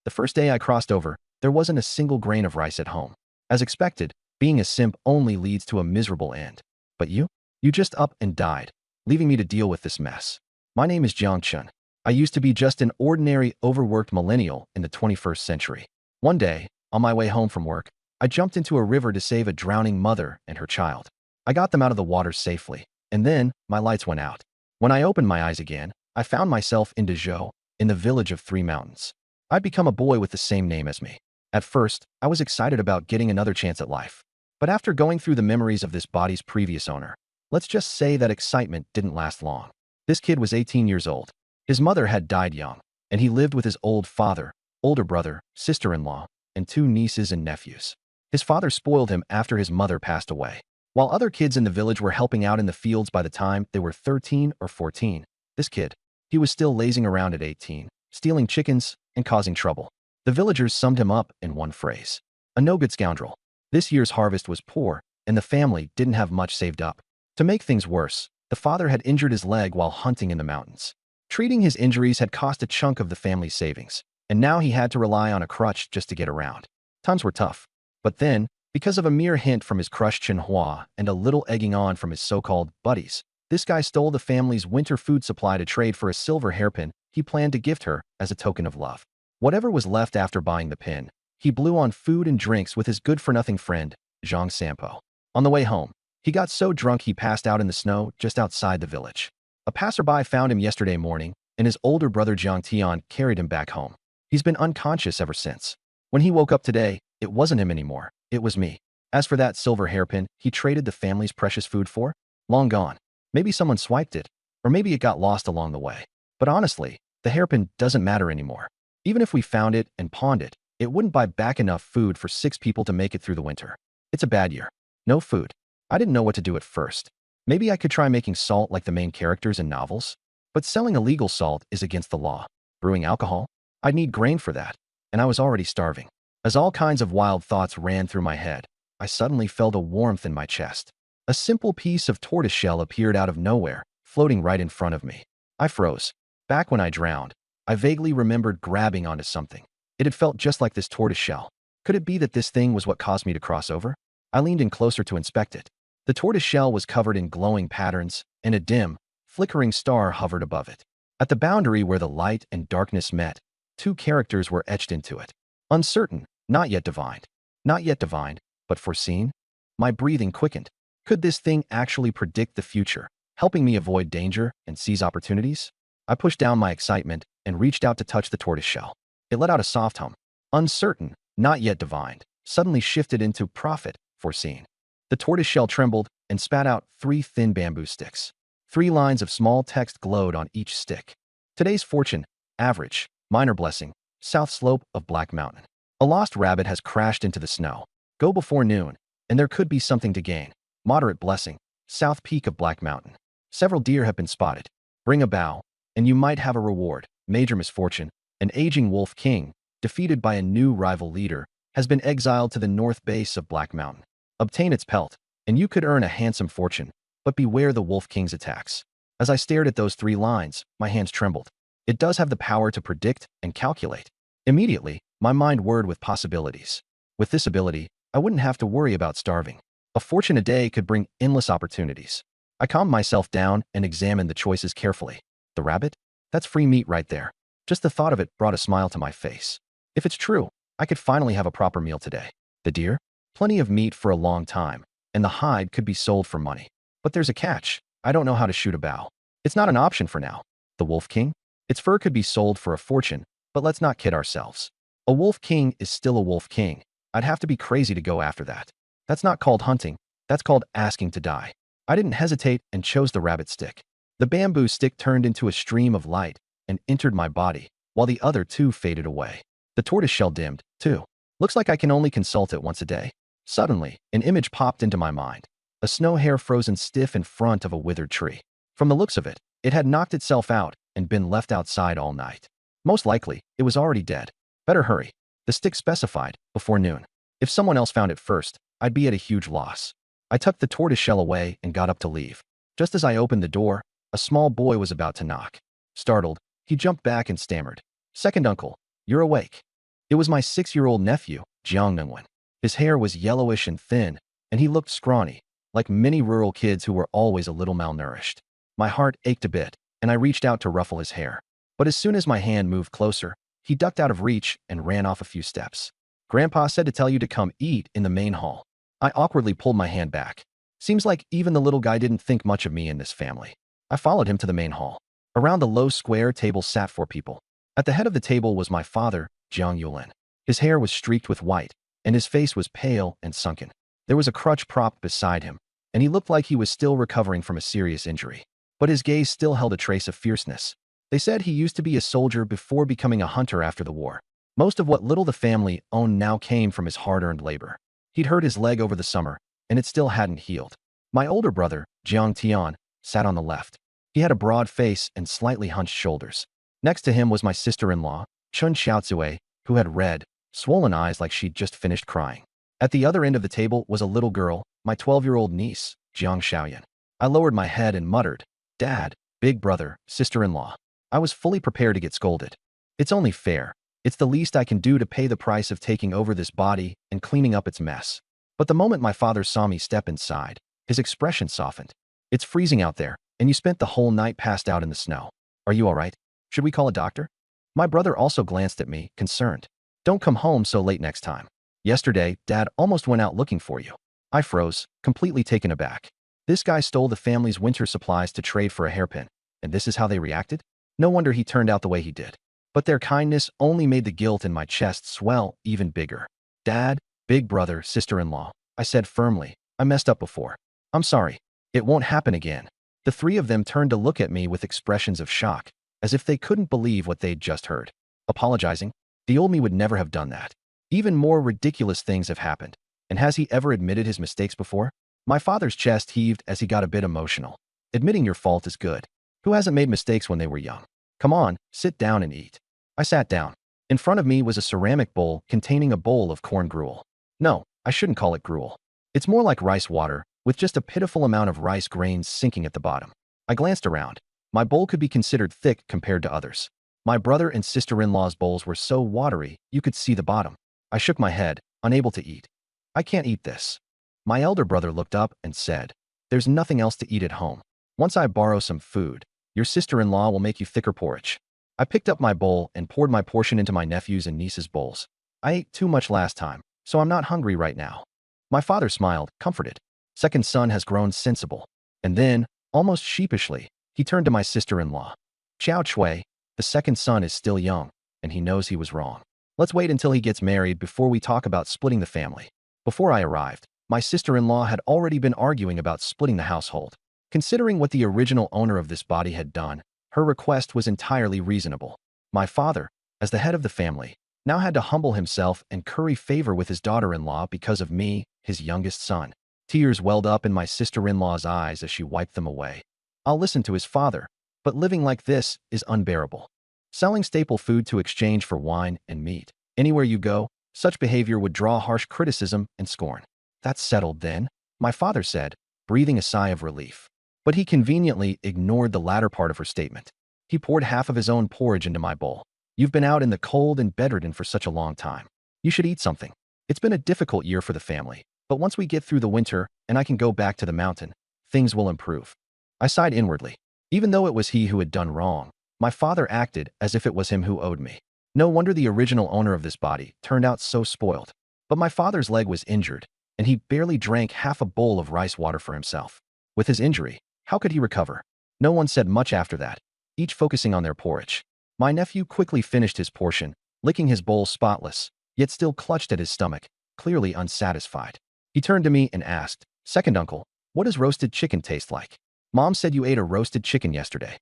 The first day I crossed over, there wasn't a single grain of rice at home. As expected, being a simp only leads to a miserable end. But you? You just up and died, leaving me to deal with this mess. My name is Jiang Chun. I used to be just an ordinary, overworked millennial in the 21st century. One day, on my way home from work, I jumped into a river to save a drowning mother and her child. I got them out of the water safely, and then my lights went out. When I opened my eyes again, I found myself in Dezhou, in the village of 3 mountains. I'd become a boy with the same name as me. At first, I was excited about getting another chance at life. But after going through the memories of this body's previous owner, let's just say that excitement didn't last long. This kid was 18 years old. His mother had died young, and he lived with his old father, older brother, sister-in-law, and 2 nieces and nephews. His father spoiled him after his mother passed away. While other kids in the village were helping out in the fields by the time they were 13 or 14, this kid, he was still lazing around at 18, stealing chickens and causing trouble. The villagers summed him up in one phrase: a no-good scoundrel. This year's harvest was poor, and the family didn't have much saved up. To make things worse, the father had injured his leg while hunting in the mountains. Treating his injuries had cost a chunk of the family's savings, and now he had to rely on a crutch just to get around. Times were tough. But then, because of a mere hint from his crush Chinhua and a little egging on from his so-called buddies, this guy stole the family's winter food supply to trade for a silver hairpin he planned to gift her as a token of love. Whatever was left after buying the pin, he blew on food and drinks with his good-for-nothing friend, Zhang Sampo. On the way home, he got so drunk he passed out in the snow just outside the village. A passerby found him yesterday morning, and his older brother Jiang Tian carried him back home. He's been unconscious ever since. When he woke up today, it wasn't him anymore, it was me. As for that silver hairpin he traded the family's precious food for, long gone. Maybe someone swiped it, or maybe it got lost along the way. But honestly, the hairpin doesn't matter anymore. Even if we found it and pawned it, it wouldn't buy back enough food for 6 people to make it through the winter. It's a bad year. No food. I didn't know what to do at first. Maybe I could try making salt like the main characters in novels? But selling illegal salt is against the law. Brewing alcohol? I'd need grain for that, and I was already starving. As all kinds of wild thoughts ran through my head, I suddenly felt a warmth in my chest. A simple piece of tortoiseshell appeared out of nowhere, floating right in front of me. I froze. Back when I drowned, I vaguely remembered grabbing onto something. It had felt just like this tortoiseshell. Could it be that this thing was what caused me to cross over? I leaned in closer to inspect it. The tortoiseshell was covered in glowing patterns, and a dim, flickering star hovered above it. At the boundary where the light and darkness met, 2 characters were etched into it. Uncertain, not yet divined. Not yet divined, but foreseen? My breathing quickened. Could this thing actually predict the future, helping me avoid danger and seize opportunities? I pushed down my excitement and reached out to touch the tortoiseshell. It let out a soft hum. Uncertain, not yet divined, suddenly shifted into profit, foreseen. The tortoiseshell trembled and spat out 3 thin bamboo sticks. 3 lines of small text glowed on each stick. Today's fortune, average, minor blessing, south slope of Black Mountain. A lost rabbit has crashed into the snow. Go before noon, and there could be something to gain. Moderate blessing, south peak of Black Mountain. Several deer have been spotted. Bring a bow, and you might have a reward. Major misfortune, an aging wolf king, defeated by a new rival leader, has been exiled to the north base of Black Mountain. Obtain its pelt, and you could earn a handsome fortune, but beware the wolf king's attacks. As I stared at those 3 lines, my hands trembled. It does have the power to predict and calculate. Immediately, my mind whirred with possibilities. With this ability, I wouldn't have to worry about starving. A fortune a day could bring endless opportunities. I calmed myself down and examined the choices carefully. The rabbit? That's free meat right there. Just the thought of it brought a smile to my face. If it's true, I could finally have a proper meal today. The deer? Plenty of meat for a long time, and the hide could be sold for money. But there's a catch. I don't know how to shoot a bow. It's not an option for now. The wolf king? Its fur could be sold for a fortune, but let's not kid ourselves. A wolf king is still a wolf king. I'd have to be crazy to go after that. That's not called hunting. That's called asking to die. I didn't hesitate and chose the rabbit stick. The bamboo stick turned into a stream of light and entered my body, while the other 2 faded away. The tortoiseshell dimmed, too. Looks like I can only consult it once a day. Suddenly, an image popped into my mind. A snow hare frozen stiff in front of a withered tree. From the looks of it, it had knocked itself out and been left outside all night. Most likely, it was already dead. Better hurry. The stick specified, before noon. If someone else found it first, I'd be at a huge loss. I tucked the tortoiseshell away and got up to leave. Just as I opened the door, a small boy was about to knock. Startled, he jumped back and stammered, "Second uncle, you're awake." It was my 6-year-old nephew, Jiang. His hair was yellowish and thin, and he looked scrawny, like many rural kids who were always a little malnourished. My heart ached a bit, and I reached out to ruffle his hair. But as soon as my hand moved closer, he ducked out of reach and ran off a few steps. Grandpa said to tell you to come eat in the main hall. I awkwardly pulled my hand back. Seems like even the little guy didn't think much of me in this family. I followed him to the main hall. Around the low square table sat 4 people. At the head of the table was my father, Jiang Yulin. His hair was streaked with white, and his face was pale and sunken. There was a crutch propped beside him, and he looked like he was still recovering from a serious injury. But his gaze still held a trace of fierceness. They said he used to be a soldier before becoming a hunter after the war. Most of what little the family owned now came from his hard-earned labor. He'd hurt his leg over the summer, and it still hadn't healed. My older brother, Jiang Tian, sat on the left. He had a broad face and slightly hunched shoulders. Next to him was my sister-in-law, Chun Xiaozue, who had red, swollen eyes like she'd just finished crying. At the other end of the table was a little girl, my 12-year-old niece, Jiang Xiaoyan. I lowered my head and muttered, "Dad, big brother, sister-in-law." I was fully prepared to get scolded. It's only fair. It's the least I can do to pay the price of taking over this body and cleaning up its mess. But the moment my father saw me step inside, his expression softened. "It's freezing out there, and you spent the whole night passed out in the snow. Are you all right? Should we call a doctor?" My brother also glanced at me, concerned. "Don't come home so late next time. Yesterday, Dad almost went out looking for you." I froze, completely taken aback. This guy stole the family's winter supplies to trade for a hairpin, and this is how they reacted? No wonder he turned out the way he did. But their kindness only made the guilt in my chest swell even bigger. "Dad, big brother, sister-in-law," I said firmly. "I messed up before. I'm sorry. It won't happen again." The 3 of them turned to look at me with expressions of shock, as if they couldn't believe what they'd just heard. Apologizing? The old me would never have done that. Even more ridiculous things have happened. And has he ever admitted his mistakes before? My father's chest heaved as he got a bit emotional. Admitting your fault is good. Who hasn't made mistakes when they were young? Come on, sit down and eat. I sat down. In front of me was a ceramic bowl containing a bowl of corn gruel. No, I shouldn't call it gruel. It's more like rice water, with just a pitiful amount of rice grains sinking at the bottom. I glanced around. My bowl could be considered thick compared to others. My brother and sister-in-law's bowls were so watery, you could see the bottom. I shook my head, unable to eat. "I can't eat this." My elder brother looked up and said, "There's nothing else to eat at home. Once I borrow some food, your sister-in-law will make you thicker porridge." I picked up my bowl and poured my portion into my nephew's and niece's bowls. "I ate too much last time, so I'm not hungry right now." My father smiled, comforted. Second son has grown sensible. And then, almost sheepishly, he turned to my sister-in-law. "Xiao Chui, the second son is still young, and he knows he was wrong. Let's wait until he gets married before we talk about splitting the family." Before I arrived, my sister-in-law had already been arguing about splitting the household. Considering what the original owner of this body had done, her request was entirely reasonable. My father, as the head of the family, now had to humble himself and curry favor with his daughter-in-law because of me, his youngest son. Tears welled up in my sister-in-law's eyes as she wiped them away. I'll listen to his father, but living like this is unbearable. Selling staple food to exchange for wine and meat. Anywhere you go, such behavior would draw harsh criticism and scorn. "That's settled then," my father said, breathing a sigh of relief. But he conveniently ignored the latter part of her statement. He poured half of his own porridge into my bowl. "You've been out in the cold and bedridden for such a long time. You should eat something. It's been a difficult year for the family, but once we get through the winter and I can go back to the mountain, things will improve." I sighed inwardly. Even though it was he who had done wrong, my father acted as if it was him who owed me. No wonder the original owner of this body turned out so spoiled. But my father's leg was injured, and he barely drank half a bowl of rice water for himself. With his injury, how could he recover? No one said much after that, each focusing on their porridge. My nephew quickly finished his portion, licking his bowl spotless, yet still clutched at his stomach, clearly unsatisfied. He turned to me and asked, "Second uncle, what does roasted chicken taste like?" "Mom said you ate a roasted chicken yesterday."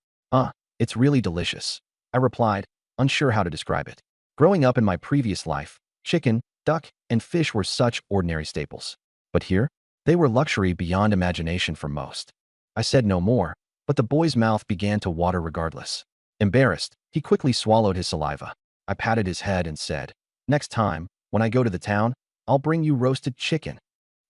It's really delicious," I replied, unsure how to describe it. Growing up in my previous life, chicken, duck, and fish were such ordinary staples. But here, they were luxury beyond imagination for most. I said no more, but the boy's mouth began to water regardless. Embarrassed, he quickly swallowed his saliva. I patted his head and said, "Next time, when I go to the town, I'll bring you roasted chicken."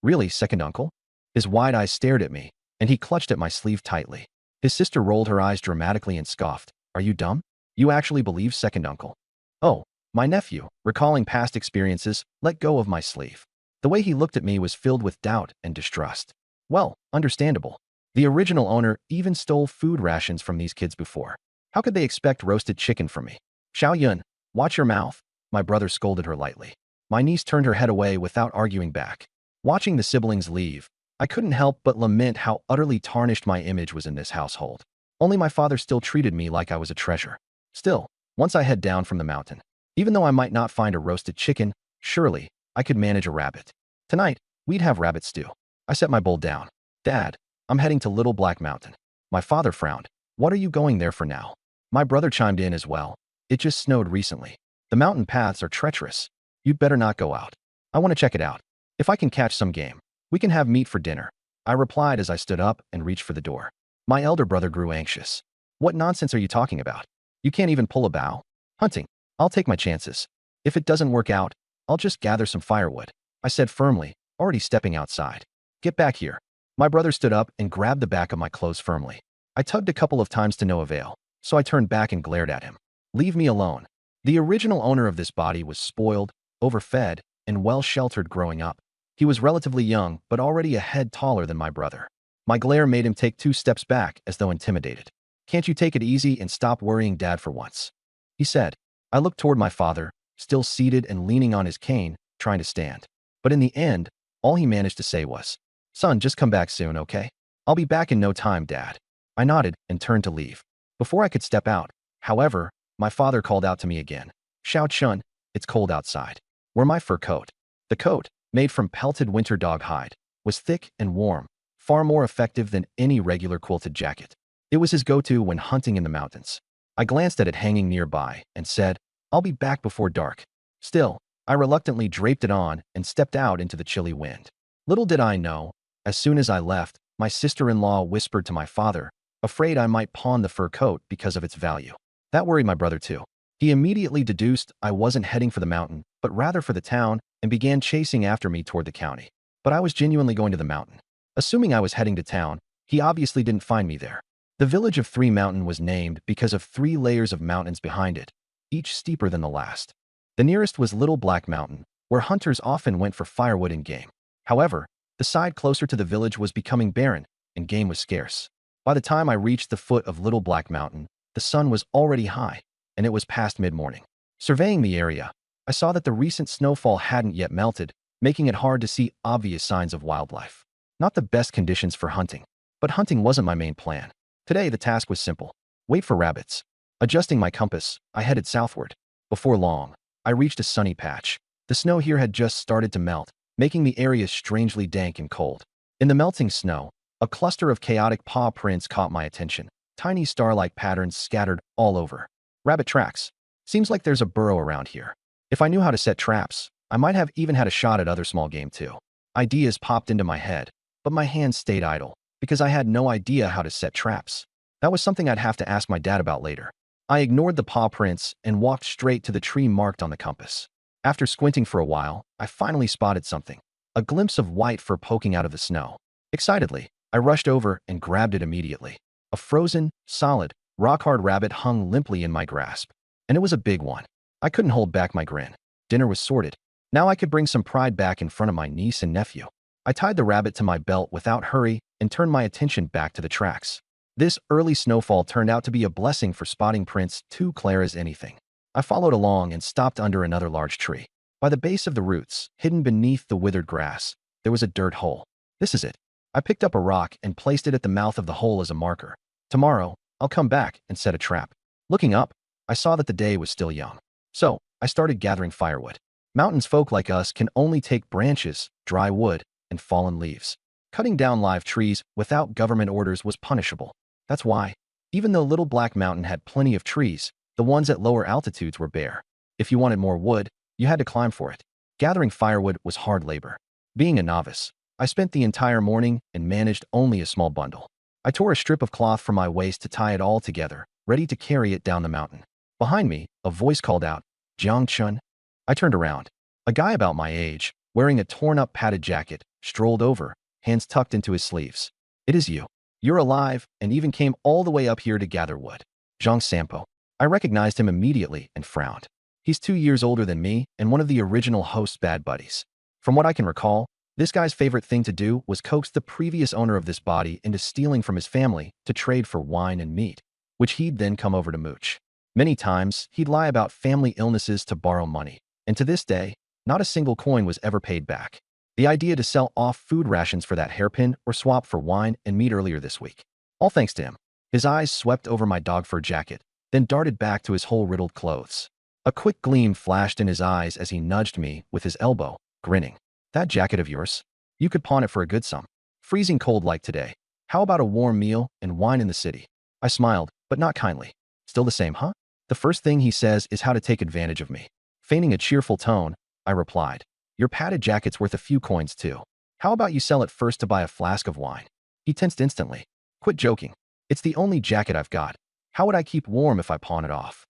"Really, second uncle?" His wide eyes stared at me, and he clutched at my sleeve tightly. His sister rolled her eyes dramatically and scoffed. "Are you dumb? You actually believe second uncle?" "Oh, My nephew, recalling past experiences, let go of my sleeve. The way he looked at me was filled with doubt and distrust. Well, understandable. The original owner even stole food rations from these kids before. How could they expect roasted chicken from me? Xiao Yun, watch your mouth, my brother scolded her lightly. My niece turned her head away without arguing back. Watching the siblings leave, I couldn't help but lament how utterly tarnished my image was in this household. Only my father still treated me like I was a treasure. Still, once I head down from the mountain, even though I might not find a roasted chicken, surely I could manage a rabbit. Tonight, we'd have rabbit stew. I set my bowl down. Dad, I'm heading to Little Black Mountain. My father frowned. What are you going there for now? My brother chimed in as well. It just snowed recently. The mountain paths are treacherous. You'd better not go out. I want to check it out. If I can catch some game, we can have meat for dinner. I replied as I stood up and reached for the door. My elder brother grew anxious. What nonsense are you talking about? You can't even pull a bow. Hunting. I'll take my chances. If it doesn't work out, I'll just gather some firewood, I said firmly, already stepping outside. Get back here. My brother stood up and grabbed the back of my clothes firmly. I tugged a couple of times to no avail, so I turned back and glared at him. Leave me alone. The original owner of this body was spoiled, overfed, and well-sheltered growing up. He was relatively young, but already a head taller than my brother. My glare made him take 2 steps back as though intimidated. Can't you take it easy and stop worrying Dad for once? He said. I looked toward my father, still seated and leaning on his cane, trying to stand. But in the end, all he managed to say was, Son, just come back soon, okay? I'll be back in no time, Dad. I nodded and turned to leave. Before I could step out, however, my father called out to me again. Xiao Chun, it's cold outside. Wear my fur coat. The coat, made from pelted winter dog hide, was thick and warm, far more effective than any regular quilted jacket. It was his go-to when hunting in the mountains. I glanced at it hanging nearby and said, I'll be back before dark. Still, I reluctantly draped it on and stepped out into the chilly wind. Little did I know, as soon as I left, my sister-in-law whispered to my father, afraid I might pawn the fur coat because of its value. That worried my brother too. He immediately deduced I wasn't heading for the mountain, but rather for the town, and began chasing after me toward the county. But I was genuinely going to the mountain. Assuming I was heading to town, he obviously didn't find me there. The village of 3 Mountain was named because of 3 layers of mountains behind it, each steeper than the last. The nearest was Little Black Mountain, where hunters often went for firewood and game. However, the side closer to the village was becoming barren, and game was scarce. By the time I reached the foot of Little Black Mountain, the sun was already high, and it was past mid-morning. Surveying the area, I saw that the recent snowfall hadn't yet melted, making it hard to see obvious signs of wildlife. Not the best conditions for hunting, but hunting wasn't my main plan. Today, the task was simple. Wait for rabbits. Adjusting my compass, I headed southward. Before long, I reached a sunny patch. The snow here had just started to melt, making the area strangely dank and cold. In the melting snow, a cluster of chaotic paw prints caught my attention. Tiny star-like patterns scattered all over. Rabbit tracks. Seems like there's a burrow around here. If I knew how to set traps, I might have even had a shot at other small game too. Ideas popped into my head, but my hands stayed idle, because I had no idea how to set traps. That was something I'd have to ask my dad about later. I ignored the paw prints and walked straight to the tree marked on the compass. After squinting for a while, I finally spotted something. A glimpse of white fur poking out of the snow. Excitedly, I rushed over and grabbed it immediately. A frozen, solid, rock-hard rabbit hung limply in my grasp. And it was a big one. I couldn't hold back my grin. Dinner was sorted. Now I could bring some pride back in front of my niece and nephew. I tied the rabbit to my belt without hurry and turned my attention back to the tracks. This early snowfall turned out to be a blessing for spotting prints too clear as anything. I followed along and stopped under another large tree. By the base of the roots, hidden beneath the withered grass, there was a dirt hole. This is it. I picked up a rock and placed it at the mouth of the hole as a marker. Tomorrow, I'll come back and set a trap. Looking up, I saw that the day was still young. So, I started gathering firewood. Mountains folk like us can only take branches, dry wood, and fallen leaves. Cutting down live trees without government orders was punishable. That's why, even though Little Black Mountain had plenty of trees, the ones at lower altitudes were bare. If you wanted more wood, you had to climb for it. Gathering firewood was hard labor. Being a novice, I spent the entire morning and managed only a small bundle. I tore a strip of cloth from my waist to tie it all together, ready to carry it down the mountain. Behind me, a voice called out, Jiang Chun. I turned around. A guy about my age, wearing a torn-up padded jacket, strolled over, hands tucked into his sleeves. It is you. You're alive and even came all the way up here to gather wood. Zhang Sampo. I recognized him immediately and frowned. He's 2 years older than me and one of the original host's bad buddies. From what I can recall, this guy's favorite thing to do was coax the previous owner of this body into stealing from his family to trade for wine and meat, which he'd then come over to mooch. Many times, he'd lie about family illnesses to borrow money, and to this day, not a single coin was ever paid back. The idea to sell off food rations for that hairpin or swap for wine and meat earlier this week. All thanks to him. His eyes swept over my dog fur jacket, then darted back to his hole-riddled clothes. A quick gleam flashed in his eyes as he nudged me with his elbow, grinning. That jacket of yours? You could pawn it for a good sum. Freezing cold like today. How about a warm meal and wine in the city? I smiled, but not kindly. Still the same, huh? The first thing he says is how to take advantage of me. Feigning a cheerful tone, I replied, your padded jacket's worth a few coins too. How about you sell it first to buy a flask of wine? He tensed instantly. Quit joking. It's the only jacket I've got. How would I keep warm if I pawn it off?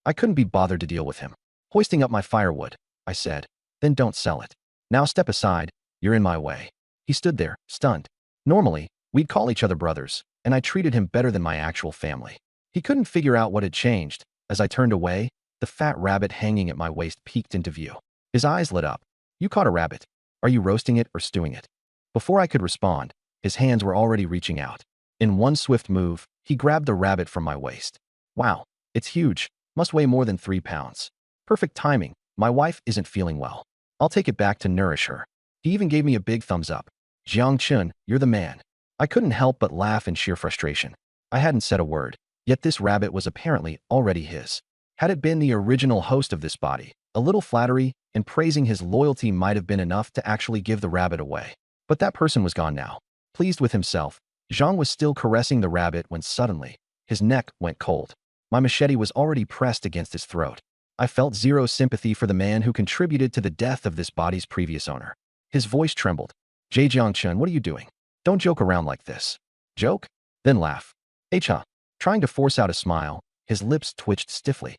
I couldn't be bothered to deal with him. Hoisting up my firewood, I said, then don't sell it. Now step aside, you're in my way. He stood there, stunned. Normally, we'd call each other brothers, and I treated him better than my actual family. He couldn't figure out what had changed. As I turned away, the fat rabbit hanging at my waist peeked into view. His eyes lit up. You caught a rabbit. Are you roasting it or stewing it? Before I could respond, his hands were already reaching out. In one swift move, he grabbed the rabbit from my waist. Wow, it's huge. Must weigh more than 3 pounds. Perfect timing. My wife isn't feeling well. I'll take it back to nourish her. He even gave me a big thumbs up. Jiang Chun, you're the man. I couldn't help but laugh in sheer frustration. I hadn't said a word, yet this rabbit was apparently already his. Had it been the original host of this body, a little flattery and praising his loyalty might have been enough to actually give the rabbit away. But that person was gone now. Pleased with himself, Zhang was still caressing the rabbit when suddenly, his neck went cold. My machete was already pressed against his throat. I felt zero sympathy for the man who contributed to the death of this body's previous owner. His voice trembled. Jiangchun, what are you doing? Don't joke around like this. Joke? Then laugh. Cha. Trying to force out a smile, his lips twitched stiffly.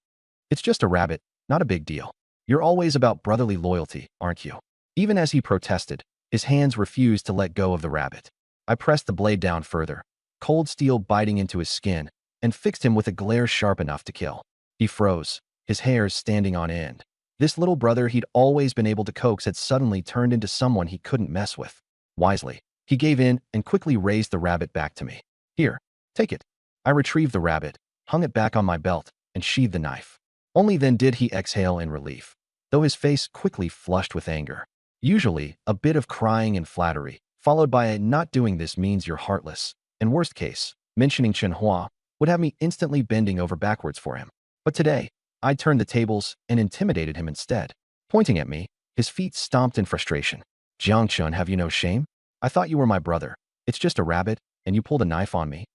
It's just a rabbit, not a big deal. You're always about brotherly loyalty, aren't you? Even as he protested, his hands refused to let go of the rabbit. I pressed the blade down further, cold steel biting into his skin, and fixed him with a glare sharp enough to kill. He froze, his hairs standing on end. This little brother he'd always been able to coax had suddenly turned into someone he couldn't mess with. Wisely, he gave in and quickly raised the rabbit back to me. Here, take it. I retrieved the rabbit, hung it back on my belt, and sheathed the knife. Only then did he exhale in relief, though his face quickly flushed with anger. Usually, a bit of crying and flattery, followed by a not doing this means you're heartless, and worst case, mentioning Chenhua, would have me instantly bending over backwards for him. But today, I turned the tables and intimidated him instead. Pointing at me, his feet stomped in frustration. Jiangchun, have you no shame? I thought you were my brother. It's just a rabbit, and you pulled a knife on me.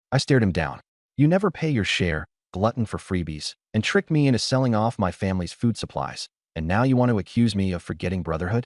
I stared him down. You never pay your share, glutton for freebies, and tricked me into selling off my family's food supplies, and now you want to accuse me of forgetting brotherhood?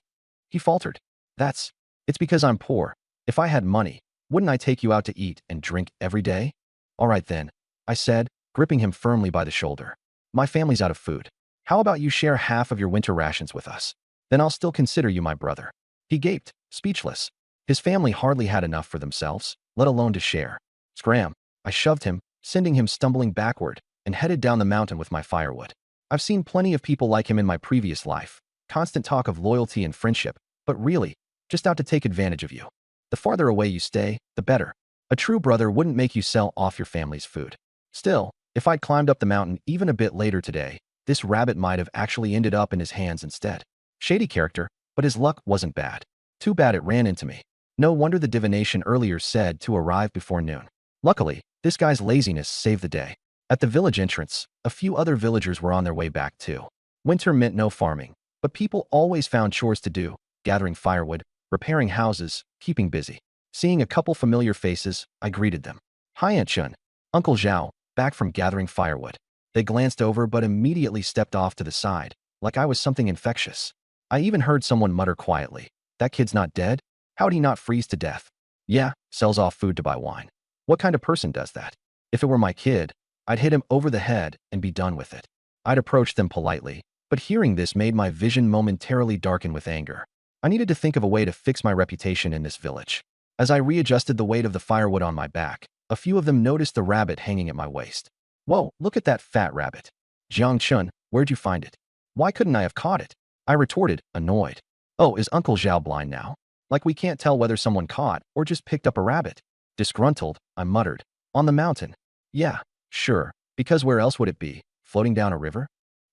He faltered. It's because I'm poor. If I had money, wouldn't I take you out to eat and drink every day? All right then, I said, gripping him firmly by the shoulder. My family's out of food. How about you share half of your winter rations with us? Then I'll still consider you my brother. He gaped, speechless. His family hardly had enough for themselves, let alone to share. Scram! I shoved him, sending him stumbling backward, and headed down the mountain with my firewood. I've seen plenty of people like him in my previous life, constant talk of loyalty and friendship, but really, just out to take advantage of you. The farther away you stay, the better. A true brother wouldn't make you sell off your family's food. Still, if I'd climbed up the mountain even a bit later today, this rabbit might have actually ended up in his hands instead. Shady character, but his luck wasn't bad. Too bad it ran into me. No wonder the divination earlier said to arrive before noon. Luckily, this guy's laziness saved the day. At the village entrance, a few other villagers were on their way back too. Winter meant no farming, but people always found chores to do, gathering firewood, repairing houses, keeping busy. Seeing a couple familiar faces, I greeted them. Hi Aunt Chun, Uncle Zhao, back from gathering firewood. They glanced over but immediately stepped off to the side, like I was something infectious. I even heard someone mutter quietly, that kid's not dead? How'd he not freeze to death? Yeah, sells off food to buy wine. What kind of person does that? If it were my kid, I'd hit him over the head and be done with it. I'd approached them politely, but hearing this made my vision momentarily darken with anger. I needed to think of a way to fix my reputation in this village. As I readjusted the weight of the firewood on my back, a few of them noticed the rabbit hanging at my waist. Whoa, look at that fat rabbit. Jiang Chun, where'd you find it? Why couldn't I have caught it? I retorted, annoyed. Oh, is Uncle Zhao blind now? Like we can't tell whether someone caught or just picked up a rabbit. Disgruntled, I muttered. On the mountain. Yeah, sure, because where else would it be? Floating down a river?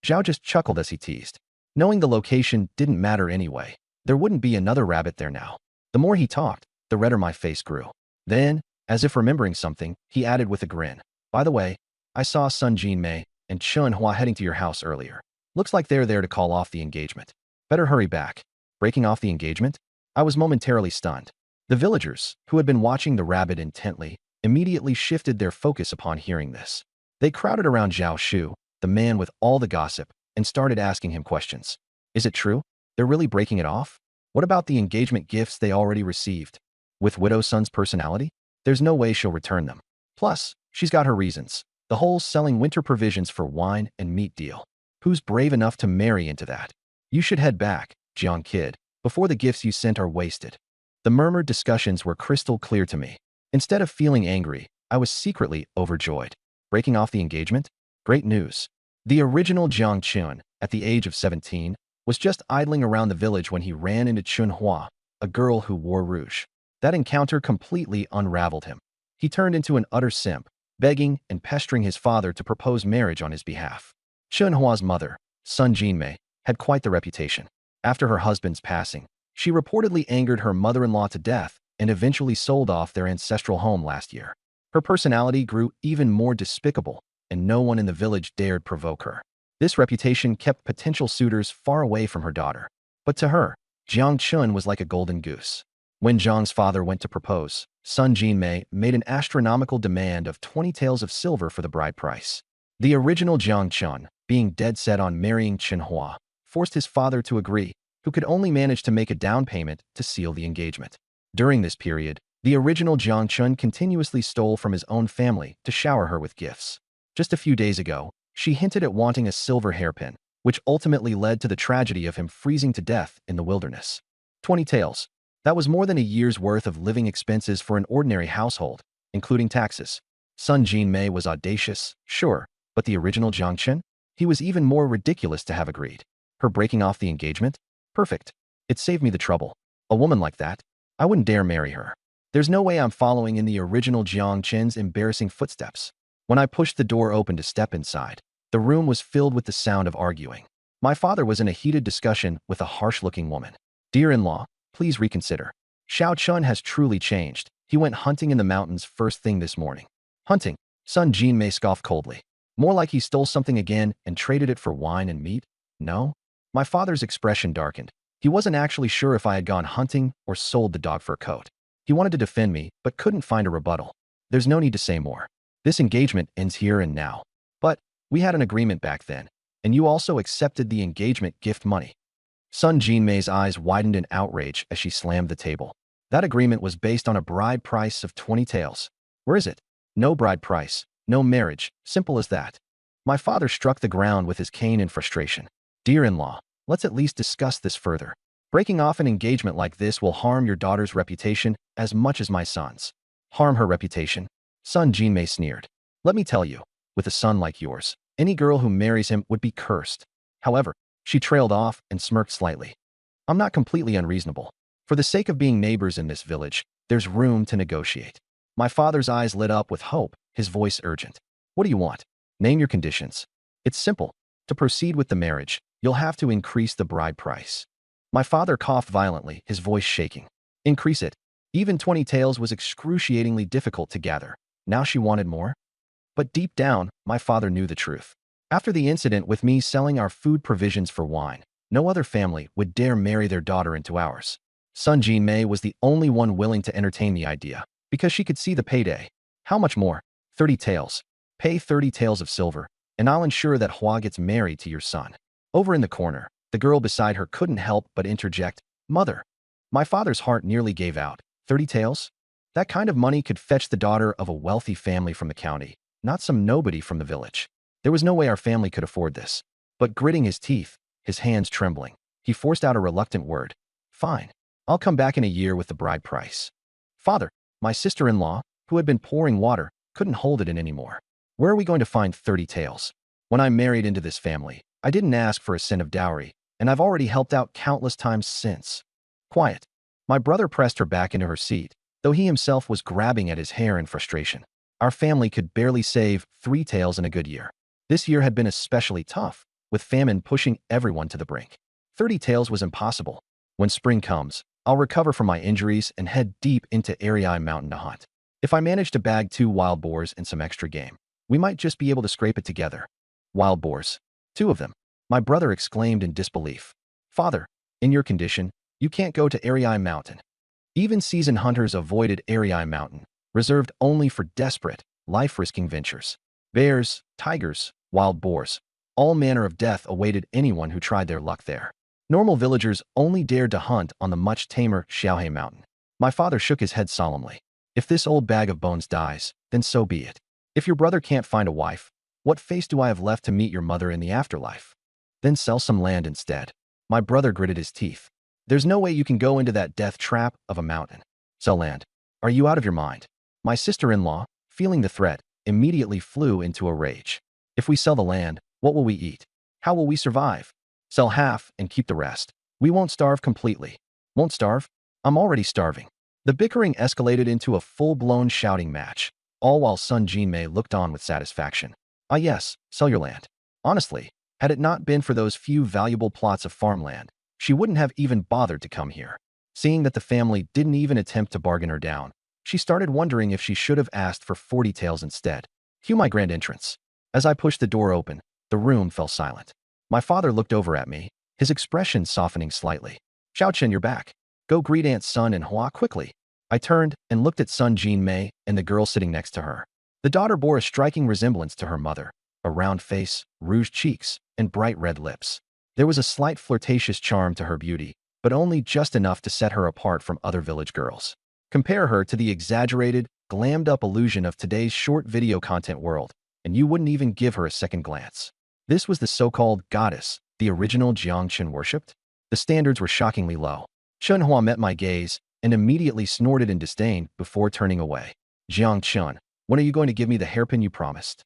Zhao just chuckled as he teased. Knowing the location didn't matter anyway. There wouldn't be another rabbit there now. The more he talked, the redder my face grew. Then, as if remembering something, he added with a grin. By the way, I saw Sun Jinmei and Chun Hua heading to your house earlier. Looks like they're there to call off the engagement. Better hurry back. Breaking off the engagement? I was momentarily stunned. The villagers, who had been watching the rabbit intently, immediately shifted their focus upon hearing this. They crowded around Zhao Shu, the man with all the gossip, and started asking him questions. Is it true? They're really breaking it off? What about the engagement gifts they already received? With Widow Sun's personality? There's no way she'll return them. Plus, she's got her reasons. The whole selling winter provisions for wine and meat deal. Who's brave enough to marry into that? You should head back, Jiang Kid, before the gifts you sent are wasted. The murmured discussions were crystal clear to me. Instead of feeling angry, I was secretly overjoyed. Breaking off the engagement? Great news. The original Jiang Chun, at the age of 17, was just idling around the village when he ran into Chun Hua, a girl who wore rouge. That encounter completely unraveled him. He turned into an utter simp, begging and pestering his father to propose marriage on his behalf. Chun Hua's mother, Sun Jinmei, had quite the reputation. After her husband's passing, she reportedly angered her mother-in-law to death and eventually sold off their ancestral home last year. Her personality grew even more despicable, and no one in the village dared provoke her. This reputation kept potential suitors far away from her daughter. But to her, Jiang Chun was like a golden goose. When Jiang's father went to propose, Sun Jinmei made an astronomical demand of 20 taels of silver for the bride price. The original Jiang Chun, being dead set on marrying Chun Hua, forced his father to agree, who could only manage to make a down payment to seal the engagement. During this period, the original Jiang Chun continuously stole from his own family to shower her with gifts. Just a few days ago, she hinted at wanting a silver hairpin, which ultimately led to the tragedy of him freezing to death in the wilderness. 20 taels. That was more than a year's worth of living expenses for an ordinary household, including taxes. Sun Jinmei was audacious, sure, but the original Jiang Chun? He was even more ridiculous to have agreed. Her breaking off the engagement? Perfect. It saved me the trouble. A woman like that? I wouldn't dare marry her. There's no way I'm following in the original Jiang Chun's embarrassing footsteps. When I pushed the door open to step inside, the room was filled with the sound of arguing. My father was in a heated discussion with a harsh-looking woman. Dear-in-law, please reconsider. Xiao Chun has truly changed. He went hunting in the mountains first thing this morning. Hunting? Sun Jinmei scoffed coldly. More like he stole something again and traded it for wine and meat? No? My father's expression darkened. He wasn't actually sure if I had gone hunting or sold the dog fur coat. He wanted to defend me, but couldn't find a rebuttal. There's no need to say more. This engagement ends here and now. But we had an agreement back then, and you also accepted the engagement gift money. Sun Jinmei's eyes widened in outrage as she slammed the table. That agreement was based on a bride price of 20 taels. Where is it? No bride price, no marriage, simple as that. My father struck the ground with his cane in frustration. Dear-in-law, let's at least discuss this further. Breaking off an engagement like this will harm your daughter's reputation as much as my son's. Harm her reputation? Sun Jinmei sneered. Let me tell you, with a son like yours, any girl who marries him would be cursed. However, she trailed off and smirked slightly. I'm not completely unreasonable. For the sake of being neighbors in this village, there's room to negotiate. My father's eyes lit up with hope, his voice urgent. What do you want? Name your conditions. It's simple. To proceed with the marriage, you'll have to increase the bride price. My father coughed violently, his voice shaking. Increase it. Even 20 taels was excruciatingly difficult to gather. Now she wanted more? But deep down, my father knew the truth. After the incident with me selling our food provisions for wine, no other family would dare marry their daughter into ours. Sun Jinmei was the only one willing to entertain the idea, because she could see the payday. How much more? 30 taels. Pay 30 taels of silver, and I'll ensure that Hua gets married to your son. Over in the corner, the girl beside her couldn't help but interject, Mother. My father's heart nearly gave out. 30 taels? That kind of money could fetch the daughter of a wealthy family from the county, not some nobody from the village. There was no way our family could afford this. But gritting his teeth, his hands trembling, he forced out a reluctant word. Fine. I'll come back in a year with the bride price. Father, my sister-in-law, who had been pouring water, couldn't hold it in anymore. Where are we going to find 30 taels? When I'm married into this family, I didn't ask for a cent of dowry, and I've already helped out countless times since. Quiet. My brother pressed her back into her seat, though he himself was grabbing at his hair in frustration. Our family could barely save 3 taels in a good year. This year had been especially tough, with famine pushing everyone to the brink. 30 taels was impossible. When spring comes, I'll recover from my injuries and head deep into Arai Mountain to hunt. If I manage to bag 2 wild boars and some extra game, we might just be able to scrape it together. Wild boars. 2 of them. My brother exclaimed in disbelief. Father, in your condition, you can't go to Arai Mountain. Even seasoned hunters avoided Arai Mountain, reserved only for desperate, life-risking ventures. Bears, tigers, wild boars. All manner of death awaited anyone who tried their luck there. Normal villagers only dared to hunt on the much tamer Xiaohe Mountain. My father shook his head solemnly. If this old bag of bones dies, then so be it. If your brother can't find a wife, what face do I have left to meet your mother in the afterlife? Then sell some land instead. My brother gritted his teeth. There's no way you can go into that death trap of a mountain. Sell land. Are you out of your mind? My sister-in-law, feeling the threat, immediately flew into a rage. If we sell the land, what will we eat? How will we survive? Sell half and keep the rest. We won't starve completely. Won't starve? I'm already starving. The bickering escalated into a full-blown shouting match, all while Sun Jinmei looked on with satisfaction. Ah yes, sell your land. Honestly, had it not been for those few valuable plots of farmland, she wouldn't have even bothered to come here. Seeing that the family didn't even attempt to bargain her down, she started wondering if she should have asked for 40 taels instead. Cue my grand entrance. As I pushed the door open, the room fell silent. My father looked over at me, his expression softening slightly. Xiaochen, you're back. Go greet Aunt Sun and Hua quickly. I turned and looked at Sun Jinmei and the girl sitting next to her. The daughter bore a striking resemblance to her mother, a round face, rouged cheeks, and bright red lips. There was a slight flirtatious charm to her beauty, but only just enough to set her apart from other village girls. Compare her to the exaggerated, glammed-up illusion of today's short video content world, and you wouldn't even give her a second glance. This was the so-called goddess the original Jiang Chen worshipped? The standards were shockingly low. Chen Hua met my gaze and immediately snorted in disdain before turning away. Jiang Chen, when are you going to give me the hairpin you promised?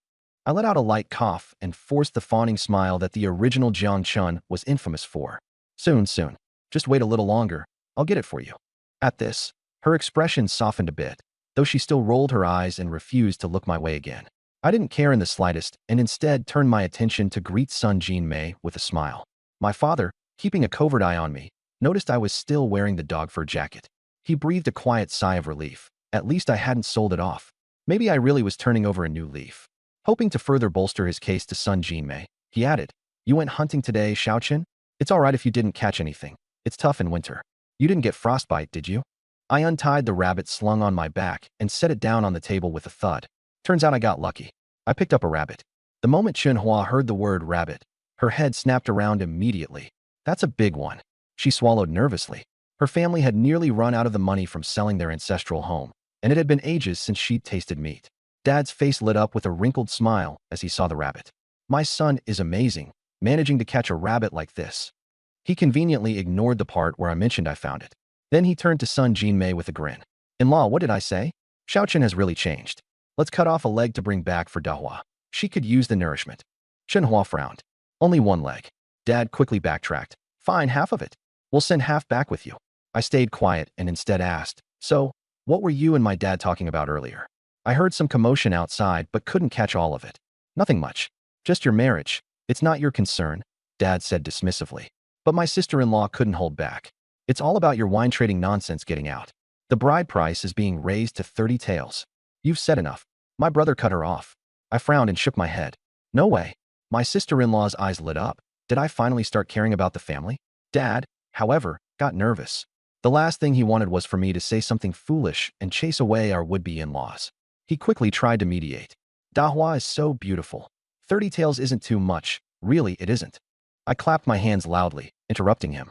I let out a light cough and forced the fawning smile that the original Jiang Chen was infamous for. Soon, soon. Just wait a little longer. I'll get it for you. At this, her expression softened a bit, though she still rolled her eyes and refused to look my way again. I didn't care in the slightest and instead turned my attention to greet Sun Jinmei with a smile. My father, keeping a covert eye on me, noticed I was still wearing the dog fur jacket. He breathed a quiet sigh of relief. At least I hadn't sold it off. Maybe I really was turning over a new leaf. Hoping to further bolster his case to Sun Jinmei, he added, You went hunting today, Xiaochen? It's all right if you didn't catch anything. It's tough in winter. You didn't get frostbite, did you? I untied the rabbit slung on my back and set it down on the table with a thud. Turns out I got lucky. I picked up a rabbit. The moment Chen Hua heard the word rabbit, her head snapped around immediately. That's a big one. She swallowed nervously. Her family had nearly run out of the money from selling their ancestral home, and it had been ages since she'd tasted meat. Dad's face lit up with a wrinkled smile as he saw the rabbit. My son is amazing, managing to catch a rabbit like this. He conveniently ignored the part where I mentioned I found it. Then he turned to Sun Jinmei with a grin. In-law, what did I say? Xiaochen has really changed. Let's cut off a leg to bring back for Dahua. She could use the nourishment. Chen Hua frowned. Only one leg. Dad quickly backtracked. Fine, half of it. We'll send half back with you. I stayed quiet and instead asked, So, what were you and my dad talking about earlier? I heard some commotion outside but couldn't catch all of it. Nothing much. Just your marriage. It's not your concern, Dad said dismissively. But my sister-in-law couldn't hold back. It's all about your wine trading nonsense getting out. The bride price is being raised to 30 taels. You've said enough. My brother cut her off. I frowned and shook my head. No way. My sister-in-law's eyes lit up. Did I finally start caring about the family? Dad, however, got nervous. The last thing he wanted was for me to say something foolish and chase away our would-be in-laws. He quickly tried to mediate. Dahua is so beautiful. 30 taels isn't too much. Really, it isn't. I clapped my hands loudly, interrupting him.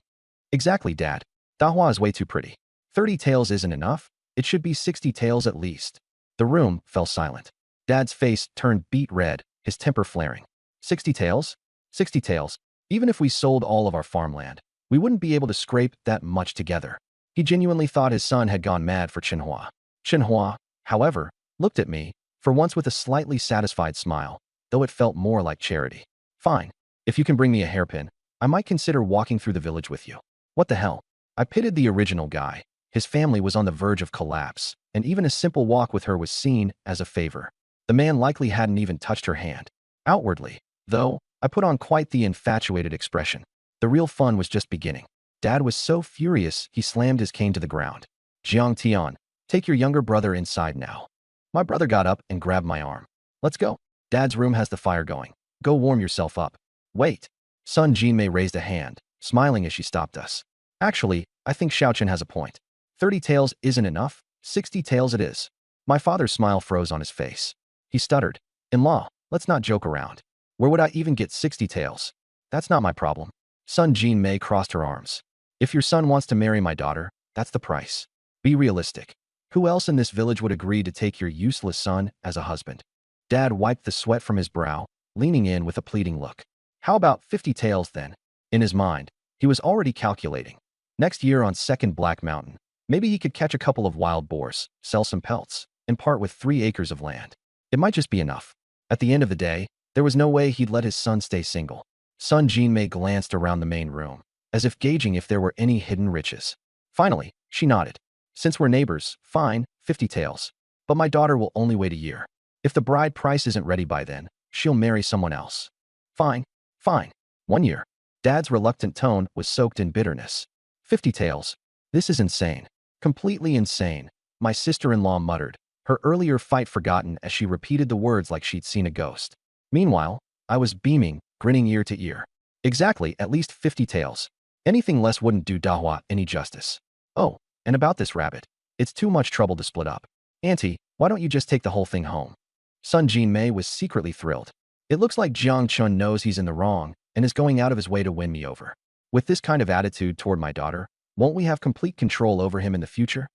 Exactly, Dad. Dahua is way too pretty. 30 taels isn't enough. It should be 60 taels at least. The room fell silent. Dad's face turned beet red, his temper flaring. 60 taels? 60 taels. Even if we sold all of our farmland, we wouldn't be able to scrape that much together. He genuinely thought his son had gone mad for Chen Hua. Chen Hua, however, looked at me, for once with a slightly satisfied smile, though it felt more like charity. Fine. If you can bring me a hairpin, I might consider walking through the village with you. What the hell? I pitied the original guy. His family was on the verge of collapse, and even a simple walk with her was seen as a favor. The man likely hadn't even touched her hand. Outwardly, though, I put on quite the infatuated expression. The real fun was just beginning. Dad was so furious he slammed his cane to the ground. Jiang Tian, take your younger brother inside now. My brother got up and grabbed my arm. Let's go. Dad's room has the fire going. Go warm yourself up. Wait. Son Jinmei raised a hand, smiling as she stopped us. Actually, I think Xiaochen has a point. 30 taels isn't enough, 60 taels it is. My father's smile froze on his face. He stuttered. In-law, let's not joke around. Where would I even get 60 taels? That's not my problem. Son Jinmei crossed her arms. If your son wants to marry my daughter, that's the price. Be realistic. Who else in this village would agree to take your useless son as a husband? Dad wiped the sweat from his brow, leaning in with a pleading look. How about 50 taels then? In his mind, he was already calculating. Next year on Second Black Mountain, maybe he could catch a couple of wild boars, sell some pelts, and part with 3 acres of land. It might just be enough. At the end of the day, there was no way he'd let his son stay single. Son Jinmei glanced around the main room, as if gauging if there were any hidden riches. Finally, she nodded. Since we're neighbors, fine, 50 taels. But my daughter will only wait a year. If the bride price isn't ready by then, she'll marry someone else. Fine, fine. 1 year. Dad's reluctant tone was soaked in bitterness. 50 taels. This is insane. Completely insane, my sister-in-law muttered, her earlier fight forgotten as she repeated the words like she'd seen a ghost. Meanwhile, I was beaming, grinning ear to ear. Exactly, at least 50 taels. Anything less wouldn't do Dahua any justice. Oh, and about this rabbit. It's too much trouble to split up. Auntie, why don't you just take the whole thing home? Son Jinmei was secretly thrilled. It looks like Jiang Chun knows he's in the wrong and is going out of his way to win me over. With this kind of attitude toward my daughter, won't we have complete control over him in the future?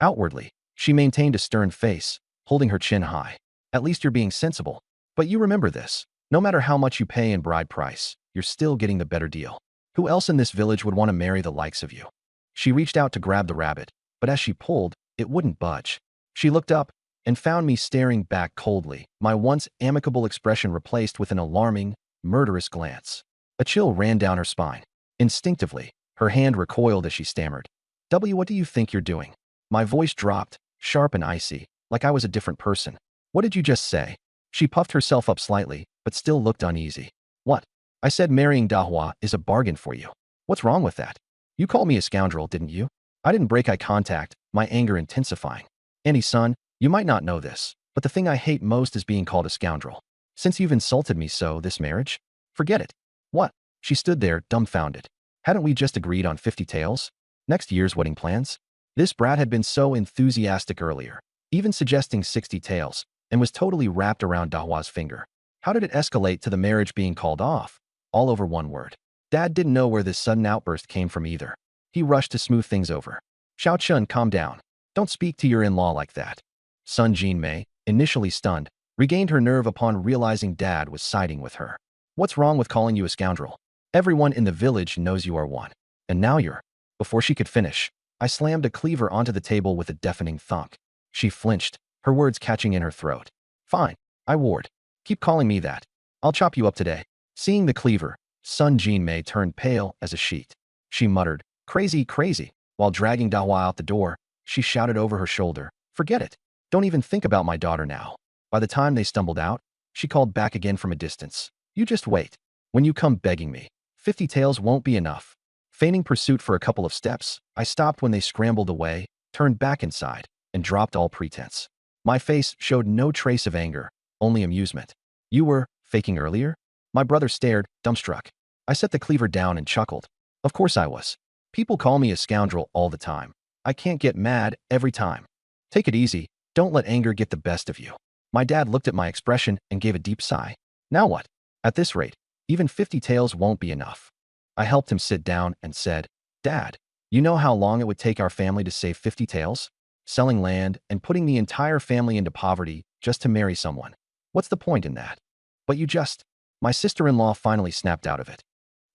Outwardly, she maintained a stern face, holding her chin high. At least you're being sensible. But you remember this. No matter how much you pay in bride price, you're still getting the better deal. Who else in this village would want to marry the likes of you? She reached out to grab the rabbit, but as she pulled, it wouldn't budge. She looked up and found me staring back coldly, my once amicable expression replaced with an alarming, murderous glance. A chill ran down her spine. Instinctively, her hand recoiled as she stammered. What do you think you're doing? My voice dropped, sharp and icy, like I was a different person. What did you just say? She puffed herself up slightly, but still looked uneasy. What? I said marrying Dahua is a bargain for you. What's wrong with that? You called me a scoundrel, didn't you? I didn't break eye contact, my anger intensifying. Annie, son, you might not know this, but the thing I hate most is being called a scoundrel. Since you've insulted me so this marriage, forget it. What? She stood there, dumbfounded. Hadn't we just agreed on 50 taels? Next year's wedding plans? This brat had been so enthusiastic earlier, even suggesting 60 taels, and was totally wrapped around Dahua's finger. How did it escalate to the marriage being called off? All over one word. Dad didn't know where this sudden outburst came from either. He rushed to smooth things over. Xiao Chun, calm down. Don't speak to your in-law like that. Son Jinmei, initially stunned, regained her nerve upon realizing Dad was siding with her. What's wrong with calling you a scoundrel? Everyone in the village knows you are one. And now you're. Before she could finish, I slammed a cleaver onto the table with a deafening thunk. She flinched, her words catching in her throat. Fine, I warred. Keep calling me that. I'll chop you up today. Seeing the cleaver, Son Jinmei turned pale as a sheet. She muttered, crazy, crazy. While dragging Dahua out the door, she shouted over her shoulder, forget it. Don't even think about my daughter now. By the time they stumbled out, she called back again from a distance. You just wait. When you come begging me, 50 taels won't be enough. Feigning pursuit for a couple of steps, I stopped when they scrambled away, turned back inside, and dropped all pretense. My face showed no trace of anger, only amusement. You were faking earlier? My brother stared, dumbstruck. I set the cleaver down and chuckled. Of course I was. People call me a scoundrel all the time. I can't get mad every time. Take it easy, don't let anger get the best of you. My dad looked at my expression and gave a deep sigh. Now what? At this rate, even 50 taels won't be enough. I helped him sit down and said, Dad, you know how long it would take our family to save 50 taels? Selling land and putting the entire family into poverty just to marry someone. What's the point in that? But you just... My sister-in-law finally snapped out of it.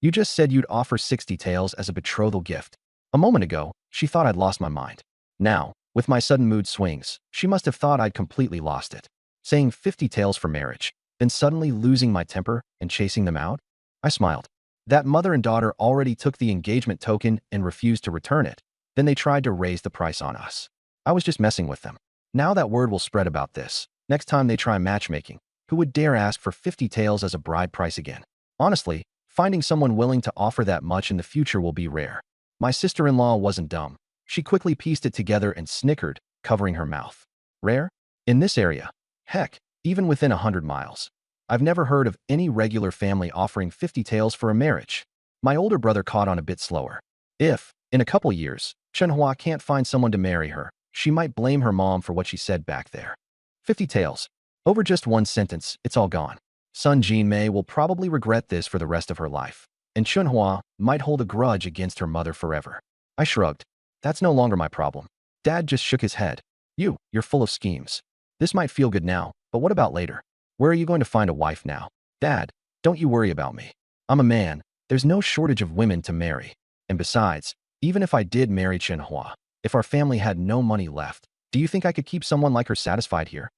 You just said you'd offer 60 taels as a betrothal gift. A moment ago, she thought I'd lost my mind. Now, with my sudden mood swings, she must have thought I'd completely lost it. Saying 50 taels for marriage, then suddenly losing my temper and chasing them out? I smiled. That mother and daughter already took the engagement token and refused to return it. Then they tried to raise the price on us. I was just messing with them. Now that word will spread about this. Next time they try matchmaking, who would dare ask for 50 taels as a bride price again? Honestly, finding someone willing to offer that much in the future will be rare. My sister-in-law wasn't dumb. She quickly pieced it together and snickered, covering her mouth. Rare? In this area? Heck, even within 100 miles. I've never heard of any regular family offering 50 taels for a marriage. My older brother caught on a bit slower. If, in a couple years, Chenhua can't find someone to marry her, she might blame her mom for what she said back there. 50 taels. Over just one sentence, it's all gone. Sun Jinmei will probably regret this for the rest of her life, and Chenhua might hold a grudge against her mother forever. I shrugged. That's no longer my problem. Dad just shook his head. You're full of schemes. This might feel good now, but what about later? Where are you going to find a wife now? Dad, don't you worry about me. I'm a man. There's no shortage of women to marry. And besides, even if I did marry Chenhua, if our family had no money left, do you think I could keep someone like her satisfied here?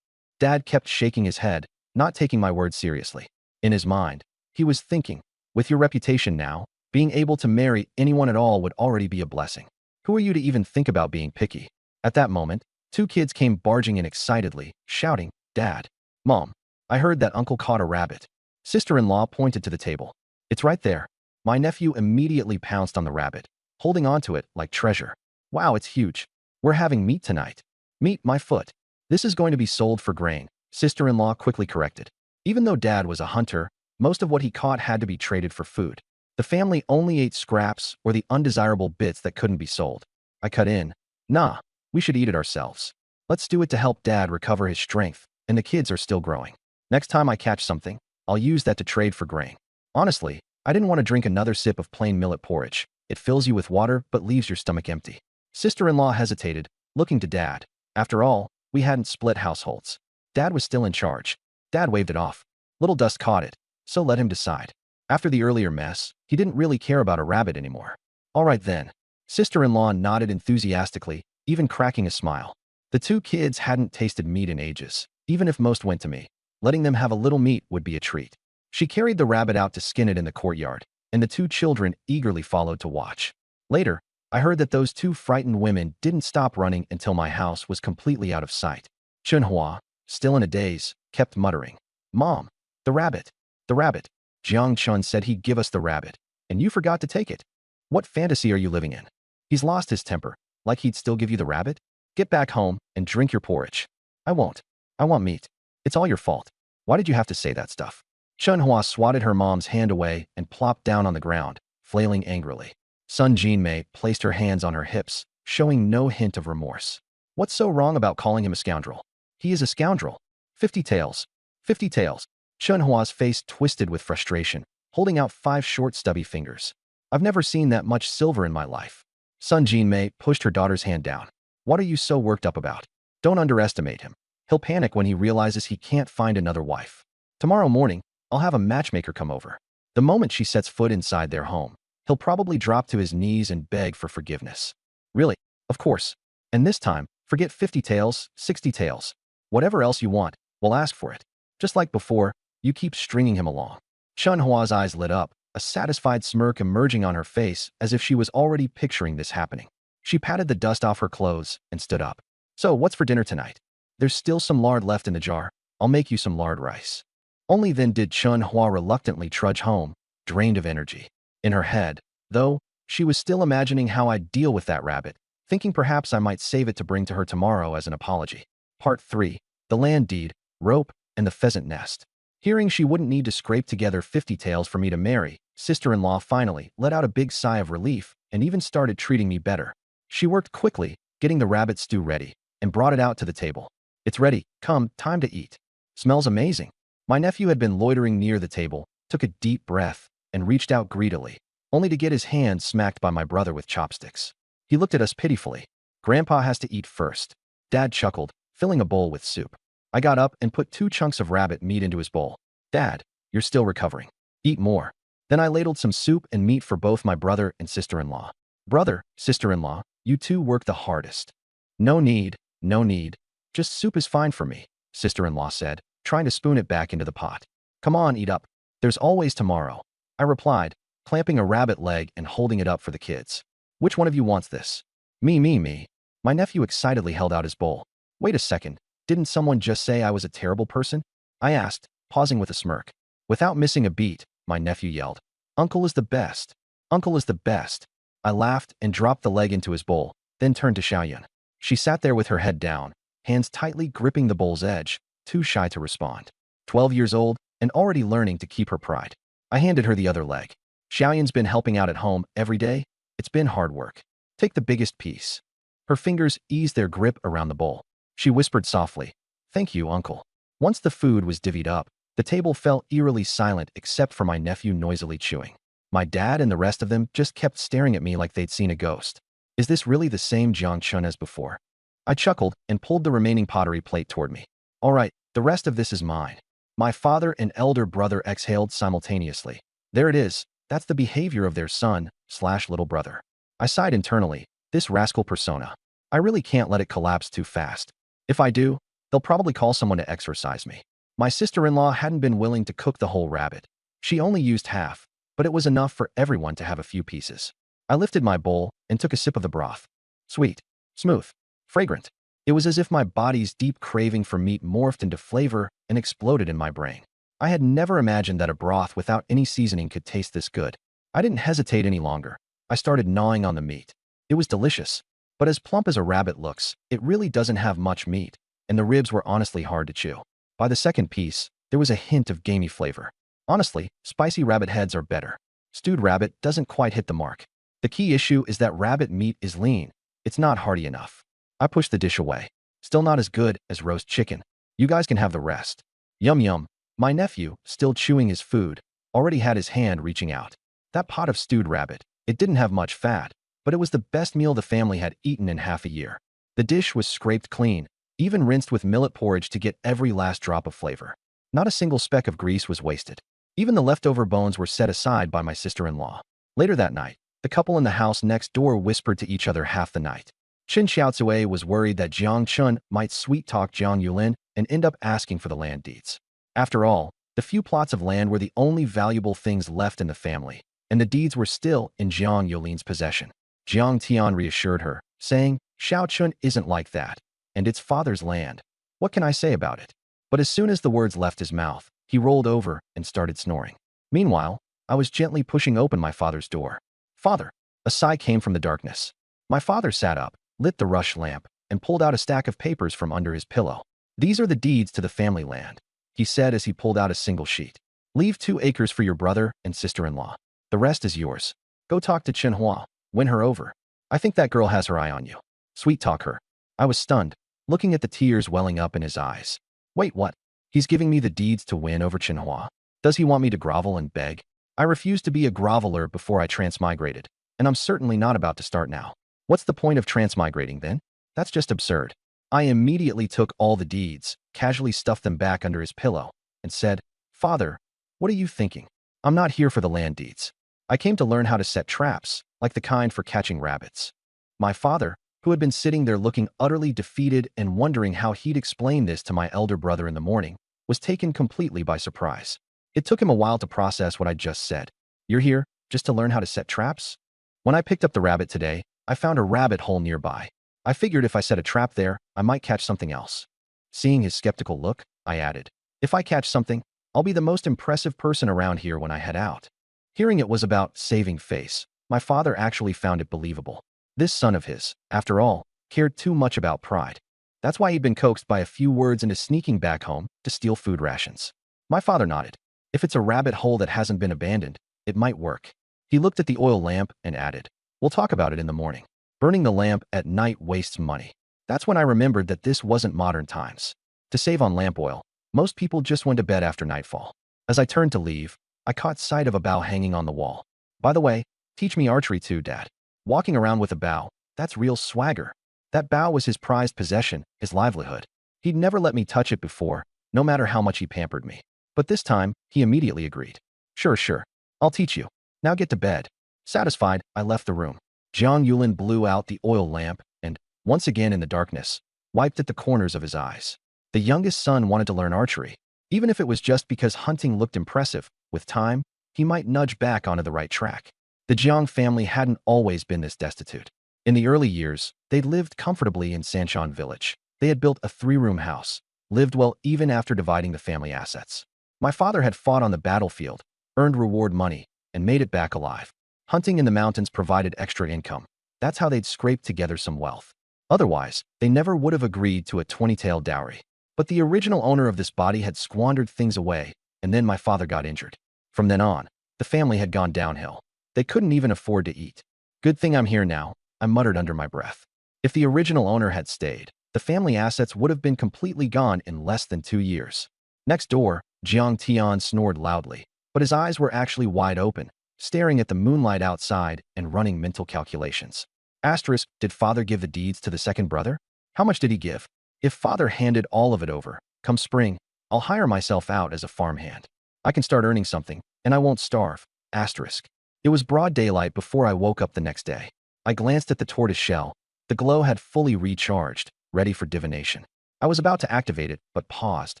Dad kept shaking his head, not taking my words seriously. In his mind, he was thinking, with your reputation now, being able to marry anyone at all would already be a blessing. Who are you to even think about being picky? At that moment, two kids came barging in excitedly, shouting, Dad, Mom, I heard that Uncle caught a rabbit. Sister-in-law pointed to the table. It's right there. My nephew immediately pounced on the rabbit, holding onto it like treasure. Wow, it's huge. We're having meat tonight. Meat, my foot. This is going to be sold for grain, sister-in-law quickly corrected. Even though Dad was a hunter, most of what he caught had to be traded for food. The family only ate scraps or the undesirable bits that couldn't be sold. I cut in. Nah, we should eat it ourselves. Let's do it to help Dad recover his strength, and the kids are still growing. Next time I catch something, I'll use that to trade for grain. Honestly, I didn't want to drink another sip of plain millet porridge. It fills you with water but leaves your stomach empty. Sister-in-law hesitated, looking to Dad. After all, we hadn't split households. Dad was still in charge. Dad waved it off. Little Dust caught it, so let him decide. After the earlier mess, he didn't really care about a rabbit anymore. All right then. Sister-in-law nodded enthusiastically, even cracking a smile. The two kids hadn't tasted meat in ages, even if most went to me. Letting them have a little meat would be a treat. She carried the rabbit out to skin it in the courtyard, and the two children eagerly followed to watch. Later, I heard that those two frightened women didn't stop running until my house was completely out of sight. Chenhua, still in a daze, kept muttering, Mom, the rabbit, the rabbit. Jiang Chun said he'd give us the rabbit, and you forgot to take it. What fantasy are you living in? He's lost his temper, like he'd still give you the rabbit? Get back home and drink your porridge. I won't. I want meat. It's all your fault. Why did you have to say that stuff? Chenhua swatted her mom's hand away and plopped down on the ground, flailing angrily. Sun Jinmei placed her hands on her hips, showing no hint of remorse. What's so wrong about calling him a scoundrel? He is a scoundrel. 50 taels. 50 taels. Chenhua's face twisted with frustration, holding out 5 short stubby fingers. I've never seen that much silver in my life. Sun Jinmei pushed her daughter's hand down. What are you so worked up about? Don't underestimate him. He'll panic when he realizes he can't find another wife. Tomorrow morning, I'll have a matchmaker come over. The moment she sets foot inside their home, he'll probably drop to his knees and beg for forgiveness. Really? Of course. And this time, forget 50 taels, 60 taels. Whatever else you want, we'll ask for it. Just like before, you keep stringing him along. Chenhua's eyes lit up, a satisfied smirk emerging on her face as if she was already picturing this happening. She patted the dust off her clothes and stood up. So, what's for dinner tonight? There's still some lard left in the jar. I'll make you some lard rice. Only then did Chenhua reluctantly trudge home, drained of energy. In her head, though, she was still imagining how I'd deal with that rabbit, thinking perhaps I might save it to bring to her tomorrow as an apology. Part 3. The land deed, rope, and the pheasant nest. Hearing she wouldn't need to scrape together 50 taels for me to marry, sister-in-law finally let out a big sigh of relief and even started treating me better. She worked quickly, getting the rabbit stew ready, and brought it out to the table. It's ready. Come, time to eat. Smells amazing. My nephew had been loitering near the table, took a deep breath, and reached out greedily, only to get his hand smacked by my brother with chopsticks. He looked at us pitifully. Grandpa has to eat first. Dad chuckled, filling a bowl with soup. I got up and put 2 chunks of rabbit meat into his bowl. Dad, you're still recovering. Eat more. Then I ladled some soup and meat for both my brother and sister-in-law. Brother, sister-in-law, you two work the hardest. No need, no need. Just soup is fine for me, sister-in-law said, trying to spoon it back into the pot. Come on, eat up. There's always tomorrow. I replied, clamping a rabbit leg and holding it up for the kids. Which one of you wants this? Me. My nephew excitedly held out his bowl. Wait a second, didn't someone just say I was a terrible person? I asked, pausing with a smirk. Without missing a beat, my nephew yelled, Uncle is the best. Uncle is the best. I laughed and dropped the leg into his bowl, then turned to Xiaoyun. She sat there with her head down, hands tightly gripping the bowl's edge, too shy to respond. 12 years old and already learning to keep her pride. I handed her the other leg. Xiaoyun's been helping out at home every day. It's been hard work. Take the biggest piece. Her fingers eased their grip around the bowl. She whispered softly, Thank you, Uncle. Once the food was divvied up, the table fell eerily silent except for my nephew noisily chewing. My dad and the rest of them just kept staring at me like they'd seen a ghost. Is this really the same Jiang Chun as before? I chuckled and pulled the remaining pottery plate toward me. All right, the rest of this is mine. My father and elder brother exhaled simultaneously. There it is. That's the behavior of their son/little brother. I sighed internally. This rascal persona. I really can't let it collapse too fast. If I do, they'll probably call someone to exorcise me. My sister-in-law hadn't been willing to cook the whole rabbit. She only used half, but it was enough for everyone to have a few pieces. I lifted my bowl and took a sip of the broth. Sweet, smooth, fragrant. It was as if my body's deep craving for meat morphed into flavor and exploded in my brain. I had never imagined that a broth without any seasoning could taste this good. I didn't hesitate any longer. I started gnawing on the meat. It was delicious, but as plump as a rabbit looks, it really doesn't have much meat, and the ribs were honestly hard to chew. By the second piece, there was a hint of gamey flavor. Honestly, spicy rabbit heads are better. Stewed rabbit doesn't quite hit the mark. The key issue is that rabbit meat is lean. It's not hearty enough. I pushed the dish away. Still not as good as roast chicken. You guys can have the rest. Yum yum. My nephew, still chewing his food, already had his hand reaching out. That pot of stewed rabbit, it didn't have much fat, but it was the best meal the family had eaten in half a year. The dish was scraped clean, even rinsed with millet porridge to get every last drop of flavor. Not a single speck of grease was wasted. Even the leftover bones were set aside by my sister-in-law. Later that night, the couple in the house next door whispered to each other half the night. Qin Xiaozue was worried that Jiang Chun might sweet-talk Jiang Yulin and end up asking for the land deeds. After all, the few plots of land were the only valuable things left in the family, and the deeds were still in Jiang Yulin's possession. Jiang Tian reassured her, saying, Xiao Chun isn't like that, and it's father's land. What can I say about it? But as soon as the words left his mouth, he rolled over and started snoring. Meanwhile, I was gently pushing open my father's door. Father! A sigh came from the darkness. My father sat up, lit the rush lamp, and pulled out a stack of papers from under his pillow. These are the deeds to the family land, he said as he pulled out a single sheet. Leave 2 acres for your brother and sister-in-law. The rest is yours. Go talk to Chenhua, win her over. I think that girl has her eye on you. Sweet talk her. I was stunned, looking at the tears welling up in his eyes. Wait, what? He's giving me the deeds to win over Chenhua. Does he want me to grovel and beg? I refused to be a groveler before I transmigrated, and I'm certainly not about to start now. What's the point of transmigrating then? That's just absurd. I immediately took all the deeds, casually stuffed them back under his pillow, and said, Father, what are you thinking? I'm not here for the land deeds. I came to learn how to set traps, like the kind for catching rabbits. My father, who had been sitting there looking utterly defeated and wondering how he'd explain this to my elder brother in the morning, was taken completely by surprise. It took him a while to process what I'd just said. You're here just to learn how to set traps? When I picked up the rabbit today, I found a rabbit hole nearby. I figured if I set a trap there, I might catch something else. Seeing his skeptical look, I added, if I catch something, I'll be the most impressive person around here when I head out. Hearing it was about saving face, my father actually found it believable. This son of his, after all, cared too much about pride. That's why he'd been coaxed by a few words into sneaking back home to steal food rations. My father nodded. If it's a rabbit hole that hasn't been abandoned, it might work. He looked at the oil lamp and added, we'll talk about it in the morning. Burning the lamp at night wastes money. That's when I remembered that this wasn't modern times. To save on lamp oil, most people just went to bed after nightfall. As I turned to leave, I caught sight of a bow hanging on the wall. By the way, teach me archery too, Dad. Walking around with a bow, that's real swagger. That bow was his prized possession, his livelihood. He'd never let me touch it before, no matter how much he pampered me. But this time, he immediately agreed. Sure. I'll teach you. Now get to bed. Satisfied, I left the room. Jiang Yulin blew out the oil lamp and, once again in the darkness, wiped at the corners of his eyes. The youngest son wanted to learn archery, even if it was just because hunting looked impressive. With time, he might nudge back onto the right track. The Jiang family hadn't always been this destitute. In the early years, they'd lived comfortably in Sanshan village. They had built a 3-room house, lived well even after dividing the family assets. My father had fought on the battlefield, earned reward money, and made it back alive. Hunting in the mountains provided extra income. That's how they'd scraped together some wealth. Otherwise, they never would have agreed to a 20-tael dowry. But the original owner of this body had squandered things away, and then my father got injured. From then on, the family had gone downhill. They couldn't even afford to eat. Good thing I'm here now, I muttered under my breath. If the original owner had stayed, the family assets would have been completely gone in less than 2 years. Next door, Jiang Tian snored loudly, but his eyes were actually wide open, staring at the moonlight outside and running mental calculations. Asterisk, did father give the deeds to the second brother? How much did he give? If father handed all of it over, come spring, I'll hire myself out as a farmhand. I can start earning something, and I won't starve. Asterisk. It was broad daylight before I woke up the next day. I glanced at the tortoise shell. The glow had fully recharged, ready for divination. I was about to activate it, but paused.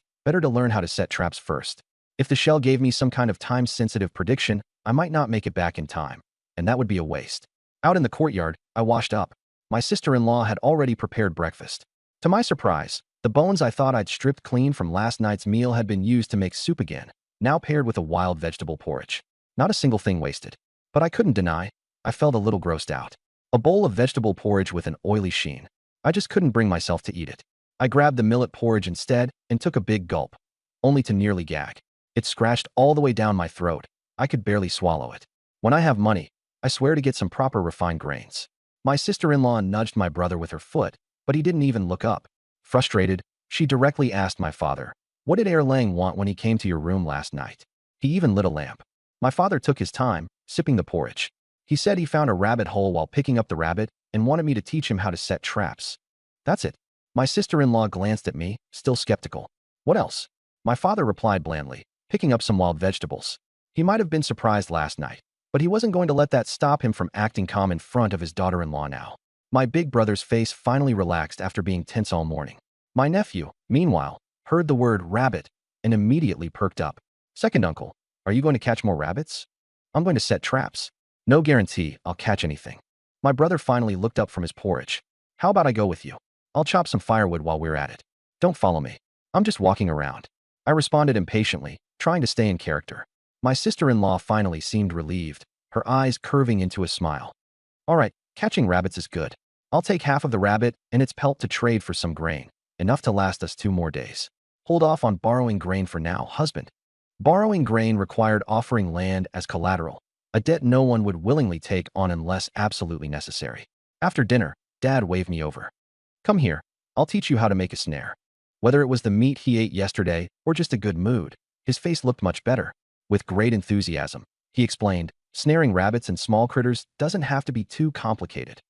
Better to learn how to set traps first. If the shell gave me some kind of time-sensitive prediction, I might not make it back in time, and that would be a waste. Out in the courtyard, I washed up. My sister-in-law had already prepared breakfast. To my surprise, the bones I thought I'd stripped clean from last night's meal had been used to make soup again, now paired with a wild vegetable porridge. Not a single thing wasted. But I couldn't deny, I felt a little grossed out. A bowl of vegetable porridge with an oily sheen. I just couldn't bring myself to eat it. I grabbed the millet porridge instead and took a big gulp, only to nearly gag. It scratched all the way down my throat. I could barely swallow it. When I have money, I swear to get some proper refined grains. My sister-in-law nudged my brother with her foot, but he didn't even look up. Frustrated, she directly asked my father, "What did Lang want when he came to your room last night?" He even lit a lamp. My father took his time, sipping the porridge. He said he found a rabbit hole while picking up the rabbit and wanted me to teach him how to set traps. That's it. My sister-in-law glanced at me, still skeptical. What else? My father replied blandly, picking up some wild vegetables. He might have been surprised last night, but he wasn't going to let that stop him from acting calm in front of his daughter-in-law now. My big brother's face finally relaxed after being tense all morning. My nephew, meanwhile, heard the word rabbit and immediately perked up. "Second uncle, are you going to catch more rabbits?" "I'm going to set traps. No guarantee I'll catch anything." My brother finally looked up from his porridge. "How about I go with you? I'll chop some firewood while we're at it. Don't follow me. I'm just walking around." I responded impatiently, trying to stay in character. My sister-in-law finally seemed relieved, her eyes curving into a smile. "All right, catching rabbits is good. I'll take half of the rabbit and its pelt to trade for some grain, enough to last us 2 more days. Hold off on borrowing grain for now, husband." Borrowing grain required offering land as collateral, a debt no one would willingly take on unless absolutely necessary. After dinner, Dad waved me over. "Come here, I'll teach you how to make a snare." Whether it was the meat he ate yesterday or just a good mood, his face looked much better. With great enthusiasm, he explained, "Snaring rabbits and small critters doesn't have to be too complicated."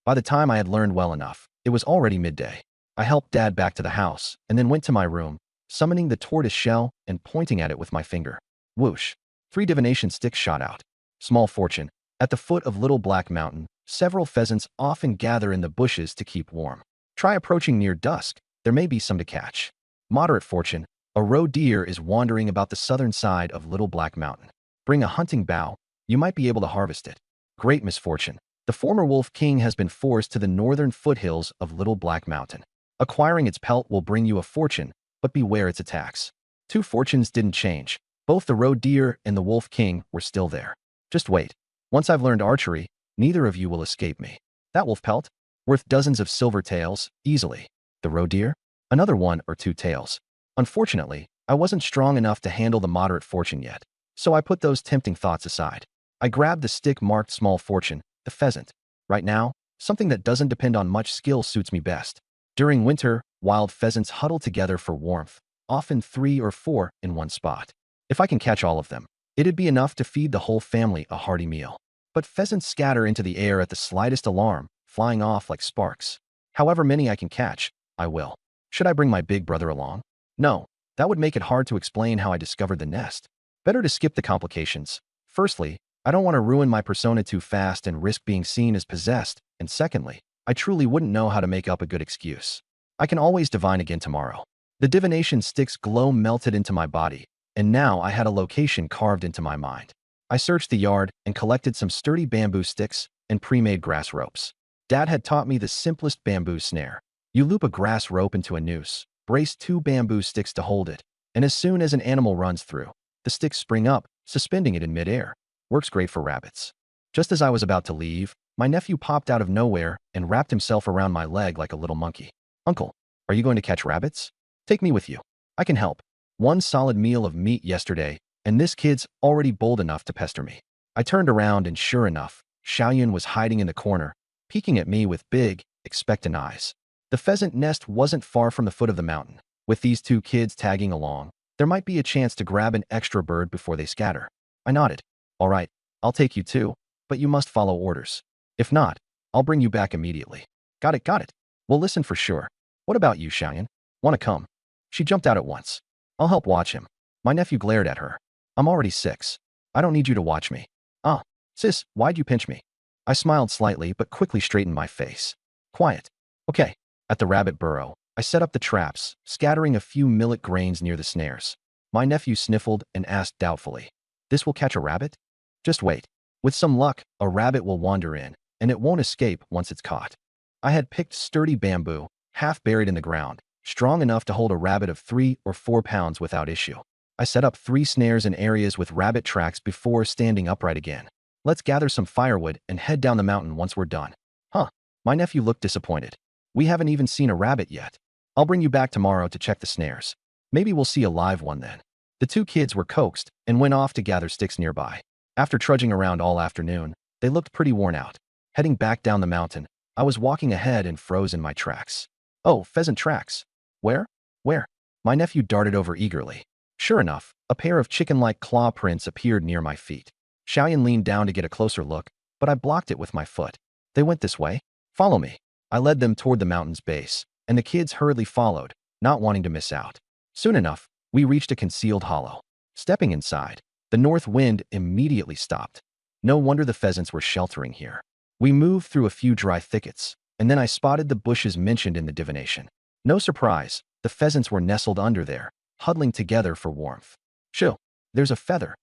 By the time I had learned well enough, it was already midday. I helped Dad back to the house and then went to my room, summoning the tortoise shell and pointing at it with my finger. Whoosh! 3 divination sticks shot out. Small fortune. At the foot of Little Black Mountain, several pheasants often gather in the bushes to keep warm. Try approaching near dusk. There may be some to catch. Moderate fortune. A roe deer is wandering about the southern side of Little Black Mountain. Bring a hunting bow. You might be able to harvest it. Great misfortune. The former wolf king has been forced to the northern foothills of Little Black Mountain. Acquiring its pelt will bring you a fortune, but beware its attacks. 2 fortunes didn't change. Both the roe deer and the wolf king were still there. Just wait. Once I've learned archery, neither of you will escape me. That wolf pelt? Worth dozens of silver taels, easily. The roe deer? Another 1 or 2 taels. Unfortunately, I wasn't strong enough to handle the moderate fortune yet, so I put those tempting thoughts aside. I grabbed the stick marked small fortune, the pheasant. Right now, something that doesn't depend on much skill suits me best. During winter, wild pheasants huddle together for warmth, often 3 or 4 in one spot. If I can catch all of them, it'd be enough to feed the whole family a hearty meal. But pheasants scatter into the air at the slightest alarm, flying off like sparks. However many I can catch, I will. Should I bring my big brother along? No, that would make it hard to explain how I discovered the nest. Better to skip the complications. Firstly, I don't want to ruin my persona too fast and risk being seen as possessed, and secondly, I truly wouldn't know how to make up a good excuse. I can always divine again tomorrow. The divination stick's glow melted into my body, and now I had a location carved into my mind. I searched the yard and collected some sturdy bamboo sticks and pre-made grass ropes. Dad had taught me the simplest bamboo snare. You loop a grass rope into a noose, brace 2 bamboo sticks to hold it, and as soon as an animal runs through, the sticks spring up, suspending it in midair. Works great for rabbits. Just as I was about to leave, my nephew popped out of nowhere and wrapped himself around my leg like a little monkey. Uncle, are you going to catch rabbits? Take me with you. I can help. One solid meal of meat yesterday, and this kid's already bold enough to pester me. I turned around and sure enough, Xiaoyun was hiding in the corner, peeking at me with big, expectant eyes. The pheasant nest wasn't far from the foot of the mountain. With these 2 kids tagging along, there might be a chance to grab an extra bird before they scatter. I nodded. All right, I'll take you too, but you must follow orders. If not, I'll bring you back immediately. Got it, got it. We'll listen for sure. What about you, Xiaoyan? Want to come? She jumped out at once. I'll help watch him. My nephew glared at her. I'm already 6. I don't need you to watch me. Ah, sis, why'd you pinch me? I smiled slightly but quickly straightened my face. Quiet. Okay. At the rabbit burrow, I set up the traps, scattering a few millet grains near the snares. My nephew sniffled and asked doubtfully, "This will catch a rabbit?" Just wait. With some luck, a rabbit will wander in, and it won't escape once it's caught. I had picked sturdy bamboo, half buried in the ground, strong enough to hold a rabbit of 3 or 4 pounds without issue. I set up 3 snares in areas with rabbit tracks before standing upright again. Let's gather some firewood and head down the mountain once we're done. Huh. My nephew looked disappointed. We haven't even seen a rabbit yet. I'll bring you back tomorrow to check the snares. Maybe we'll see a live one then. The 2 kids were coaxed and went off to gather sticks nearby. After trudging around all afternoon, they looked pretty worn out. Heading back down the mountain, I was walking ahead and froze in my tracks. Oh, pheasant tracks. Where? Where? My nephew darted over eagerly. Sure enough, a pair of chicken-like claw prints appeared near my feet. Xiaoyan leaned down to get a closer look, but I blocked it with my foot. They went this way. Follow me. I led them toward the mountain's base, and the kids hurriedly followed, not wanting to miss out. Soon enough, we reached a concealed hollow. Stepping inside, the north wind immediately stopped. No wonder the pheasants were sheltering here. We moved through a few dry thickets, and then I spotted the bushes mentioned in the divination. No surprise, the pheasants were nestled under there, huddling together for warmth. Shoo, there's a feather.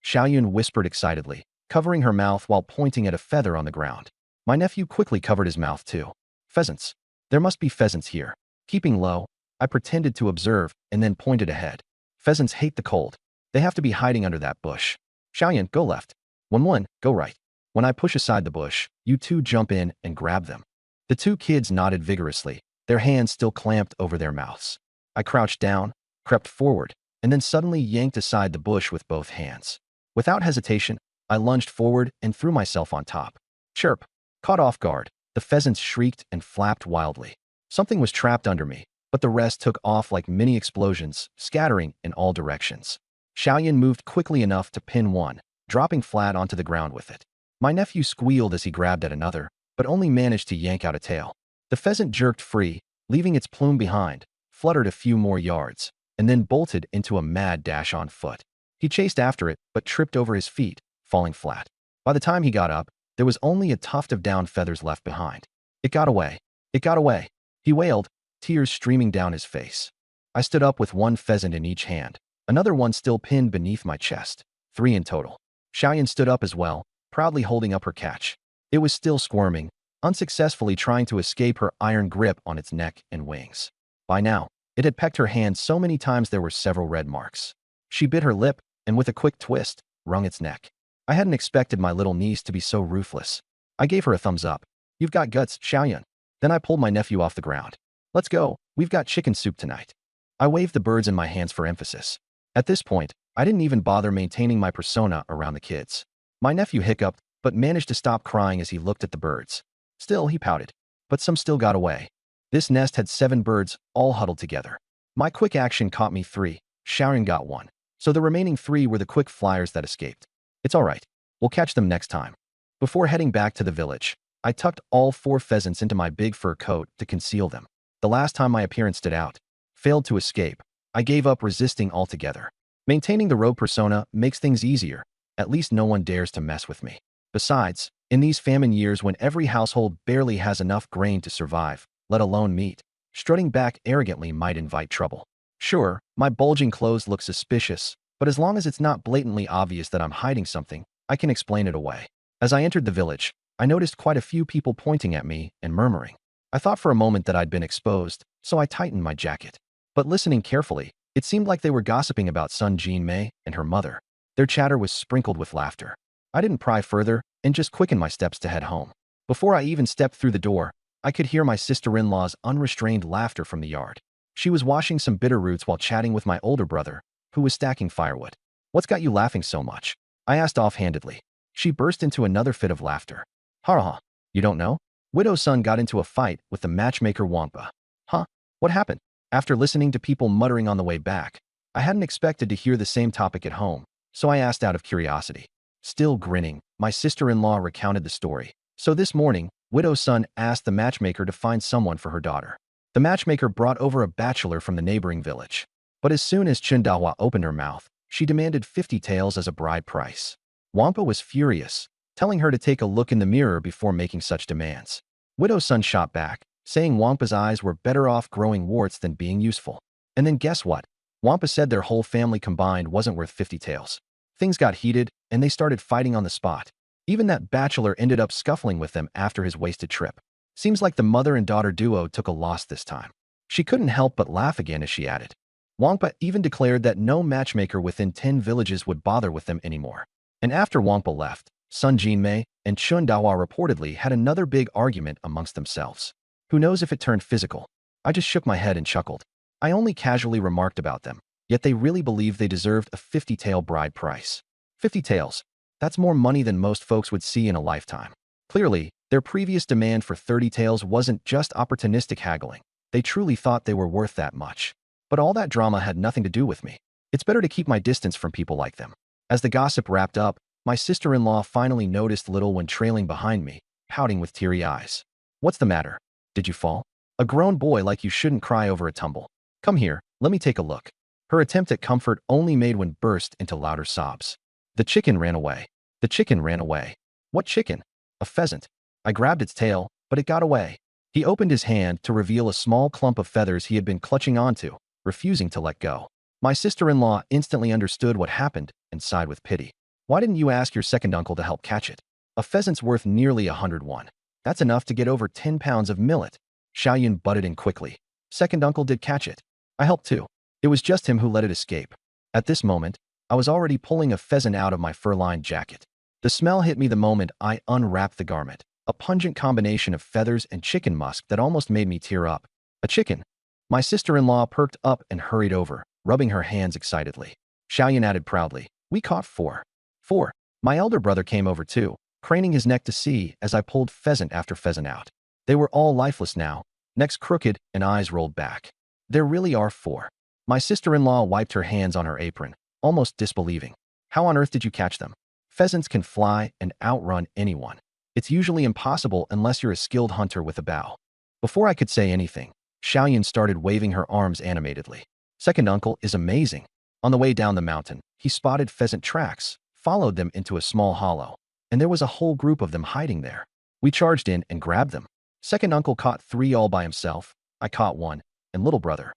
Xiaoyun whispered excitedly, covering her mouth while pointing at a feather on the ground. My nephew quickly covered his mouth too. Pheasants. There must be pheasants here. Keeping low, I pretended to observe and then pointed ahead. Pheasants hate the cold. They have to be hiding under that bush. Xiaoyan, go left. 1-1, go right. When I push aside the bush, you 2 jump in and grab them. The 2 kids nodded vigorously, their hands still clamped over their mouths. I crouched down, crept forward, and then suddenly yanked aside the bush with both hands. Without hesitation, I lunged forward and threw myself on top. Chirp. Caught off guard, the pheasants shrieked and flapped wildly. Something was trapped under me, but the rest took off like mini explosions, scattering in all directions. Xiaoyan moved quickly enough to pin one, dropping flat onto the ground with it. My nephew squealed as he grabbed at another, but only managed to yank out a tail. The pheasant jerked free, leaving its plume behind, fluttered a few more yards, and then bolted into a mad dash on foot. He chased after it, but tripped over his feet, falling flat. By the time he got up, there was only a tuft of down feathers left behind. It got away. It got away. He wailed, tears streaming down his face. I stood up with 1 pheasant in each hand, another one still pinned beneath my chest. 3 in total. Xiaoyan stood up as well, proudly holding up her catch. It was still squirming, unsuccessfully trying to escape her iron grip on its neck and wings. By now, it had pecked her hand so many times there were several red marks. She bit her lip, and with a quick twist, wrung its neck. I hadn't expected my little niece to be so ruthless. I gave her a thumbs up. You've got guts, Xiaoyan. Then I pulled my nephew off the ground. Let's go, we've got chicken soup tonight. I waved the birds in my hands for emphasis. At this point, I didn't even bother maintaining my persona around the kids. My nephew hiccuped, but managed to stop crying as he looked at the birds. Still, he pouted. But some still got away. This nest had 7 birds, all huddled together. My quick action caught me 3. Xiaoyan got 1. So the remaining 3 were the quick flyers that escaped. It's all right. We'll catch them next time. Before heading back to the village, I tucked all 4 pheasants into my big fur coat to conceal them. The last time my appearance stood out, failed to escape, I gave up resisting altogether. Maintaining the rogue persona makes things easier. At least no one dares to mess with me. Besides, in these famine years when every household barely has enough grain to survive, let alone meat, strutting back arrogantly might invite trouble. Sure, my bulging clothes look suspicious, but as long as it's not blatantly obvious that I'm hiding something, I can explain it away. As I entered the village, I noticed quite a few people pointing at me and murmuring. I thought for a moment that I'd been exposed, so I tightened my jacket. But listening carefully, it seemed like they were gossiping about Sun Jin-mei and her mother. Their chatter was sprinkled with laughter. I didn't pry further and just quickened my steps to head home. Before I even stepped through the door, I could hear my sister-in-law's unrestrained laughter from the yard. She was washing some bitter roots while chatting with my older brother, who was stacking firewood. "What's got you laughing so much?" I asked offhandedly. She burst into another fit of laughter. "Ha ha, you don't know? Widow's son got into a fight with the matchmaker Wampa." "Huh? What happened?" After listening to people muttering on the way back, I hadn't expected to hear the same topic at home, so I asked out of curiosity. Still grinning, my sister-in-law recounted the story. "So this morning, Widow's son asked the matchmaker to find someone for her daughter. The matchmaker brought over a bachelor from the neighboring village. But as soon as Chindahua opened her mouth, she demanded 50 taels as a bride price. Wampa was furious, telling her to take a look in the mirror before making such demands. Widow's son shot back, saying Wampa's eyes were better off growing warts than being useful. And then guess what? Wampa said their whole family combined wasn't worth 50 taels. Things got heated, and they started fighting on the spot. Even that bachelor ended up scuffling with them after his wasted trip. Seems like the mother and daughter duo took a loss this time." She couldn't help but laugh again as she added. Wampa even declared that no matchmaker within 10 villages would bother with them anymore. And after Wampa left, Sun Jinmei and Chun Dawa reportedly had another big argument amongst themselves. Who knows if it turned physical? I just shook my head and chuckled. I only casually remarked about them, yet they really believed they deserved a 50-tael bride price. 50 taels. That's more money than most folks would see in a lifetime. Clearly, their previous demand for 30 taels wasn't just opportunistic haggling. They truly thought they were worth that much. But all that drama had nothing to do with me. It's better to keep my distance from people like them. As the gossip wrapped up, my sister-in-law finally noticed Little One trailing behind me, pouting with teary eyes. "What's the matter? Did you fall? A grown boy like you shouldn't cry over a tumble. Come here, let me take a look." Her attempt at comfort only made one burst into louder sobs. "The chicken ran away. The chicken ran away." "What chicken?" "A pheasant. I grabbed its tail, but it got away." He opened his hand to reveal a small clump of feathers he had been clutching onto, refusing to let go. My sister-in-law instantly understood what happened and sighed with pity. "Why didn't you ask your second uncle to help catch it? A pheasant's worth nearly 101. That's enough to get over 10 pounds of millet." Xiaoyun butted in quickly. "Second uncle did catch it. I helped too. It was just him who let it escape." At this moment, I was already pulling a pheasant out of my fur-lined jacket. The smell hit me the moment I unwrapped the garment, a pungent combination of feathers and chicken musk that almost made me tear up. "A chicken?" My sister-in-law perked up and hurried over, rubbing her hands excitedly. Xiaoyun added proudly, "We caught 4. 4. My elder brother came over too, craning his neck to see as I pulled pheasant after pheasant out. They were all lifeless now, necks crooked and eyes rolled back. "There really are 4. My sister-in-law wiped her hands on her apron, almost disbelieving. "How on earth did you catch them?" "Pheasants can fly and outrun anyone. It's usually impossible unless you're a skilled hunter with a bow." Before I could say anything, Xiaoyun started waving her arms animatedly. "Second uncle is amazing." On the way down the mountain, he spotted pheasant tracks, followed them into a small hollow, and there was a whole group of them hiding there. We charged in and grabbed them. Second uncle caught 3 all by himself, I caught 1, and little brother,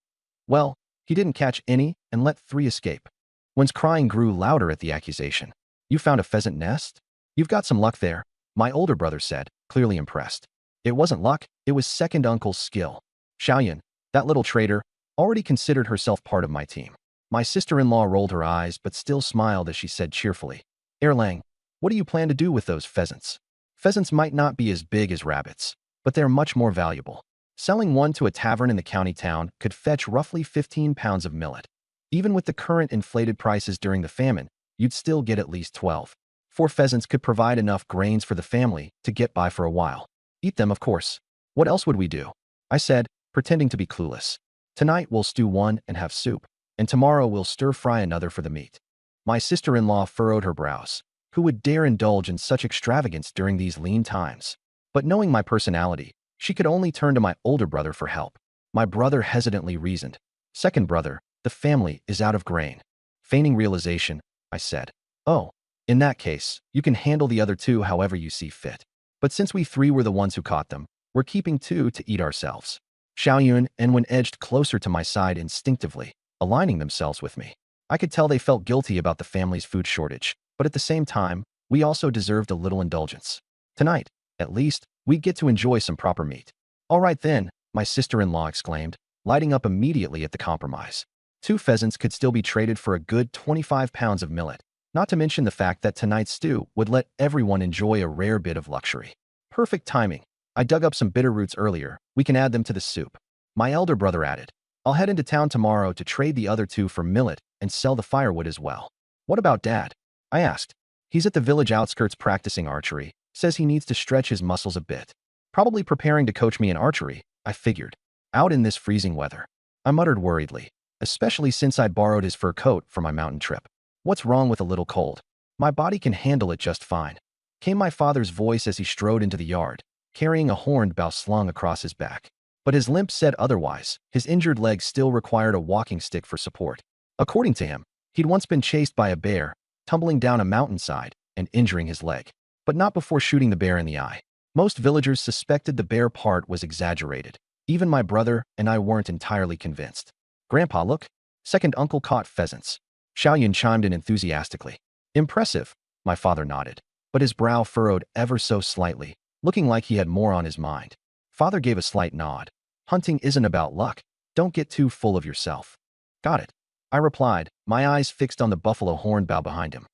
well, he didn't catch any and let 3 escape. One's crying grew louder at the accusation. "You found a pheasant nest? You've got some luck there," my older brother said, clearly impressed. "It wasn't luck, it was second uncle's skill." Xiaoyun, that little traitor, already considered herself part of my team. My sister-in-law rolled her eyes but still smiled as she said cheerfully, "Erlang, what do you plan to do with those pheasants?" "Pheasants might not be as big as rabbits, but they're much more valuable. Selling one to a tavern in the county town could fetch roughly 15 pounds of millet. Even with the current inflated prices during the famine, you'd still get at least 12. 4 pheasants could provide enough grains for the family to get by for a while. Eat them, of course. What else would we do?" I said, pretending to be clueless. "Tonight we'll stew one and have soup, and tomorrow we'll stir-fry another for the meat." My sister-in-law furrowed her brows. Who would dare indulge in such extravagance during these lean times? But knowing my personality, she could only turn to my older brother for help. My brother hesitantly reasoned. "Second brother, the family is out of grain." Feigning realization, I said, "Oh, in that case, you can handle the other 2 however you see fit. But since we 3 were the ones who caught them, we're keeping 2 to eat ourselves." Xiaoyun and Wen edged closer to my side instinctively, aligning themselves with me. I could tell they felt guilty about the family's food shortage, but at the same time, we also deserved a little indulgence. Tonight, at least, we get to enjoy some proper meat. All right then, my sister-in-law exclaimed, lighting up immediately at the compromise. 2 pheasants could still be traded for a good 25 pounds of millet, not to mention the fact that tonight's stew would let everyone enjoy a rare bit of luxury. Perfect timing. I dug up some bitter roots earlier. We can add them to the soup. My elder brother added. I'll head into town tomorrow to trade the other 2 for millet and sell the firewood as well. What about Dad? I asked. He's at the village outskirts practicing archery. Says he needs to stretch his muscles a bit. Probably preparing to coach me in archery, I figured. Out in this freezing weather. I muttered worriedly, especially since I'd borrowed his fur coat for my mountain trip. What's wrong with a little cold? My body can handle it just fine. Came my father's voice as he strode into the yard, carrying a horned bow slung across his back. But his limp said otherwise. His injured leg still required a walking stick for support. According to him, he'd once been chased by a bear, tumbling down a mountainside and injuring his leg. But not before shooting the bear in the eye. Most villagers suspected the bear part was exaggerated. Even my brother and I weren't entirely convinced. Grandpa, look. Second uncle caught pheasants. Xiaoyun chimed in enthusiastically. Impressive, my father nodded, but his brow furrowed ever so slightly, looking like he had more on his mind. Father gave a slight nod. Hunting isn't about luck. Don't get too full of yourself. Got it, I replied, my eyes fixed on the buffalo horn bow behind him.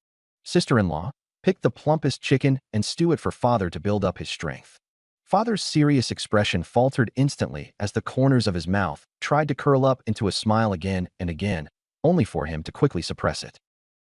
Sister-in-law, pick the plumpest chicken and stew it for father to build up his strength. Father's serious expression faltered instantly as the corners of his mouth tried to curl up into a smile again and again, only for him to quickly suppress it.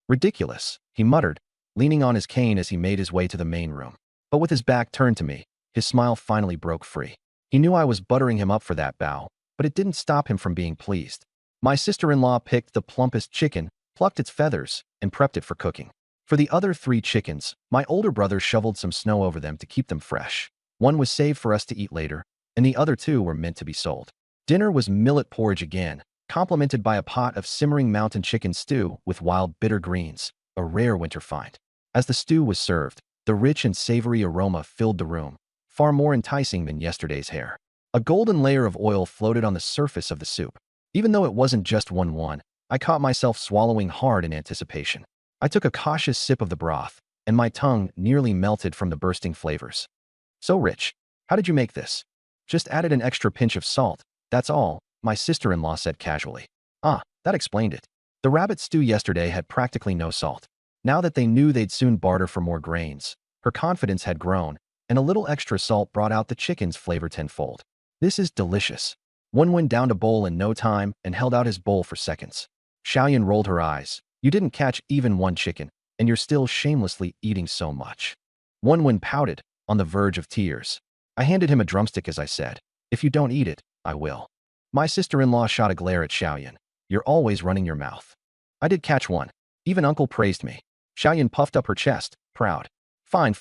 Ridiculous, he muttered, leaning on his cane as he made his way to the main room. But with his back turned to me, his smile finally broke free. He knew I was buttering him up for that bow, but it didn't stop him from being pleased. My sister-in-law picked the plumpest chicken, plucked its feathers, and prepped it for cooking. For the other 3 chickens, my older brother shoveled some snow over them to keep them fresh. One was saved for us to eat later, and the other 2 were meant to be sold. Dinner was millet porridge again, complemented by a pot of simmering mountain chicken stew with wild bitter greens, a rare winter find. As the stew was served, the rich and savory aroma filled the room, far more enticing than yesterday's hare. A golden layer of oil floated on the surface of the soup. Even though it wasn't just one, I caught myself swallowing hard in anticipation. I took a cautious sip of the broth, and my tongue nearly melted from the bursting flavors. So rich. How did you make this? Just added an extra pinch of salt, that's all, my sister-in-law said casually. Ah, that explained it. The rabbit stew yesterday had practically no salt. Now that they knew they'd soon barter for more grains, her confidence had grown, and a little extra salt brought out the chicken's flavor tenfold. This is delicious. One downed a bowl in no time and held out his bowl for seconds. Xiaoyun rolled her eyes. You didn't catch even 1 chicken, and you're still shamelessly eating so much. One pouted, on the verge of tears. I handed him a drumstick as I said, if you don't eat it, I will. My sister-in-law shot a glare at Xiaoyun. You're always running your mouth. I did catch one. Even uncle praised me. Xiaoyun puffed up her chest, proud. Fine.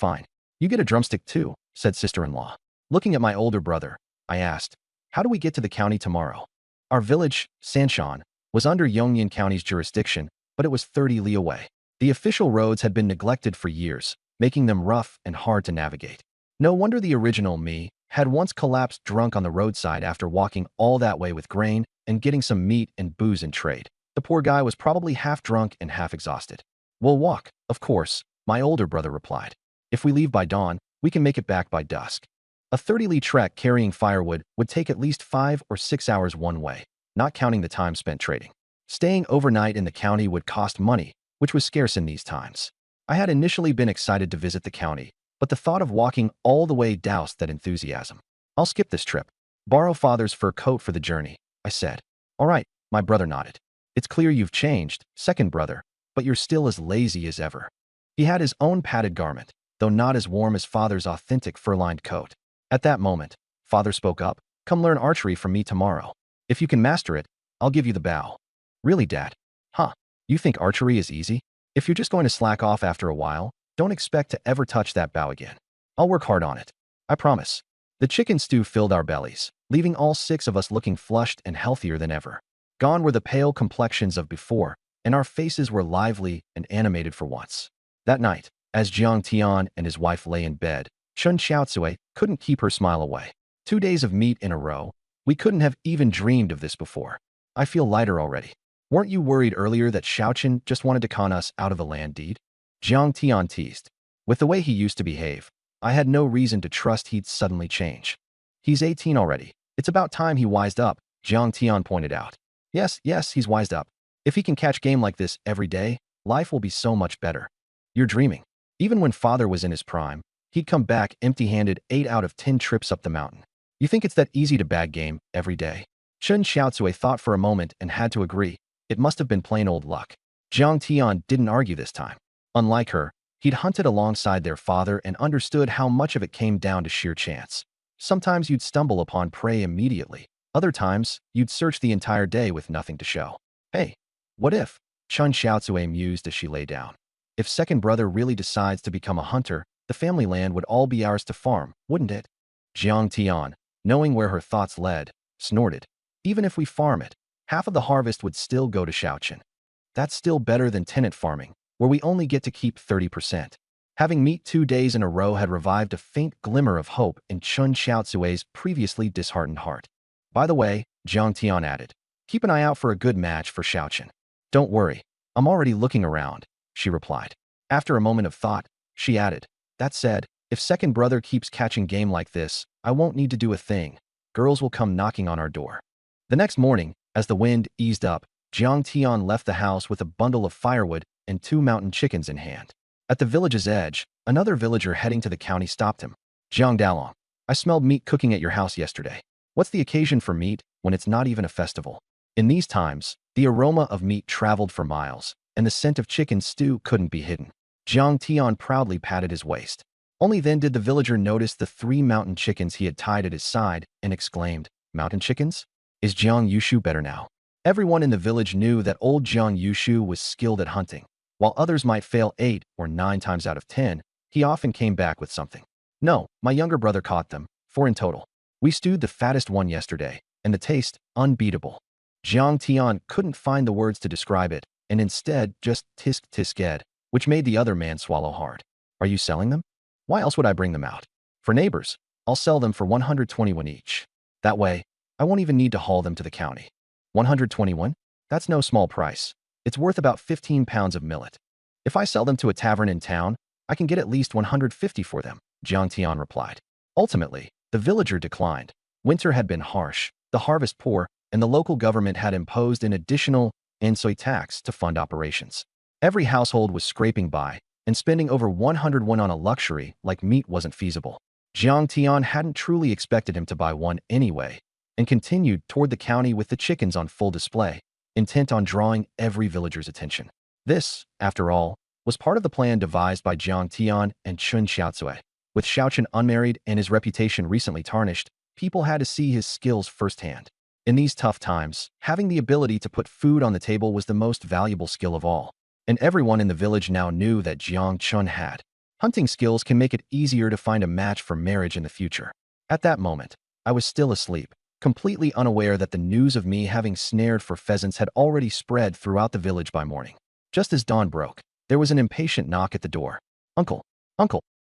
You get a drumstick too, said sister-in-law. Looking at my older brother, I asked, how do we get to the county tomorrow? Our village, Sanshan, was under Yongnian County's jurisdiction, but it was 30 li away. The official roads had been neglected for years, making them rough and hard to navigate. No wonder the original me had once collapsed drunk on the roadside after walking all that way with grain and getting some meat and booze in trade. The poor guy was probably half drunk and half exhausted. We'll walk, of course, my older brother replied. If we leave by dawn, we can make it back by dusk. A 30-li trek carrying firewood would take at least 5 or 6 hours one way, not counting the time spent trading. Staying overnight in the county would cost money, which was scarce in these times. I had initially been excited to visit the county, but the thought of walking all the way doused that enthusiasm. I'll skip this trip. Borrow father's fur coat for the journey, I said. All right, my brother nodded. It's clear you've changed, second brother, but you're still as lazy as ever. He had his own padded garment, though not as warm as father's authentic fur-lined coat. At that moment, father spoke up. Come learn archery from me tomorrow. If you can master it, I'll give you the bow. Really, Dad? Huh, you think archery is easy? If you're just going to slack off after a while, don't expect to ever touch that bow again. I'll work hard on it. I promise. The chicken stew filled our bellies, leaving all 6 of us looking flushed and healthier than ever. Gone were the pale complexions of before, and our faces were lively and animated for once. That night, as Jiang Tian and his wife lay in bed, Chun Xiaotsui couldn't keep her smile away. 2 days of meat in a row. We couldn't have even dreamed of this before. I feel lighter already. Weren't you worried earlier that Xiaochen just wanted to con us out of the land deed? Jiang Tian teased. With the way he used to behave, I had no reason to trust he'd suddenly change. He's 18 already. It's about time he wised up, Jiang Tian pointed out. Yes, he's wised up. If he can catch game like this every day, life will be so much better. You're dreaming. Even when father was in his prime, he'd come back empty-handed 8 out of 10 trips up the mountain. You think it's that easy to bag game every day? Chen Xiaotsui thought for a moment and had to agree. It must have been plain old luck. Jiang Tian didn't argue this time. Unlike her, he'd hunted alongside their father and understood how much of it came down to sheer chance. Sometimes you'd stumble upon prey immediately. Other times, you'd search the entire day with nothing to show. Hey, what if? Chen Xiaotsui mused as she lay down. If second brother really decides to become a hunter, the family land would all be ours to farm, wouldn't it? Jiang Tian, knowing where her thoughts led, snorted. Even if we farm it, half of the harvest would still go to Shaoqin. That's still better than tenant farming, where we only get to keep 30%. Having meat 2 days in a row had revived a faint glimmer of hope in Chen Xiaotsui's previously disheartened heart. By the way, Jiang Tian added, keep an eye out for a good match for Shaoqin. Don't worry, I'm already looking around, she replied. After a moment of thought, she added, that said, if second brother keeps catching game like this, I won't need to do a thing. Girls will come knocking on our door. The next morning, as the wind eased up, Jiang Tian left the house with a bundle of firewood and 2 mountain chickens in hand. At the village's edge, another villager heading to the county stopped him. Jiang Dalong, I smelled meat cooking at your house yesterday. What's the occasion for meat when it's not even a festival? In these times, the aroma of meat traveled for miles, and the scent of chicken stew couldn't be hidden. Jiang Tian proudly patted his waist. Only then did the villager notice the 3 mountain chickens he had tied at his side and exclaimed, mountain chickens? Is Jiang Yushu better now? Everyone in the village knew that old Jiang Yushu was skilled at hunting. While others might fail 8 or 9 times out of 10, he often came back with something. No, my younger brother caught them, 4 in total. We stewed the fattest one yesterday, and the taste, unbeatable. Jiang Tian couldn't find the words to describe it, and instead just tisked, which made the other man swallow hard. Are you selling them? Why else would I bring them out? For neighbors, I'll sell them for 121 each. That way, I won't even need to haul them to the county. 121? That's no small price. It's worth about 15 pounds of millet. If I sell them to a tavern in town, I can get at least 150 for them, Jiang Tian replied. Ultimately, the villager declined. Winter had been harsh, the harvest poor, and the local government had imposed an additional ensoi tax to fund operations. Every household was scraping by, and spending over 100 won on a luxury like meat wasn't feasible. Jiang Tian hadn't truly expected him to buy one anyway, and continued toward the county with the chickens on full display, intent on drawing every villager's attention. This, after all, was part of the plan devised by Jiang Tian and Chen Xiaotsui. With Shaoqin unmarried and his reputation recently tarnished, people had to see his skills firsthand. In these tough times, having the ability to put food on the table was the most valuable skill of all. And everyone in the village now knew that Jiang Chun had. Hunting skills can make it easier to find a match for marriage in the future. At that moment, I was still asleep, completely unaware that the news of me having snared for pheasants had already spread throughout the village by morning. Just as dawn broke, there was an impatient knock at the door. Uncle,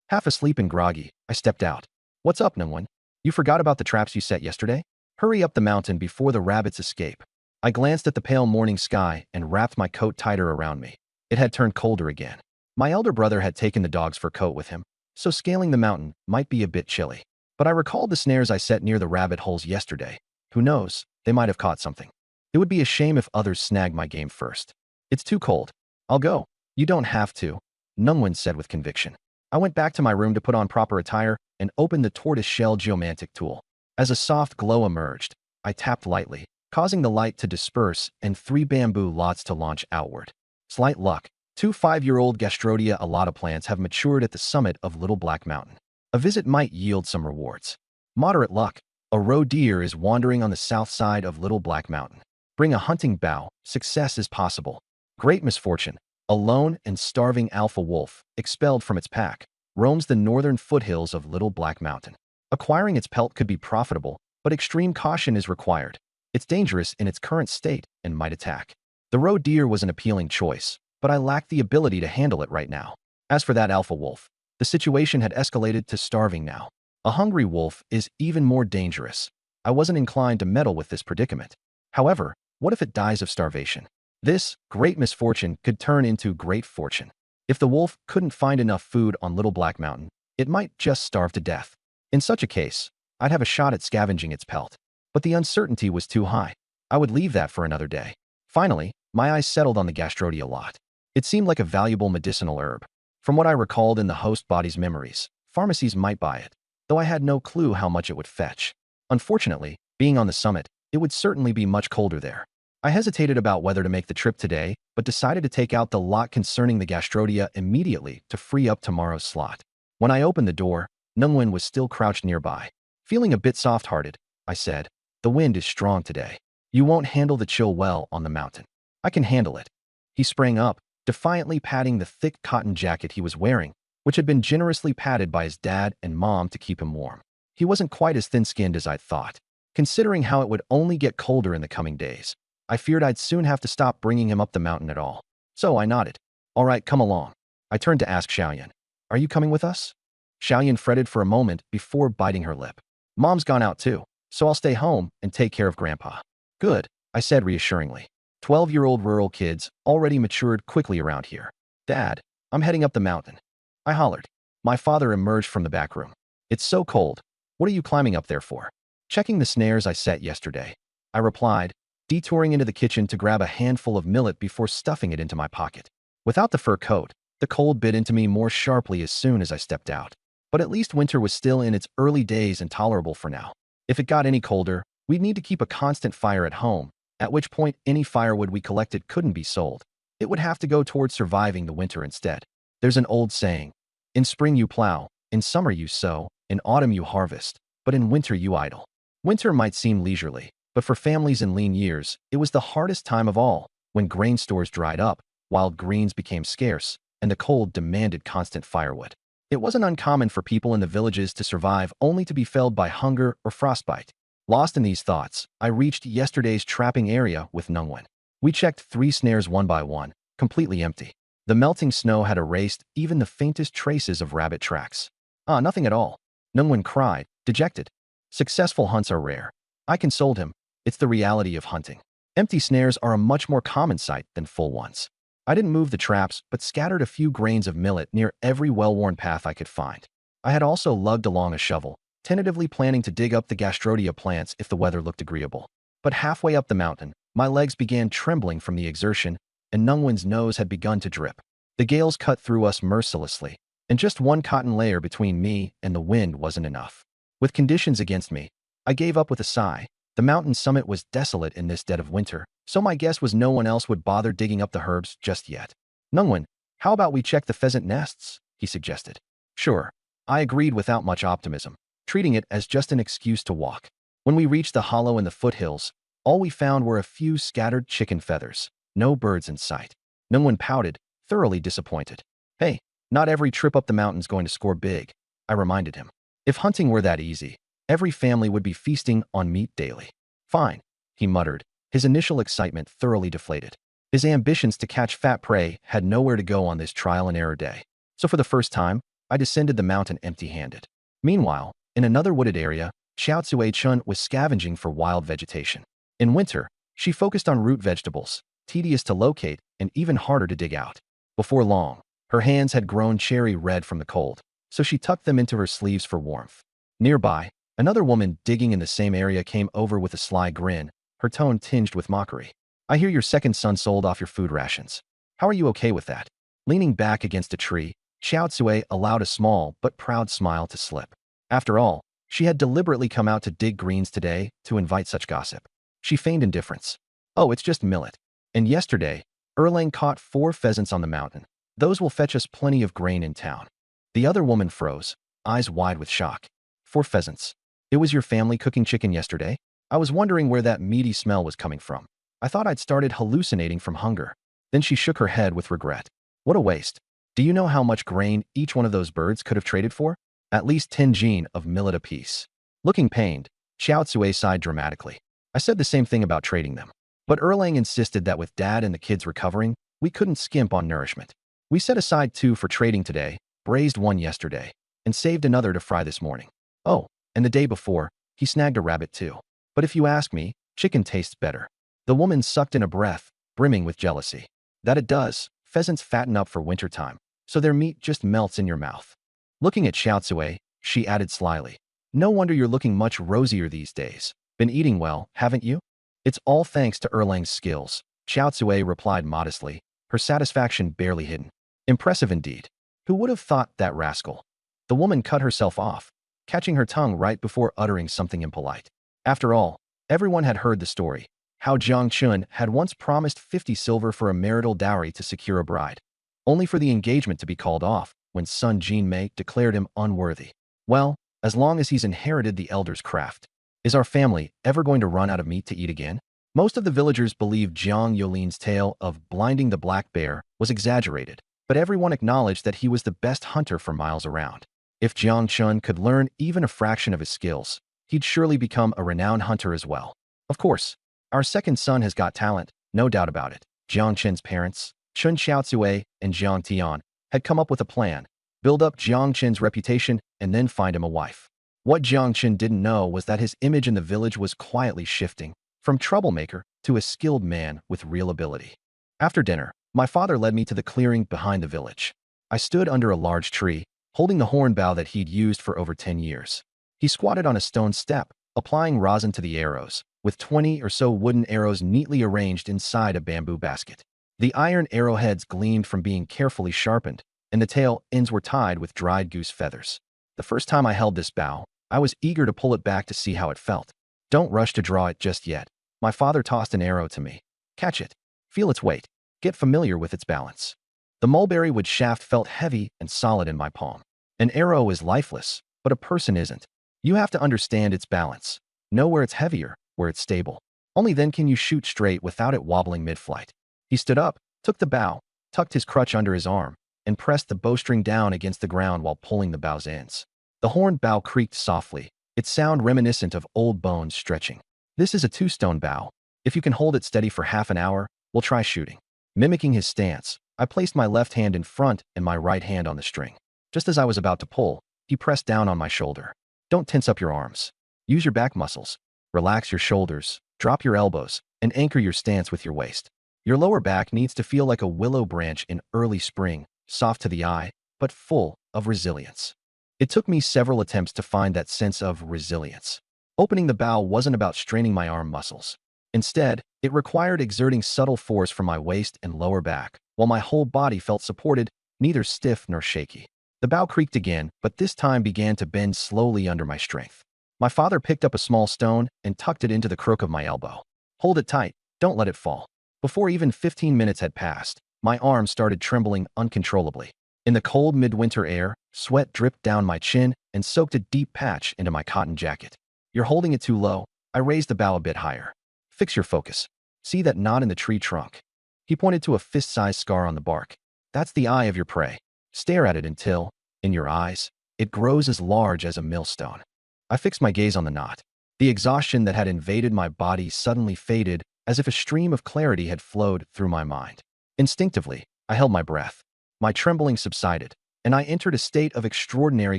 half asleep and groggy, I stepped out. What's up, Nungwen? You forgot about the traps you set yesterday? Hurry up the mountain before the rabbits escape. I glanced at the pale morning sky and wrapped my coat tighter around me. It had turned colder again. My elder brother had taken the dog's fur coat with him, so scaling the mountain might be a bit chilly. But I recalled the snares I set near the rabbit holes yesterday. Who knows, they might have caught something. It would be a shame if others snagged my game first. It's too cold. I'll go. You don't have to, Nungwen said with conviction. I went back to my room to put on proper attire and opened the tortoise-shell geomantic tool. As a soft glow emerged, I tapped lightly, causing the light to disperse and 3 bamboo lots to launch outward. Slight luck. 2 5-year-old Gastrodia alata plants have matured at the summit of Little Black Mountain. A visit might yield some rewards. Moderate luck. A roe deer is wandering on the south side of Little Black Mountain. Bring a hunting bow. Success is possible. Great misfortune. A lone and starving alpha wolf, expelled from its pack, roams the northern foothills of Little Black Mountain. Acquiring its pelt could be profitable, but extreme caution is required. It's dangerous in its current state and might attack. The roe deer was an appealing choice, but I lacked the ability to handle it right now. As for that alpha wolf, the situation had escalated to starving now. A hungry wolf is even more dangerous. I wasn't inclined to meddle with this predicament. However, what if it dies of starvation? This great misfortune could turn into great fortune. If the wolf couldn't find enough food on Little Black Mountain, it might just starve to death. In such a case, I'd have a shot at scavenging its pelt. But the uncertainty was too high. I would leave that for another day. Finally, my eyes settled on the gastrodia lot. It seemed like a valuable medicinal herb. From what I recalled in the host body's memories, pharmacies might buy it, though I had no clue how much it would fetch. Unfortunately, being on the summit, it would certainly be much colder there. I hesitated about whether to make the trip today, but decided to take out the lot concerning the gastrodia immediately to free up tomorrow's slot. When I opened the door, Nungwen was still crouched nearby. Feeling a bit soft-hearted, I said, "The wind is strong today. You won't handle the chill well on the mountain." "I can handle it." He sprang up, defiantly patting the thick cotton jacket he was wearing, which had been generously padded by his dad and mom to keep him warm. He wasn't quite as thin-skinned as I'd thought. Considering how it would only get colder in the coming days, I feared I'd soon have to stop bringing him up the mountain at all. So I nodded. "All right, come along." I turned to ask Xiaoyan, "Are you coming with us?" Xiaoyan fretted for a moment before biting her lip. "Mom's gone out too, so I'll stay home and take care of Grandpa." "Good," I said reassuringly. 12-year-old rural kids already matured quickly around here. "Dad, I'm heading up the mountain," I hollered. My father emerged from the back room. "It's so cold. What are you climbing up there for?" "Checking the snares I set yesterday," I replied, detouring into the kitchen to grab a handful of millet before stuffing it into my pocket. Without the fur coat, the cold bit into me more sharply as soon as I stepped out. But at least winter was still in its early days and tolerable for now. If it got any colder, we'd need to keep a constant fire at home, at which point any firewood we collected couldn't be sold. It would have to go towards surviving the winter instead. There's an old saying, "In spring you plow, in summer you sow, in autumn you harvest, but in winter you idle." Winter might seem leisurely, but for families in lean years, it was the hardest time of all, when grain stores dried up, wild greens became scarce, and the cold demanded constant firewood. It wasn't uncommon for people in the villages to survive only to be felled by hunger or frostbite. Lost in these thoughts, I reached yesterday's trapping area with Nungwen. We checked 3 snares one by one, completely empty. The melting snow had erased even the faintest traces of rabbit tracks. "Ah, nothing at all," Nungwen cried, dejected. "Successful hunts are rare." I consoled him. "It's the reality of hunting. Empty snares are a much more common sight than full ones." I didn't move the traps, but scattered a few grains of millet near every well-worn path I could find. I had also lugged along a shovel, tentatively planning to dig up the gastrodia plants if the weather looked agreeable. But halfway up the mountain, my legs began trembling from the exertion, and Nungwen's nose had begun to drip. The gales cut through us mercilessly, and just one cotton layer between me and the wind wasn't enough. With conditions against me, I gave up with a sigh. The mountain summit was desolate in this dead of winter, so my guess was no one else would bother digging up the herbs just yet. "Nungwen, how about we check the pheasant nests?" he suggested. "Sure." I agreed without much optimism, treating it as just an excuse to walk. When we reached the hollow in the foothills, all we found were a few scattered chicken feathers, no birds in sight. Nungwen pouted, thoroughly disappointed. "Hey, not every trip up the mountain's going to score big," I reminded him. "If hunting were that easy, every family would be feasting on meat daily." "Fine," he muttered, his initial excitement thoroughly deflated. His ambitions to catch fat prey had nowhere to go on this trial-and-error day. So for the first time, I descended the mountain empty-handed. Meanwhile, in another wooded area, Xiao Tsui-chun was scavenging for wild vegetation. In winter, she focused on root vegetables, tedious to locate and even harder to dig out. Before long, her hands had grown cherry red from the cold, so she tucked them into her sleeves for warmth. Nearby, another woman digging in the same area came over with a sly grin, her tone tinged with mockery. "I hear your second son sold off your food rations. How are you okay with that?" Leaning back against a tree, Xiao Tsui allowed a small but proud smile to slip. After all, she had deliberately come out to dig greens today to invite such gossip. She feigned indifference. "Oh, it's just millet. And yesterday, Erlang caught 4 pheasants on the mountain. Those will fetch us plenty of grain in town." The other woman froze, eyes wide with shock. 4 pheasants. It was your family cooking chicken yesterday? I was wondering where that meaty smell was coming from. I thought I'd started hallucinating from hunger. Then she shook her head with regret. "What a waste. Do you know how much grain each one of those birds could have traded for? At least 10 jin of millet apiece." Looking pained, Xiao Tsui sighed dramatically. "I said the same thing about trading them. But Erlang insisted that with Dad and the kids recovering, we couldn't skimp on nourishment. We set aside 2 for trading today, braised 1 yesterday, and saved another to fry this morning. Oh, and the day before, he snagged a rabbit too. But if you ask me, chicken tastes better." The woman sucked in a breath, brimming with jealousy. "That it does. Pheasants fatten up for wintertime. so their meat just melts in your mouth. Looking at Xiaotsue, she added slyly, "No wonder you're looking much rosier these days. Been eating well, haven't you?" "It's all thanks to Erlang's skills," Xiaotsue replied modestly, her satisfaction barely hidden. "Impressive indeed. Who would have thought that rascal?" The woman cut herself off, catching her tongue right before uttering something impolite. After all, everyone had heard the story, how Jiang Chun had once promised 50 silver for a marital dowry to secure a bride, only for the engagement to be called off when Sun Jinmei declared him unworthy. Well, as long as he's inherited the elder's craft, is our family ever going to run out of meat to eat again? Most of the villagers believed Jiang Yolin's tale of blinding the black bear was exaggerated, but everyone acknowledged that he was the best hunter for miles around. If Jiang Chun could learn even a fraction of his skills, he'd surely become a renowned hunter as well. Of course, our second son has got talent, no doubt about it. Jiang Chen's parents, Chun Xiaotsue and Jiang Tian, had come up with a plan: build up Jiang Chen's reputation and then find him a wife. What Jiang Chen didn't know was that his image in the village was quietly shifting from troublemaker to a skilled man with real ability. After dinner, my father led me to the clearing behind the village. I stood under a large tree, holding the horn bow that he'd used for over 10 years. He squatted on a stone step, applying rosin to the arrows, with 20 or so wooden arrows neatly arranged inside a bamboo basket. The iron arrowheads gleamed from being carefully sharpened, and the tail ends were tied with dried goose feathers. The first time I held this bow, I was eager to pull it back to see how it felt. "Don't rush to draw it just yet." My father tossed an arrow to me. "Catch it. Feel its weight. Get familiar with its balance." The mulberry wood shaft felt heavy and solid in my palm. An arrow is lifeless, but a person isn't. You have to understand its balance. Know where it's heavier, where it's stable. Only then can you shoot straight without it wobbling mid-flight. He stood up, took the bow, tucked his crutch under his arm, and pressed the bowstring down against the ground while pulling the bow's ends. The horned bow creaked softly, its sound reminiscent of old bones stretching. "This is a two-stone bow. If you can hold it steady for half an hour, we'll try shooting." Mimicking his stance, I placed my left hand in front and my right hand on the string. Just as I was about to pull, he pressed down on my shoulder. "Don't tense up your arms. Use your back muscles. Relax your shoulders, drop your elbows, and anchor your stance with your waist. Your lower back needs to feel like a willow branch in early spring, soft to the eye, but full of resilience." It took me several attempts to find that sense of resilience. Opening the bow wasn't about straining my arm muscles. Instead, it required exerting subtle force from my waist and lower back, while my whole body felt supported, neither stiff nor shaky. The bow creaked again, but this time began to bend slowly under my strength. My father picked up a small stone and tucked it into the crook of my elbow. "Hold it tight, don't let it fall." Before even 15 minutes had passed, my arm started trembling uncontrollably. In the cold midwinter air, sweat dripped down my chin and soaked a deep patch into my cotton jacket. "You're holding it too low." I raised the bow a bit higher. "Fix your focus. See that knot in the tree trunk?" He pointed to a fist-sized scar on the bark. "That's the eye of your prey. Stare at it until, in your eyes, it grows as large as a millstone." I fixed my gaze on the knot. The exhaustion that had invaded my body suddenly faded, as if a stream of clarity had flowed through my mind. Instinctively, I held my breath. My trembling subsided, and I entered a state of extraordinary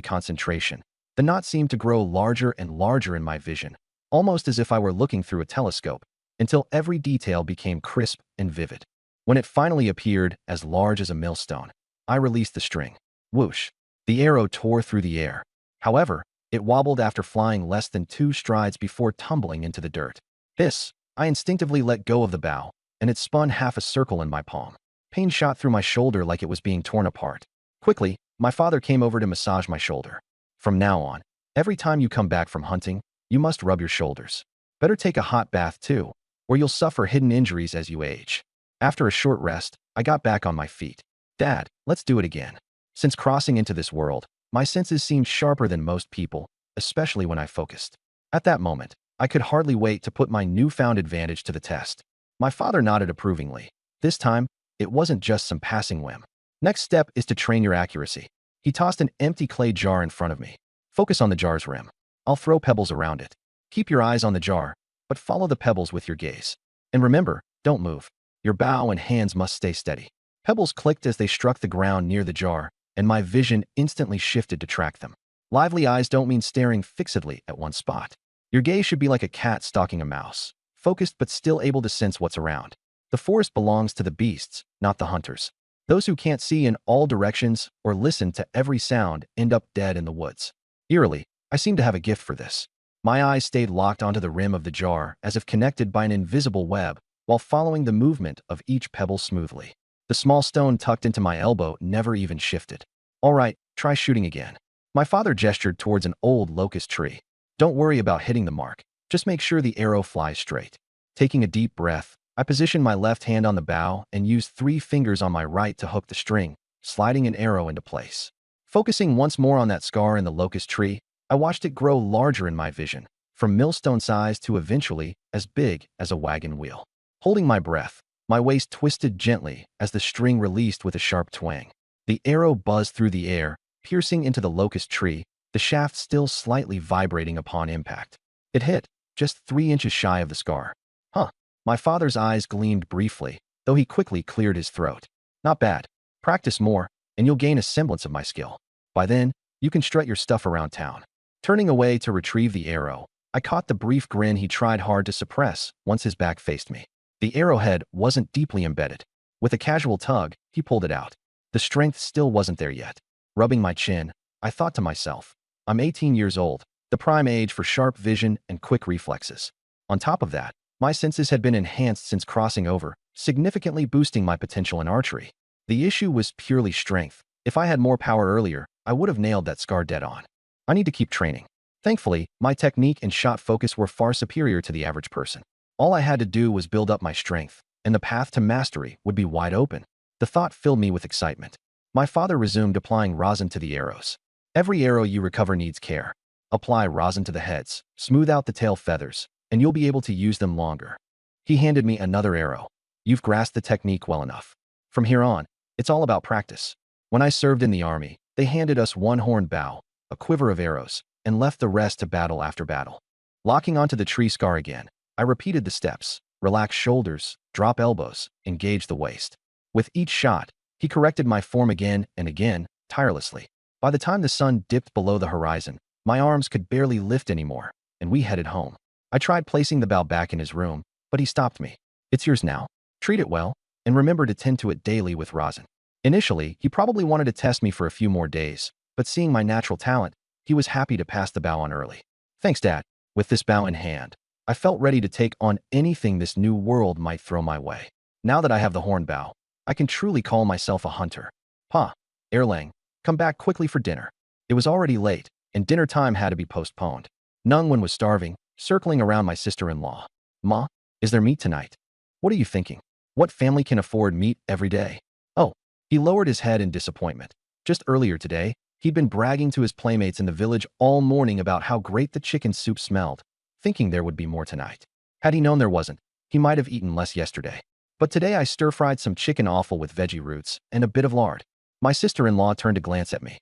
concentration. The knot seemed to grow larger and larger in my vision, almost as if I were looking through a telescope, until every detail became crisp and vivid. When it finally appeared as large as a millstone, I released the string. Whoosh! The arrow tore through the air. However, it wobbled after flying less than 2 strides before tumbling into the dirt. Hiss! I instinctively let go of the bow, and it spun half a circle in my palm. Pain shot through my shoulder like it was being torn apart. Quickly, my father came over to massage my shoulder. "From now on, every time you come back from hunting, you must rub your shoulders. Better take a hot bath too, or you'll suffer hidden injuries as you age." After a short rest, I got back on my feet. "Dad, let's do it again." Since crossing into this world, my senses seemed sharper than most people, especially when I focused. At that moment, I could hardly wait to put my newfound advantage to the test. My father nodded approvingly. This time, it wasn't just some passing whim. "Next step is to train your accuracy." He tossed an empty clay jar in front of me. "Focus on the jar's rim. I'll throw pebbles around it. Keep your eyes on the jar, but follow the pebbles with your gaze. And remember, don't move. Your bow and hands must stay steady." Pebbles clicked as they struck the ground near the jar, and my vision instantly shifted to track them. Lively eyes don't mean staring fixedly at one spot. Your gaze should be like a cat stalking a mouse, focused but still able to sense what's around. The forest belongs to the beasts, not the hunters. Those who can't see in all directions or listen to every sound end up dead in the woods. Eerily, I seem to have a gift for this. My eyes stayed locked onto the rim of the jar as if connected by an invisible web, while following the movement of each pebble smoothly. The small stone tucked into my elbow never even shifted. All right, try shooting again. My father gestured towards an old locust tree. Don't worry about hitting the mark. Just make sure the arrow flies straight. Taking a deep breath, I positioned my left hand on the bow and used 3 fingers on my right to hook the string, sliding an arrow into place. Focusing once more on that scar in the locust tree, I watched it grow larger in my vision, from millstone size to eventually as big as a wagon wheel. Holding my breath, my waist twisted gently as the string released with a sharp twang. The arrow buzzed through the air, piercing into the locust tree, the shaft still slightly vibrating upon impact. It hit, just 3 inches shy of the scar. Huh. My father's eyes gleamed briefly, though he quickly cleared his throat. Not bad. Practice more, and you'll gain a semblance of my skill. By then, you can strut your stuff around town. Turning away to retrieve the arrow, I caught the brief grin he tried hard to suppress once his back faced me. The arrowhead wasn't deeply embedded. With a casual tug, he pulled it out. The strength still wasn't there yet. Rubbing my chin, I thought to myself, I'm 18 years old, the prime age for sharp vision and quick reflexes. On top of that, my senses had been enhanced since crossing over, significantly boosting my potential in archery. The issue was purely strength. If I had more power earlier, I would have nailed that scar dead on. I need to keep training. Thankfully, my technique and shot focus were far superior to the average person. All I had to do was build up my strength, and the path to mastery would be wide open. The thought filled me with excitement. My father resumed applying rosin to the arrows. Every arrow you recover needs care. Apply rosin to the heads, smooth out the tail feathers, and you'll be able to use them longer. He handed me another arrow. You've grasped the technique well enough. From here on, it's all about practice. When I served in the army, they handed us 1 horn bow, a quiver of arrows, and left the rest to battle after battle. Locking onto the tree scar again, I repeated the steps, relax shoulders, drop elbows, engage the waist. With each shot, he corrected my form again and again, tirelessly. By the time the sun dipped below the horizon, my arms could barely lift anymore, and we headed home. I tried placing the bow back in his room, but he stopped me. It's yours now. Treat it well, and remember to tend to it daily with rosin. Initially, he probably wanted to test me for a few more days, but seeing my natural talent, he was happy to pass the bow on early. Thanks, Dad. With this bow in hand, I felt ready to take on anything this new world might throw my way. Now that I have the horn bow, I can truly call myself a hunter. Pa, Erlang, come back quickly for dinner. It was already late, and dinner time had to be postponed. Nungwen was starving, circling around my sister-in-law. Ma, is there meat tonight? What are you thinking? What family can afford meat every day? Oh, he lowered his head in disappointment. Just earlier today, he'd been bragging to his playmates in the village all morning about how great the chicken soup smelled, thinking there would be more tonight. Had he known there wasn't, he might have eaten less yesterday. But today I stir-fried some chicken offal with veggie roots and a bit of lard. My sister-in-law turned to glance at me.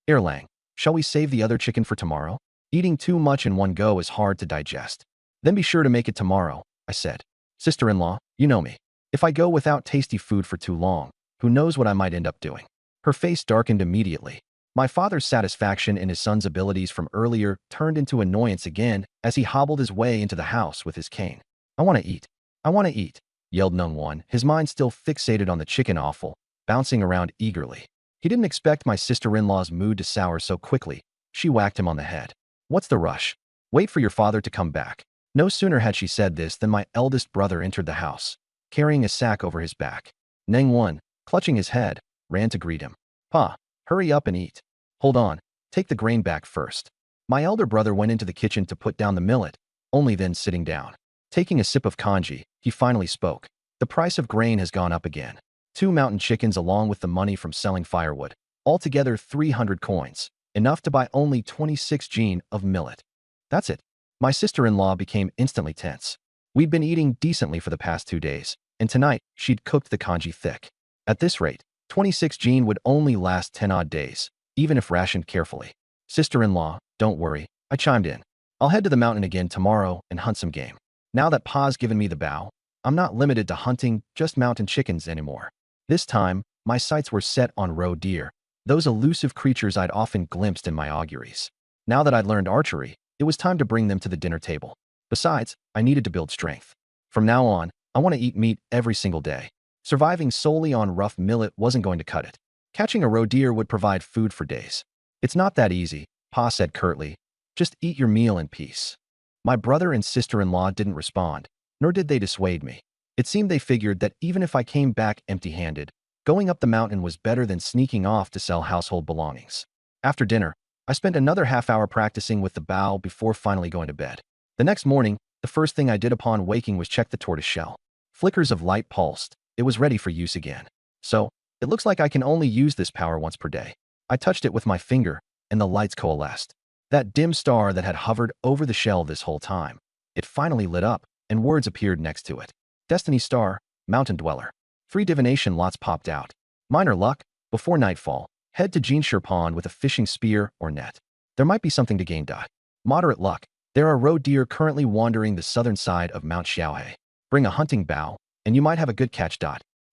Erlang, shall we save the other chicken for tomorrow? Eating too much in one go is hard to digest. Then be sure to make it tomorrow, I said. Sister-in-law, you know me. If I go without tasty food for too long, who knows what I might end up doing? Her face darkened immediately. My father's satisfaction in his son's abilities from earlier turned into annoyance again as he hobbled his way into the house with his cane. I want to eat. I want to eat, yelled Nungwon, his mind still fixated on the chicken offal, bouncing around eagerly. He didn't expect my sister-in-law's mood to sour so quickly. She whacked him on the head. What's the rush? Wait for your father to come back. No sooner had she said this than my eldest brother entered the house, carrying a sack over his back. Nengwon, clutching his head, ran to greet him. Pa, hurry up and eat. Hold on, take the grain back first. My elder brother went into the kitchen to put down the millet, only then sitting down. Taking a sip of kanji, he finally spoke. The price of grain has gone up again. 2 mountain chickens along with the money from selling firewood. Altogether 300 coins, enough to buy only 26 jin of millet. That's it. My sister-in-law became instantly tense. We'd been eating decently for the past 2 days, and tonight she'd cooked the kanji thick. At this rate, 26 jin would only last 10 odd days, even if rationed carefully. Sister-in-law, don't worry, I chimed in. I'll head to the mountain again tomorrow and hunt some game. Now that Pa's given me the bow, I'm not limited to hunting just mountain chickens anymore. This time, my sights were set on roe deer, those elusive creatures I'd often glimpsed in my auguries. Now that I'd learned archery, it was time to bring them to the dinner table. Besides, I needed to build strength. From now on, I want to eat meat every single day. Surviving solely on rough millet wasn't going to cut it. Catching a roe deer would provide food for days. It's not that easy, Pa said curtly. Just eat your meal in peace. My brother and sister-in-law didn't respond, nor did they dissuade me. It seemed they figured that even if I came back empty-handed, going up the mountain was better than sneaking off to sell household belongings. After dinner, I spent another half-hour practicing with the bow before finally going to bed. The next morning, the first thing I did upon waking was check the tortoise shell. Flickers of light pulsed. It was ready for use again. So, it looks like I can only use this power once per day. I touched it with my finger, and the lights coalesced. That dim star that had hovered over the shell this whole time. It finally lit up, and words appeared next to it. Destiny Star, Mountain Dweller. 3 divination lots popped out. Minor luck, before nightfall, head to Jinshire Pond with a fishing spear or net. There might be something to gain. Moderate luck, there are roe deer currently wandering the southern side of Mount Xiaohe. Bring a hunting bow, and you might have a good catch.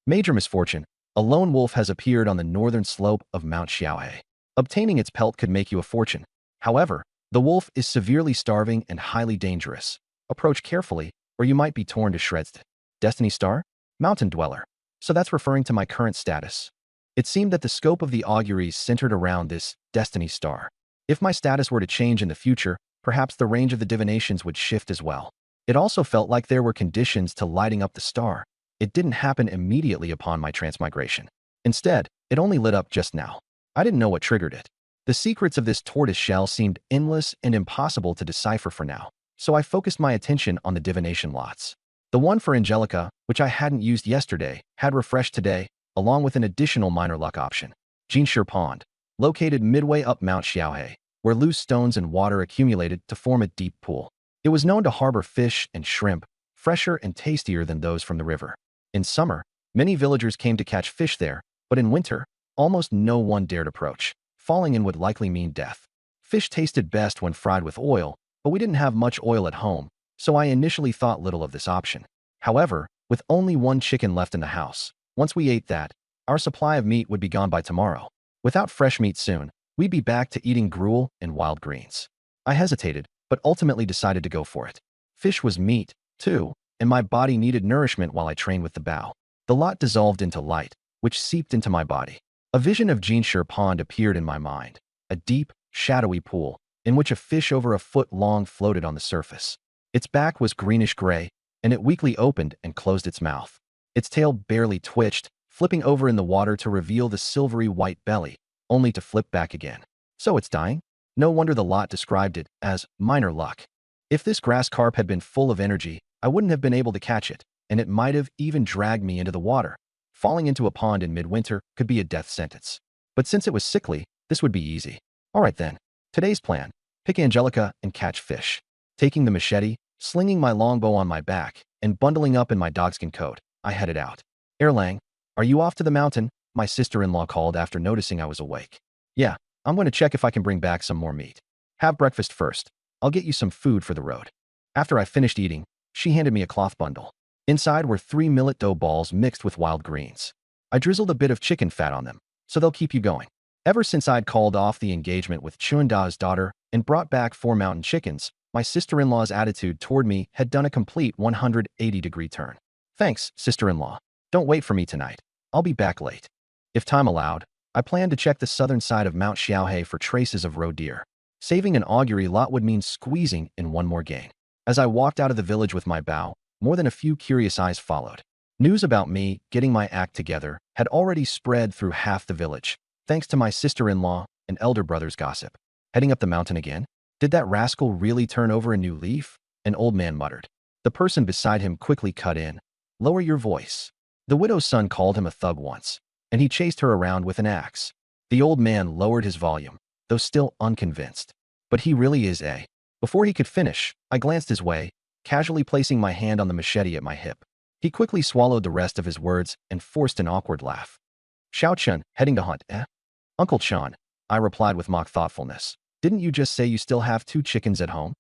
Major misfortune, a lone wolf has appeared on the northern slope of Mount Xiaohe. Obtaining its pelt could make you a fortune. However, the wolf is severely starving and highly dangerous. Approach carefully, or you might be torn to shreds. Destiny Star? Mountain Dweller. So that's referring to my current status. It seemed that the scope of the auguries centered around this Destiny Star. If my status were to change in the future, perhaps the range of the divinations would shift as well. It also felt like there were conditions to lighting up the star. It didn't happen immediately upon my transmigration. Instead, it only lit up just now. I didn't know what triggered it. The secrets of this tortoise shell seemed endless and impossible to decipher for now, so I focused my attention on the divination lots. The one for Angelica, which I hadn't used yesterday, had refreshed today, along with an additional minor luck option. Jinshire Pond, located midway up Mount Xiaohe, where loose stones and water accumulated to form a deep pool. It was known to harbor fish and shrimp, fresher and tastier than those from the river. In summer, many villagers came to catch fish there, but in winter, almost no one dared approach. Falling in would likely mean death. Fish tasted best when fried with oil, but we didn't have much oil at home, so I initially thought little of this option. However, with only 1 chicken left in the house, once we ate that, our supply of meat would be gone by tomorrow. Without fresh meat soon, we'd be back to eating gruel and wild greens. I hesitated, but ultimately decided to go for it. Fish was meat, too, and my body needed nourishment while I trained with the bow. The lot dissolved into light, which seeped into my body. A vision of Jinshire Pond appeared in my mind, a deep, shadowy pool, in which a fish over a foot long floated on the surface. Its back was greenish-gray, and it weakly opened and closed its mouth. Its tail barely twitched, flipping over in the water to reveal the silvery white belly, only to flip back again. So it's dying? No wonder the lot described it as minor luck. If this grass carp had been full of energy, I wouldn't have been able to catch it, and it might have even dragged me into the water. Falling into a pond in midwinter could be a death sentence. But since it was sickly, this would be easy. Alright then. Today's plan. Pick Angelica and catch fish. Taking the machete, slinging my longbow on my back, and bundling up in my dogskin coat, I headed out. Erlang, are you off to the mountain? My sister-in-law called after noticing I was awake. Yeah, I'm going to check if I can bring back some more meat. Have breakfast first. I'll get you some food for the road. After I finished eating, she handed me a cloth bundle. Inside were 3 millet dough balls mixed with wild greens. I drizzled a bit of chicken fat on them, so they'll keep you going. Ever since I'd called off the engagement with Chuanda's daughter and brought back 4 mountain chickens, my sister-in-law's attitude toward me had done a complete 180-degree turn. Thanks, sister-in-law. Don't wait for me tonight. I'll be back late. If time allowed, I planned to check the southern side of Mount Xiaohe for traces of roe deer. Saving an augury lot would mean squeezing in one more gain. As I walked out of the village with my bow, more than a few curious eyes followed. News about me getting my act together had already spread through half the village, thanks to my sister-in-law and elder brother's gossip. Heading up the mountain again? Did that rascal really turn over a new leaf? An old man muttered. The person beside him quickly cut in. Lower your voice. The widow's son called him a thug once, and he chased her around with an axe. The old man lowered his volume, though still unconvinced. But he really is a. Before he could finish, I glanced his way, casually placing my hand on the machete at my hip. He quickly swallowed the rest of his words and forced an awkward laugh. Xiao Chun, heading to hunt, eh? Uncle Chan, I replied with mock thoughtfulness. Didn't you just say you still have 2 chickens at home?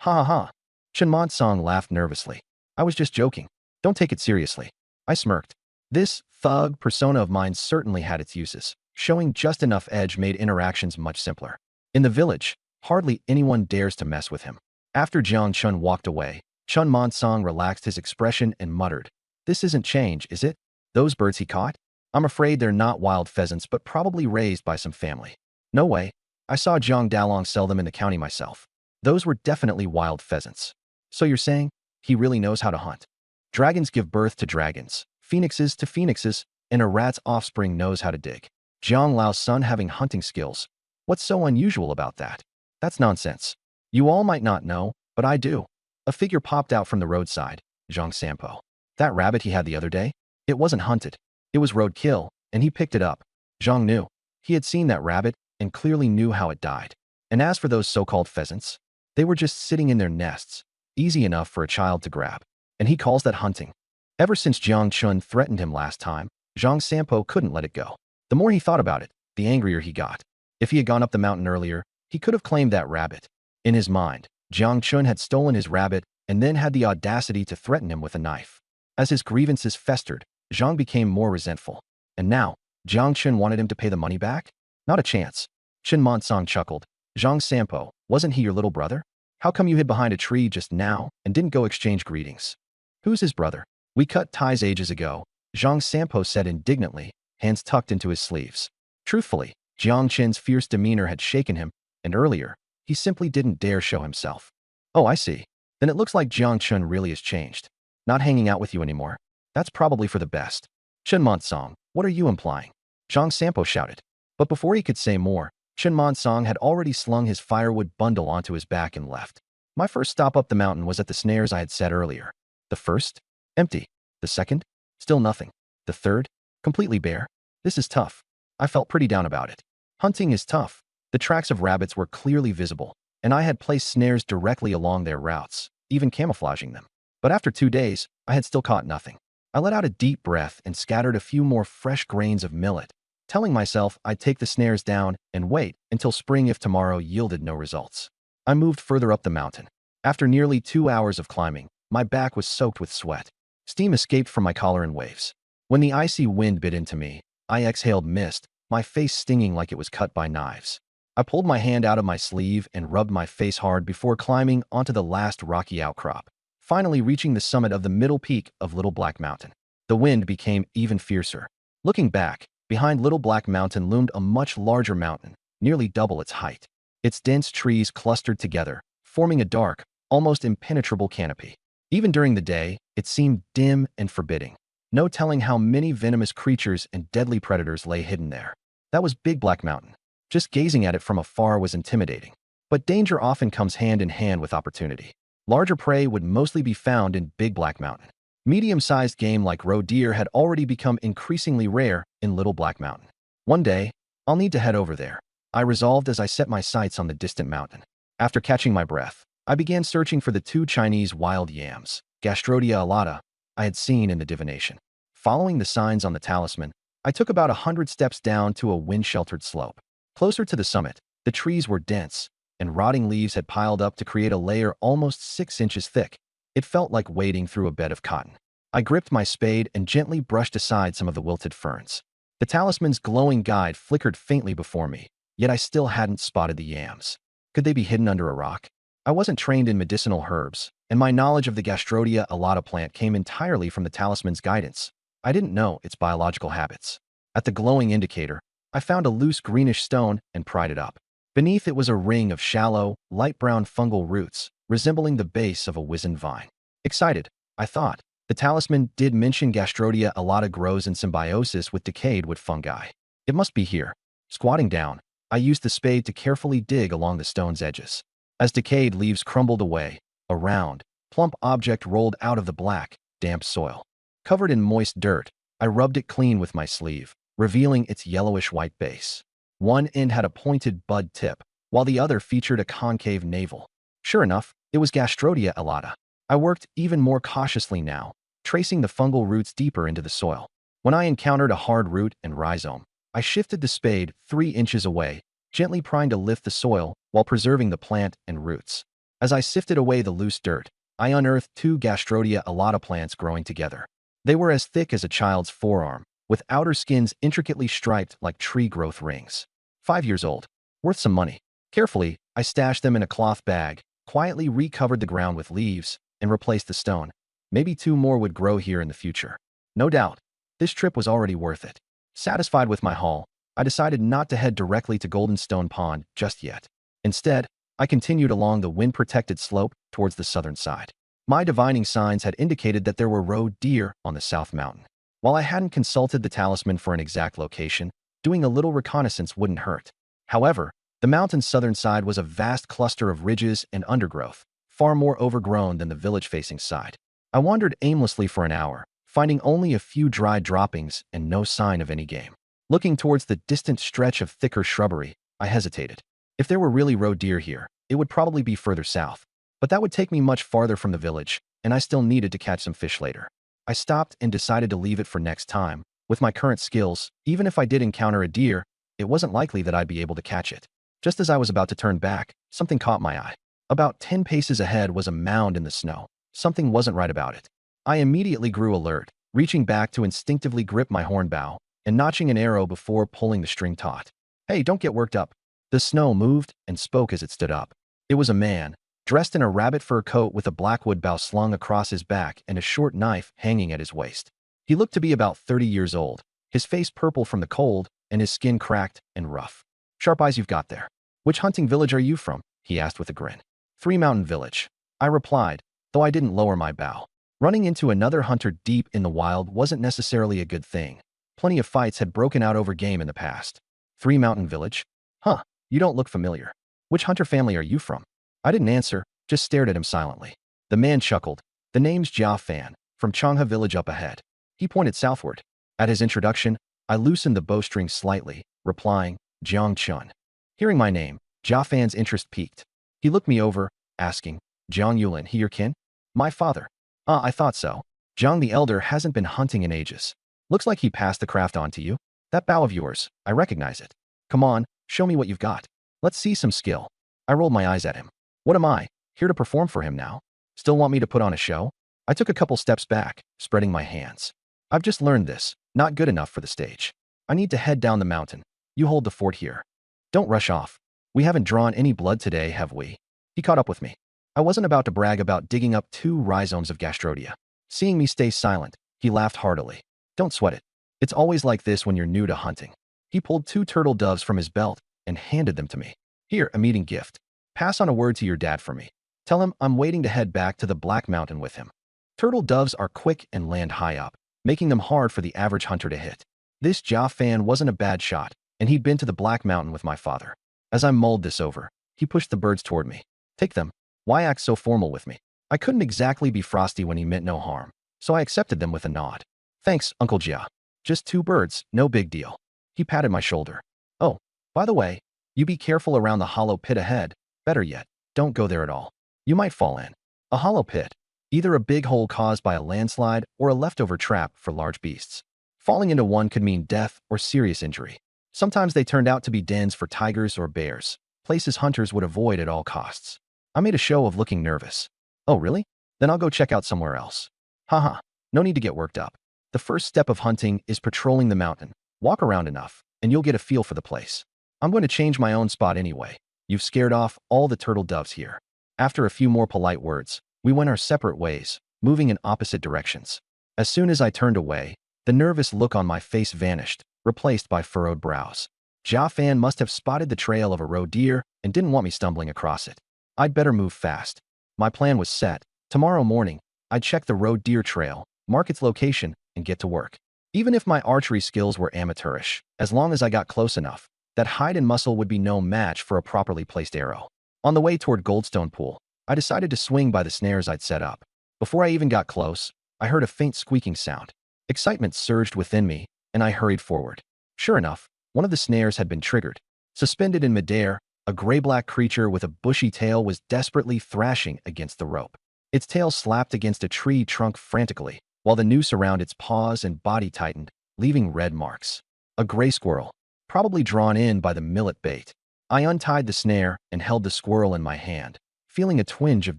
Ha ha ha. Chen Monsong laughed nervously. I was just joking. Don't take it seriously. I smirked. This thug persona of mine certainly had its uses. Showing just enough edge made interactions much simpler. In the village, hardly anyone dares to mess with him. After Jiang Chun walked away, Chun Monsong relaxed his expression and muttered, This isn't change, is it? Those birds he caught? I'm afraid they're not wild pheasants, but probably raised by some family. No way. I saw Zhang Dalong sell them in the county myself. Those were definitely wild pheasants. So you're saying he really knows how to hunt? Dragons give birth to dragons, phoenixes to phoenixes, and a rat's offspring knows how to dig. Jiang Lao's son having hunting skills. What's so unusual about that? That's nonsense. You all might not know, but I do. A figure popped out from the roadside, Zhang Sampo. That rabbit he had the other day? It wasn't hunted. It was roadkill, and he picked it up. Zhang knew. He had seen that rabbit and clearly knew how it died. And as for those so-called pheasants, they were just sitting in their nests, easy enough for a child to grab. And he calls that hunting. Ever since Jiang Chun threatened him last time, Zhang Sampo couldn't let it go. The more he thought about it, the angrier he got. If he had gone up the mountain earlier, he could have claimed that rabbit. In his mind, Jiang Chun had stolen his rabbit and then had the audacity to threaten him with a knife. As his grievances festered, Zhang became more resentful. And now, Jiang Chun wanted him to pay the money back? Not a chance. Chen Monsong chuckled. Zhang Sampo, wasn't he your little brother? How come you hid behind a tree just now and didn't go exchange greetings? Who's his brother? We cut ties ages ago, Zhang Sampo said indignantly, hands tucked into his sleeves. Truthfully, Jiang Chen's fierce demeanor had shaken him, and earlier, he simply didn't dare show himself. Oh, I see. Then it looks like Jiang Chun really has changed. Not hanging out with you anymore. That's probably for the best. Chen Monsong, what are you implying? Zhang Sampo shouted. But before he could say more, Chen Monsong had already slung his firewood bundle onto his back and left. My first stop up the mountain was at the snares I had set earlier. The first? Empty. The second? Still nothing. The third? Completely bare. This is tough. I felt pretty down about it. Hunting is tough. The tracks of rabbits were clearly visible, and I had placed snares directly along their routes, even camouflaging them. But after 2 days, I had still caught nothing. I let out a deep breath and scattered a few more fresh grains of millet, telling myself I'd take the snares down and wait until spring if tomorrow yielded no results. I moved further up the mountain. After nearly 2 hours of climbing, my back was soaked with sweat. Steam escaped from my collar in waves. When the icy wind bit into me, I exhaled mist, my face stinging like it was cut by knives. I pulled my hand out of my sleeve and rubbed my face hard before climbing onto the last rocky outcrop, finally reaching the summit of the middle peak of Little Black Mountain. The wind became even fiercer. Looking back, behind Little Black Mountain loomed a much larger mountain, nearly double its height. Its dense trees clustered together, forming a dark, almost impenetrable canopy. Even during the day, it seemed dim and forbidding. No telling how many venomous creatures and deadly predators lay hidden there. That was Big Black Mountain. Just gazing at it from afar was intimidating. But danger often comes hand in hand with opportunity. Larger prey would mostly be found in Big Black Mountain. Medium-sized game like roe deer had already become increasingly rare in Little Black Mountain. One day, I'll need to head over there, I resolved as I set my sights on the distant mountain. After catching my breath, I began searching for the 2 Chinese wild yams, Gastrodia alata, I had seen in the divination. Following the signs on the talisman, I took about 100 steps down to a wind-sheltered slope. Closer to the summit, the trees were dense, and rotting leaves had piled up to create a layer almost 6 inches thick. It felt like wading through a bed of cotton. I gripped my spade and gently brushed aside some of the wilted ferns. The talisman's glowing guide flickered faintly before me, yet I still hadn't spotted the yams. Could they be hidden under a rock? I wasn't trained in medicinal herbs, and my knowledge of the Gastrodia alata plant came entirely from the talisman's guidance. I didn't know its biological habits. At the glowing indicator, I found a loose greenish stone and pried it up. Beneath it was a ring of shallow, light brown fungal roots, resembling the base of a wizened vine. Excited, I thought. The talisman did mention Gastrodia alata grows in symbiosis with decayed wood fungi. It must be here. Squatting down, I used the spade to carefully dig along the stone's edges. As decayed leaves crumbled away, a round, plump object rolled out of the black, damp soil. Covered in moist dirt, I rubbed it clean with my sleeve, revealing its yellowish-white base. One end had a pointed bud tip, while the other featured a concave navel. Sure enough, it was Gastrodia alata. I worked even more cautiously now, tracing the fungal roots deeper into the soil. When I encountered a hard root and rhizome, I shifted the spade 3 inches away, gently prying to lift the soil while preserving the plant and roots. As I sifted away the loose dirt, I unearthed 2 Gastrodia alata plants growing together. They were as thick as a child's forearm, with outer skins intricately striped like tree growth rings. 5 years old. Worth some money. Carefully, I stashed them in a cloth bag, quietly recovered the ground with leaves, and replaced the stone. Maybe 2 more would grow here in the future. No doubt. This trip was already worth it. Satisfied with my haul, I decided not to head directly to Golden Stone Pond just yet. Instead, I continued along the wind-protected slope towards the southern side. My divining signs had indicated that there were roe deer on the South Mountain. While I hadn't consulted the talisman for an exact location, doing a little reconnaissance wouldn't hurt. However, the mountain's southern side was a vast cluster of ridges and undergrowth, far more overgrown than the village-facing side. I wandered aimlessly for an hour, finding only a few dry droppings and no sign of any game. Looking towards the distant stretch of thicker shrubbery, I hesitated. If there were really roe deer here, it would probably be further south. But that would take me much farther from the village, and I still needed to catch some fish later. I stopped and decided to leave it for next time. With my current skills, even if I did encounter a deer, it wasn't likely that I'd be able to catch it. Just as I was about to turn back, something caught my eye. About 10 paces ahead was a mound in the snow. Something wasn't right about it. I immediately grew alert, reaching back to instinctively grip my horn bow and notching an arrow before pulling the string taut. Hey, don't get worked up. The snow moved and spoke as it stood up. It was a man, dressed in a rabbit fur coat with a blackwood bough slung across his back and a short knife hanging at his waist. He looked to be about 30 years old, his face purple from the cold and his skin cracked and rough. Sharp eyes you've got there. Which hunting village are you from? He asked with a grin. 3 Mountain Village, I replied, though I didn't lower my bow. Running into another hunter deep in the wild wasn't necessarily a good thing. Plenty of fights had broken out over game in the past. 3 Mountain Village? Huh, you don't look familiar. Which hunter family are you from? I didn't answer, just stared at him silently. The man chuckled. The name's Jia Fan, from Changha Village up ahead. He pointed southward. At his introduction, I loosened the bowstring slightly, replying, Jiang Chun. Hearing my name, Jia Fan's interest piqued. He looked me over, asking, Jiang Yulin, he your kin? My father. I thought so. Jiang the Elder hasn't been hunting in ages. Looks like he passed the craft on to you. That bow of yours, I recognize it. Come on, show me what you've got. Let's see some skill. I rolled my eyes at him. What am I, here to perform for him now? Still want me to put on a show? I took a couple steps back, spreading my hands. I've just learned this, not good enough for the stage. I need to head down the mountain. You hold the fort here. Don't rush off. We haven't drawn any blood today, have we? He caught up with me. I wasn't about to brag about digging up 2 rhizomes of gastrodia. Seeing me stay silent, he laughed heartily. Don't sweat it. It's always like this when you're new to hunting. He pulled 2 turtle doves from his belt and handed them to me. Here, a meeting gift. Pass on a word to your dad for me. Tell him I'm waiting to head back to the Black Mountain with him. Turtle doves are quick and land high up, making them hard for the average hunter to hit. This Jia Fan wasn't a bad shot, and he'd been to the Black Mountain with my father. As I mulled this over, he pushed the birds toward me. Take them. Why act so formal with me? I couldn't exactly be frosty when he meant no harm, so I accepted them with a nod. Thanks, Uncle Jia. Just 2 birds, no big deal. He patted my shoulder. Oh, by the way, you be careful around the hollow pit ahead. Better yet, don't go there at all. You might fall in. A hollow pit. Either a big hole caused by a landslide or a leftover trap for large beasts. Falling into one could mean death or serious injury. Sometimes they turned out to be dens for tigers or bears, places hunters would avoid at all costs. I made a show of looking nervous. Oh, really? Then I'll go check out somewhere else. Haha, no need to get worked up. The first step of hunting is patrolling the mountain. Walk around enough, and you'll get a feel for the place. I'm going to change my own spot anyway. You've scared off all the turtle doves here. After a few more polite words, we went our separate ways, moving in opposite directions. As soon as I turned away, the nervous look on my face vanished, replaced by furrowed brows. Jia Fan must have spotted the trail of a roe deer and didn't want me stumbling across it. I'd better move fast. My plan was set. Tomorrow morning, I'd check the roe deer trail, mark its location, and get to work. Even if my archery skills were amateurish, as long as I got close enough, that hide and muscle would be no match for a properly placed arrow. On the way toward Goldstone Pool, I decided to swing by the snares I'd set up. Before I even got close, I heard a faint squeaking sound. Excitement surged within me, and I hurried forward. Sure enough, one of the snares had been triggered. Suspended in midair, a gray-black creature with a bushy tail was desperately thrashing against the rope. Its tail slapped against a tree trunk frantically, while the noose around its paws and body tightened, leaving red marks. A gray squirrel, probably drawn in by the millet bait. I untied the snare and held the squirrel in my hand, feeling a twinge of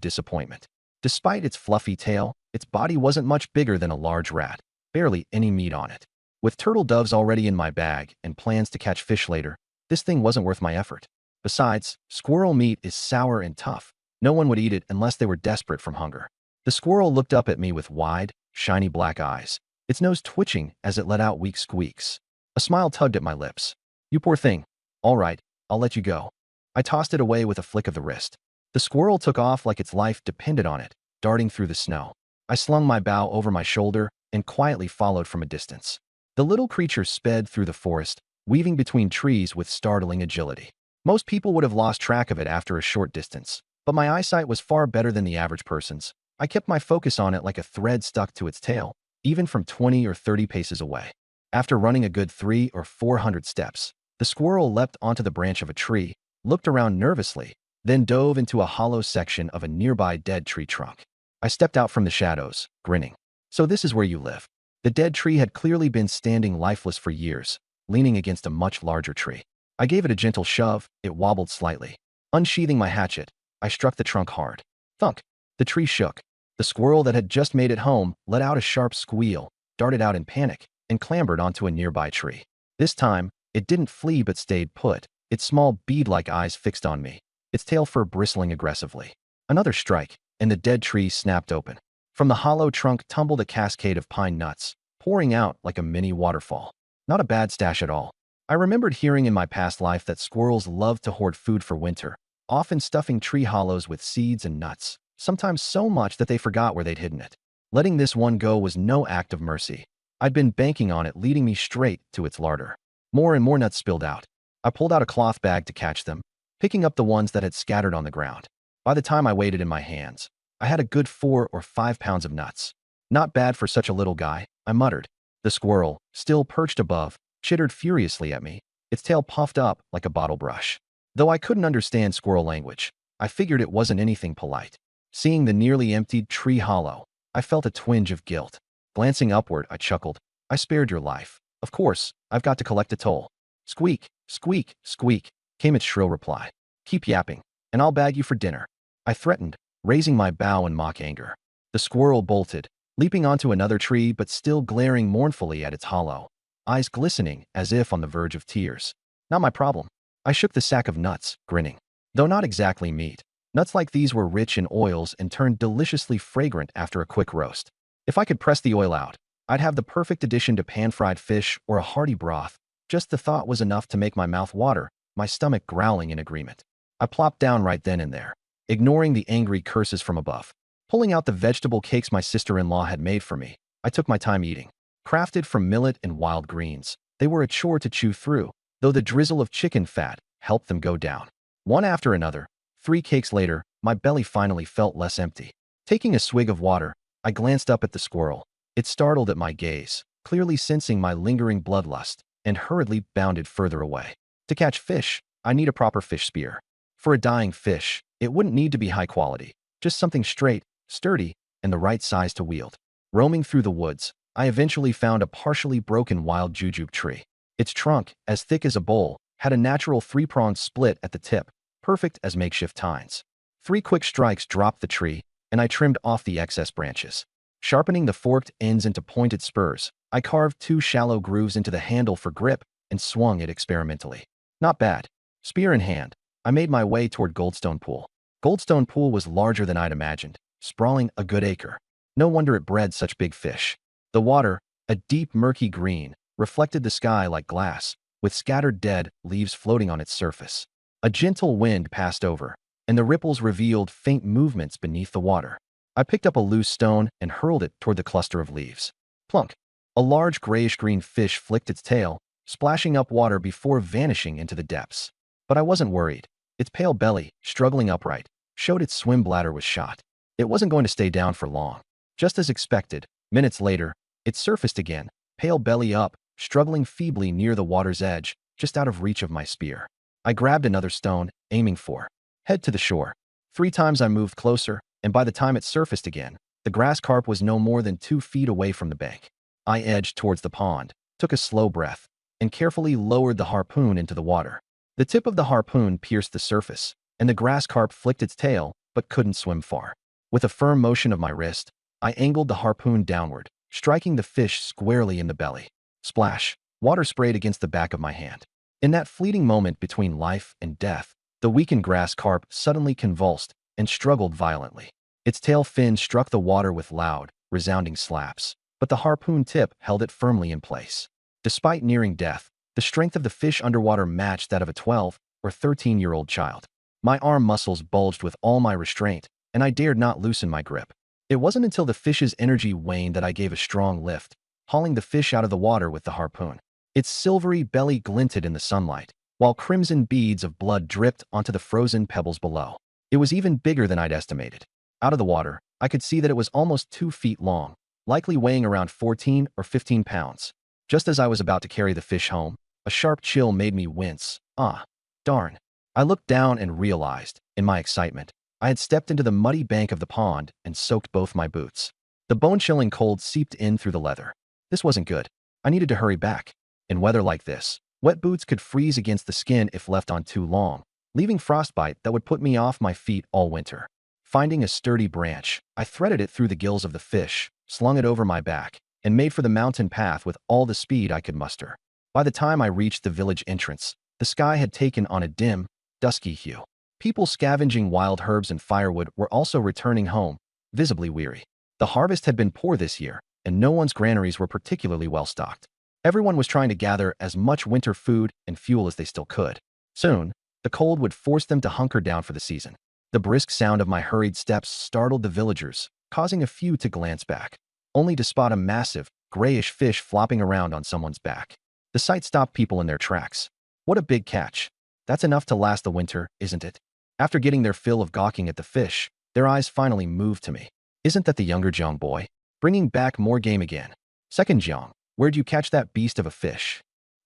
disappointment. Despite its fluffy tail, its body wasn't much bigger than a large rat, barely any meat on it. With turtle doves already in my bag and plans to catch fish later, this thing wasn't worth my effort. Besides, squirrel meat is sour and tough. No one would eat it unless they were desperate from hunger. The squirrel looked up at me with wide, shiny black eyes, its nose twitching as it let out weak squeaks. A smile tugged at my lips. You poor thing. All right, I'll let you go. I tossed it away with a flick of the wrist. The squirrel took off like its life depended on it, darting through the snow. I slung my bow over my shoulder and quietly followed from a distance. The little creature sped through the forest, weaving between trees with startling agility. Most people would have lost track of it after a short distance, but my eyesight was far better than the average person's. I kept my focus on it like a thread stuck to its tail, even from 20 or 30 paces away. After running a good 300 or 400 steps, the squirrel leapt onto the branch of a tree, looked around nervously, then dove into a hollow section of a nearby dead tree trunk. I stepped out from the shadows, grinning. So this is where you live. The dead tree had clearly been standing lifeless for years, leaning against a much larger tree. I gave it a gentle shove, it wobbled slightly. Unsheathing my hatchet, I struck the trunk hard. Thunk! The tree shook. The squirrel that had just made it home let out a sharp squeal, darted out in panic, and clambered onto a nearby tree. This time, it didn't flee but stayed put, its small bead-like eyes fixed on me, its tail fur bristling aggressively. Another strike, and the dead tree snapped open. From the hollow trunk tumbled a cascade of pine nuts, pouring out like a mini waterfall. Not a bad stash at all. I remembered hearing in my past life that squirrels loved to hoard food for winter, often stuffing tree hollows with seeds and nuts, sometimes so much that they forgot where they'd hidden it. Letting this one go was no act of mercy. I'd been banking on it leading me straight to its larder. More and more nuts spilled out. I pulled out a cloth bag to catch them, picking up the ones that had scattered on the ground. By the time I weighed it in my hands, I had a good 4 or 5 pounds of nuts. Not bad for such a little guy, I muttered. The squirrel, still perched above, chittered furiously at me, its tail puffed up like a bottle brush. Though I couldn't understand squirrel language, I figured it wasn't anything polite. Seeing the nearly emptied tree hollow, I felt a twinge of guilt. Glancing upward, I chuckled. I spared your life. Of course, I've got to collect a toll. Squeak, squeak, squeak, came its shrill reply. Keep yapping, and I'll bag you for dinner. I threatened, raising my bow in mock anger. The squirrel bolted, leaping onto another tree but still glaring mournfully at its hollow, eyes glistening as if on the verge of tears. Not my problem. I shook the sack of nuts, grinning. Though not exactly meat, nuts like these were rich in oils and turned deliciously fragrant after a quick roast. If I could press the oil out, I'd have the perfect addition to pan-fried fish or a hearty broth. Just the thought was enough to make my mouth water, my stomach growling in agreement. I plopped down right then and there, ignoring the angry curses from above. Pulling out the vegetable cakes my sister-in-law had made for me, I took my time eating. Crafted from millet and wild greens, they were a chore to chew through, though the drizzle of chicken fat helped them go down. One after another, 3 cakes later, my belly finally felt less empty. Taking a swig of water, I glanced up at the squirrel. It startled at my gaze, clearly sensing my lingering bloodlust, and hurriedly bounded further away. To catch fish, I need a proper fish spear. For a dying fish, it wouldn't need to be high quality, just something straight, sturdy, and the right size to wield. Roaming through the woods, I eventually found a partially broken wild jujube tree. Its trunk, as thick as a bowl, had a natural 3-pronged split at the tip, perfect as makeshift tines. 3 quick strikes dropped the tree, and I trimmed off the excess branches. Sharpening the forked ends into pointed spurs, I carved 2 shallow grooves into the handle for grip and swung it experimentally. Not bad. Spear in hand, I made my way toward Goldstone Pool. Goldstone Pool was larger than I'd imagined, sprawling a good acre. No wonder it bred such big fish. The water, a deep murky green, reflected the sky like glass, with scattered dead leaves floating on its surface. A gentle wind passed over, and the ripples revealed faint movements beneath the water. I picked up a loose stone and hurled it toward the cluster of leaves. Plunk! A large grayish-green fish flicked its tail, splashing up water before vanishing into the depths. But I wasn't worried. Its pale belly, struggling upright, showed its swim bladder was shot. It wasn't going to stay down for long. Just as expected, minutes later, it surfaced again, pale belly up, struggling feebly near the water's edge, just out of reach of my spear. I grabbed another stone, aiming for head to the shore. 3 times I moved closer, and by the time it surfaced again, the grass carp was no more than 2 feet away from the bank. I edged towards the pond, took a slow breath, and carefully lowered the harpoon into the water. The tip of the harpoon pierced the surface, and the grass carp flicked its tail, but couldn't swim far. With a firm motion of my wrist, I angled the harpoon downward, striking the fish squarely in the belly. Splash! Water sprayed against the back of my hand. In that fleeting moment between life and death, the weakened grass carp suddenly convulsed and struggled violently. Its tail fin struck the water with loud, resounding slaps. but the harpoon tip held it firmly in place. Despite nearing death, the strength of the fish underwater matched that of a 12 or 13-year-old child. My arm muscles bulged with all my restraint, and I dared not loosen my grip. It wasn't until the fish's energy waned that I gave a strong lift, hauling the fish out of the water with the harpoon. Its silvery belly glinted in the sunlight, while crimson beads of blood dripped onto the frozen pebbles below. It was even bigger than I'd estimated. Out of the water, I could see that it was almost 2 feet long, likely weighing around 14 or 15 pounds. Just as I was about to carry the fish home, a sharp chill made me wince. Ah, darn. I looked down and realized, in my excitement, I had stepped into the muddy bank of the pond and soaked both my boots. The bone-chilling cold seeped in through the leather. This wasn't good. I needed to hurry back. In weather like this, wet boots could freeze against the skin if left on too long, leaving frostbite that would put me off my feet all winter. Finding a sturdy branch, I threaded it through the gills of the fish, slung it over my back, and made for the mountain path with all the speed I could muster. By the time I reached the village entrance, the sky had taken on a dim, dusky hue. People scavenging wild herbs and firewood were also returning home, visibly weary. The harvest had been poor this year, and no one's granaries were particularly well stocked. Everyone was trying to gather as much winter food and fuel as they still could. Soon, the cold would force them to hunker down for the season. The brisk sound of my hurried steps startled the villagers, causing a few to glance back, only to spot a massive, grayish fish flopping around on someone's back. The sight stopped people in their tracks. What a big catch. That's enough to last the winter, isn't it? After getting their fill of gawking at the fish, their eyes finally moved to me. Isn't that the younger Jiang boy? Bringing back more game again. Second Jiang, where'd you catch that beast of a fish?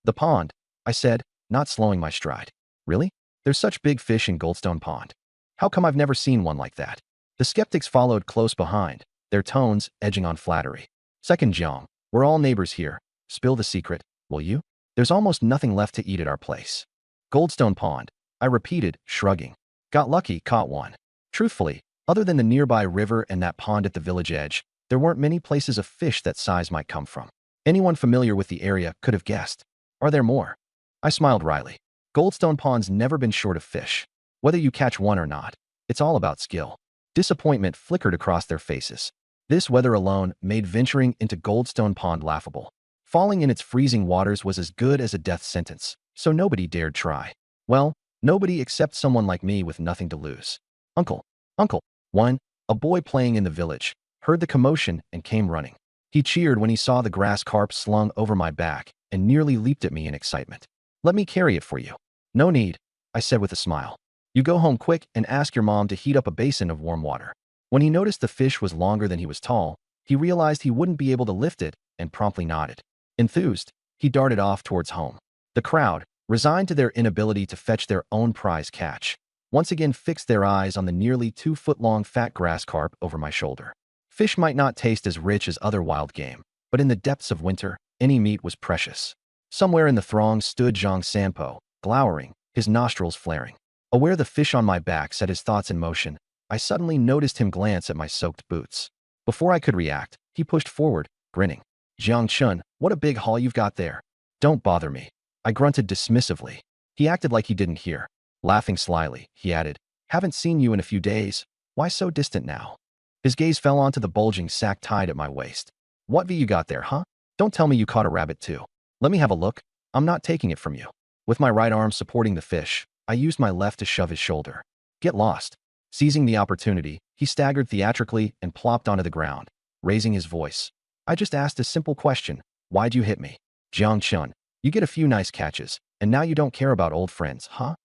The pond, I said, not slowing my stride. Really? There's such big fish in Goldstone Pond. How come I've never seen one like that? The skeptics followed close behind, their tones edging on flattery. Second Jiang, we're all neighbors here. Spill the secret, will you? There's almost nothing left to eat at our place. Goldstone Pond, I repeated, shrugging. Got lucky, caught one. Truthfully, other than the nearby river and that pond at the village edge, there weren't many places a fish that size might come from. Anyone familiar with the area could have guessed. Are there more? I smiled wryly. Goldstone Pond's never been short of fish. Whether you catch one or not, it's all about skill. Disappointment flickered across their faces. This weather alone made venturing into Goldstone Pond laughable. Falling in its freezing waters was as good as a death sentence, so nobody dared try. Well, nobody except someone like me with nothing to lose. Uncle, one, a boy playing in the village, heard the commotion and came running. He cheered when he saw the grass carp slung over my back and nearly leaped at me in excitement. Let me carry it for you. No need, I said with a smile. You go home quick and ask your mom to heat up a basin of warm water. When he noticed the fish was longer than he was tall, he realized he wouldn't be able to lift it and promptly nodded. Enthused, he darted off towards home. The crowd, resigned to their inability to fetch their own prize catch, once again fixed their eyes on the nearly 2-foot-long fat grass carp over my shoulder. Fish might not taste as rich as other wild game, but in the depths of winter, any meat was precious. Somewhere in the throng stood Zhang Sanpo, glowering, his nostrils flaring. Aware the fish on my back set his thoughts in motion, I suddenly noticed him glance at my soaked boots. Before I could react, he pushed forward, grinning. Jiang Chun, what a big haul you've got there. Don't bother me. I grunted dismissively. He acted like he didn't hear. Laughing slyly, he added, haven't seen you in a few days. Why so distant now? His gaze fell onto the bulging sack tied at my waist. What you got there, huh? Don't tell me you caught a rabbit too. Let me have a look. I'm not taking it from you. With my right arm supporting the fish, I used my left to shove his shoulder. Get lost. Seizing the opportunity, he staggered theatrically and plopped onto the ground, raising his voice. I just asked a simple question. Why'd you hit me? Jiang Chun, you get a few nice catches, and now you don't care about old friends, huh?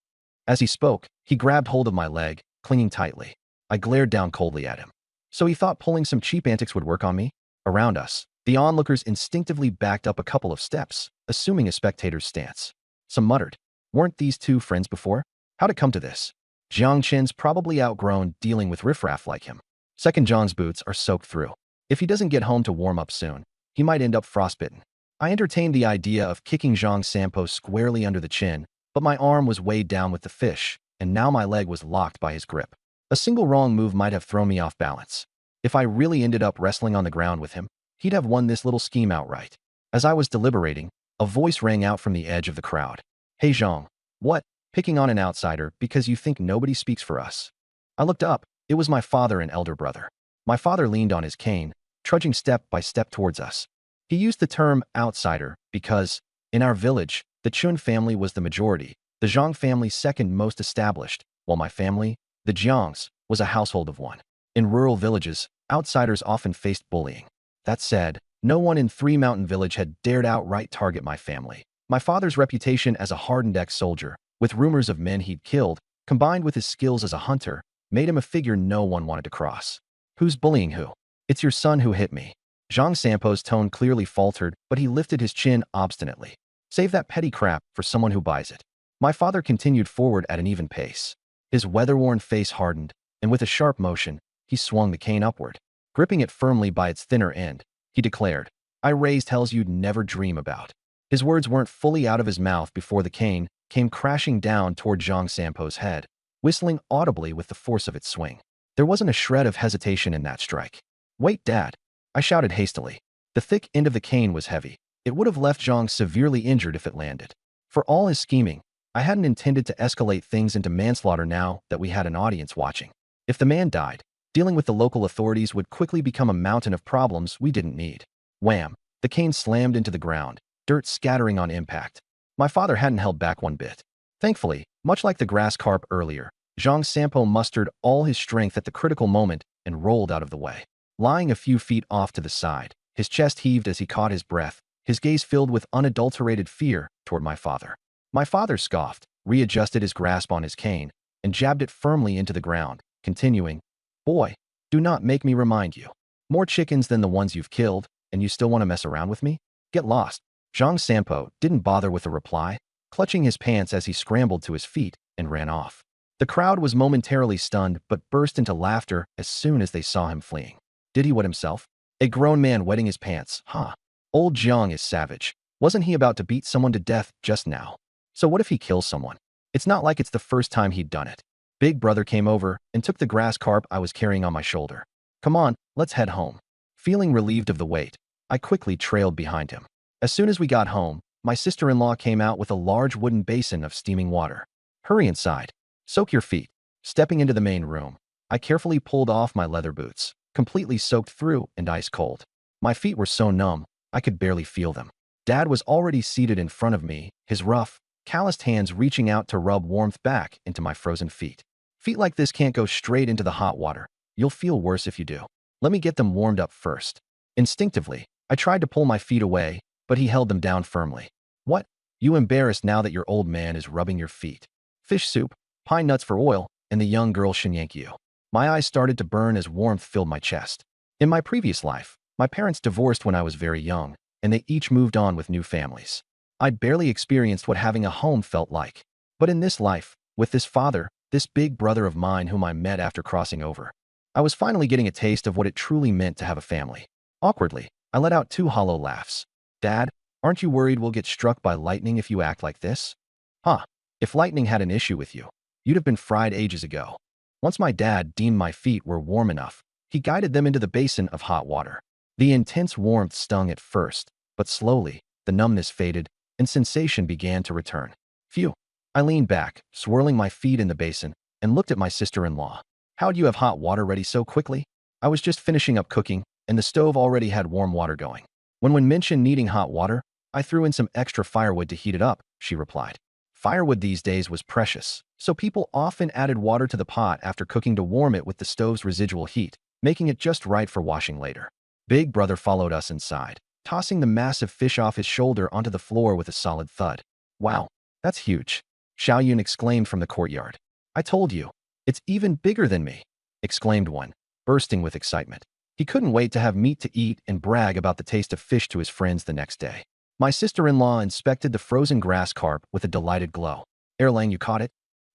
As he spoke, he grabbed hold of my leg, clinging tightly. I glared down coldly at him. So he thought pulling some cheap antics would work on me? Around us, the onlookers instinctively backed up a couple of steps, assuming a spectator's stance. Some muttered, weren't these two friends before? How'd it come to this? Jiang Chin's probably outgrown dealing with riffraff like him. Second Jiang's boots are soaked through. If he doesn't get home to warm up soon, he might end up frostbitten. I entertained the idea of kicking Zhang Sampo squarely under the chin, but my arm was weighed down with the fish, and now my leg was locked by his grip. A single wrong move might have thrown me off balance. If I really ended up wrestling on the ground with him, he'd have won this little scheme outright. As I was deliberating, a voice rang out from the edge of the crowd. Hey Zhang, what? Picking on an outsider because you think nobody speaks for us? I looked up. It was my father and elder brother. My father leaned on his cane, trudging step by step towards us. He used the term outsider because, in our village, the Chun family was the majority, the Zhang family second most established, while my family, the Jiangs, was a household of one. In rural villages, outsiders often faced bullying. That said, no one in Three Mountain Village had dared outright target my family. My father's reputation as a hardened ex-soldier, with rumors of men he'd killed, combined with his skills as a hunter, made him a figure no one wanted to cross. Who's bullying who? It's your son who hit me. Zhang Sampo's tone clearly faltered, but he lifted his chin obstinately. Save that petty crap for someone who buys it. My father continued forward at an even pace. His weather-worn face hardened, and with a sharp motion, he swung the cane upward. Gripping it firmly by its thinner end, he declared, I raised hells you'd never dream about. His words weren't fully out of his mouth before the cane came crashing down toward Zhang Sampo's head, whistling audibly with the force of its swing. There wasn't a shred of hesitation in that strike. Wait, Dad, I shouted hastily. The thick end of the cane was heavy. It would have left Zhang severely injured if it landed. For all his scheming, I hadn't intended to escalate things into manslaughter now that we had an audience watching. If the man died, dealing with the local authorities would quickly become a mountain of problems we didn't need. Wham! The cane slammed into the ground, dirt scattering on impact. My father hadn't held back one bit. Thankfully, much like the grass carp earlier, Zhang Sampo mustered all his strength at the critical moment and rolled out of the way. Lying a few feet off to the side, his chest heaved as he caught his breath, his gaze filled with unadulterated fear toward my father. My father scoffed, readjusted his grasp on his cane, and jabbed it firmly into the ground, continuing, Boy, do not make me remind you. More chickens than the ones you've killed, and you still want to mess around with me? Get lost. Zhang Sampo didn't bother with a reply, clutching his pants as he scrambled to his feet and ran off. The crowd was momentarily stunned but burst into laughter as soon as they saw him fleeing. Did he wet himself? A grown man wetting his pants, huh? Old Jiang is savage. Wasn't he about to beat someone to death just now? So what if he kills someone? It's not like it's the first time he'd done it. Big brother came over and took the grass carp I was carrying on my shoulder. Come on, let's head home. Feeling relieved of the weight, I quickly trailed behind him. As soon as we got home, my sister-in-law came out with a large wooden basin of steaming water. Hurry inside. Soak your feet. Stepping into the main room, I carefully pulled off my leather boots, completely soaked through and ice cold. My feet were so numb, I could barely feel them. Dad was already seated in front of me, his rough, calloused hands reaching out to rub warmth back into my frozen feet. Feet like this can't go straight into the hot water. You'll feel worse if you do. Let me get them warmed up first. Instinctively, I tried to pull my feet away, but he held them down firmly. What? You embarrassed now that your old man is rubbing your feet? Fish soup, pine nuts for oil, and the young girl shenyank you. My eyes started to burn as warmth filled my chest. In my previous life, my parents divorced when I was very young, and they each moved on with new families. I'd barely experienced what having a home felt like. But in this life, with this father, this big brother of mine whom I met after crossing over, I was finally getting a taste of what it truly meant to have a family. Awkwardly, I let out 2 hollow laughs. Dad, aren't you worried we'll get struck by lightning if you act like this? Huh. If lightning had an issue with you, you'd have been fried ages ago. Once my dad deemed my feet were warm enough, he guided them into the basin of hot water. The intense warmth stung at first, but slowly, the numbness faded, and sensation began to return. Phew. I leaned back, swirling my feet in the basin, and looked at my sister-in-law. How'd you have hot water ready so quickly? I was just finishing up cooking, and the stove already had warm water going. When mentioned needing hot water, I threw in some extra firewood to heat it up, she replied. Firewood these days was precious, so people often added water to the pot after cooking to warm it with the stove's residual heat, making it just right for washing later. Big brother followed us inside, tossing the massive fish off his shoulder onto the floor with a solid thud. Wow, that's huge, Xiao Yun exclaimed from the courtyard. I told you, it's even bigger than me, exclaimed one, bursting with excitement. He couldn't wait to have meat to eat and brag about the taste of fish to his friends the next day. My sister-in-law inspected the frozen grass carp with a delighted glow. Erlang, you caught it?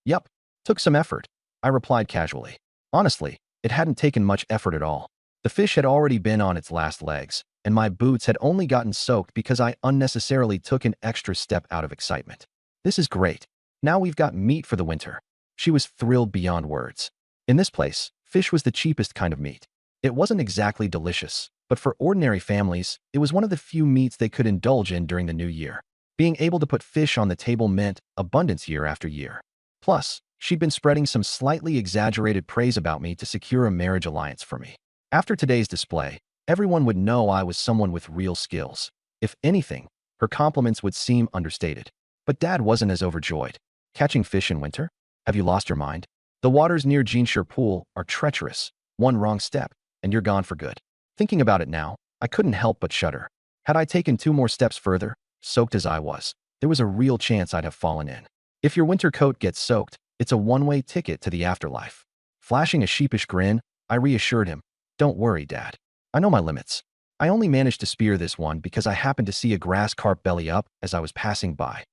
Yup. Took some effort, I replied casually. Honestly, it hadn't taken much effort at all. The fish had already been on its last legs, and my boots had only gotten soaked because I unnecessarily took an extra step out of excitement. This is great. Now we've got meat for the winter. She was thrilled beyond words. In this place, fish was the cheapest kind of meat. It wasn't exactly delicious, but for ordinary families, it was one of the few meats they could indulge in during the new year. Being able to put fish on the table meant abundance year after year. Plus, she'd been spreading some slightly exaggerated praise about me to secure a marriage alliance for me. After today's display, Everyone would know I was someone with real skills. If anything, her compliments would seem understated. But Dad wasn't as overjoyed. Catching fish in winter? Have you lost your mind? The waters near Jeanshire Pool are treacherous. One wrong step, and you're gone for good. Thinking about it now, I couldn't help but shudder. Had I taken 2 more steps further, soaked as I was, there was a real chance I'd have fallen in. If your winter coat gets soaked, it's a one-way ticket to the afterlife. Flashing a sheepish grin, I reassured him, "Don't worry, Dad. I know my limits." I only managed to spear this one because I happened to see a grass carp belly up as I was passing by.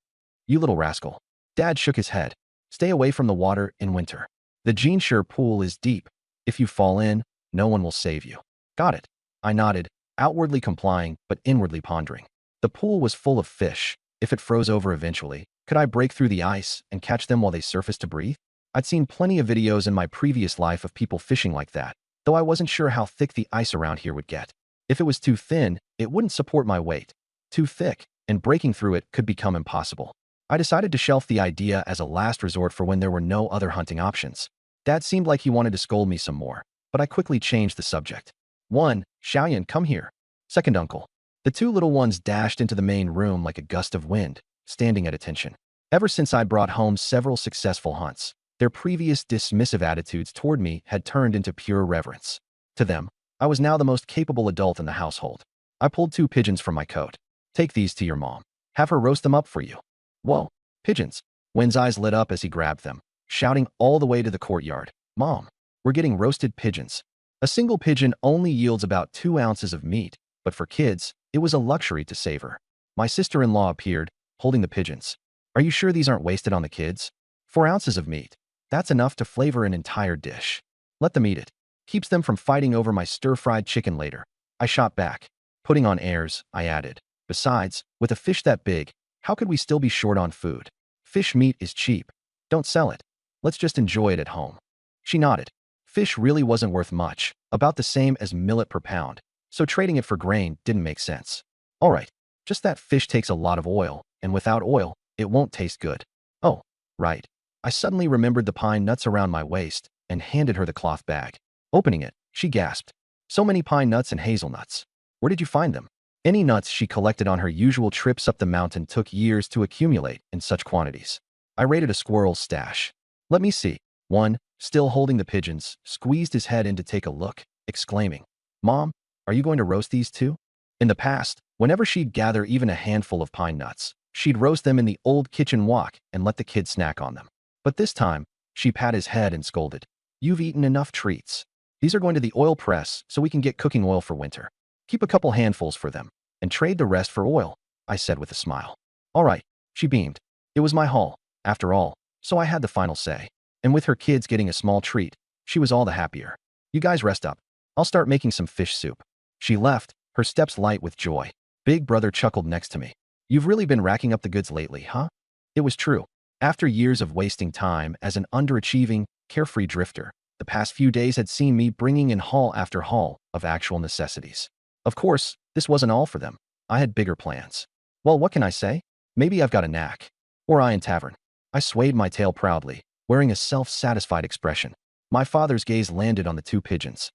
"You little rascal." Dad shook his head. "Stay away from the water in winter. The Jeanshire Pool is deep. If you fall in, no one will save you." "Got it." I nodded, outwardly complying but inwardly pondering. The pool was full of fish. If it froze over eventually, could I break through the ice and catch them while they surfaced to breathe? I'd seen plenty of videos in my previous life of people fishing like that, though I wasn't sure how thick the ice around here would get. If it was too thin, it wouldn't support my weight. Too thick, and breaking through it could become impossible. I decided to shelf the idea as a last resort for when there were no other hunting options. Dad seemed like he wanted to scold me some more, but I quickly changed the subject. "1, Xiaoyan, come here." "Second, Uncle." The 2 little ones dashed into the main room like a gust of wind, standing at attention. Ever since I brought home several successful hunts, their previous dismissive attitudes toward me had turned into pure reverence. To them, I was now the most capable adult in the household. I pulled 2 pigeons from my coat. "Take these to your mom. Have her roast them up for you." "Whoa, pigeons." Wen's eyes lit up as he grabbed them, shouting all the way to the courtyard, "Mom, we're getting roasted pigeons." A single pigeon only yields about 2 ounces of meat, but for kids, it was a luxury to savor. My sister-in-law appeared, holding the pigeons. "Are you sure these aren't wasted on the kids? 4 ounces of meat. That's enough to flavor an entire dish. Let them eat it. Keeps them from fighting over my stir-fried chicken later." I shot back. Putting on airs, I added, "Besides, with a fish that big, how could we still be short on food? Fish meat is cheap. Don't sell it. Let's just enjoy it at home." She nodded. Fish really wasn't worth much, about the same as millet per pound, so trading it for grain didn't make sense. "All right, just that fish takes a lot of oil, and without oil, it won't taste good." "Oh, right." I suddenly remembered the pine nuts around my waist and handed her the cloth bag. Opening it, she gasped. "So many pine nuts and hazelnuts. Where did you find them?" Any nuts she collected on her usual trips up the mountain took years to accumulate in such quantities. I raided a squirrel's stash. "Let me see." One, still holding the pigeons, squeezed his head in to take a look, exclaiming, "Mom, are you going to roast these too?" In the past, whenever she'd gather even a handful of pine nuts, she'd roast them in the old kitchen wok and let the kids snack on them. But this time, she pat his head and scolded, "You've eaten enough treats. These are going to the oil press so we can get cooking oil for winter. Keep a couple handfuls for them, and trade the rest for oil," I said with a smile. "All right," she beamed. It was my haul, after all, so I had the final say. And with her kids getting a small treat, she was all the happier. "You guys rest up. I'll start making some fish soup." She left, her steps light with joy. Big brother chuckled next to me. "You've really been racking up the goods lately, huh?" It was true. After years of wasting time as an underachieving, carefree drifter, the past few days had seen me bringing in haul after haul of actual necessities. Of course, this wasn't all for them. I had bigger plans. Well, what can I say? Maybe I've got a knack. Or I in tavern. I swayed my tail proudly, wearing a self-satisfied expression. My father's gaze landed on the 2 pigeons.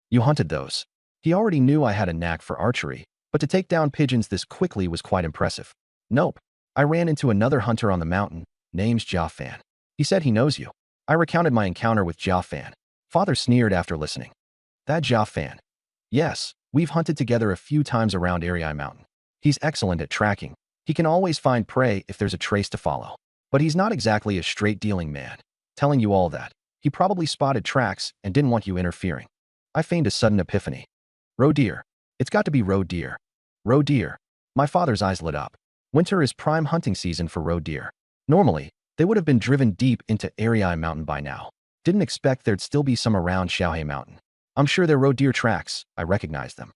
"You hunted those." He already knew I had a knack for archery, but to take down pigeons this quickly was quite impressive. "Nope. I ran into another hunter on the mountain, name's Jiafan. He said he knows you." I recounted my encounter with Jiafan. Father sneered after listening. "That Jiafan? Yes, we've hunted together a few times around Ariai Mountain. He's excellent at tracking. He can always find prey if there's a trace to follow. But he's not exactly a straight-dealing man. Telling you all that, he probably spotted tracks and didn't want you interfering." I feigned a sudden epiphany. "Roe deer. It's got to be roe deer." "Roe deer." My father's eyes lit up. Winter is prime hunting season for roe deer. Normally, they would have been driven deep into Ariai Mountain by now. Didn't expect there'd still be some around Xiaohe Mountain. "I'm sure they're roe deer tracks." I recognized them.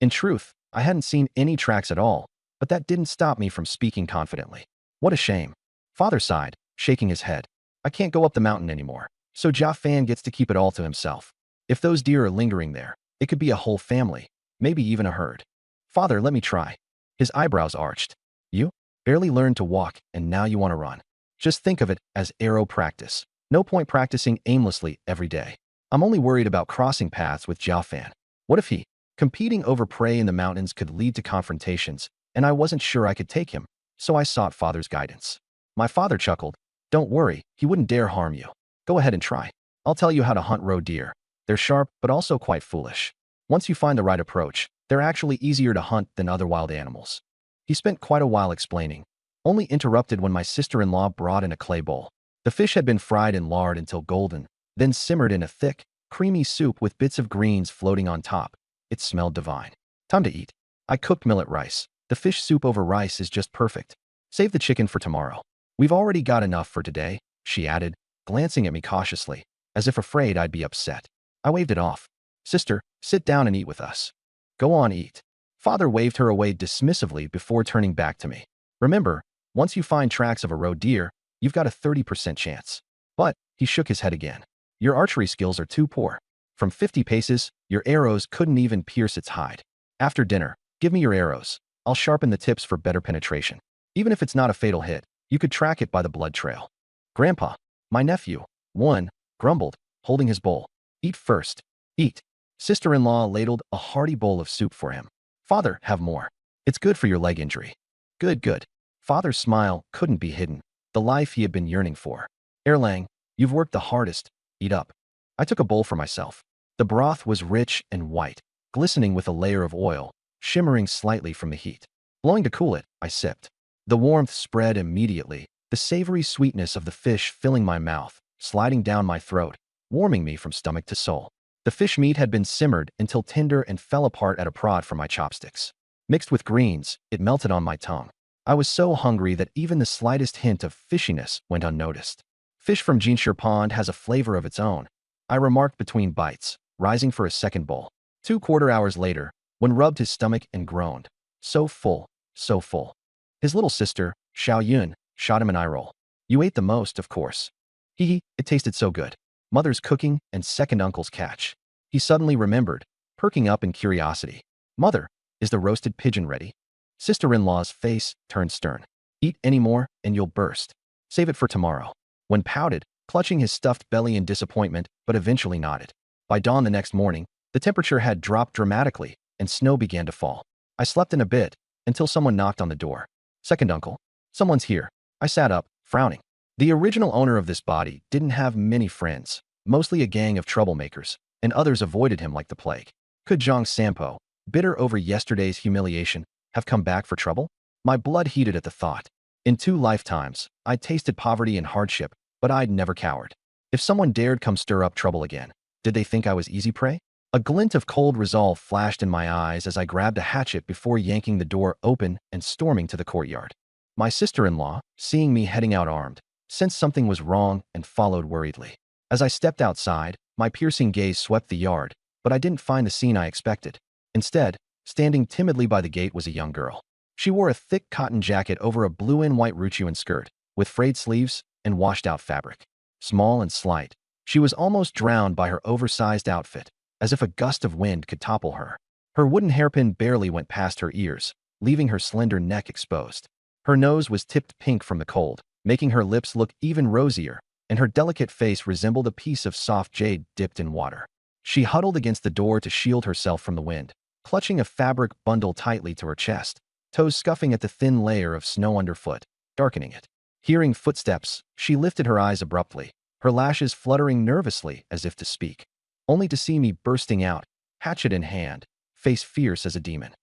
In truth, I hadn't seen any tracks at all, but that didn't stop me from speaking confidently. "What a shame." Father sighed, shaking his head. "I can't go up the mountain anymore, so Jiafan gets to keep it all to himself. If those deer are lingering there, it could be a whole family, maybe even a herd." "Father, let me try." His eyebrows arched. "You? Barely learned to walk, and now you want to run. Just think of it as arrow practice. No point practicing aimlessly every day. I'm only worried about crossing paths with Jiafan. What if he..." Competing over prey in the mountains could lead to confrontations, and I wasn't sure I could take him, so I sought father's guidance. My father chuckled. Don't worry, he wouldn't dare harm you. Go ahead and try. I'll tell you how to hunt roe deer. They're sharp, but also quite foolish. Once you find the right approach, they're actually easier to hunt than other wild animals. He spent quite a while explaining, only interrupted when my sister-in-law brought in a clay bowl. The fish had been fried in lard until golden, then simmered in a thick, creamy soup with bits of greens floating on top. It smelled divine. Time to eat. I cooked millet rice. The fish soup over rice is just perfect. Save the chicken for tomorrow. We've already got enough for today, she added, glancing at me cautiously, as if afraid I'd be upset. I waved it off. Sister, sit down and eat with us. Go on, eat. Father waved her away dismissively before turning back to me. Remember, once you find tracks of a roe deer, you've got a 30% chance. But, he shook his head again. Your archery skills are too poor. From 50 paces, your arrows couldn't even pierce its hide. After dinner, give me your arrows. I'll sharpen the tips for better penetration. Even if it's not a fatal hit, you could track it by the blood trail. Grandpa, my nephew, one, grumbled, holding his bowl. Eat first. Eat. Sister-in-law ladled a hearty bowl of soup for him. Father, have more. It's good for your leg injury. Good, good. Father's smile couldn't be hidden, the life he had been yearning for. Erlang, you've worked the hardest. Eat up. I took a bowl for myself. The broth was rich and white, glistening with a layer of oil, shimmering slightly from the heat. Blowing to cool it, I sipped. The warmth spread immediately, the savory sweetness of the fish filling my mouth, sliding down my throat, warming me from stomach to soul. The fish meat had been simmered until tender and fell apart at a prod from my chopsticks. Mixed with greens, it melted on my tongue. I was so hungry that even the slightest hint of fishiness went unnoticed. Fish from Jinshir Pond has a flavor of its own, I remarked between bites, rising for a second bowl. 2/4 hours later, when rubbed his stomach and groaned. So full, so full. His little sister, Xiao Yun, shot him an eye roll. You ate the most, of course. Hee hee, it tasted so good. Mother's cooking and second uncle's catch. He suddenly remembered, perking up in curiosity. Mother, is the roasted pigeon ready? Sister-in-law's face turned stern. Eat any more and you'll burst. Save it for tomorrow. When pouted, clutching his stuffed belly in disappointment, but eventually nodded. By dawn the next morning, the temperature had dropped dramatically, and snow began to fall. I slept in a bit, until someone knocked on the door. Second uncle. Someone's here. I sat up, frowning. The original owner of this body didn't have many friends, mostly a gang of troublemakers, and others avoided him like the plague. Could Zhang Sampo, bitter over yesterday's humiliation, have come back for trouble? My blood heated at the thought. In 2 lifetimes, I'd tasted poverty and hardship, but I'd never cowered. If someone dared come stir up trouble again, did they think I was easy prey? A glint of cold resolve flashed in my eyes as I grabbed a hatchet before yanking the door open and storming to the courtyard. My sister-in-law, seeing me heading out armed, sensed something was wrong and followed worriedly. As I stepped outside, my piercing gaze swept the yard, but I didn't find the scene I expected. Instead, standing timidly by the gate was a young girl. She wore a thick cotton jacket over a blue and white Ruchuan skirt, with frayed sleeves and washed-out fabric. Small and slight, she was almost drowned by her oversized outfit, as if a gust of wind could topple her. Her wooden hairpin barely went past her ears, leaving her slender neck exposed. Her nose was tipped pink from the cold, making her lips look even rosier, and her delicate face resembled a piece of soft jade dipped in water. She huddled against the door to shield herself from the wind, clutching a fabric bundle tightly to her chest, toes scuffing at the thin layer of snow underfoot, darkening it. Hearing footsteps, she lifted her eyes abruptly, her lashes fluttering nervously as if to speak, only to see me bursting out, hatchet in hand, face fierce as a demon.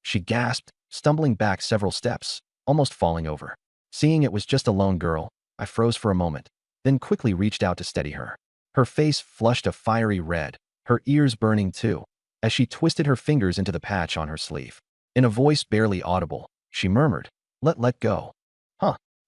She gasped, stumbling back several steps, almost falling over. Seeing it was just a lone girl, I froze for a moment, then quickly reached out to steady her. Her face flushed a fiery red, her ears burning too, as she twisted her fingers into the patch on her sleeve. In a voice barely audible, she murmured, Let go.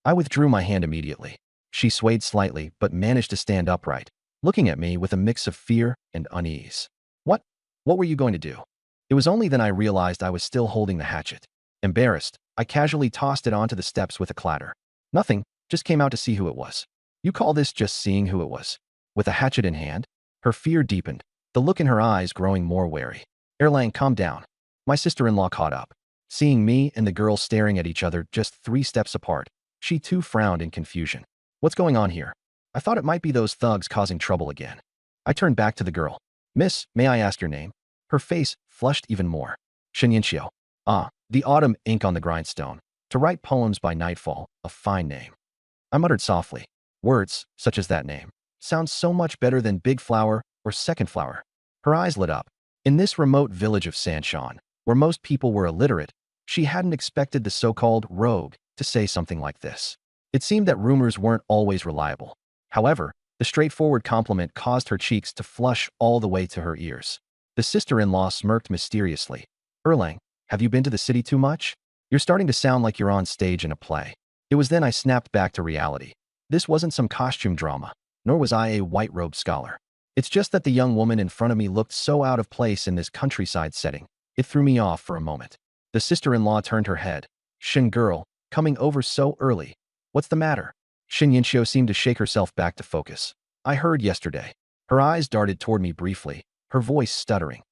I withdrew my hand immediately. She swayed slightly but managed to stand upright, looking at me with a mix of fear and unease. What were you going to do? It was only then I realized I was still holding the hatchet. Embarrassed, I casually tossed it onto the steps with a clatter. Nothing, just came out to see who it was. You call this just seeing who it was? With a hatchet in hand? Her fear deepened, the look in her eyes growing more wary. Erlang, calm down. My sister-in-law caught up. Seeing me and the girl staring at each other just 3 steps apart, she too frowned in confusion. What's going on here? I thought it might be those thugs causing trouble again. I turned back to the girl. Miss, may I ask your name? Her face flushed even more. Shinyanshio. Ah, the autumn ink on the grindstone. To write poems by nightfall, a fine name. I muttered softly. Words, such as that name, sound so much better than big flower or second flower. Her eyes lit up. In this remote village of Sanshan, where most people were illiterate, she hadn't expected the so-called rogue to say something like this. It seemed that rumors weren't always reliable. However, the straightforward compliment caused her cheeks to flush all the way to her ears. The sister-in-law smirked mysteriously. Erlang, have you been to the city too much? You're starting to sound like you're on stage in a play. It was then I snapped back to reality. This wasn't some costume drama, nor was I a white-robed scholar. It's just that the young woman in front of me looked so out of place in this countryside setting. It threw me off for a moment. The sister-in-law turned her head. Shin girl, coming over so early. What's the matter? Shin Yinshio seemed to shake herself back to focus. I heard yesterday. Her eyes darted toward me briefly, her voice stuttering.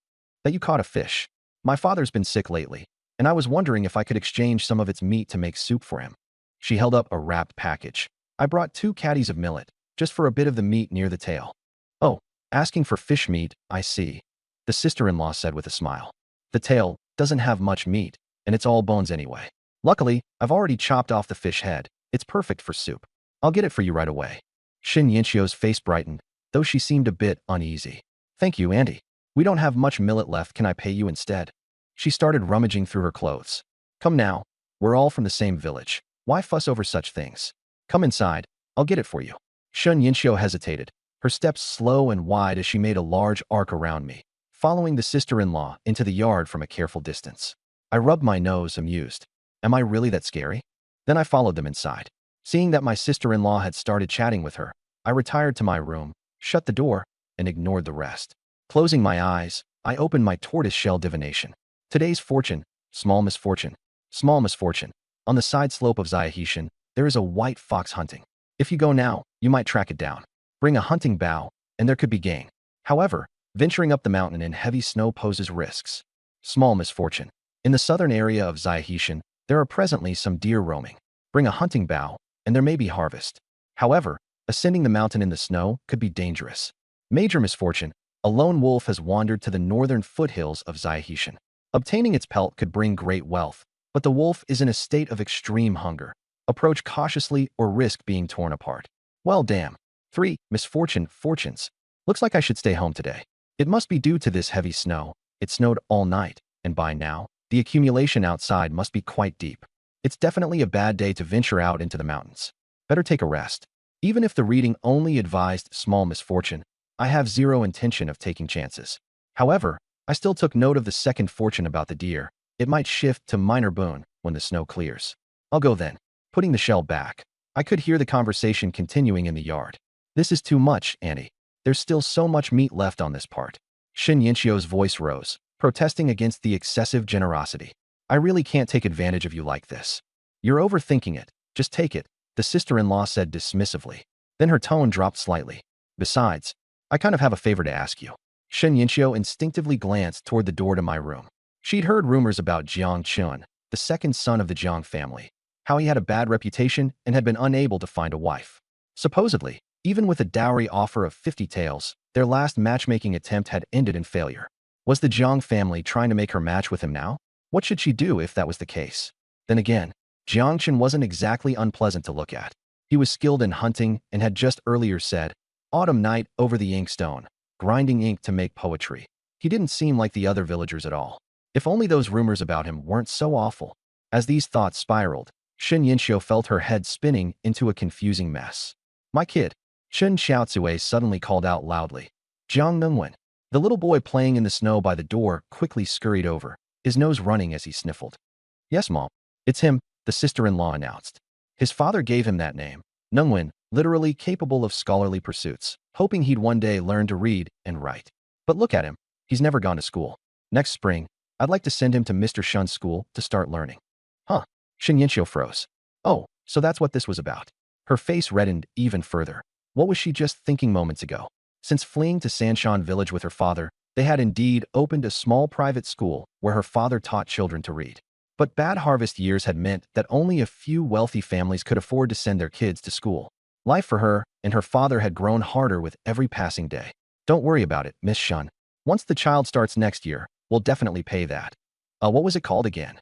That you caught a fish. My father's been sick lately, and I was wondering if I could exchange some of its meat to make soup for him. She held up a wrapped package. I brought 2 caddies of millet, just for a bit of the meat near the tail. Oh, asking for fish meat, I see. The sister-in-law said with a smile. The tail doesn't have much meat, and it's all bones anyway. Luckily, I've already chopped off the fish head. It's perfect for soup. I'll get it for you right away. Shin Yinshio's face brightened, though she seemed a bit uneasy. Thank you, Andy. We don't have much millet left. Can I pay you instead? She started rummaging through her clothes. Come now. We're all from the same village. Why fuss over such things? Come inside. I'll get it for you. Shun Yinshio hesitated, her steps slow and wide as she made a large arc around me, following the sister-in-law into the yard from a careful distance. I rubbed my nose, amused. Am I really that scary? Then I followed them inside. Seeing that my sister-in-law had started chatting with her, I retired to my room, shut the door, and ignored the rest. Closing my eyes, I opened my tortoise-shell divination. Today's fortune, small misfortune. Small misfortune. On the side slope of Xiahishan, there is a white fox hunting. If you go now, you might track it down. Bring a hunting bow, and there could be gain. However, venturing up the mountain in heavy snow poses risks. Small misfortune. In the southern area of Xiahishan, there are presently some deer roaming. Bring a hunting bow, and there may be harvest. However, ascending the mountain in the snow could be dangerous. Major misfortune. A lone wolf has wandered to the northern foothills of Xiahishan. Obtaining its pelt could bring great wealth, but the wolf is in a state of extreme hunger. Approach cautiously or risk being torn apart. Well, damn. 3. Misfortune, fortunes. Looks like I should stay home today. It must be due to this heavy snow. It snowed all night, and by now, the accumulation outside must be quite deep. It's definitely a bad day to venture out into the mountains. Better take a rest. Even if the reading only advised small misfortune, I have zero intention of taking chances. However, I still took note of the second fortune about the deer. It might shift to minor boon when the snow clears. I'll go then. Putting the shell back, I could hear the conversation continuing in the yard. This is too much, Annie. There's still so much meat left on this part. Shin Yinshio's voice rose, protesting against the excessive generosity. I really can't take advantage of you like this. You're overthinking it. Just take it, the sister-in-law said dismissively. Then her tone dropped slightly. Besides, I kind of have a favor to ask you. Shin Yinshio instinctively glanced toward the door to my room. She'd heard rumors about Jiang Chun, the second son of the Jiang family, how he had a bad reputation and had been unable to find a wife. Supposedly, even with a dowry offer of 50 taels, their last matchmaking attempt had ended in failure. Was the Jiang family trying to make her match with him now? What should she do if that was the case? Then again, Jiang Chun wasn't exactly unpleasant to look at. He was skilled in hunting and had just earlier said, "Autumn night over the inkstone, grinding ink to make poetry." He didn't seem like the other villagers at all. If only those rumors about him weren't so awful. As these thoughts spiraled, Shin Yinshio felt her head spinning into a confusing mess. My kid, Chen Xiaotsue suddenly called out loudly. Jiang Nungwen. The little boy playing in the snow by the door quickly scurried over, his nose running as he sniffled. Yes, Mom. It's him, the sister-in-law announced. His father gave him that name, Nungwen, literally capable of scholarly pursuits, hoping he'd one day learn to read and write. But look at him. He's never gone to school. Next spring, I'd like to send him to Mr. Shun's school to start learning. Huh. Shin Yinshio froze. Oh, so that's what this was about. Her face reddened even further. What was she just thinking moments ago? Since fleeing to Sanshan village with her father, they had indeed opened a small private school where her father taught children to read. But bad harvest years had meant that only a few wealthy families could afford to send their kids to school. Life for her and her father had grown harder with every passing day. Don't worry about it, Miss Shun. Once the child starts next year, we'll definitely pay that. What was it called again?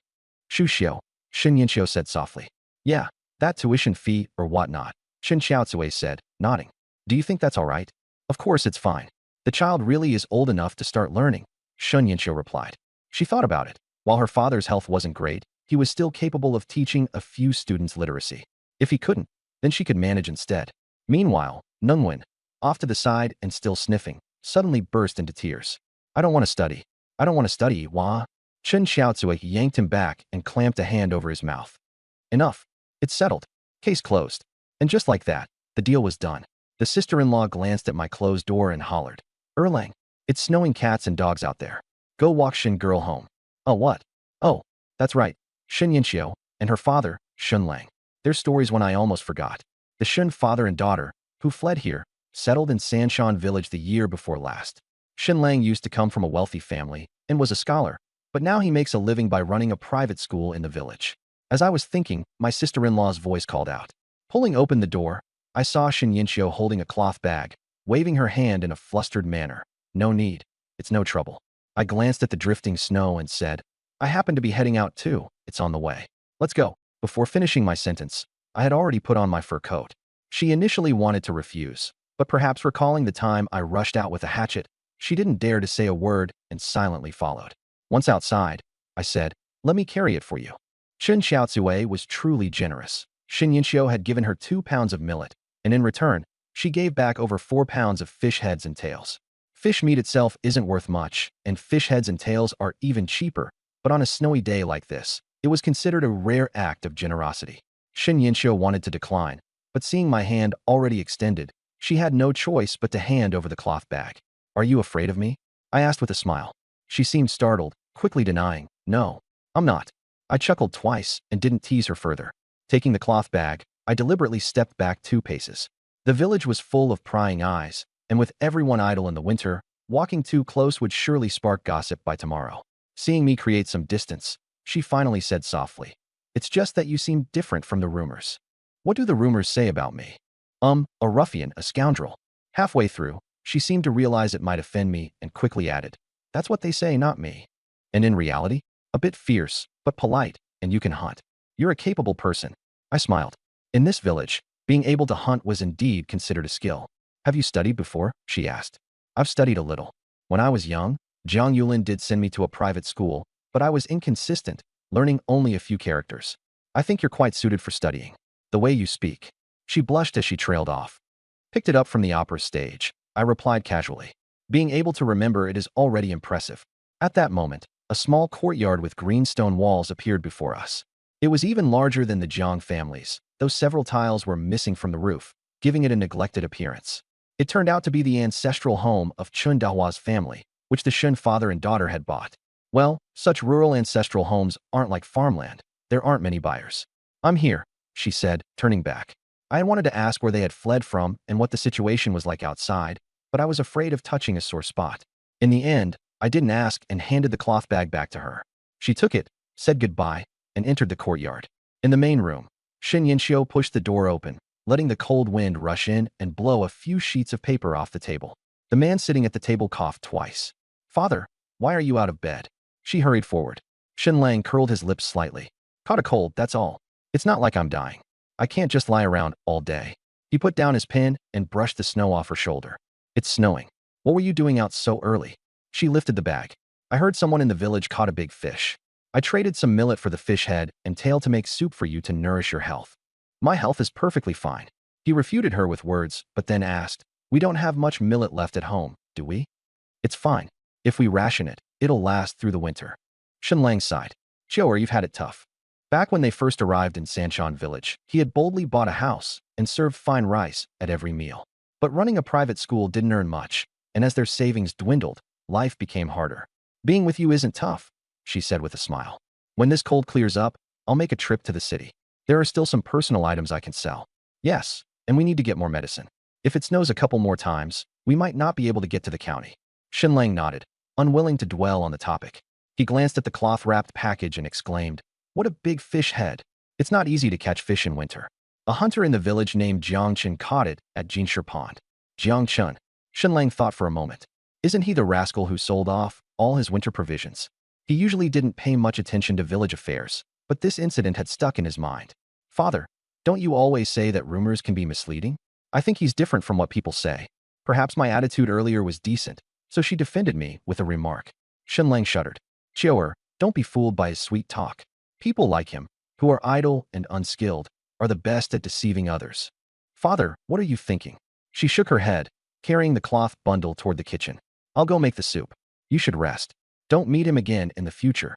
Shuxiu, Shin Yinxiu said softly. Yeah, that tuition fee or whatnot, Shin Xiaozue said, nodding. Do you think that's all right? Of course it's fine. The child really is old enough to start learning, Shun Yinxiu replied. She thought about it. While her father's health wasn't great, he was still capable of teaching a few students literacy. If he couldn't, then she could manage instead. Meanwhile, Nungwen, off to the side and still sniffing, suddenly burst into tears. I don't want to study. I don't want to study, Wah. Chen Xiaozue yanked him back and clamped a hand over his mouth. Enough. It's settled. Case closed. And just like that, the deal was done. The sister-in-law glanced at my closed door and hollered. Erlang, it's snowing cats and dogs out there. Go walk Shin girl home. Oh, what? Oh, that's right. Shin Yinxiu and her father, Shun Lang. Their stories one I almost forgot. The Shun father and daughter, who fled here, settled in Sanshan village the year before last. Shin Lang used to come from a wealthy family and was a scholar, but now he makes a living by running a private school in the village. As I was thinking, my sister-in-law's voice called out. Pulling open the door, I saw Shin Yinxiu holding a cloth bag, waving her hand in a flustered manner. No need. It's no trouble. I glanced at the drifting snow and said, I happen to be heading out too. It's on the way. Let's go. Before finishing my sentence, I had already put on my fur coat. She initially wanted to refuse, but perhaps recalling the time I rushed out with a hatchet, she didn't dare to say a word and silently followed. Once outside, I said, let me carry it for you. Chen Xiaozue was truly generous. Shin Yinxiu had given her 2 pounds of millet, and in return, she gave back over 4 pounds of fish heads and tails. Fish meat itself isn't worth much, and fish heads and tails are even cheaper, but on a snowy day like this, it was considered a rare act of generosity. Shin Yinxiu wanted to decline, but seeing my hand already extended, she had no choice but to hand over the cloth bag. Are you afraid of me? I asked with a smile. She seemed startled, quickly denying, no, I'm not. I chuckled twice and didn't tease her further. Taking the cloth bag, I deliberately stepped back 2 paces. The village was full of prying eyes, and with everyone idle in the winter, walking too close would surely spark gossip by tomorrow. Seeing me create some distance, she finally said softly, it's just that you seem different from the rumors. What do the rumors say about me? A ruffian, a scoundrel. Halfway through, she seemed to realize it might offend me and quickly added, that's what they say, not me. And in reality, a bit fierce, but polite, and you can hunt. You're a capable person. I smiled. In this village, being able to hunt was indeed considered a skill. Have you studied before? She asked. I've studied a little. When I was young, Jiang Yulin did send me to a private school, but I was inconsistent, learning only a few characters. I think you're quite suited for studying. The way you speak. She blushed as she trailed off. Picked it up from the opera stage. I replied casually. Being able to remember it is already impressive. At that moment, a small courtyard with green stone walls appeared before us. It was even larger than the Jiang family's, though several tiles were missing from the roof, giving it a neglected appearance. It turned out to be the ancestral home of Chun Dahua's family, which the Shun father and daughter had bought. Well, such rural ancestral homes aren't like farmland. There aren't many buyers. I'm here, she said, turning back. I had wanted to ask where they had fled from and what the situation was like outside, but I was afraid of touching a sore spot. In the end, I didn't ask and handed the cloth bag back to her. She took it, said goodbye, and entered the courtyard. In the main room, Shin Yinxiu pushed the door open, letting the cold wind rush in and blow a few sheets of paper off the table. The man sitting at the table coughed twice. Father, why are you out of bed? She hurried forward. Shin Lang curled his lips slightly. Caught a cold, that's all. It's not like I'm dying. I can't just lie around all day. He put down his pen and brushed the snow off her shoulder. It's snowing. What were you doing out so early? She lifted the bag. I heard someone in the village caught a big fish. I traded some millet for the fish head and tail to make soup for you to nourish your health. My health is perfectly fine. He refuted her with words, but then asked, we don't have much millet left at home, do we? It's fine. If we ration it, it'll last through the winter. Shen Lang sighed. Joer, you've had it tough. Back when they first arrived in Sanshan village, he had boldly bought a house and served fine rice at every meal. But running a private school didn't earn much, and as their savings dwindled, life became harder. Being with you isn't tough, she said with a smile. When this cold clears up, I'll make a trip to the city. There are still some personal items I can sell. Yes, and we need to get more medicine. If it snows a couple more times, we might not be able to get to the county. Shin Lang nodded, unwilling to dwell on the topic. He glanced at the cloth-wrapped package and exclaimed, what a big fish head. It's not easy to catch fish in winter. A hunter in the village named Jiang Chen caught it at Jinshi Pond. Jiang Chen. Shin Lang thought for a moment. Isn't he the rascal who sold off all his winter provisions? He usually didn't pay much attention to village affairs, but this incident had stuck in his mind. Father, don't you always say that rumors can be misleading? I think he's different from what people say. Perhaps my attitude earlier was decent, so she defended me with a remark. Shenlang shuddered. Chioer, don't be fooled by his sweet talk. People like him, who are idle and unskilled, are the best at deceiving others. Father, what are you thinking? She shook her head, carrying the cloth bundle toward the kitchen. I'll go make the soup. You should rest. Don't meet him again in the future.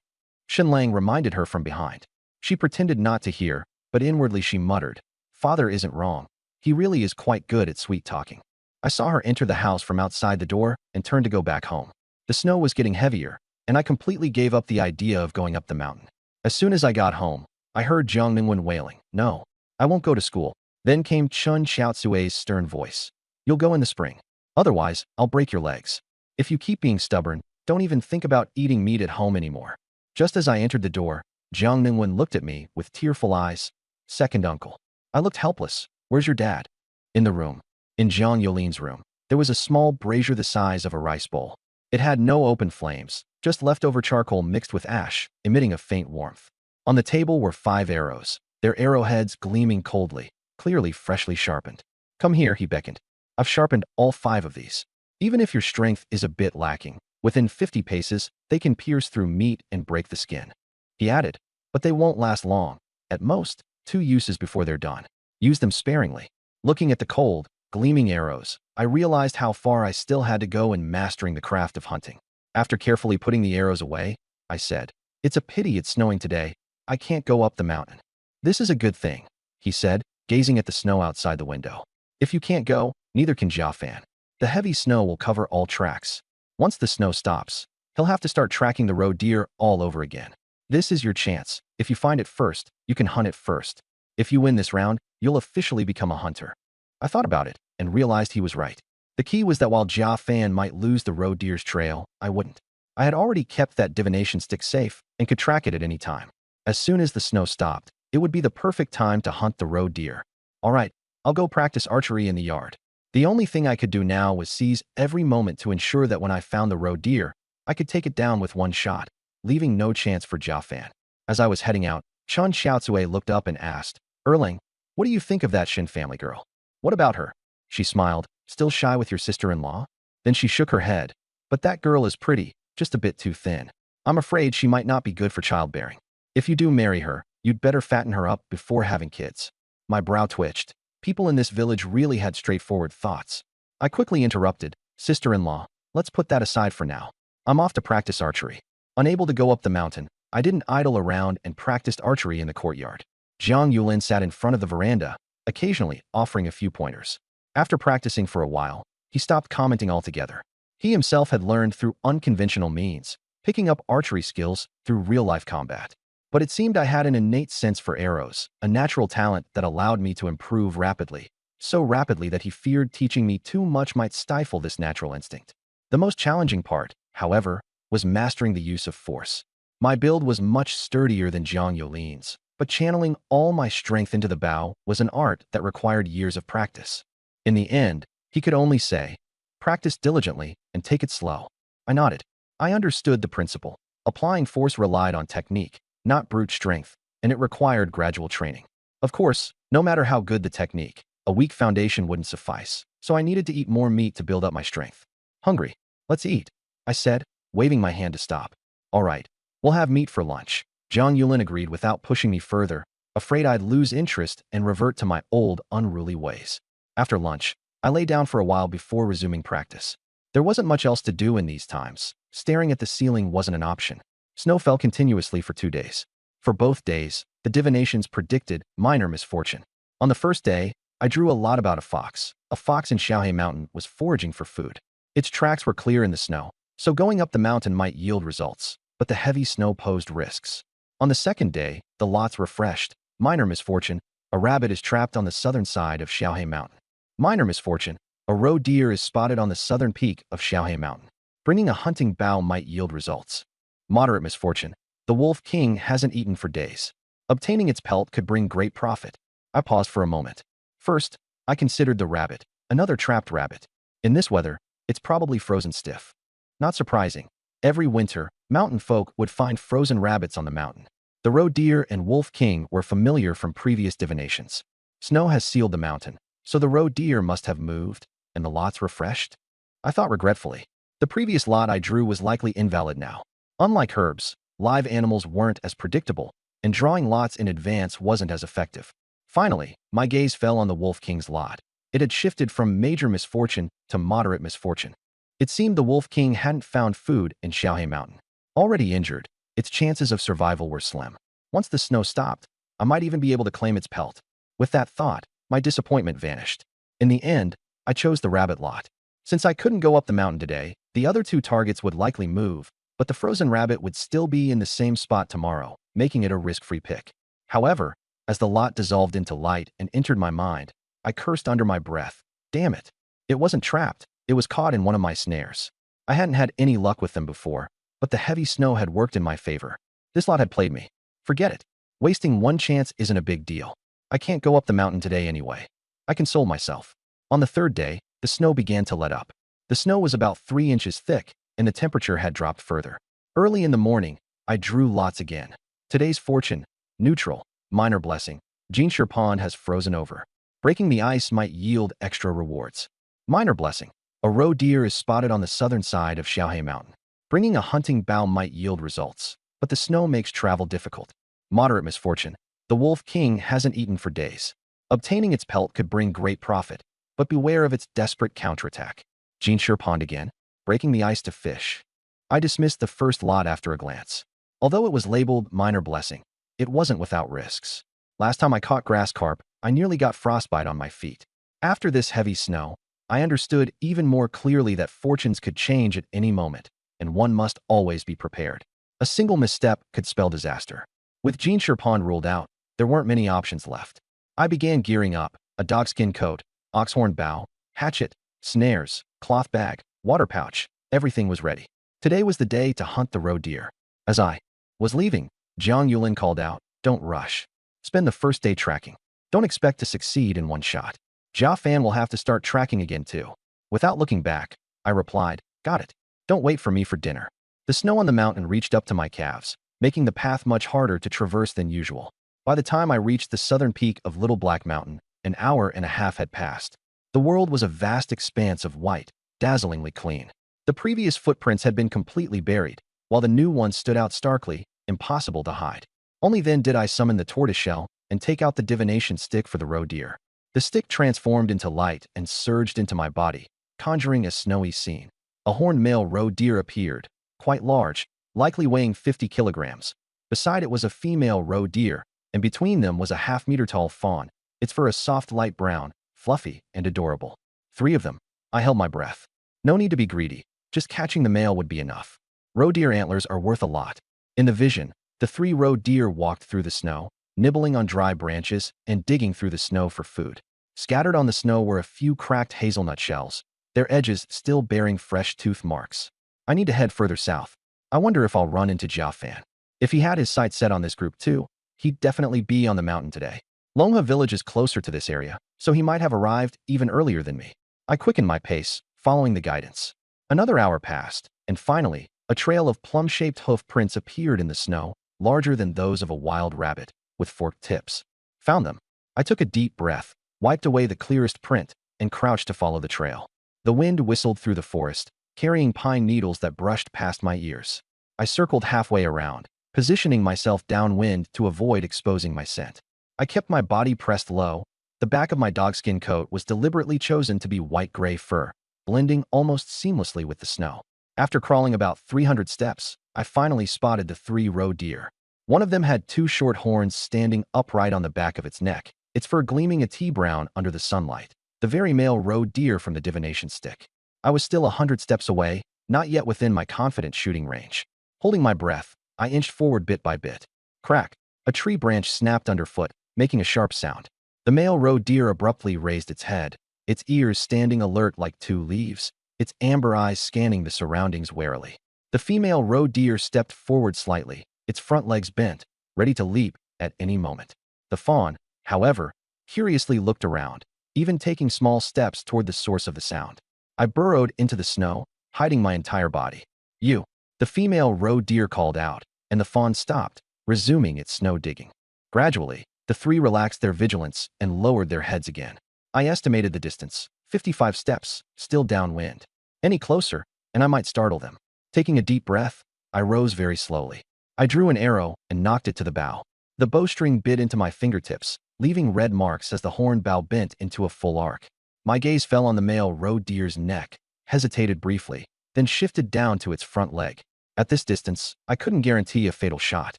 Shenlang reminded her from behind. She pretended not to hear, but inwardly she muttered, Father isn't wrong. He really is quite good at sweet talking. I saw her enter the house from outside the door and turn to go back home. The snow was getting heavier, and I completely gave up the idea of going up the mountain. As soon as I got home, I heard Jiang Ningwen wailing, No, I won't go to school. Then came Chun Xiaozui's stern voice. You'll go in the spring. Otherwise, I'll break your legs. If you keep being stubborn, don't even think about eating meat at home anymore. Just as I entered the door, Jiang Ningwen looked at me with tearful eyes. Second uncle. I looked helpless. Where's your dad? In the room. In Jiang Yolin's room, there was a small brazier the size of a rice bowl. It had no open flames, just leftover charcoal mixed with ash, emitting a faint warmth. On the table were 5 arrows, their arrowheads gleaming coldly, clearly freshly sharpened. Come here, he beckoned. I've sharpened all 5 of these. Even if your strength is a bit lacking, within 50 paces, they can pierce through meat and break the skin. He added, but they won't last long. At most, 2 uses before they're done. Use them sparingly. Looking at the cold, gleaming arrows, I realized how far I still had to go in mastering the craft of hunting. After carefully putting the arrows away, I said, It's a pity it's snowing today. I can't go up the mountain. This is a good thing, he said, gazing at the snow outside the window. If you can't go, neither can Jia Fan. The heavy snow will cover all tracks. Once the snow stops, he'll have to start tracking the roe deer all over again. This is your chance. If you find it first, you can hunt it first. If you win this round, you'll officially become a hunter. I thought about it and realized he was right. The key was that while Jia Fan might lose the roe deer's trail, I wouldn't. I had already kept that divination stick safe and could track it at any time. As soon as the snow stopped, it would be the perfect time to hunt the roe deer. All right, I'll go practice archery in the yard. The only thing I could do now was seize every moment to ensure that when I found the roe deer, I could take it down with one shot, leaving no chance for Jia Fan. As I was heading out, Chun Xiaozui looked up and asked, Erling, what do you think of that Shin family girl? What about her? She smiled, still shy with your sister-in-law? Then she shook her head. But that girl is pretty, just a bit too thin. I'm afraid she might not be good for childbearing. If you do marry her, you'd better fatten her up before having kids. My brow twitched. People in this village really had straightforward thoughts. I quickly interrupted, Sister-in-law, let's put that aside for now. I'm off to practice archery. Unable to go up the mountain, I didn't idle around and practiced archery in the courtyard. Jiang Yulin sat in front of the veranda, occasionally offering a few pointers. After practicing for a while, he stopped commenting altogether. He himself had learned through unconventional means, picking up archery skills through real-life combat. But it seemed I had an innate sense for arrows, a natural talent that allowed me to improve rapidly, so rapidly that he feared teaching me too much might stifle this natural instinct. The most challenging part, however, was mastering the use of force. My build was much sturdier than Jiang Yolin's, but channeling all my strength into the bow was an art that required years of practice. In the end, he could only say, practice diligently and take it slow. I nodded. I understood the principle. Applying force relied on technique, not brute strength, and it required gradual training. Of course, no matter how good the technique, a weak foundation wouldn't suffice, so I needed to eat more meat to build up my strength. Hungry. Let's eat, I said, waving my hand to stop. All right, we'll have meat for lunch. Jiang Yulin agreed without pushing me further, afraid I'd lose interest and revert to my old, unruly ways. After lunch, I lay down for a while before resuming practice. There wasn't much else to do in these times. Staring at the ceiling wasn't an option. Snow fell continuously for 2 days. For both days, the divinations predicted minor misfortune. On the first day, I drew a lot about a fox. A fox in Xiaohe Mountain was foraging for food. Its tracks were clear in the snow, so going up the mountain might yield results, but the heavy snow posed risks. On the second day, the lots refreshed. Minor misfortune, a rabbit is trapped on the southern side of Xiaohe Mountain. Minor misfortune, a roe deer is spotted on the southern peak of Xiaohe Mountain. Bringing a hunting bow might yield results. Moderate misfortune, the wolf king hasn't eaten for days. Obtaining its pelt could bring great profit. I paused for a moment. First, I considered the rabbit, another trapped rabbit. In this weather, it's probably frozen stiff. Not surprising. Every winter, mountain folk would find frozen rabbits on the mountain. The roe deer and wolf king were familiar from previous divinations. Snow has sealed the mountain, so the roe deer must have moved, and the lots refreshed? I thought regretfully. The previous lot I drew was likely invalid now. Unlike herbs, live animals weren't as predictable, and drawing lots in advance wasn't as effective. Finally, my gaze fell on the wolf king's lot. It had shifted from major misfortune to moderate misfortune. It seemed the wolf king hadn't found food in Xiaohe Mountain. Already injured, its chances of survival were slim. Once the snow stopped, I might even be able to claim its pelt. With that thought, my disappointment vanished. In the end, I chose the rabbit lot. Since I couldn't go up the mountain today, the other two targets would likely move, but the frozen rabbit would still be in the same spot tomorrow, making it a risk-free pick. However, as the lot dissolved into light and entered my mind, I cursed under my breath. Damn it. It wasn't trapped, it was caught in one of my snares. I hadn't had any luck with them before, but the heavy snow had worked in my favor. This lot had played me. Forget it. Wasting one chance isn't a big deal. I can't go up the mountain today anyway. I consoled myself. On the third day, the snow began to let up. The snow was about 3 inches thick, and the temperature had dropped further. Early in the morning, I drew lots again. Today's fortune, neutral, minor blessing. Jinshi Pond has frozen over. Breaking the ice might yield extra rewards. Minor blessing. A roe deer is spotted on the southern side of Xiaohe Mountain. Bringing a hunting bow might yield results, but the snow makes travel difficult. Moderate misfortune. The wolf king hasn't eaten for days. Obtaining its pelt could bring great profit, but beware of its desperate counterattack. Jinshi Pond again, breaking the ice to fish. I dismissed the first lot after a glance. Although it was labeled minor blessing, it wasn't without risks. Last time I caught grass carp, I nearly got frostbite on my feet. After this heavy snow, I understood even more clearly that fortunes could change at any moment, and one must always be prepared. A single misstep could spell disaster. With Jinshi Pond ruled out, there weren't many options left. I began gearing up: a dogskin coat, oxhorn bow, hatchet, snares, cloth bag, water pouch. Everything was ready. Today was the day to hunt the roe deer. As I was leaving, Jiang Yulin called out, "Don't rush. Spend the first day tracking. Don't expect to succeed in one shot. Jia Fan will have to start tracking again too." Without looking back, I replied, "Got it. Don't wait for me for dinner." The snow on the mountain reached up to my calves, making the path much harder to traverse than usual. By the time I reached the southern peak of Little Black Mountain, an hour and a half had passed. The world was a vast expanse of white, dazzlingly clean. The previous footprints had been completely buried, while the new ones stood out starkly, impossible to hide. Only then did I summon the tortoiseshell and take out the divination stick for the roe deer. The stick transformed into light and surged into my body, conjuring a snowy scene. A horned male roe deer appeared, quite large, likely weighing 50 kilograms. Beside it was a female roe deer, and between them was a half-meter-tall fawn, its fur a soft light brown, fluffy and adorable. 3 of them. I held my breath. No need to be greedy, just catching the male would be enough. Roe deer antlers are worth a lot. In the vision, the 3 roe deer walked through the snow, nibbling on dry branches and digging through the snow for food. Scattered on the snow were a few cracked hazelnut shells, their edges still bearing fresh tooth marks. I need to head further south. I wonder if I'll run into Jia Fan. If he had his sights set on this group too, he'd definitely be on the mountain today. Longhe village is closer to this area, so he might have arrived even earlier than me. I quickened my pace, following the guidance. Another hour passed, and finally, a trail of plum-shaped hoof prints appeared in the snow, larger than those of a wild rabbit, with forked tips. Found them. I took a deep breath, wiped away the clearest print, and crouched to follow the trail. The wind whistled through the forest, carrying pine needles that brushed past my ears. I circled halfway around, positioning myself downwind to avoid exposing my scent. I kept my body pressed low. The back of my dogskin coat was deliberately chosen to be white-gray fur, blending almost seamlessly with the snow. After crawling about 300 steps, I finally spotted the 3 roe deer. One of them had 2 short horns standing upright on the back of its neck, its fur gleaming a tea-brown under the sunlight. The very male roe deer from the divination stick. I was still 100 steps away, not yet within my confident shooting range. Holding my breath, I inched forward bit by bit. Crack! A tree branch snapped underfoot, making a sharp sound. The male roe deer abruptly raised its head, its ears standing alert like 2 leaves, its amber eyes scanning the surroundings warily. The female roe deer stepped forward slightly, its front legs bent, ready to leap at any moment. The fawn, however, curiously looked around, even taking small steps toward the source of the sound. I burrowed into the snow, hiding my entire body. You. The female roe deer called out, and the fawn stopped, resuming its snow digging. Gradually, the three relaxed their vigilance and lowered their heads again. I estimated the distance, 55 steps, still downwind. Any closer, and I might startle them. Taking a deep breath, I rose very slowly. I drew an arrow and knocked it to the bow. The bowstring bit into my fingertips, leaving red marks as the horn bow bent into a full arc. My gaze fell on the male roe deer's neck, hesitated briefly, then shifted down to its front leg. At this distance, I couldn't guarantee a fatal shot.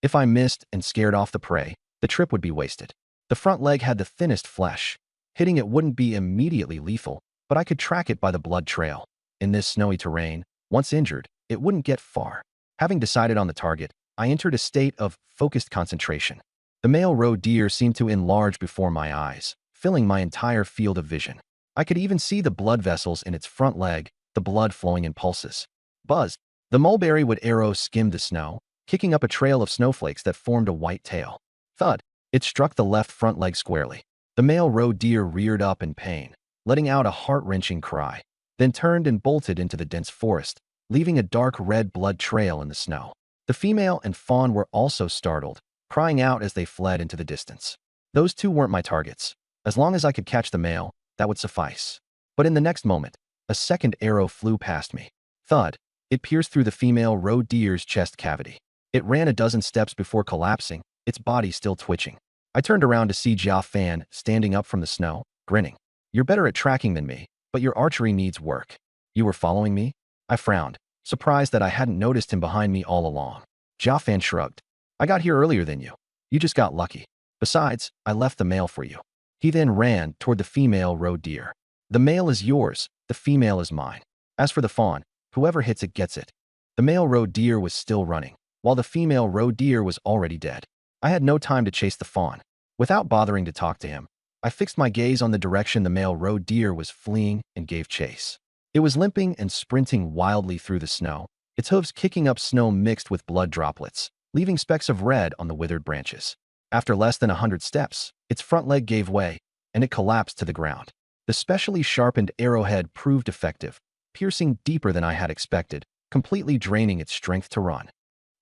If I missed and scared off the prey, the trip would be wasted. The front leg had the thinnest flesh. Hitting it wouldn't be immediately lethal, but I could track it by the blood trail. In this snowy terrain, once injured, it wouldn't get far. Having decided on the target, I entered a state of focused concentration. The male roe deer seemed to enlarge before my eyes, filling my entire field of vision. I could even see the blood vessels in its front leg, the blood flowing in pulses. Buzz! The mulberry wood arrow skimmed the snow, kicking up a trail of snowflakes that formed a white tail. Thud! It struck the left front leg squarely. The male roe deer reared up in pain, letting out a heart-wrenching cry, then turned and bolted into the dense forest, leaving a dark red blood trail in the snow. The female and fawn were also startled, crying out as they fled into the distance. Those two weren't my targets. As long as I could catch the male, that would suffice. But in the next moment, a second arrow flew past me. Thud! It pierced through the female roe deer's chest cavity. It ran a dozen steps before collapsing, its body still twitching. I turned around to see Jia Fan standing up from the snow, grinning. You're better at tracking than me, but your archery needs work. You were following me? I frowned, surprised that I hadn't noticed him behind me all along. Jia Fan shrugged. I got here earlier than you. You just got lucky. Besides, I left the male for you. He then ran toward the female roe deer. The male is yours, the female is mine. As for the fawn, whoever hits it gets it. The male roe deer was still running, while the female roe deer was already dead. I had no time to chase the fawn. Without bothering to talk to him, I fixed my gaze on the direction the male roe deer was fleeing and gave chase. It was limping and sprinting wildly through the snow, its hooves kicking up snow mixed with blood droplets, leaving specks of red on the withered branches. After less than 100 steps, its front leg gave way, and it collapsed to the ground. The specially sharpened arrowhead proved effective, piercing deeper than I had expected, completely draining its strength to run.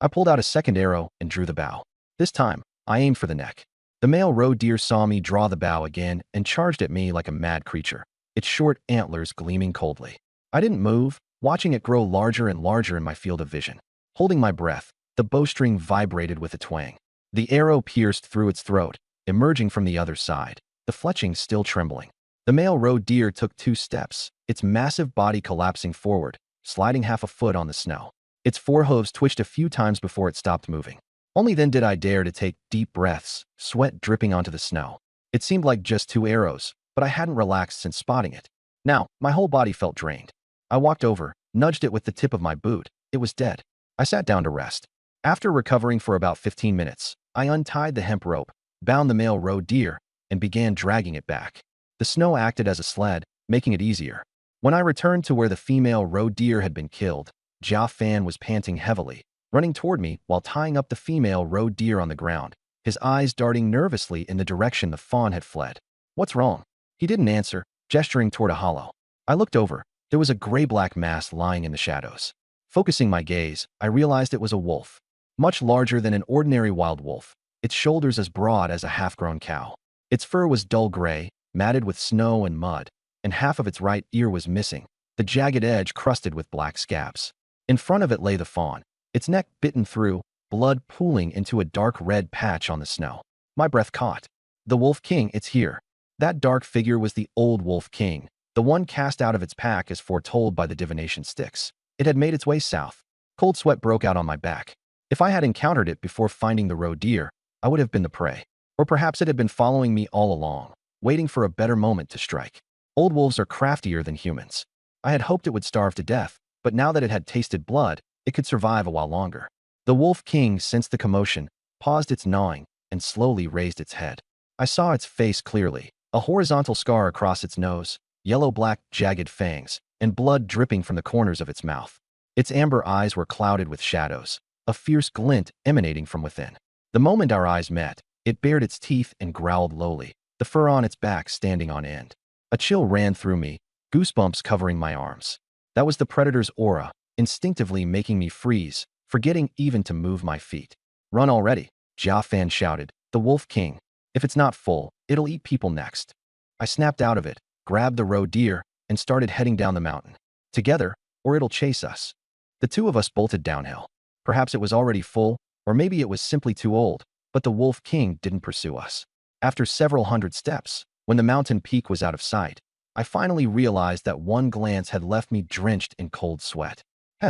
I pulled out a second arrow and drew the bow. This time, I aimed for the neck. The male roe deer saw me draw the bow again and charged at me like a mad creature, its short antlers gleaming coldly. I didn't move, watching it grow larger and larger in my field of vision. Holding my breath, the bowstring vibrated with a twang. The arrow pierced through its throat, emerging from the other side, the fletching still trembling. The male roe deer took 2 steps, its massive body collapsing forward, sliding half a foot on the snow. Its forehooves twitched a few times before it stopped moving. Only then did I dare to take deep breaths, sweat dripping onto the snow. It seemed like just 2 arrows, but I hadn't relaxed since spotting it. Now, my whole body felt drained. I walked over, nudged it with the tip of my boot. It was dead. I sat down to rest. After recovering for about 15 minutes, I untied the hemp rope, bound the male roe deer, and began dragging it back. The snow acted as a sled, making it easier. When I returned to where the female roe deer had been killed, Jia Fan was panting heavily, running toward me while tying up the female roe deer on the ground, his eyes darting nervously in the direction the fawn had fled. What's wrong? He didn't answer, gesturing toward a hollow. I looked over. There was a gray-black mass lying in the shadows. Focusing my gaze, I realized it was a wolf. Much larger than an ordinary wild wolf, its shoulders as broad as a half-grown cow. Its fur was dull gray, matted with snow and mud, and half of its right ear was missing, the jagged edge crusted with black scabs. In front of it lay the fawn, its neck bitten through, blood pooling into a dark red patch on the snow. My breath caught. The Wolf King, it's here. That dark figure was the old Wolf King, the one cast out of its pack as foretold by the divination sticks. It had made its way south. Cold sweat broke out on my back. If I had encountered it before finding the roe deer, I would have been the prey. Or perhaps it had been following me all along, waiting for a better moment to strike. Old wolves are craftier than humans. I had hoped it would starve to death, but now that it had tasted blood, it could survive a while longer. The Wolf King sensed the commotion, paused its gnawing, and slowly raised its head. I saw its face clearly, a horizontal scar across its nose, yellow-black jagged fangs, and blood dripping from the corners of its mouth. Its amber eyes were clouded with shadows, a fierce glint emanating from within. The moment our eyes met, it bared its teeth and growled lowly, the fur on its back standing on end. A chill ran through me, goosebumps covering my arms. That was the predator's aura, instinctively making me freeze, forgetting even to move my feet. Run already, Jia Fan shouted. The Wolf King. If it's not full, it'll eat people next. I snapped out of it, grabbed the roe deer, and started heading down the mountain. Together, or it'll chase us. The two of us bolted downhill. Perhaps it was already full, or maybe it was simply too old, but the Wolf King didn't pursue us. After several hundred steps, when the mountain peak was out of sight, I finally realized that one glance had left me drenched in cold sweat.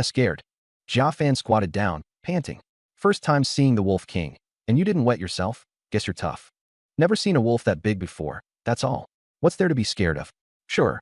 Scared. Jia Fan squatted down, panting. First time seeing the Wolf King, and you didn't wet yourself? Guess you're tough. Never seen a wolf that big before, that's all. What's there to be scared of? Sure,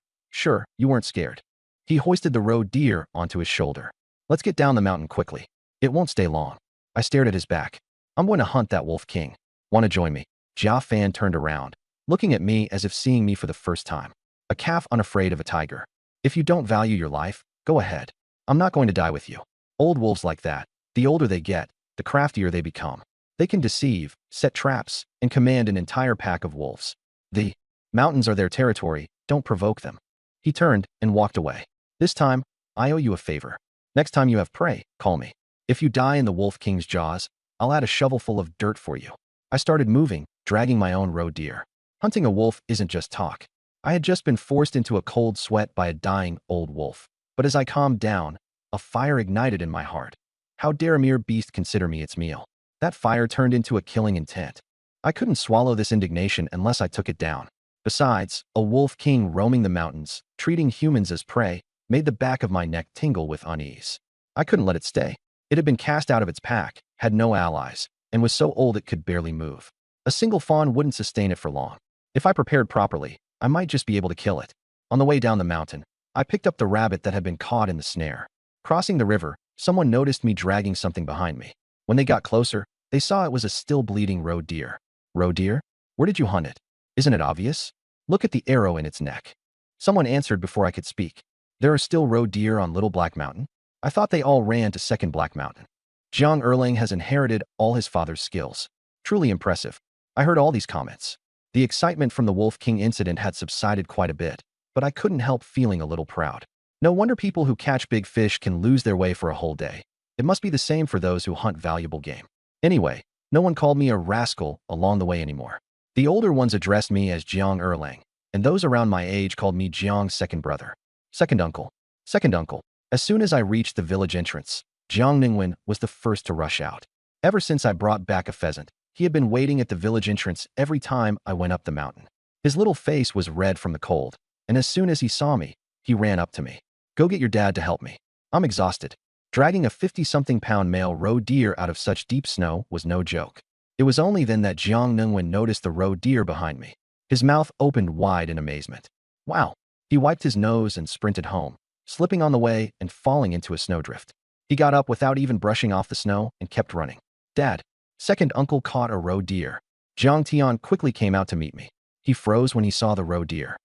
you weren't scared. He hoisted the roe deer onto his shoulder. Let's get down the mountain quickly. It won't stay long. I stared at his back. I'm going to hunt that Wolf King. Want to join me? Jia Fan turned around, looking at me as if seeing me for the first time. A calf unafraid of a tiger. If you don't value your life, go ahead. I'm not going to die with you. Old wolves like that, the older they get, the craftier they become. They can deceive, set traps, and command an entire pack of wolves. The mountains are their territory, don't provoke them. He turned and walked away. This time, I owe you a favor. Next time you have prey, call me. If you die in the Wolf King's jaws, I'll add a shovelful of dirt for you. I started moving, dragging my own roe deer. Hunting a wolf isn't just talk. I had just been forced into a cold sweat by a dying old wolf. But as I calmed down, a fire ignited in my heart. How dare a mere beast consider me its meal? That fire turned into a killing intent. I couldn't swallow this indignation unless I took it down. Besides, a Wolf King roaming the mountains, treating humans as prey, made the back of my neck tingle with unease. I couldn't let it stay. It had been cast out of its pack, had no allies, and was so old it could barely move. A single fawn wouldn't sustain it for long. If I prepared properly, I might just be able to kill it. On the way down the mountain, I picked up the rabbit that had been caught in the snare. Crossing the river, someone noticed me dragging something behind me. When they got closer, they saw it was a still bleeding roe deer. Roe deer? Where did you hunt it? Isn't it obvious? Look at the arrow in its neck. Someone answered before I could speak. There are still roe deer on Little Black Mountain? I thought they all ran to Second Black Mountain. Jiang Erlang has inherited all his father's skills. Truly impressive. I heard all these comments. The excitement from the Wolf King incident had subsided quite a bit, but I couldn't help feeling a little proud. No wonder people who catch big fish can lose their way for a whole day. It must be the same for those who hunt valuable game. Anyway, no one called me a rascal along the way anymore. The older ones addressed me as Jiang Erlang, and those around my age called me Jiang's second brother. Second uncle. Second uncle. As soon as I reached the village entrance, Jiang Ningwen was the first to rush out. Ever since I brought back a pheasant, he had been waiting at the village entrance every time I went up the mountain. His little face was red from the cold, and as soon as he saw me, he ran up to me. Go get your dad to help me. I'm exhausted. Dragging a 50-something-pound male roe deer out of such deep snow was no joke. It was only then that Jiang Ningwen noticed the roe deer behind me. His mouth opened wide in amazement. Wow! He wiped his nose and sprinted home, slipping on the way and falling into a snowdrift. He got up without even brushing off the snow and kept running. Dad, second uncle caught a roe deer. Jiang Tian quickly came out to meet me. He froze when he saw the roe deer.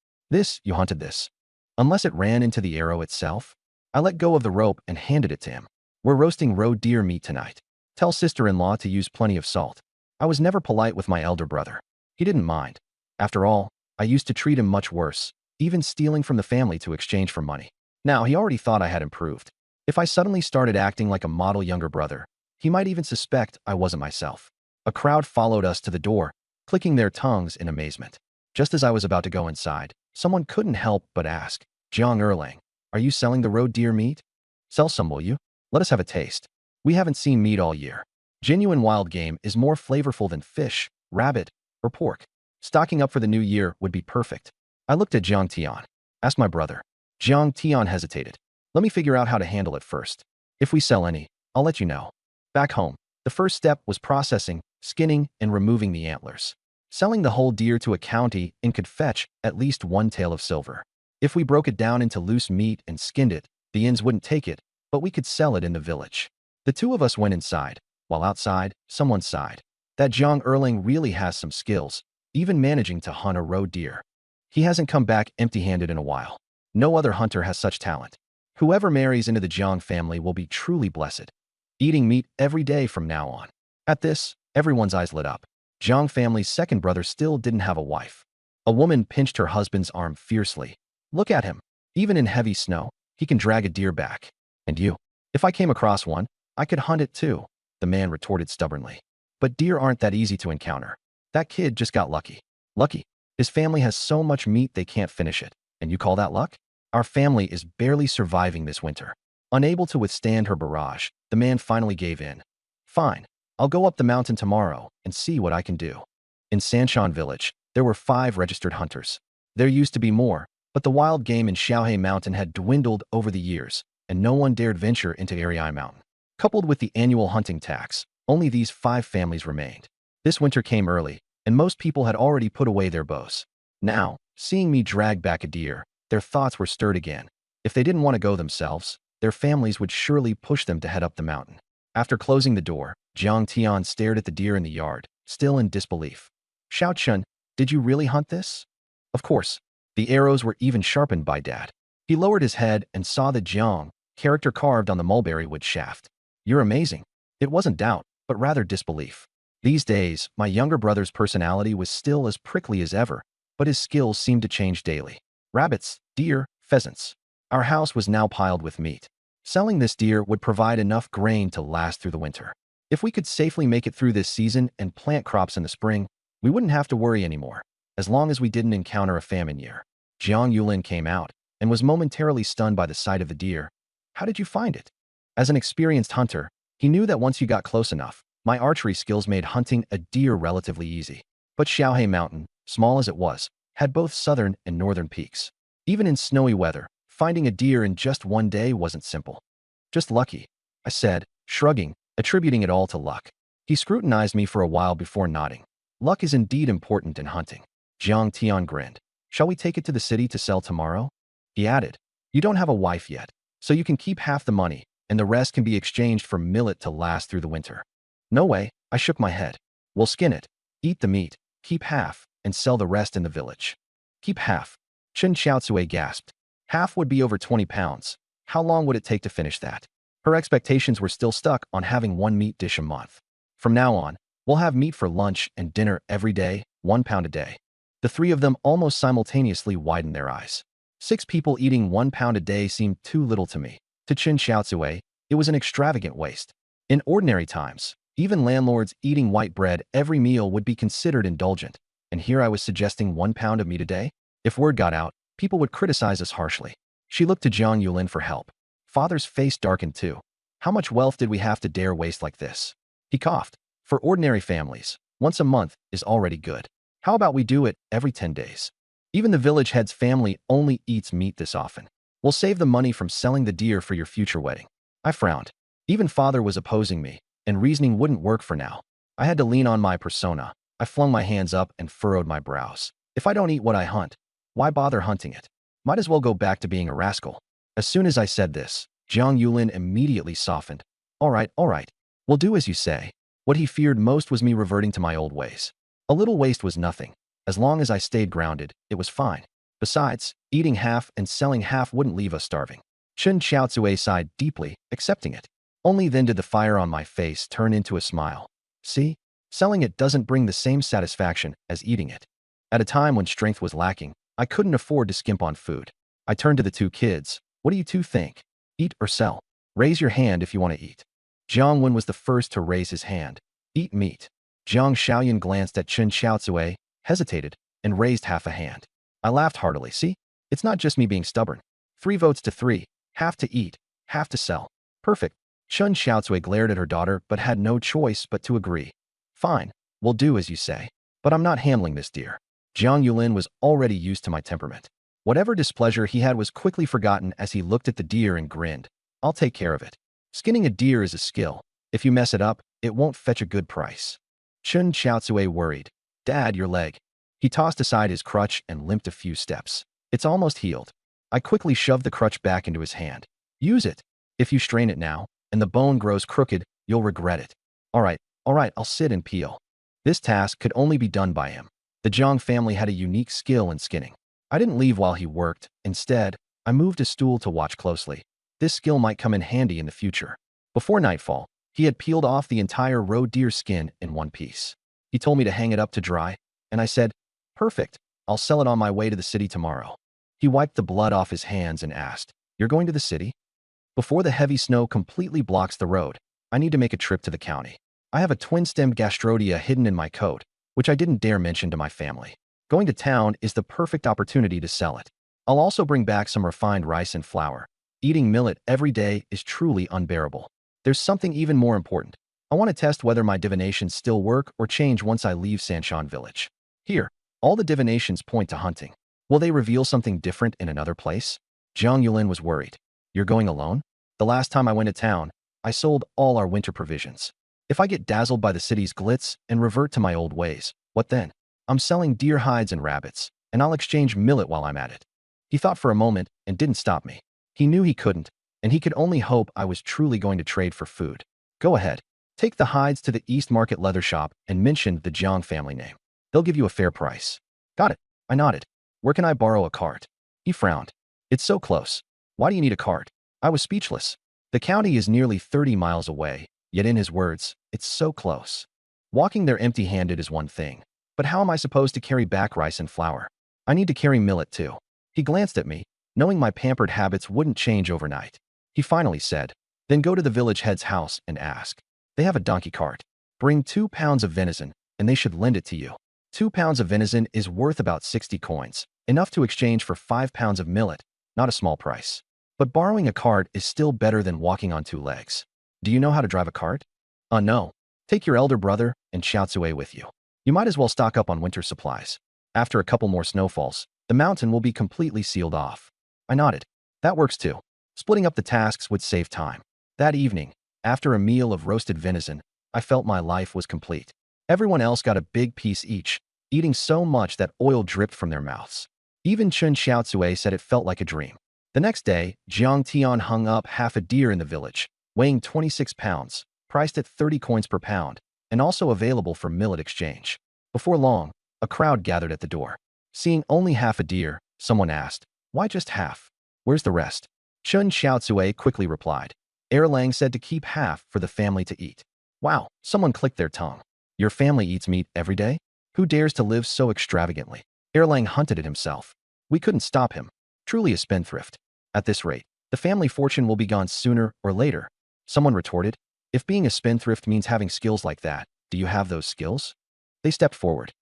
You hunted this? Unless it ran into the arrow itself? I let go of the rope and handed it to him. We're roasting roe deer meat tonight. Tell sister-in-law to use plenty of salt. I was never polite with my elder brother. He didn't mind. After all, I used to treat him much worse, even stealing from the family to exchange for money. Now, he already thought I had improved. If I suddenly started acting like a model younger brother, he might even suspect I wasn't myself. A crowd followed us to the door, clicking their tongues in amazement. Just as I was about to go inside, someone couldn't help but ask, Jiang Erlang, are you selling the roe deer meat? Sell some, will you? Let us have a taste. We haven't seen meat all year. Genuine wild game is more flavorful than fish, rabbit, or pork. Stocking up for the new year would be perfect. I looked at Jiang Tian. Asked my brother. Jiang Tian hesitated. Let me figure out how to handle it first. If we sell any, I'll let you know. Back home, the first step was processing, skinning, and removing the antlers. Selling the whole deer to a county and could fetch at least one tael of silver. If we broke it down into loose meat and skinned it, the inns wouldn't take it, but we could sell it in the village. The two of us went inside, while outside, someone sighed. That Jiang Erlang really has some skills, even managing to hunt a roe deer. He hasn't come back empty-handed in a while. No other hunter has such talent. Whoever marries into the Jiang family will be truly blessed. Eating meat every day from now on. At this, everyone's eyes lit up. Jiang family's second brother still didn't have a wife. A woman pinched her husband's arm fiercely. Look at him. Even in heavy snow, he can drag a deer back. And you? If I came across one, I could hunt it too, the man retorted stubbornly. But deer aren't that easy to encounter. That kid just got lucky. Lucky? His family has so much meat they can't finish it. And you call that luck? Our family is barely surviving this winter. Unable to withstand her barrage, the man finally gave in. Fine, I'll go up the mountain tomorrow and see what I can do. In Sanshan village, there were 5 registered hunters. There used to be more, but the wild game in Xiaohe Mountain had dwindled over the years, and no one dared venture into Ariai Mountain. Coupled with the annual hunting tax, only these 5 families remained. This winter came early, and most people had already put away their bows. Now, seeing me drag back a deer, their thoughts were stirred again. If they didn't want to go themselves, their families would surely push them to head up the mountain. After closing the door, Jiang Tian stared at the deer in the yard, still in disbelief. Xiao Chun, did you really hunt this? Of course. The arrows were even sharpened by Dad. He lowered his head and saw the Jiang character carved on the mulberry wood shaft. You're amazing. It wasn't doubt, but rather disbelief. These days, my younger brother's personality was still as prickly as ever, but his skills seemed to change daily. Rabbits, deer, pheasants. Our house was now piled with meat. Selling this deer would provide enough grain to last through the winter. If we could safely make it through this season and plant crops in the spring, we wouldn't have to worry anymore, as long as we didn't encounter a famine year. Jiang Yulin came out and was momentarily stunned by the sight of the deer. How did you find it? As an experienced hunter, he knew that once you got close enough, my archery skills made hunting a deer relatively easy. But Xiaohe Mountain, small as it was, had both southern and northern peaks. Even in snowy weather, finding a deer in just one day wasn't simple. Just lucky, I said, shrugging, attributing it all to luck. He scrutinized me for a while before nodding. Luck is indeed important in hunting. Jiang Tian grinned. Shall we take it to the city to sell tomorrow? He added, you don't have a wife yet, so you can keep half the money, and the rest can be exchanged for millet to last through the winter. No way, I shook my head. We'll skin it, eat the meat, keep half, and sell the rest in the village. Keep half. Chen Xiaotsue gasped. Half would be over 20 pounds. How long would it take to finish that? Her expectations were still stuck on having 1 meat dish a month. From now on, we'll have meat for lunch and dinner every day, 1 pound a day. The 3 of them almost simultaneously widened their eyes. 6 people eating 1 pound a day seemed too little to me. To Chen Xiaotsue, it was an extravagant waste. In ordinary times, even landlords eating white bread every meal would be considered indulgent, and here I was suggesting 1 pound of meat a day? If word got out, people would criticize us harshly. She looked to Jiang Yulin for help. Father's face darkened too. How much wealth did we have to dare waste like this? He coughed. For ordinary families, once a month is already good. How about we do it every 10 days? Even the village head's family only eats meat this often. We'll save the money from selling the deer for your future wedding. I frowned. Even father was opposing me, and reasoning wouldn't work for now. I had to lean on my persona. I flung my hands up and furrowed my brows. If I don't eat what I hunt, why bother hunting it? Might as well go back to being a rascal. As soon as I said this, Jiang Yulin immediately softened. All right, we'll do as you say. What he feared most was me reverting to my old ways. A little waste was nothing. As long as I stayed grounded, it was fine. Besides, eating half and selling half wouldn't leave us starving. Chen Xiaotsue sighed deeply, accepting it. Only then did the fire on my face turn into a smile. See? Selling it doesn't bring the same satisfaction as eating it. At a time when strength was lacking, I couldn't afford to skimp on food. I turned to the 2 kids. What do you 2 think? Eat or sell? Raise your hand if you want to eat. Jiang Wen was the first to raise his hand. Eat meat. Jiang Xiaoyan glanced at Chen Xiaotsue, hesitated, and raised half a hand. I laughed heartily. See? It's not just me being stubborn. 3 votes to 3. Half to eat, half to sell. Perfect. Chen Xiaotsue glared at her daughter but had no choice but to agree. Fine, we'll do as you say. But I'm not handling this deer. Jiang Yulin was already used to my temperament. Whatever displeasure he had was quickly forgotten as he looked at the deer and grinned. I'll take care of it. Skinning a deer is a skill. If you mess it up, it won't fetch a good price. Chen Xiaotsue worried. Dad, your leg. He tossed aside his crutch and limped a few steps. It's almost healed. I quickly shoved the crutch back into his hand. Use it. If you strain it now, and the bone grows crooked, you'll regret it. All right, I'll sit and peel. This task could only be done by him. The Zhang family had a unique skill in skinning. I didn't leave while he worked. Instead, I moved a stool to watch closely. This skill might come in handy in the future. Before nightfall, he had peeled off the entire roe deer skin in one piece. He told me to hang it up to dry, and I said, perfect, I'll sell it on my way to the city tomorrow. He wiped the blood off his hands and asked, You're going to the city? Before the heavy snow completely blocks the road, I need to make a trip to the county. I have a twin-stemmed gastrodia hidden in my coat, which I didn't dare mention to my family. Going to town is the perfect opportunity to sell it. I'll also bring back some refined rice and flour. Eating millet every day is truly unbearable. There's something even more important. I want to test whether my divinations still work or change once I leave Sanshan village. Here, all the divinations point to hunting. Will they reveal something different in another place? Jiang Yulin was worried. You're going alone? The last time I went to town, I sold all our winter provisions. If I get dazzled by the city's glitz and revert to my old ways, what then? I'm selling deer hides and rabbits, and I'll exchange millet while I'm at it. He thought for a moment and didn't stop me. He knew he couldn't, and he could only hope I was truly going to trade for food. Go ahead. Take the hides to the East Market leather shop and mention the Jiang family name. They'll give you a fair price. Got it. I nodded. Where can I borrow a cart? He frowned. It's so close. Why do you need a cart? I was speechless. The county is nearly 30 miles away, yet in his words, it's so close. Walking there empty-handed is one thing, but how am I supposed to carry back rice and flour? I need to carry millet too. He glanced at me, knowing my pampered habits wouldn't change overnight. He finally said, then go to the village head's house and ask. They have a donkey cart. Bring 2 pounds of venison, and they should lend it to you. 2 pounds of venison is worth about 60 coins, enough to exchange for 5 pounds of millet, not a small price. But borrowing a cart is still better than walking on 2 legs. Do you know how to drive a cart? No. Take your elder brother and Xiaotsue with you. You might as well stock up on winter supplies. After a couple more snowfalls, the mountain will be completely sealed off. I nodded. That works too. Splitting up the tasks would save time. That evening, after a meal of roasted venison, I felt my life was complete. Everyone else got a big piece each, eating so much that oil dripped from their mouths. Even Chun Xiaotsue said it felt like a dream. The next day, Jiang Tian hung up half a deer in the village, weighing 26 pounds, priced at 30 coins per pound, and also available for millet exchange. Before long, a crowd gathered at the door. Seeing only half a deer, someone asked, why just half? Where's the rest? Chun Xiaotsue quickly replied. Erlang said to keep half for the family to eat. Wow, someone clicked their tongue. Your family eats meat every day? Who dares to live so extravagantly? Erlang hunted it himself. We couldn't stop him. Truly a spendthrift. At this rate, the family fortune will be gone sooner or later. Someone retorted. If being a spendthrift means having skills like that, do you have those skills? They stepped forward.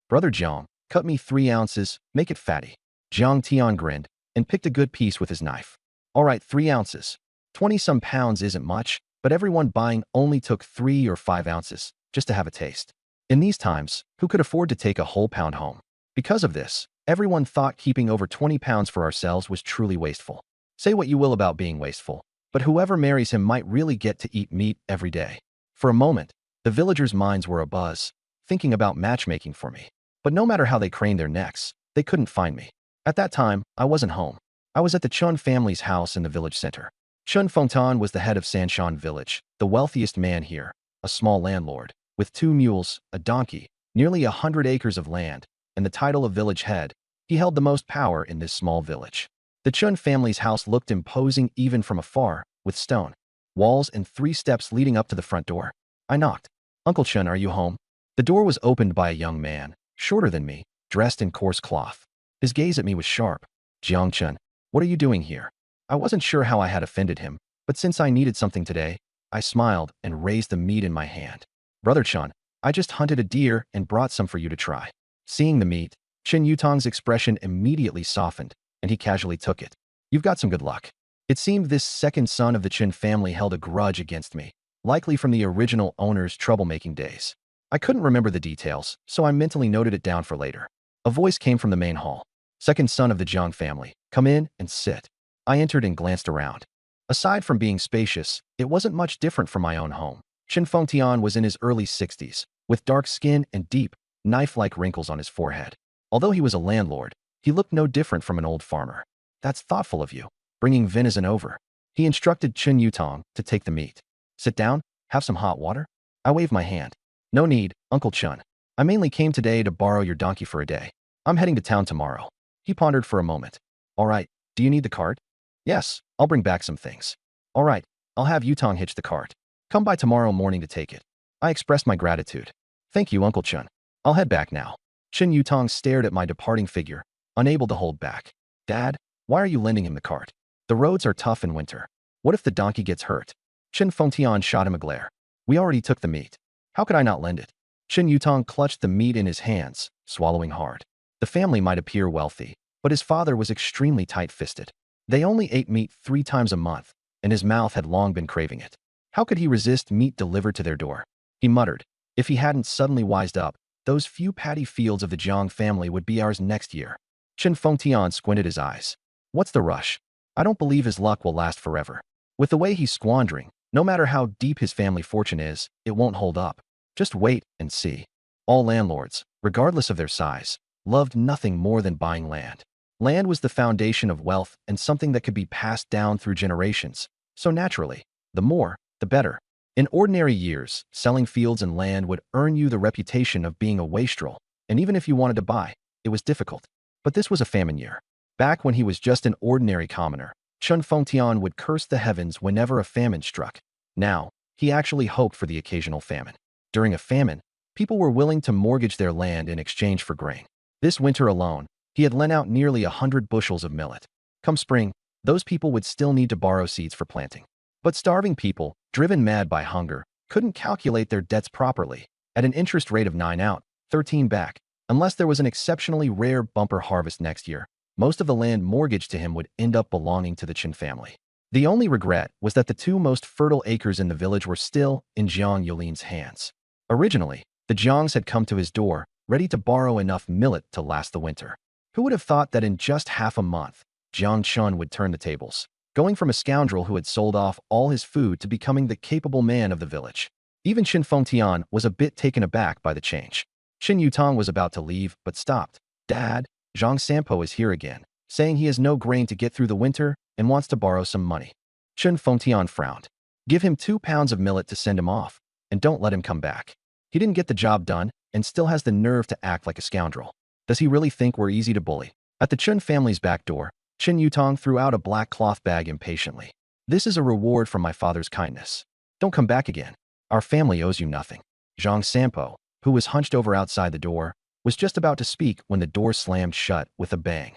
Brother Jiang, cut me 3 ounces, make it fatty. Jiang Tian grinned and picked a good piece with his knife. All right, 3 ounces. 20-some pounds isn't much, but everyone buying only took 3 or 5 ounces, just to have a taste. In these times, who could afford to take a whole pound home? Because of this, everyone thought keeping over 20 pounds for ourselves was truly wasteful. Say what you will about being wasteful, but whoever marries him might really get to eat meat every day. For a moment, the villagers' minds were abuzz, thinking about matchmaking for me. But no matter how they craned their necks, they couldn't find me. At that time, I wasn't home. I was at the Chun family's house in the village center. Chun Fengtan was the head of Sanshan village, the wealthiest man here, a small landlord, with 2 mules, a donkey, nearly 100 acres of land, and the title of village head. He held the most power in this small village. The Chun family's house looked imposing even from afar, with stone walls and 3 steps leading up to the front door. I knocked. Uncle Chun, are you home? The door was opened by a young man, shorter than me, dressed in coarse cloth. His gaze at me was sharp. Jiang Chun, what are you doing here? I wasn't sure how I had offended him, but since I needed something today, I smiled and raised the meat in my hand. Brother Chun, I just hunted a deer and brought some for you to try. Seeing the meat, Chen Yutong's expression immediately softened, and he casually took it. You've got some good luck. It seemed this second son of the Chen family held a grudge against me, likely from the original owner's troublemaking days. I couldn't remember the details, so I mentally noted it down for later. A voice came from the main hall. Second son of the Jiang family, come in and sit. I entered and glanced around. Aside from being spacious, it wasn't much different from my own home. Chen Fengtian was in his early 60s, with dark skin and deep, knife-like wrinkles on his forehead. Although he was a landlord, he looked no different from an old farmer. That's thoughtful of you, bringing venison over. He instructed Chen Yutong to take the meat. Sit down, have some hot water? I waved my hand. No need, Uncle Chun. I mainly came today to borrow your donkey for a day. I'm heading to town tomorrow. He pondered for a moment. All right, do you need the cart? Yes, I'll bring back some things. All right, I'll have Yutong hitch the cart. Come by tomorrow morning to take it. I expressed my gratitude. Thank you, Uncle Chun. I'll head back now. Chen Yutong stared at my departing figure, unable to hold back. Dad, why are you lending him the cart? The roads are tough in winter. What if the donkey gets hurt? Chen Fengtian shot him a glare. We already took the meat. How could I not lend it? Chen Yutong clutched the meat in his hands, swallowing hard. The family might appear wealthy, but his father was extremely tight-fisted. They only ate meat 3 times a month, and his mouth had long been craving it. How could he resist meat delivered to their door? He muttered. If he hadn't suddenly wised up, those few paddy fields of the Jiang family would be ours next year. Chen Fengtian squinted his eyes. What's the rush? I don't believe his luck will last forever. With the way he's squandering, no matter how deep his family fortune is, it won't hold up. Just wait and see. All landlords, regardless of their size, loved nothing more than buying land. Land was the foundation of wealth and something that could be passed down through generations. So naturally, the more, the better. In ordinary years, selling fields and land would earn you the reputation of being a wastrel, and even if you wanted to buy, it was difficult. But this was a famine year. Back when he was just an ordinary commoner, Chen Fengtian would curse the heavens whenever a famine struck. Now, he actually hoped for the occasional famine. During a famine, people were willing to mortgage their land in exchange for grain. This winter alone, he had lent out nearly 100 bushels of millet. Come spring, those people would still need to borrow seeds for planting. But starving people, driven mad by hunger, couldn't calculate their debts properly. At an interest rate of 9 out, 13 back, unless there was an exceptionally rare bumper harvest next year, most of the land mortgaged to him would end up belonging to the Qin family. The only regret was that the 2 most fertile acres in the village were still in Jiang Yulin's hands. Originally, the Jiangs had come to his door, ready to borrow enough millet to last the winter. Who would have thought that in just half a month, Jiang Chun would turn the tables, going from a scoundrel who had sold off all his food to becoming the capable man of the village. Even Chen Fengtian was a bit taken aback by the change. Chen Yutong was about to leave, but stopped. Dad, Zhang Sampo is here again, saying he has no grain to get through the winter and wants to borrow some money. Chen Fengtian frowned. Give him 2 pounds of millet to send him off, and don't let him come back. He didn't get the job done and still has the nerve to act like a scoundrel. Does he really think we're easy to bully? At the Chun family's back door, Chen Yutong threw out a black cloth bag impatiently. This is a reward from my father's kindness. Don't come back again. Our family owes you nothing. Zhang Sampo, who was hunched over outside the door, was just about to speak when the door slammed shut with a bang.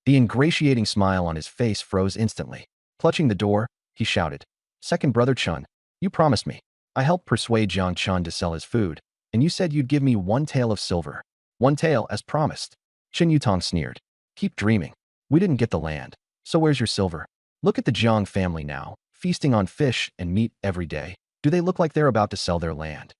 The ingratiating smile on his face froze instantly. Clutching the door, he shouted, Second brother Chun, you promised me. I helped persuade Jiang Chun to sell his food, and you said you'd give me 1 tael of silver. 1 tael, as promised. Chen Yutong sneered. Keep dreaming. We didn't get the land, so where's your silver? Look at the Jiang family now, feasting on fish and meat every day. Do they look like they're about to sell their land?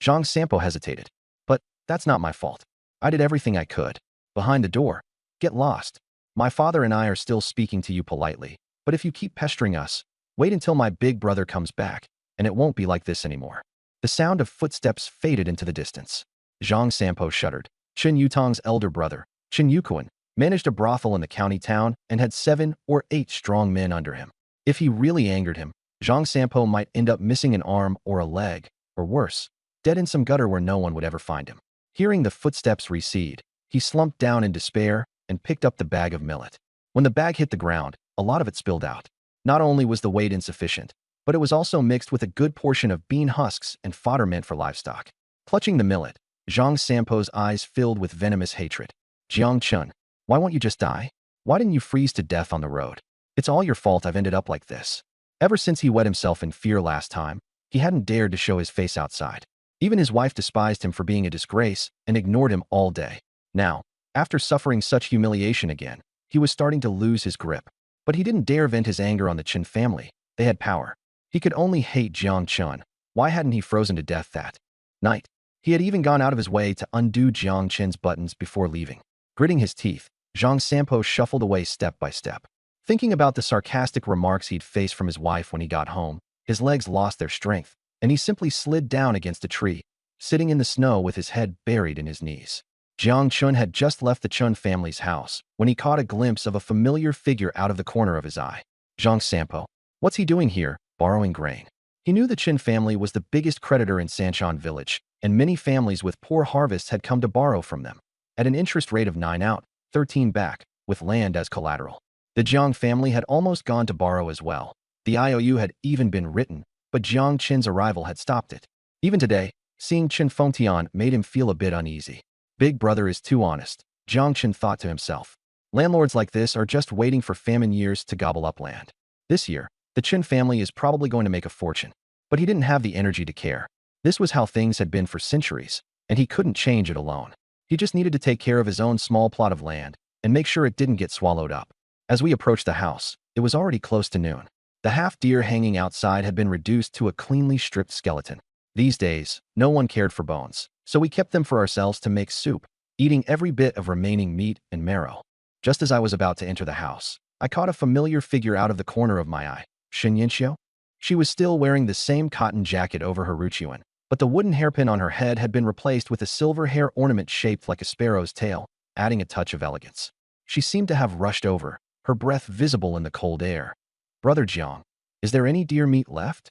Zhang Sampo hesitated. But that's not my fault. I did everything I could. Behind the door. Get lost. My father and I are still speaking to you politely, but if you keep pestering us, wait until my big brother comes back, and it won't be like this anymore. The sound of footsteps faded into the distance. Zhang Sampo shuddered. Chen Yutong's elder brother, Chen Yukuan, managed a brothel in the county town and had 7 or 8 strong men under him. If he really angered him, Zhang Sampo might end up missing an arm or a leg, or worse, dead in some gutter where no one would ever find him. Hearing the footsteps recede, he slumped down in despair and picked up the bag of millet. When the bag hit the ground, a lot of it spilled out. Not only was the weight insufficient, but it was also mixed with a good portion of bean husks and fodder meant for livestock. Clutching the millet, Zhang Sampo's eyes filled with venomous hatred. Jiang Chun, why won't you just die? Why didn't you freeze to death on the road? It's all your fault I've ended up like this. Ever since he wet himself in fear last time, he hadn't dared to show his face outside. Even his wife despised him for being a disgrace and ignored him all day. Now, after suffering such humiliation again, he was starting to lose his grip. But he didn't dare vent his anger on the Qin family. They had power. He could only hate Jiang Chun. Why hadn't he frozen to death that night? He had even gone out of his way to undo Jiang Chen's buttons before leaving. Gritting his teeth, Zhang Sampo shuffled away step by step. Thinking about the sarcastic remarks he'd face from his wife when he got home, his legs lost their strength, and he simply slid down against a tree, sitting in the snow with his head buried in his knees. Jiang Chun had just left the Chun family's house when he caught a glimpse of a familiar figure out of the corner of his eye. Zhang Sampo. What's he doing here, borrowing grain? He knew the Qin family was the biggest creditor in Sanshan village, and many families with poor harvests had come to borrow from them, at an interest rate of 9 out, 13 back, with land as collateral. The Jiang family had almost gone to borrow as well. The IOU had even been written, but Jiang Qin's arrival had stopped it. Even today, seeing Chen Fengtian made him feel a bit uneasy. Big brother is too honest, Jiang Qin thought to himself. Landlords like this are just waiting for famine years to gobble up land. This year, the Chen family is probably going to make a fortune. But he didn't have the energy to care. This was how things had been for centuries, and he couldn't change it alone. He just needed to take care of his own small plot of land and make sure it didn't get swallowed up. As we approached the house, it was already close to noon. The half-deer hanging outside had been reduced to a cleanly stripped skeleton. These days, no one cared for bones, so we kept them for ourselves to make soup, eating every bit of remaining meat and marrow. Just as I was about to enter the house, I caught a familiar figure out of the corner of my eye. Shin Yinxiu? She was still wearing the same cotton jacket over her ruchuan, but the wooden hairpin on her head had been replaced with a silver hair ornament shaped like a sparrow's tail, adding a touch of elegance. She seemed to have rushed over, her breath visible in the cold air. Brother Jiang, is there any deer meat left?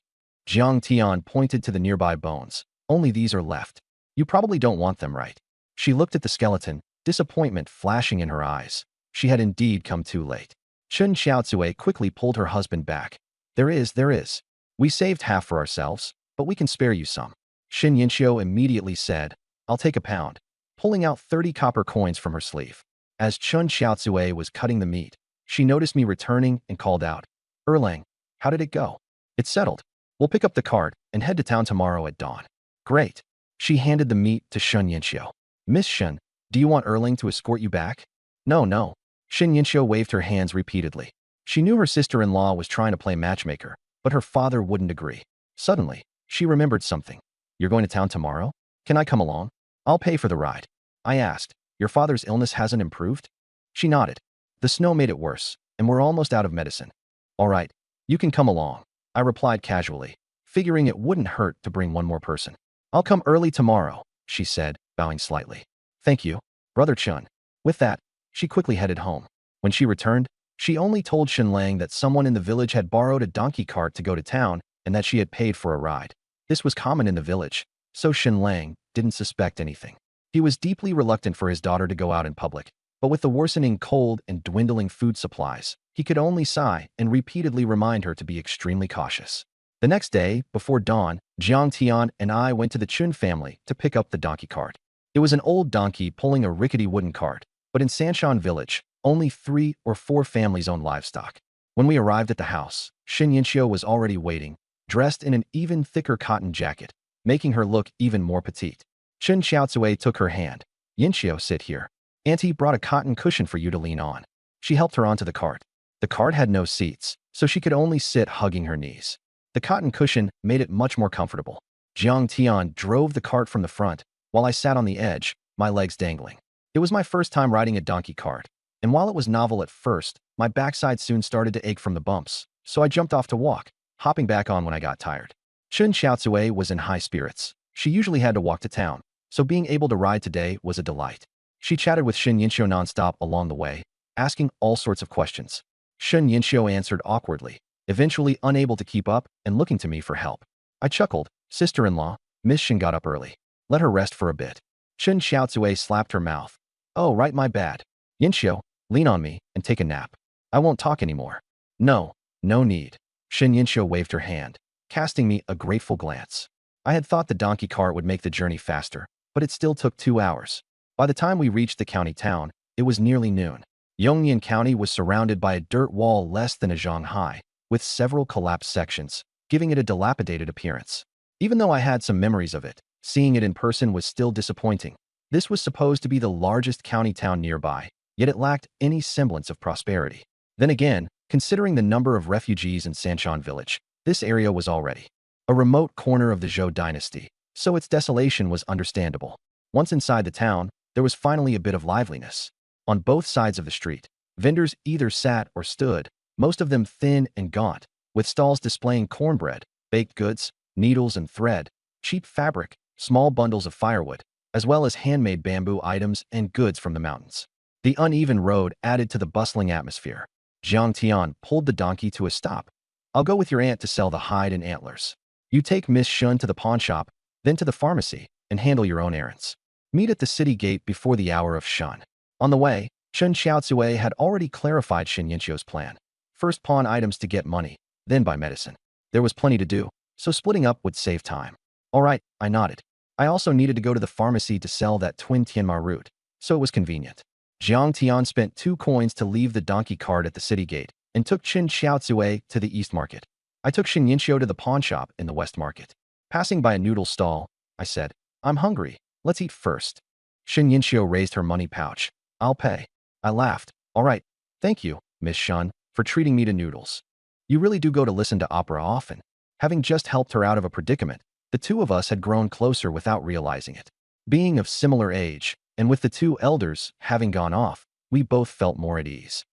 Jiang Tian pointed to the nearby bones. Only these are left. You probably don't want them, right? She looked at the skeleton, disappointment flashing in her eyes. She had indeed come too late. Chen Xiaozue quickly pulled her husband back. There is. We saved half for ourselves, but we can spare you some. Shin Yinxiu immediately said, I'll take a pound, pulling out 30 copper coins from her sleeve. As Chen Xiaozue was cutting the meat, she noticed me returning and called out, Erlang, how did it go? It's settled. We'll pick up the cart and head to town tomorrow at dawn. Great. She handed the meat to Shin Yinxiu. Miss Shen, do you want Erlang to escort you back? No. Shin Yinxiu waved her hands repeatedly. She knew her sister-in-law was trying to play matchmaker, but her father wouldn't agree. Suddenly, she remembered something. You're going to town tomorrow? Can I come along? I'll pay for the ride. I asked, your father's illness hasn't improved? She nodded. The snow made it worse, and we're almost out of medicine. All right, you can come along, I replied casually, figuring it wouldn't hurt to bring one more person. I'll come early tomorrow, she said, bowing slightly. Thank you, Brother Chun. With that, she quickly headed home. When she returned, she only told Shen Lang that someone in the village had borrowed a donkey cart to go to town and that she had paid for a ride. This was common in the village, so Shen Lang didn't suspect anything. He was deeply reluctant for his daughter to go out in public, but with the worsening cold and dwindling food supplies, he could only sigh and repeatedly remind her to be extremely cautious. The next day, before dawn, Jiang Tian and I went to the Chun family to pick up the donkey cart. It was an old donkey pulling a rickety wooden cart, but in Sanshan village, only 3 or 4 families owned livestock. When we arrived at the house, Shin Yinxiu was already waiting, dressed in an even thicker cotton jacket, making her look even more petite. Chen Xiaozue took her hand. Yinxiu, sit here. Auntie brought a cotton cushion for you to lean on. She helped her onto the cart. The cart had no seats, so she could only sit hugging her knees. The cotton cushion made it much more comfortable. Jiang Tian drove the cart from the front, while I sat on the edge, my legs dangling. It was my first time riding a donkey cart, and while it was novel at first, my backside soon started to ache from the bumps, so I jumped off to walk, hopping back on when I got tired. Chen Xiaozue was in high spirits. She usually had to walk to town, so being able to ride today was a delight. She chatted with Shin Yinxiu nonstop along the way, asking all sorts of questions. Shin Yinxiu answered awkwardly, eventually unable to keep up and looking to me for help. I chuckled. Sister-in-law, Miss Shin got up early. Let her rest for a bit. Chen Xiaozue slapped her mouth. Oh, right, my bad. Yinxiu, lean on me and take a nap. I won't talk anymore. No need. Shin Yinxiu waved her hand, casting me a grateful glance. I had thought the donkey cart would make the journey faster, but it still took 2 hours. By the time we reached the county town, it was nearly noon. Yongnian County was surrounded by a dirt wall less than a zhang high, with several collapsed sections, giving it a dilapidated appearance. Even though I had some memories of it, seeing it in person was still disappointing. This was supposed to be the largest county town nearby, yet it lacked any semblance of prosperity. Then again, considering the number of refugees in Sanshan village, this area was already a remote corner of the Zhou dynasty, so its desolation was understandable. Once inside the town, there was finally a bit of liveliness. On both sides of the street, vendors either sat or stood, most of them thin and gaunt, with stalls displaying cornbread, baked goods, needles and thread, cheap fabric, small bundles of firewood, as well as handmade bamboo items and goods from the mountains. The uneven road added to the bustling atmosphere. Jiang Tian pulled the donkey to a stop. I'll go with your aunt to sell the hide and antlers. You take Miss Shun to the pawn shop, then to the pharmacy, and handle your own errands. Meet at the city gate before the hour of Shun. On the way, Chen Xiaozue had already clarified Shin Yinxiu's plan. First pawn items to get money, then buy medicine. There was plenty to do, so splitting up would save time. All right, I nodded. I also needed to go to the pharmacy to sell that twin Tianma root, so it was convenient. Jiang Tian spent 2 coins to leave the donkey cart at the city gate, and took Qin Xiaozue to the East Market. I took Xin Yinxiu to the pawn shop in the West Market. Passing by a noodle stall, I said, "I'm hungry. Let's eat first." Xin Yinxiu raised her money pouch. "I'll pay." I laughed. "All right. Thank you, Miss Shun, for treating me to noodles. You really do go to listen to opera often." Having just helped her out of a predicament, the two of us had grown closer without realizing it. Being of similar age, and with the two elders having gone off, we both felt more at ease.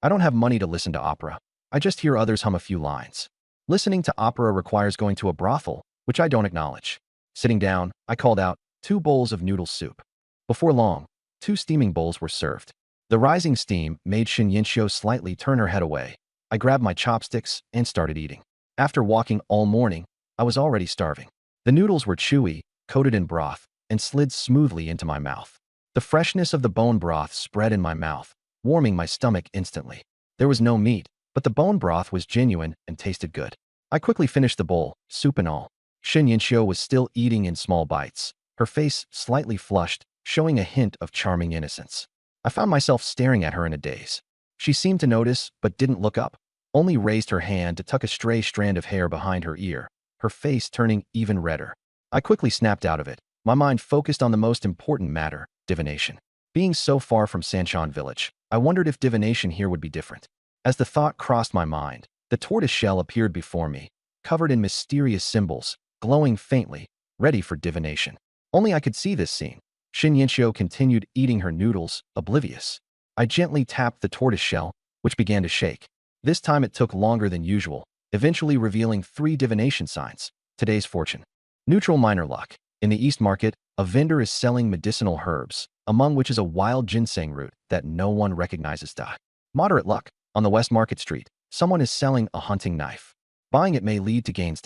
I don't have money to listen to opera. I just hear others hum a few lines. Listening to opera requires going to a brothel, which I don't acknowledge. Sitting down, I called out, 2 bowls of noodle soup. Before long, 2 steaming bowls were served. The rising steam made Xin Yinxiu slightly turn her head away. I grabbed my chopsticks and started eating. After walking all morning, I was already starving. The noodles were chewy, coated in broth, and slid smoothly into my mouth. The freshness of the bone broth spread in my mouth, warming my stomach instantly. There was no meat, but the bone broth was genuine and tasted good. I quickly finished the bowl, soup and all. Xin Yinxiu was still eating in small bites, her face slightly flushed, showing a hint of charming innocence. I found myself staring at her in a daze. She seemed to notice, but didn't look up, only raised her hand to tuck a stray strand of hair behind her ear, her face turning even redder. I quickly snapped out of it, my mind focused on the most important matter, divination. Being so far from Sanshan village, I wondered if divination here would be different. As the thought crossed my mind, the tortoise shell appeared before me, covered in mysterious symbols, glowing faintly, ready for divination. Only I could see this scene. Xin Yinxiu continued eating her noodles, oblivious. I gently tapped the tortoise shell, which began to shake. This time it took longer than usual, eventually revealing 3 divination signs. Today's fortune. Neutral minor luck. In the East Market, a vendor is selling medicinal herbs, among which is a wild ginseng root that no one recognizes. Moderate luck. On the West Market Street, someone is selling a hunting knife. Buying it may lead to gains.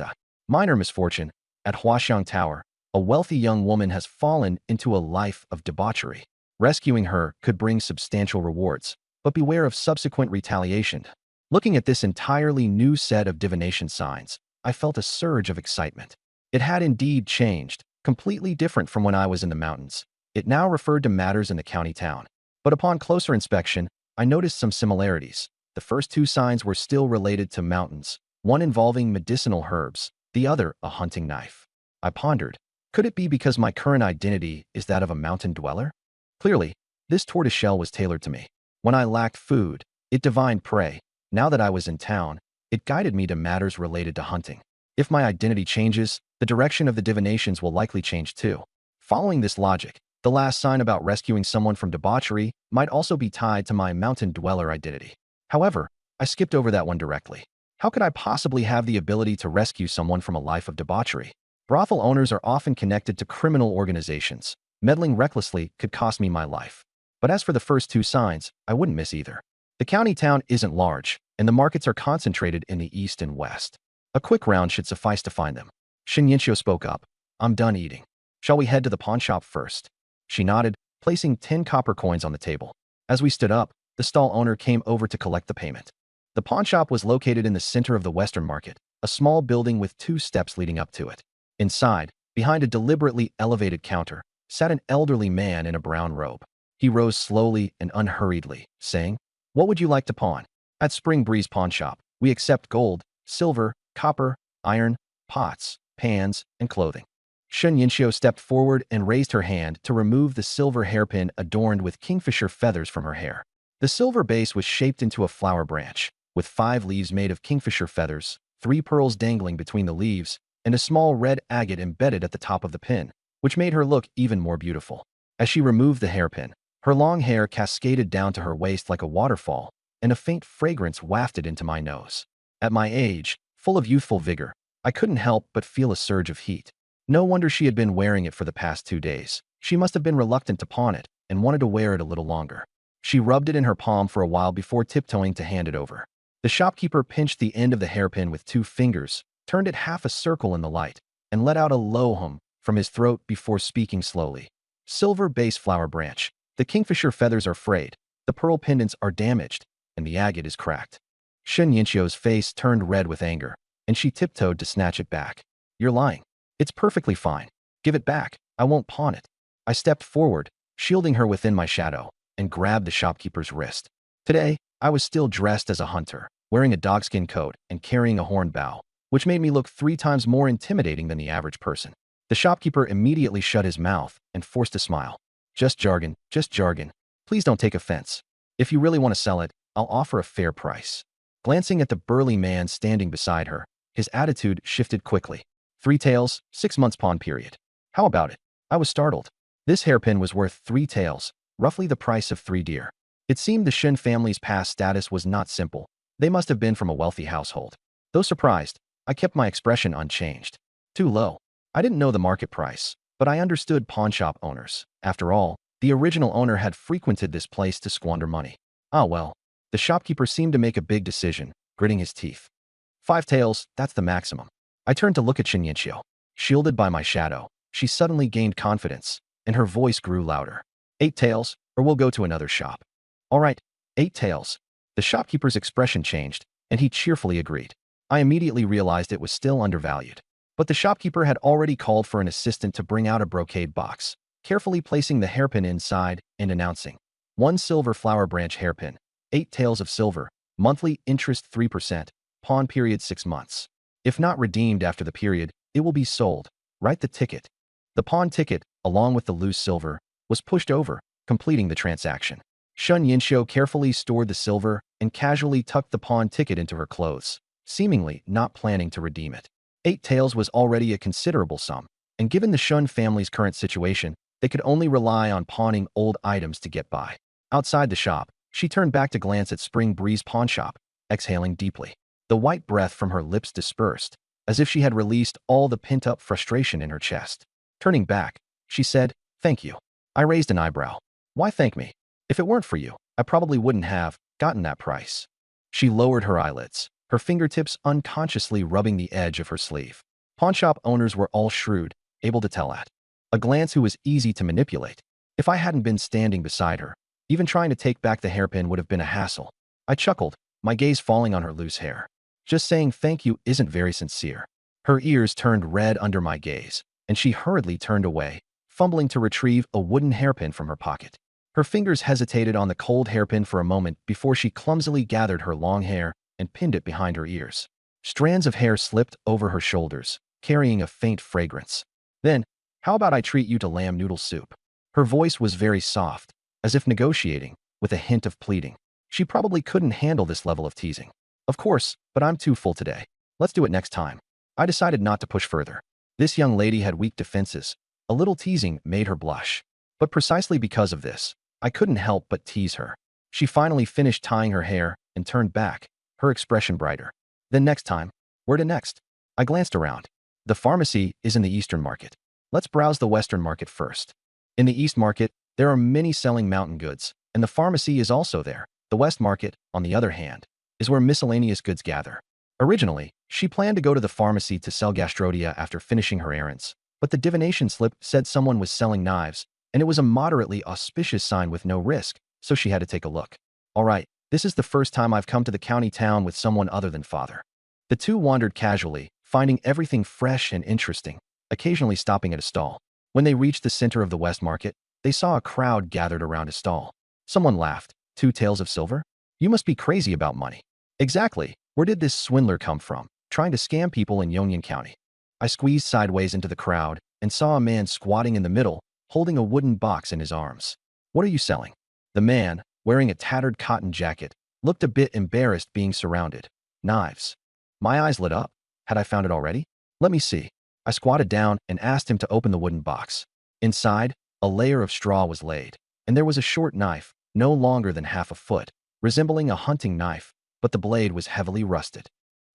Minor misfortune. At Huaxiang Tower, a wealthy young woman has fallen into a life of debauchery. Rescuing her could bring substantial rewards, but beware of subsequent retaliation. Looking at this entirely new set of divination signs, I felt a surge of excitement. It had indeed changed, completely different from when I was in the mountains. It now referred to matters in the county town. But upon closer inspection, I noticed some similarities. The first 2 signs were still related to mountains, one involving medicinal herbs, the other a hunting knife. I pondered, could it be because my current identity is that of a mountain dweller? Clearly, this tortoise shell was tailored to me. When I lacked food, it divined prey. Now that I was in town, it guided me to matters related to hunting. If my identity changes, the direction of the divinations will likely change too. Following this logic, the last sign about rescuing someone from debauchery might also be tied to my mountain dweller identity. However, I skipped over that one directly. How could I possibly have the ability to rescue someone from a life of debauchery? Brothel owners are often connected to criminal organizations. Meddling recklessly could cost me my life. But as for the first 2 signs, I wouldn't miss either. The county town isn't large, and the markets are concentrated in the east and west. A quick round should suffice to find them. Xin Yinxiu spoke up. "I'm done eating. Shall we head to the pawn shop first?" She nodded, placing 10 copper coins on the table. As we stood up, the stall owner came over to collect the payment. The pawn shop was located in the center of the Western Market, a small building with 2 steps leading up to it. Inside, behind a deliberately elevated counter, sat an elderly man in a brown robe. He rose slowly and unhurriedly, saying, "What would you like to pawn?" "At Spring Breeze Pawn Shop, we accept gold, silver, copper, iron, pots, pans, and clothing." Xin Yinxiu stepped forward and raised her hand to remove the silver hairpin adorned with kingfisher feathers from her hair. The silver base was shaped into a flower branch, with 5 leaves made of kingfisher feathers, 3 pearls dangling between the leaves, and a small red agate embedded at the top of the pin, which made her look even more beautiful. As she removed the hairpin, her long hair cascaded down to her waist like a waterfall, and a faint fragrance wafted into my nose. At my age, full of youthful vigor, I couldn't help but feel a surge of heat. No wonder she had been wearing it for the past 2 days. She must have been reluctant to pawn it and wanted to wear it a little longer. She rubbed it in her palm for a while before tiptoeing to hand it over. The shopkeeper pinched the end of the hairpin with 2 fingers, turned it half a circle in the light, and let out a low hum from his throat before speaking slowly. "Silver base flower branch. The kingfisher feathers are frayed, the pearl pendants are damaged, and the agate is cracked." Xin Yinxiu's face turned red with anger, and she tiptoed to snatch it back. "You're lying. It's perfectly fine. Give it back. I won't pawn it." I stepped forward, shielding her within my shadow, and grabbed the shopkeeper's wrist. Today, I was still dressed as a hunter. wearing a dogskin coat and carrying a horned bow, which made me look 3 times more intimidating than the average person. The shopkeeper immediately shut his mouth and forced a smile. Just jargon, just jargon. Please don't take offense. If you really want to sell it, I'll offer a fair price. Glancing at the burly man standing beside her, his attitude shifted quickly. 3 taels, 6 months pawn period. How about it? I was startled. This hairpin was worth 3 taels, roughly the price of 3 deer. It seemed the Shin family's past status was not simple. They must have been from a wealthy household. Though surprised, I kept my expression unchanged. Too low. I didn't know the market price, but I understood pawnshop owners. After all, the original owner had frequented this place to squander money. Ah well. The shopkeeper seemed to make a big decision, gritting his teeth. 5 taels, that's the maximum. I turned to look at Shin Yinxiu. Shielded by my shadow, she suddenly gained confidence, and her voice grew louder. 8 taels, or we'll go to another shop. All right, 8 taels. The shopkeeper's expression changed, and he cheerfully agreed. I immediately realized it was still undervalued. But the shopkeeper had already called for an assistant to bring out a brocade box, carefully placing the hairpin inside and announcing, 1 silver flower branch hairpin, 8 taels of silver, monthly interest 3%, pawn period 6 months. If not redeemed after the period, it will be sold. Write the ticket. The pawn ticket, along with the loose silver, was pushed over, completing the transaction. Shun Yinxiu carefully stored the silver and casually tucked the pawn ticket into her clothes, seemingly not planning to redeem it. 8 taels was already a considerable sum, and given the Shun family's current situation, they could only rely on pawning old items to get by. Outside the shop, she turned back to glance at Spring Breeze Pawnshop, exhaling deeply. The white breath from her lips dispersed, as if she had released all the pent-up frustration in her chest. Turning back, she said, "Thank you." I raised an eyebrow. "Why thank me? If it weren't for you, I probably wouldn't have gotten that price." She lowered her eyelids, her fingertips unconsciously rubbing the edge of her sleeve. Pawnshop owners were all shrewd, able to tell at a glance who was easy to manipulate. If I hadn't been standing beside her, even trying to take back the hairpin would have been a hassle. I chuckled, my gaze falling on her loose hair. Just saying thank you isn't very sincere. Her ears turned red under my gaze, and she hurriedly turned away, fumbling to retrieve a wooden hairpin from her pocket. Her fingers hesitated on the cold hairpin for a moment before she clumsily gathered her long hair and pinned it behind her ears. Strands of hair slipped over her shoulders, carrying a faint fragrance. Then, how about I treat you to lamb noodle soup? Her voice was very soft, as if negotiating, with a hint of pleading. She probably couldn't handle this level of teasing. Of course, but I'm too full today. Let's do it next time. I decided not to push further. This young lady had weak defenses. A little teasing made her blush. But precisely because of this, I couldn't help but tease her. She finally finished tying her hair and turned back, her expression brighter. Then next time, where to next? I glanced around. The pharmacy is in the Eastern Market. Let's browse the Western Market first. In the East Market, there are many selling mountain goods, and the pharmacy is also there. The West Market, on the other hand, is where miscellaneous goods gather. Originally, she planned to go to the pharmacy to sell gastrodia after finishing her errands, but the divination slip said someone was selling knives, and it was a moderately auspicious sign with no risk, so she had to take a look. All right, this is the first time I've come to the county town with someone other than father. The two wandered casually, finding everything fresh and interesting, occasionally stopping at a stall. When they reached the center of the West Market, they saw a crowd gathered around a stall. Someone laughed. 2 taels of silver? You must be crazy about money. Exactly. Where did this swindler come from, trying to scam people in Yongyan County? I squeezed sideways into the crowd and saw a man squatting in the middle, holding a wooden box in his arms. What are you selling? The man, wearing a tattered cotton jacket, looked a bit embarrassed being surrounded. Knives. My eyes lit up. Had I found it already? Let me see. I squatted down and asked him to open the wooden box. Inside, a layer of straw was laid, and there was a short knife, no longer than half a foot, resembling a hunting knife, but the blade was heavily rusted.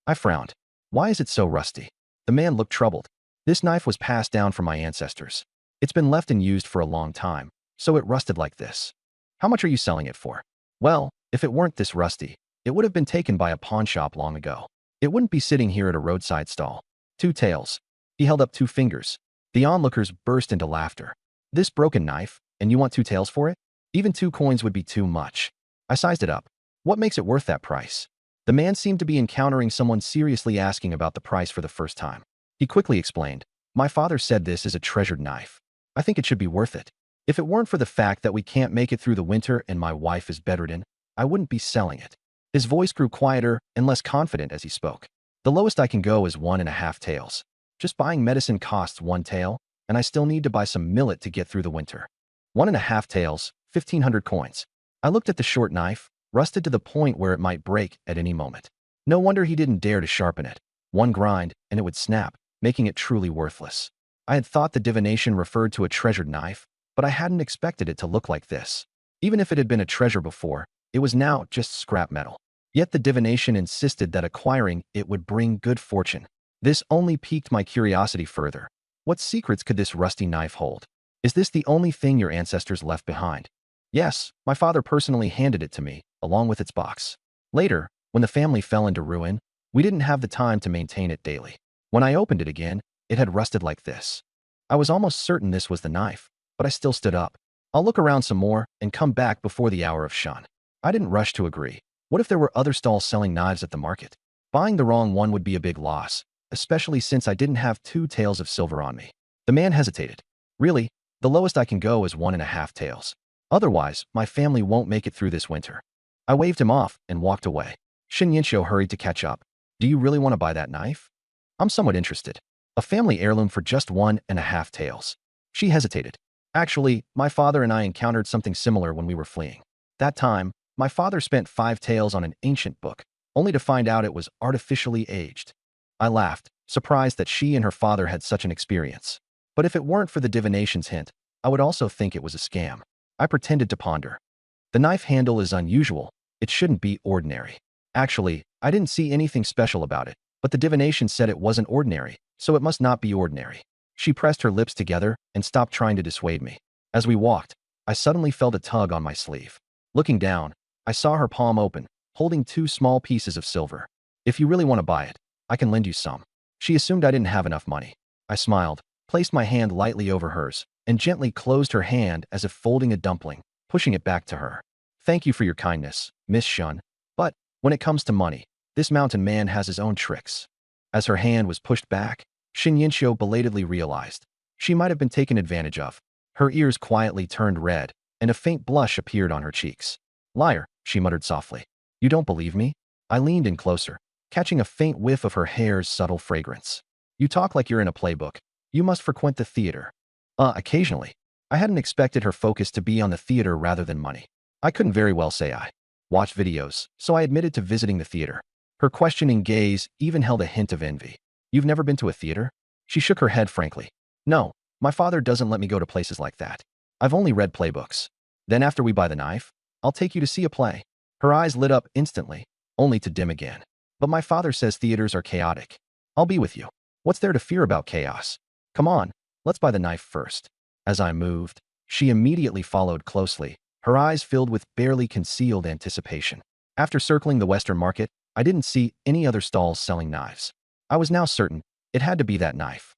I frowned. Why is it so rusty? The man looked troubled. This knife was passed down from my ancestors. It's been left and used for a long time, so it rusted like this. How much are you selling it for? Well, if it weren't this rusty, it would have been taken by a pawn shop long ago. It wouldn't be sitting here at a roadside stall. 2 taels. He held up 2 fingers. The onlookers burst into laughter. This broken knife, and you want 2 taels for it? Even 2 coins would be too much. I sized it up. What makes it worth that price? The man seemed to be encountering someone seriously asking about the price for the first time. He quickly explained, my father said this is a treasured knife. I think it should be worth it. If it weren't for the fact that we can't make it through the winter and my wife is bedridden, I wouldn't be selling it. His voice grew quieter and less confident as he spoke. The lowest I can go is 1.5 taels. Just buying medicine costs 1 tael, and I still need to buy some millet to get through the winter. 1.5 taels, 1,500 coins. I looked at the short knife, rusted to the point where it might break at any moment. No wonder he didn't dare to sharpen it. One grind, and it would snap, making it truly worthless. I had thought the divination referred to a treasured knife, but I hadn't expected it to look like this. Even if it had been a treasure before, it was now just scrap metal. Yet the divination insisted that acquiring it would bring good fortune. This only piqued my curiosity further. What secrets could this rusty knife hold? Is this the only thing your ancestors left behind? Yes, my father personally handed it to me, along with its box. Later, when the family fell into ruin, we didn't have the time to maintain it daily. When I opened it again, it had rusted like this. I was almost certain this was the knife, but I still stood up. I'll look around some more and come back before the hour of shun. I didn't rush to agree. What if there were other stalls selling knives at the market? Buying the wrong one would be a big loss, especially since I didn't have 2 taels of silver on me. The man hesitated. Really, the lowest I can go is 1.5 taels. Otherwise, my family won't make it through this winter. I waved him off and walked away. Shin Yinsho hurried to catch up. Do you really want to buy that knife? I'm somewhat interested. A family heirloom for just 1.5 taels. She hesitated. Actually, my father and I encountered something similar when we were fleeing. That time, my father spent 5 taels on an ancient book, only to find out it was artificially aged. I laughed, surprised that she and her father had such an experience. But if it weren't for the divination's hint, I would also think it was a scam. I pretended to ponder. The knife handle is unusual. It shouldn't be ordinary. Actually, I didn't see anything special about it, but the divination said it wasn't ordinary, so it must not be ordinary. She pressed her lips together and stopped trying to dissuade me. As we walked, I suddenly felt a tug on my sleeve. Looking down, I saw her palm open, holding 2 small pieces of silver. If you really want to buy it, I can lend you some. She assumed I didn't have enough money. I smiled, placed my hand lightly over hers, and gently closed her hand as if folding a dumpling, pushing it back to her. Thank you for your kindness, Miss Shun. But, when it comes to money, this mountain man has his own tricks. As her hand was pushed back, Shin Yinsho belatedly realized she might have been taken advantage of. Her ears quietly turned red, and a faint blush appeared on her cheeks. Liar, she muttered softly. You don't believe me? I leaned in closer, catching a faint whiff of her hair's subtle fragrance. You talk like you're in a playbook. You must frequent the theater. Occasionally. I hadn't expected her focus to be on the theater rather than money. I couldn't very well say I watched videos, so I admitted to visiting the theater. Her questioning gaze even held a hint of envy. You've never been to a theater? She shook her head frankly. No, my father doesn't let me go to places like that. I've only read playbooks. Then after we buy the knife, I'll take you to see a play. Her eyes lit up instantly, only to dim again. But my father says theaters are chaotic. I'll be with you. What's there to fear about chaos? Come on, let's buy the knife first. As I moved, she immediately followed closely, her eyes filled with barely concealed anticipation. After circling the Western market, I didn't see any other stalls selling knives. I was now certain it had to be that knife.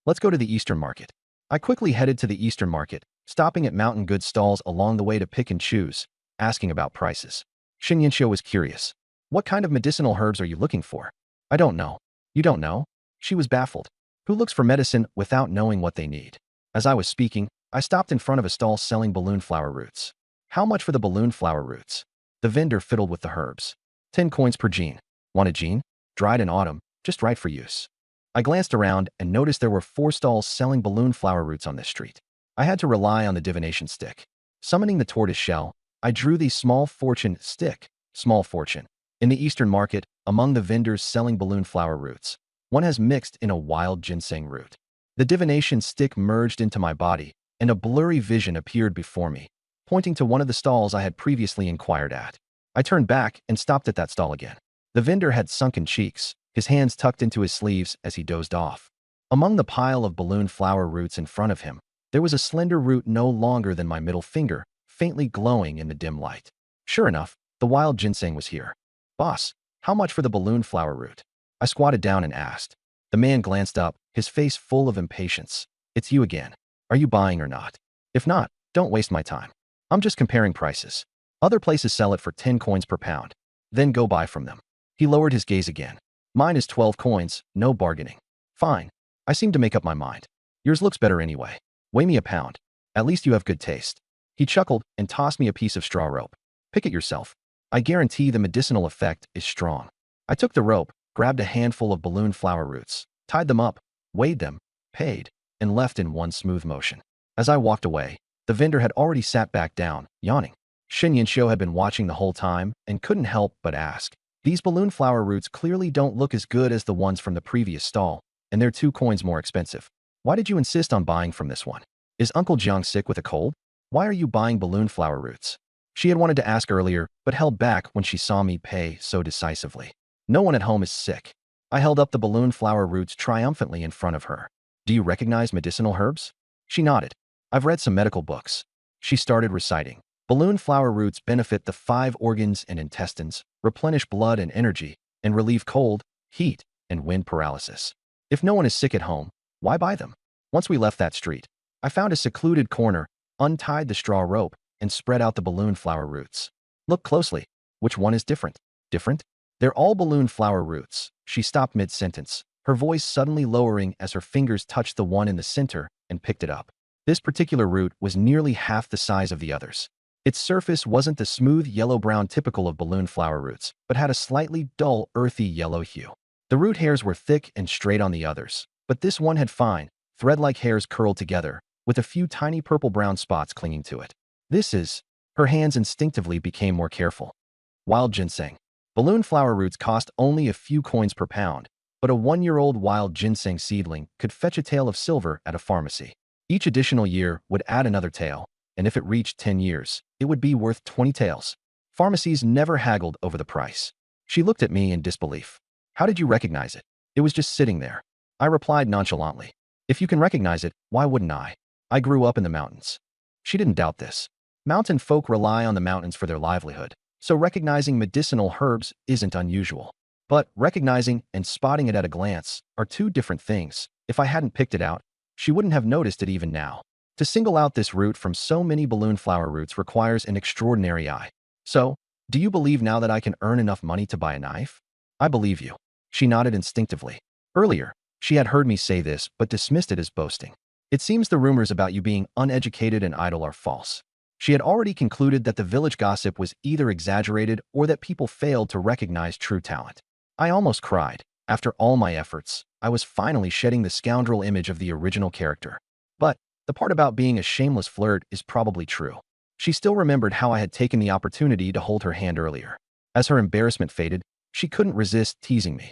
Let's go to the Eastern market. I quickly headed to the Eastern market, stopping at mountain goods stalls along the way to pick and choose, asking about prices. Shin Yinsho was curious. What kind of medicinal herbs are you looking for? I don't know. You don't know? She was baffled. Who looks for medicine without knowing what they need? As I was speaking, I stopped in front of a stall selling balloon flower roots. How much for the balloon flower roots? The vendor fiddled with the herbs. 10 coins per gene. Want a gene? Dried in autumn, just right for use. I glanced around and noticed there were 4 stalls selling balloon flower roots on this street. I had to rely on the divination stick. Summoning the tortoise shell, I drew the small fortune stick, small fortune. In the Eastern market, among the vendors selling balloon flower roots, one has mixed in a wild ginseng root. The divination stick merged into my body, and a blurry vision appeared before me, pointing to one of the stalls I had previously inquired at. I turned back and stopped at that stall again. The vendor had sunken cheeks, his hands tucked into his sleeves as he dozed off. Among the pile of balloon flower roots in front of him, there was a slender root no longer than my middle finger, faintly glowing in the dim light. Sure enough, the wild ginseng was here. Boss, how much for the balloon flower root? I squatted down and asked. The man glanced up, his face full of impatience. It's you again. Are you buying or not? If not, don't waste my time. I'm just comparing prices. Other places sell it for 10 coins per pound. Then go buy from them. He lowered his gaze again. Mine is 12 coins, no bargaining. Fine. I seem to make up my mind. Yours looks better anyway. Weigh me a pound. At least you have good taste. He chuckled and tossed me a piece of straw rope. Pick it yourself. I guarantee the medicinal effect is strong. I took the rope, grabbed a handful of balloon flower roots, tied them up, weighed them, paid, and left in one smooth motion. As I walked away, the vendor had already sat back down, yawning. Shin Yinxiu had been watching the whole time and couldn't help but ask. These balloon flower roots clearly don't look as good as the ones from the previous stall, and they're 2 coins more expensive. Why did you insist on buying from this one? Is Uncle Jiang sick with a cold? Why are you buying balloon flower roots? She had wanted to ask earlier, but held back when she saw me pay so decisively. No one at home is sick. I held up the balloon flower roots triumphantly in front of her. Do you recognize medicinal herbs? She nodded. I've read some medical books. She started reciting. Balloon flower roots benefit the 5 organs and intestines, replenish blood and energy, and relieve cold, heat, and wind paralysis. If no one is sick at home, why buy them? Once we left that street, I found a secluded corner, untied the straw rope, and spread out the balloon flower roots. Look closely. Which one is different? Different? They're all balloon flower roots. She stopped mid-sentence, her voice suddenly lowering as her fingers touched the one in the center and picked it up. This particular root was nearly half the size of the others. Its surface wasn't the smooth yellow-brown typical of balloon flower roots, but had a slightly dull, earthy yellow hue. The root hairs were thick and straight on the others, but this one had fine, thread-like hairs curled together, with a few tiny purple-brown spots clinging to it. This is... Her hands instinctively became more careful. Wild ginseng. Balloon flower roots cost only a few coins per pound, but a 1-year-old wild ginseng seedling could fetch a tael of silver at a pharmacy. Each additional year would add another tael, and if it reached 10 years, it would be worth 20 taels. Pharmacies never haggled over the price. She looked at me in disbelief. How did you recognize it? It was just sitting there. I replied nonchalantly. If you can recognize it, why wouldn't I? I grew up in the mountains. She didn't doubt this. Mountain folk rely on the mountains for their livelihood, so recognizing medicinal herbs isn't unusual. But recognizing and spotting it at a glance are 2 different things. If I hadn't picked it out, she wouldn't have noticed it even now. To single out this root from so many balloon flower roots requires an extraordinary eye. So, do you believe now that I can earn enough money to buy a knife? I believe you. She nodded instinctively. Earlier, she had heard me say this but dismissed it as boasting. It seems the rumors about you being uneducated and idle are false. She had already concluded that the village gossip was either exaggerated or that people failed to recognize true talent. I almost cried. After all my efforts, I was finally shedding the scoundrel image of the original character. But the part about being a shameless flirt is probably true. She still remembered how I had taken the opportunity to hold her hand earlier. As her embarrassment faded, she couldn't resist teasing me.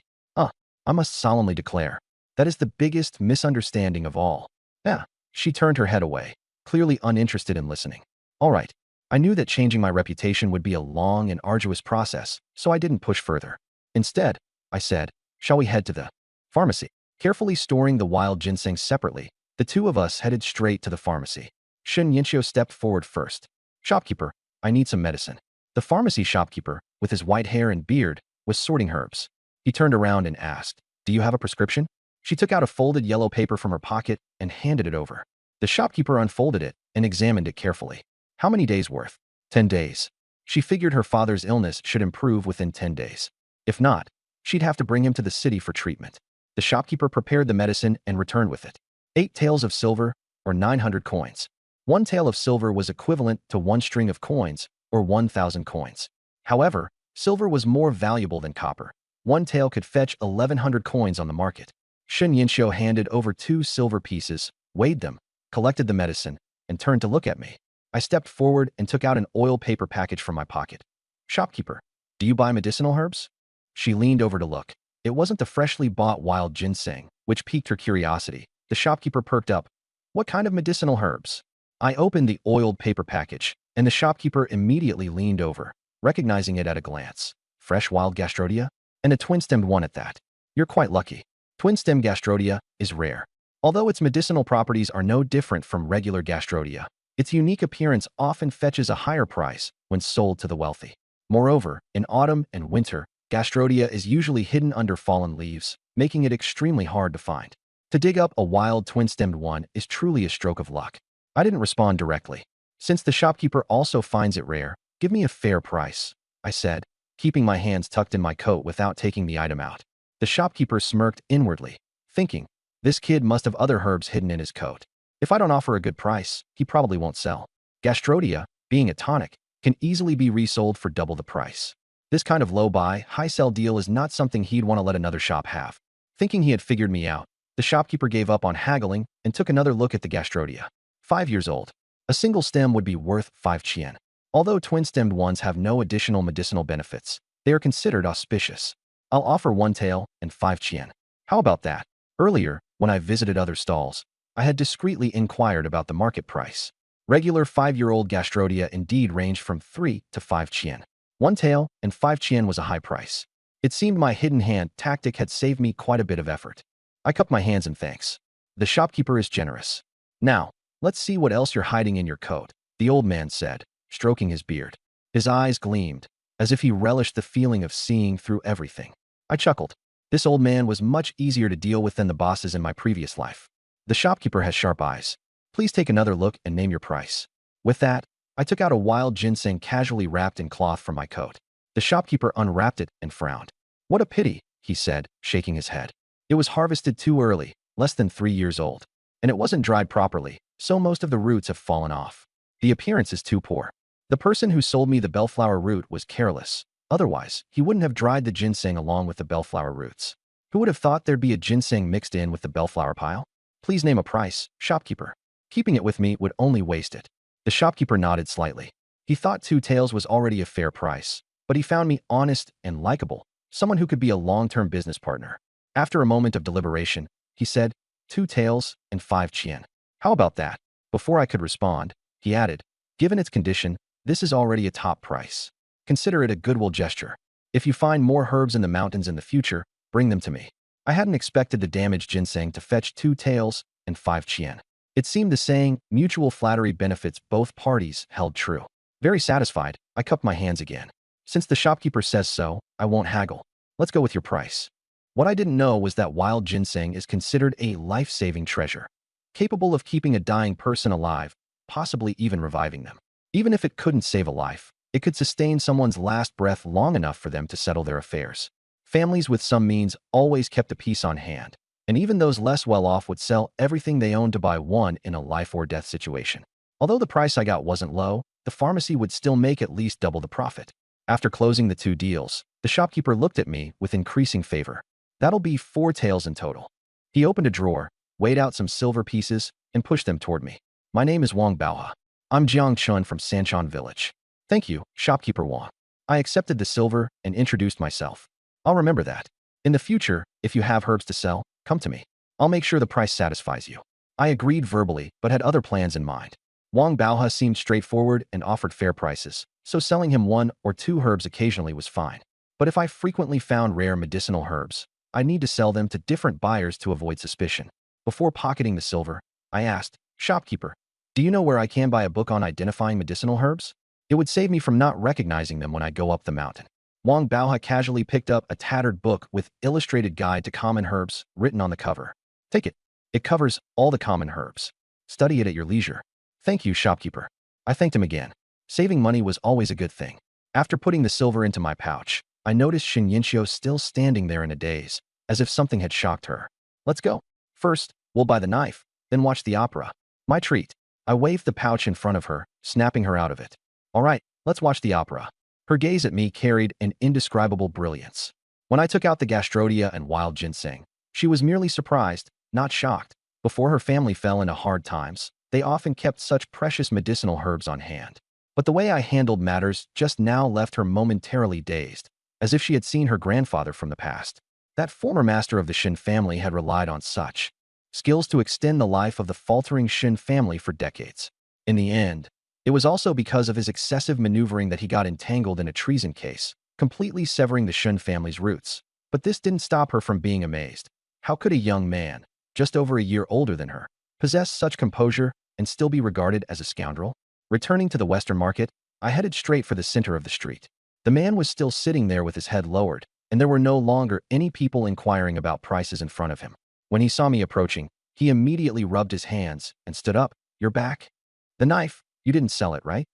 I must solemnly declare, that is the biggest misunderstanding of all. Yeah, she turned her head away, clearly uninterested in listening. All right, I knew that changing my reputation would be a long and arduous process, so I didn't push further. Instead, I said, shall we head to the pharmacy? Carefully storing the wild ginseng separately, the 2 of us headed straight to the pharmacy. Shin Yinxiu stepped forward first. Shopkeeper, I need some medicine. The pharmacy shopkeeper, with his white hair and beard, was sorting herbs. He turned around and asked, do you have a prescription? She took out a folded yellow paper from her pocket and handed it over. The shopkeeper unfolded it and examined it carefully. How many days worth? 10 days. She figured her father's illness should improve within 10 days. If not, she'd have to bring him to the city for treatment. The shopkeeper prepared the medicine and returned with it. 8 taels of silver, or 900 coins. 1 tael of silver was equivalent to 1 string of coins, or 1,000 coins. However, silver was more valuable than copper. 1 tael could fetch 1,100 coins on the market. Shin Yinxiu handed over 2 silver pieces, weighed them, collected the medicine, and turned to look at me. I stepped forward and took out an oil paper package from my pocket. Shopkeeper, do you buy medicinal herbs? She leaned over to look. It wasn't the freshly bought wild ginseng, which piqued her curiosity. The shopkeeper perked up. What kind of medicinal herbs? I opened the oiled paper package, and the shopkeeper immediately leaned over, recognizing it at a glance. Fresh wild gastrodia? And a twin-stemmed one at that. You're quite lucky. Twin-stem gastrodia is rare. Although its medicinal properties are no different from regular gastrodia, its unique appearance often fetches a higher price when sold to the wealthy. Moreover, in autumn and winter, gastrodia is usually hidden under fallen leaves, making it extremely hard to find. To dig up a wild twin-stemmed one is truly a stroke of luck. I didn't respond directly. Since the shopkeeper also finds it rare, give me a fair price, I said, keeping my hands tucked in my coat without taking the item out. The shopkeeper smirked inwardly, thinking, this kid must have other herbs hidden in his coat. If I don't offer a good price, he probably won't sell. Gastrodia, being a tonic, can easily be resold for double the price. This kind of low buy, high sell deal is not something he'd want to let another shop have. Thinking he had figured me out, the shopkeeper gave up on haggling and took another look at the gastrodia. 5 years old. A single stem would be worth 5 chien. Although twin-stemmed ones have no additional medicinal benefits, they are considered auspicious. I'll offer 1 tael and 5 chien. How about that? Earlier, when I visited other stalls, I had discreetly inquired about the market price. Regular 5-year-old gastrodia indeed ranged from 3 to 5 chien. 1 tael and 5 chien was a high price. It seemed my hidden hand tactic had saved me quite a bit of effort. I cupped my hands in thanks. The shopkeeper is generous. Now, let's see what else you're hiding in your coat, the old man said, stroking his beard. His eyes gleamed, as if he relished the feeling of seeing through everything. I chuckled. This old man was much easier to deal with than the bosses in my previous life. The shopkeeper has sharp eyes. Please take another look and name your price. With that, I took out a wild ginseng casually wrapped in cloth from my coat. The shopkeeper unwrapped it and frowned. What a pity, he said, shaking his head. It was harvested too early, less than 3 years old, and it wasn't dried properly, so most of the roots have fallen off. The appearance is too poor. The person who sold me the bellflower root was careless. Otherwise, he wouldn't have dried the ginseng along with the bellflower roots. Who would have thought there'd be a ginseng mixed in with the bellflower pile? Please name a price, shopkeeper. Keeping it with me would only waste it. The shopkeeper nodded slightly. He thought 2 taels was already a fair price, but he found me honest and likable, someone who could be a long-term business partner. After a moment of deliberation, he said, 2 taels and 5 chien. How about that? Before I could respond, he added, given its condition, this is already a top price. Consider it a goodwill gesture. If you find more herbs in the mountains in the future, bring them to me. I hadn't expected the damaged ginseng to fetch 2 taels and 5 chien. It seemed the saying, mutual flattery benefits both parties, held true. Very satisfied, I cupped my hands again. Since the shopkeeper says so, I won't haggle. Let's go with your price. What I didn't know was that wild ginseng is considered a life-saving treasure, capable of keeping a dying person alive, possibly even reviving them. Even if it couldn't save a life, it could sustain someone's last breath long enough for them to settle their affairs. Families with some means always kept a piece on hand, and even those less well-off would sell everything they owned to buy one in a life-or-death situation. Although the price I got wasn't low, the pharmacy would still make at least double the profit. After closing the 2 deals, the shopkeeper looked at me with increasing favor. That'll be 4 taels in total. He opened a drawer, weighed out some silver pieces, and pushed them toward me. My name is Wang Baoha. I'm Jiang Chun from Sanchon Village. Thank you, shopkeeper Wang. I accepted the silver and introduced myself. I'll remember that. In the future, if you have herbs to sell, come to me. I'll make sure the price satisfies you. I agreed verbally, but had other plans in mind. Wang Baoha seemed straightforward and offered fair prices, so selling him 1 or 2 herbs occasionally was fine. But if I frequently found rare medicinal herbs, I need to sell them to different buyers to avoid suspicion. Before pocketing the silver, I asked, shopkeeper, do you know where I can buy a book on identifying medicinal herbs? It would save me from not recognizing them when I go up the mountain. Wang Baoha casually picked up a tattered book with illustrated guide to common herbs written on the cover. Take it. It covers all the common herbs. Study it at your leisure. Thank you, shopkeeper. I thanked him again. Saving money was always a good thing. After putting the silver into my pouch, I noticed Shin Yinxiu still standing there in a daze, as if something had shocked her. Let's go. First, we'll buy the knife, then watch the opera. My treat. I waved the pouch in front of her, snapping her out of it. All right, let's watch the opera. Her gaze at me carried an indescribable brilliance. When I took out the gastrodia and wild ginseng, she was merely surprised, not shocked. Before her family fell into hard times, they often kept such precious medicinal herbs on hand. But the way I handled matters just now left her momentarily dazed, as if she had seen her grandfather from the past. That former master of the Shin family had relied on such skills to extend the life of the faltering Shin family for decades. In the end, it was also because of his excessive maneuvering that he got entangled in a treason case, completely severing the Shin family's roots. But this didn't stop her from being amazed. How could a young man, just over a year older than her, possess such composure and still be regarded as a scoundrel? Returning to the Western Market, I headed straight for the center of the street. The man was still sitting there with his head lowered, and there were no longer any people inquiring about prices in front of him. When he saw me approaching, he immediately rubbed his hands and stood up. You're back? The knife, you didn't sell it, right?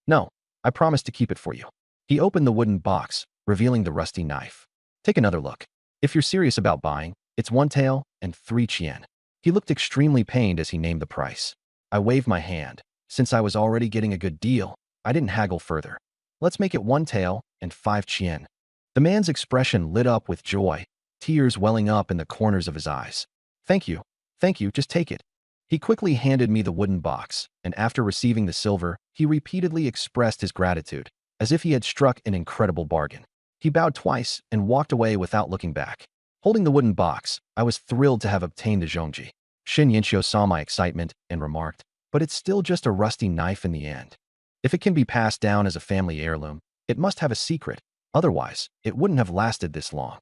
No, I promised to keep it for you. He opened the wooden box, revealing the rusty knife. Take another look. If you're serious about buying, it's 1 tael and 3 chien. He looked extremely pained as he named the price. I waved my hand. Since I was already getting a good deal, I didn't haggle further. Let's make it 1 tael and 5 chien. The man's expression lit up with joy, tears welling up in the corners of his eyes. Thank you, just take it. He quickly handed me the wooden box, and after receiving the silver, he repeatedly expressed his gratitude, as if he had struck an incredible bargain. He bowed twice and walked away without looking back. Holding the wooden box, I was thrilled to have obtained the zhongji. Shin Yinxiu saw my excitement and remarked, but it's still just a rusty knife in the end. If it can be passed down as a family heirloom, it must have a secret, otherwise it wouldn't have lasted this long.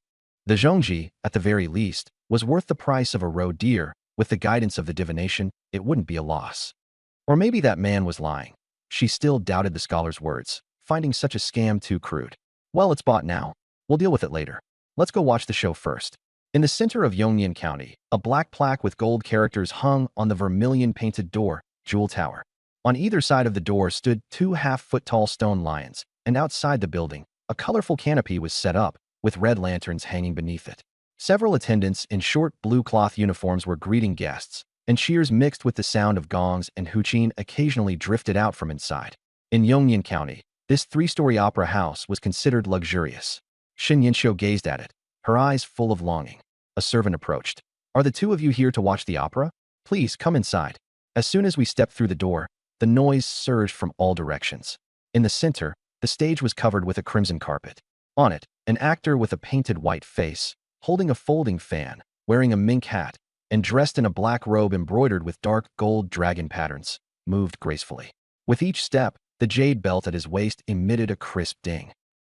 The zhongji, at the very least, was worth the price of a roe deer. With the guidance of the divination, it wouldn't be a loss. Or maybe that man was lying. She still doubted the scholar's words, finding such a scam too crude. Well, it's bought now. We'll deal with it later. Let's go watch the show first. In the center of Yongnian County, a black plaque with gold characters hung on the vermilion-painted door, Jewel Tower. On either side of the door stood 2 half-foot-tall stone lions, and outside the building, a colorful canopy was set up, with red lanterns hanging beneath it. Several attendants in short blue cloth uniforms were greeting guests, and cheers mixed with the sound of gongs and huqin occasionally drifted out from inside. In Yongnian County, this 3-story opera house was considered luxurious. Shin Yinxiu gazed at it, her eyes full of longing. A servant approached. Are the 2 of you here to watch the opera? Please come inside. As soon as we stepped through the door, the noise surged from all directions. In the center, the stage was covered with a crimson carpet. On it, an actor with a painted white face, holding a folding fan, wearing a mink hat, and dressed in a black robe embroidered with dark gold dragon patterns, moved gracefully. With each step, the jade belt at his waist emitted a crisp ding.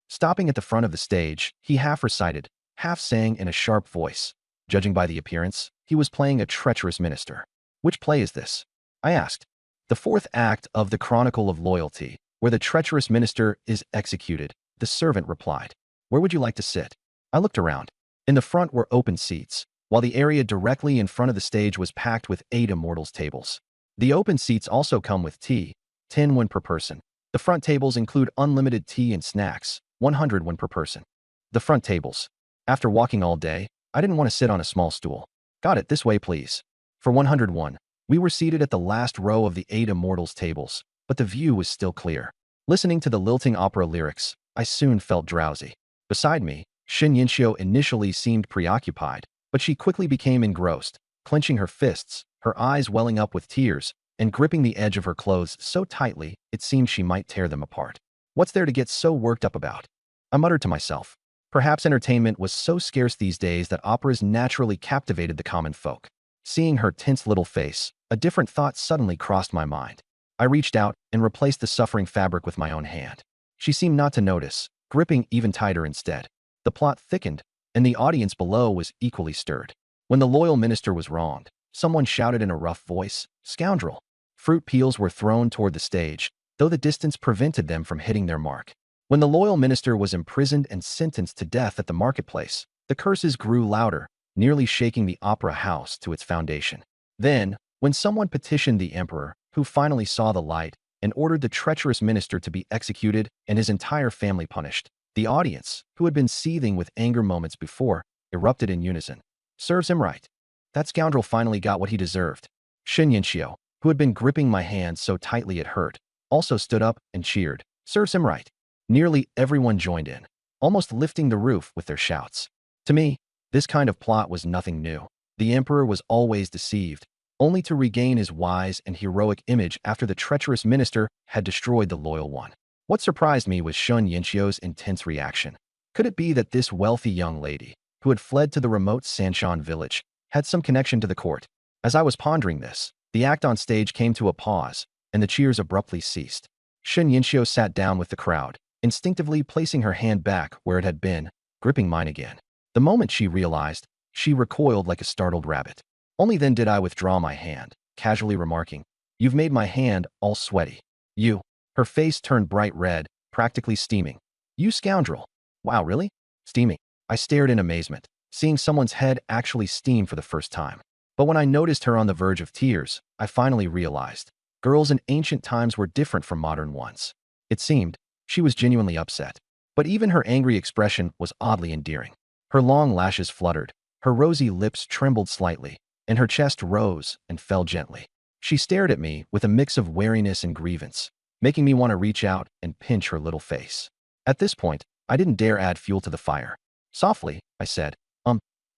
Stopping at the front of the stage, he half recited, half sang in a sharp voice. Judging by the appearance, he was playing a treacherous minister. Which play is this? I asked. The 4th act of The Chronicle of Loyalty, where the treacherous minister is executed, the servant replied. Where would you like to sit? I looked around. In the front were open seats, while the area directly in front of the stage was packed with 8 immortals tables. The open seats also come with tea, 10 won per person. The front tables include unlimited tea and snacks, 100 won per person. The front tables. After walking all day, I didn't want to sit on a small stool. Got it, this way please. For 100 won, we were seated at the last row of the 8 immortals tables, but the view was still clear. Listening to the lilting opera lyrics, I soon felt drowsy. Beside me, Shin Yinxiu initially seemed preoccupied, but she quickly became engrossed, clenching her fists, her eyes welling up with tears, and gripping the edge of her clothes so tightly it seemed she might tear them apart. What's there to get so worked up about? I muttered to myself. Perhaps entertainment was so scarce these days that operas naturally captivated the common folk. Seeing her tense little face, a different thought suddenly crossed my mind. I reached out and replaced the suffering fabric with my own hand. She seemed not to notice, gripping even tighter instead. The plot thickened, and the audience below was equally stirred. When the loyal minister was wronged, someone shouted in a rough voice, "Scoundrel!" Fruit peels were thrown toward the stage, though the distance prevented them from hitting their mark. When the loyal minister was imprisoned and sentenced to death at the marketplace, the curses grew louder, nearly shaking the opera house to its foundation. Then, when someone petitioned the emperor, who finally saw the light, and ordered the treacherous minister to be executed and his entire family punished, the audience, who had been seething with anger moments before, erupted in unison. Serves him right. That scoundrel finally got what he deserved. Shin Yinxiu, who had been gripping my hand so tightly it hurt, also stood up and cheered. Serves him right. Nearly everyone joined in, almost lifting the roof with their shouts. To me, this kind of plot was nothing new. The emperor was always deceived, only to regain his wise and heroic image after the treacherous minister had destroyed the loyal one. What surprised me was Shun Yinxiu's intense reaction. Could it be that this wealthy young lady, who had fled to the remote Sanshan village, had some connection to the court? As I was pondering this, the act on stage came to a pause, and the cheers abruptly ceased. Shun Yinxiu sat down with the crowd, instinctively placing her hand back where it had been, gripping mine again. The moment she realized, she recoiled like a startled rabbit. Only then did I withdraw my hand, casually remarking, "You've made my hand all sweaty." "You." Her face turned bright red, practically steaming. "You scoundrel." "Wow, really? Steaming?" I stared in amazement, seeing someone's head actually steam for the first time. But when I noticed her on the verge of tears, I finally realized. Girls in ancient times were different from modern ones. It seemed she was genuinely upset. But even her angry expression was oddly endearing. Her long lashes fluttered, her rosy lips trembled slightly, and her chest rose and fell gently. She stared at me with a mix of wariness and grievance. making me want to reach out and pinch her little face. At this point, I didn't dare add fuel to the fire. Softly, I said,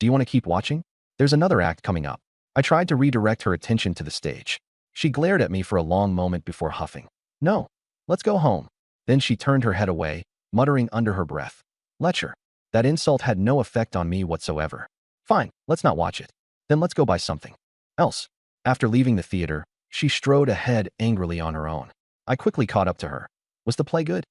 do you want to keep watching? There's another act coming up. I tried to redirect her attention to the stage. She glared at me for a long moment before huffing. No, let's go home. Then she turned her head away, muttering under her breath. Lecher. That insult had no effect on me whatsoever. Fine, let's not watch it. Then let's go buy something else. After leaving the theater, she strode ahead angrily on her own. I quickly caught up to her. Was the play good?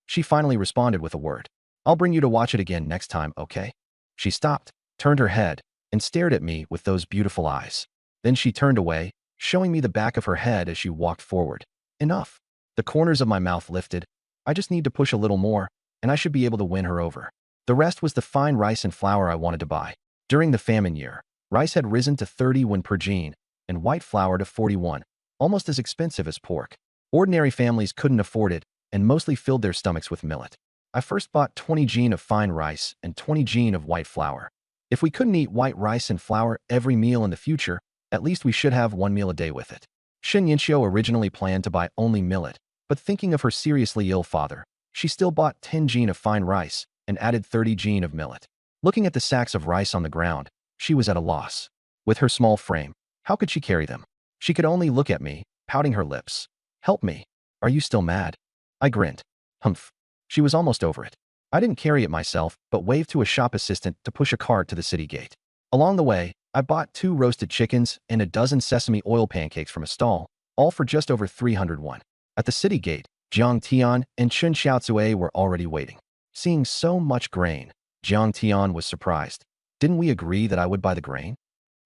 She finally responded with a word. I'll bring you to watch it again next time, okay? She stopped, turned her head, and stared at me with those beautiful eyes. Then she turned away, showing me the back of her head as she walked forward. Enough. The corners of my mouth lifted. I just need to push a little more, and I should be able to win her over. The rest was the fine rice and flour I wanted to buy. During the famine year, rice had risen to 30 per jean, and white flour to 41, almost as expensive as pork. Ordinary families couldn't afford it, and mostly filled their stomachs with millet. I first bought 20 jean of fine rice and 20 jean of white flour. If we couldn't eat white rice and flour every meal in the future, at least we should have one meal a day with it. Shin Yinxiu originally planned to buy only millet, but thinking of her seriously ill father, she still bought 10 jean of fine rice and added 30 jean of millet. Looking at the sacks of rice on the ground, she was at a loss. With her small frame, how could she carry them? She could only look at me, pouting her lips. Help me. Are you still mad? I grinned. Humph. She was almost over it. I didn't carry it myself, but waved to a shop assistant to push a cart to the city gate. Along the way, I bought 2 roasted chickens and a dozen sesame oil pancakes from a stall, all for just over 300 won. At the city gate, Jiang Tian and Chun Xiaozue were already waiting. Seeing so much grain, Jiang Tian was surprised. Didn't we agree that I would buy the grain?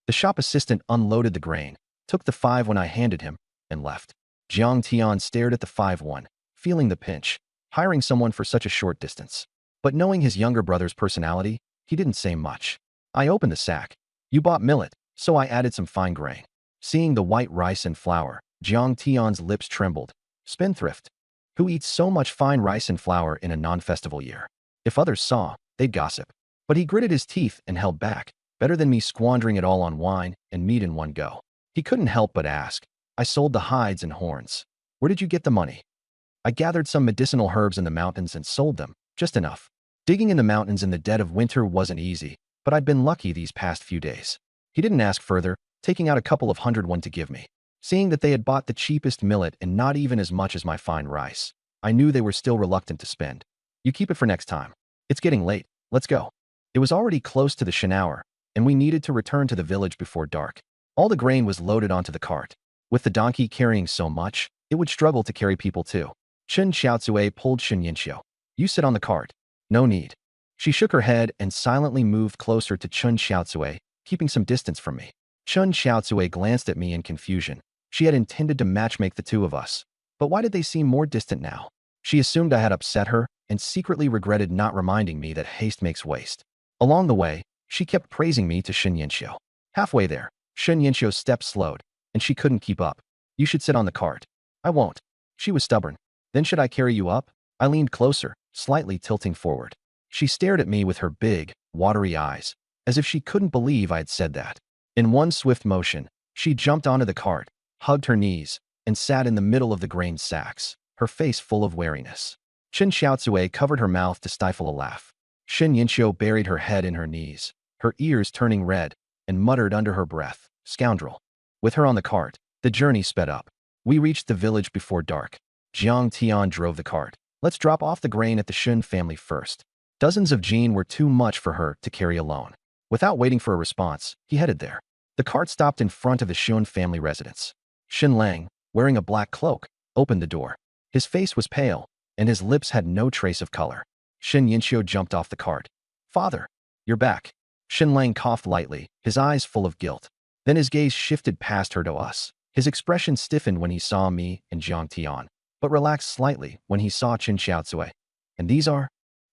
The shop assistant unloaded the grain, took the 5 when I handed him, and left. Jiang Tian stared at the 5 won, feeling the pinch, hiring someone for such a short distance. But knowing his younger brother's personality, he didn't say much. I opened the sack. You bought millet, so I added some fine grain. Seeing the white rice and flour, Jiang Tian's lips trembled. Spendthrift. Who eats so much fine rice and flour in a non-festival year? If others saw, they'd gossip. But he gritted his teeth and held back. Better than me squandering it all on wine and meat in one go. He couldn't help but ask. I sold the hides and horns. Where did you get the money? I gathered some medicinal herbs in the mountains and sold them, just enough. Digging in the mountains in the dead of winter wasn't easy, but I'd been lucky these past few days. He didn't ask further, taking out a couple of 100 won to give me. Seeing that they had bought the cheapest millet and not even as much as my fine rice, I knew they were still reluctant to spend. You keep it for next time. It's getting late, let's go. It was already close to the Shen hour, and we needed to return to the village before dark. All the grain was loaded onto the cart. With the donkey carrying so much, it would struggle to carry people too. Chun Xiaozue pulled Shin Yinxiu. You sit on the cart. No need. She shook her head and silently moved closer to Chun Xiaozue, keeping some distance from me. Chun Xiaozue glanced at me in confusion. She had intended to matchmake the two of us. But why did they seem more distant now? She assumed I had upset her and secretly regretted not reminding me that haste makes waste. Along the way, she kept praising me to Shin Yinxiu. Halfway there, Shin Yinxiu's steps slowed, and she couldn't keep up. You should sit on the cart. I won't. She was stubborn. Then should I carry you up? I leaned closer, slightly tilting forward. She stared at me with her big, watery eyes, as if she couldn't believe I had said that. In one swift motion, she jumped onto the cart, hugged her knees, and sat in the middle of the grain sacks, her face full of wariness. Chin Xiaozue covered her mouth to stifle a laugh. Shin Yinxiu buried her head in her knees, her ears turning red, and muttered under her breath, scoundrel. With her on the cart, the journey sped up. We reached the village before dark. Jiang Tian drove the cart. Let's drop off the grain at the Shun family first. Dozens of jean were too much for her to carry alone. Without waiting for a response, he headed there. The cart stopped in front of the Shun family residence. Shin Lang, wearing a black cloak, opened the door. His face was pale, and his lips had no trace of color. Shin Yinxiu jumped off the cart. Father, you're back. Shin Lang coughed lightly, his eyes full of guilt. Then his gaze shifted past her to us. His expression stiffened when he saw me and Jiang Tian, but relaxed slightly when he saw Chin Xiaozue. And these are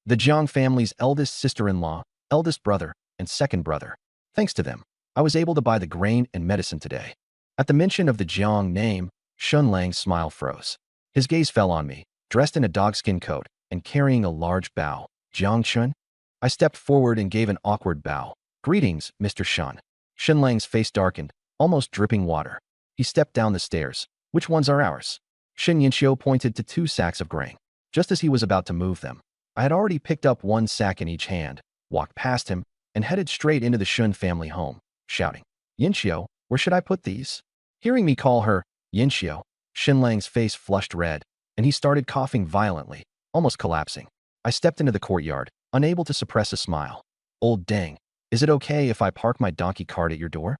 the Jiang family's eldest sister-in-law, eldest brother, and second brother. Thanks to them, I was able to buy the grain and medicine today. At the mention of the Jiang name, Shun Lang's smile froze. His gaze fell on me, dressed in a dogskin coat and carrying a large bow. Jiang Chun? I stepped forward and gave an awkward bow. Greetings, Mr. Shun. Shin Lang's face darkened, almost dripping water. He stepped down the stairs. Which ones are ours? Shin Yinxiu pointed to 2 sacks of grain. Just as he was about to move them, I had already picked up 1 sack in each hand, walked past him, and headed straight into the Shun family home, shouting, "Yinxiu, where should I put these?" Hearing me call her Yinxiu, Shinlang's face flushed red, and he started coughing violently, almost collapsing. I stepped into the courtyard, unable to suppress a smile. "Old dang, is it okay if I park my donkey cart at your door?"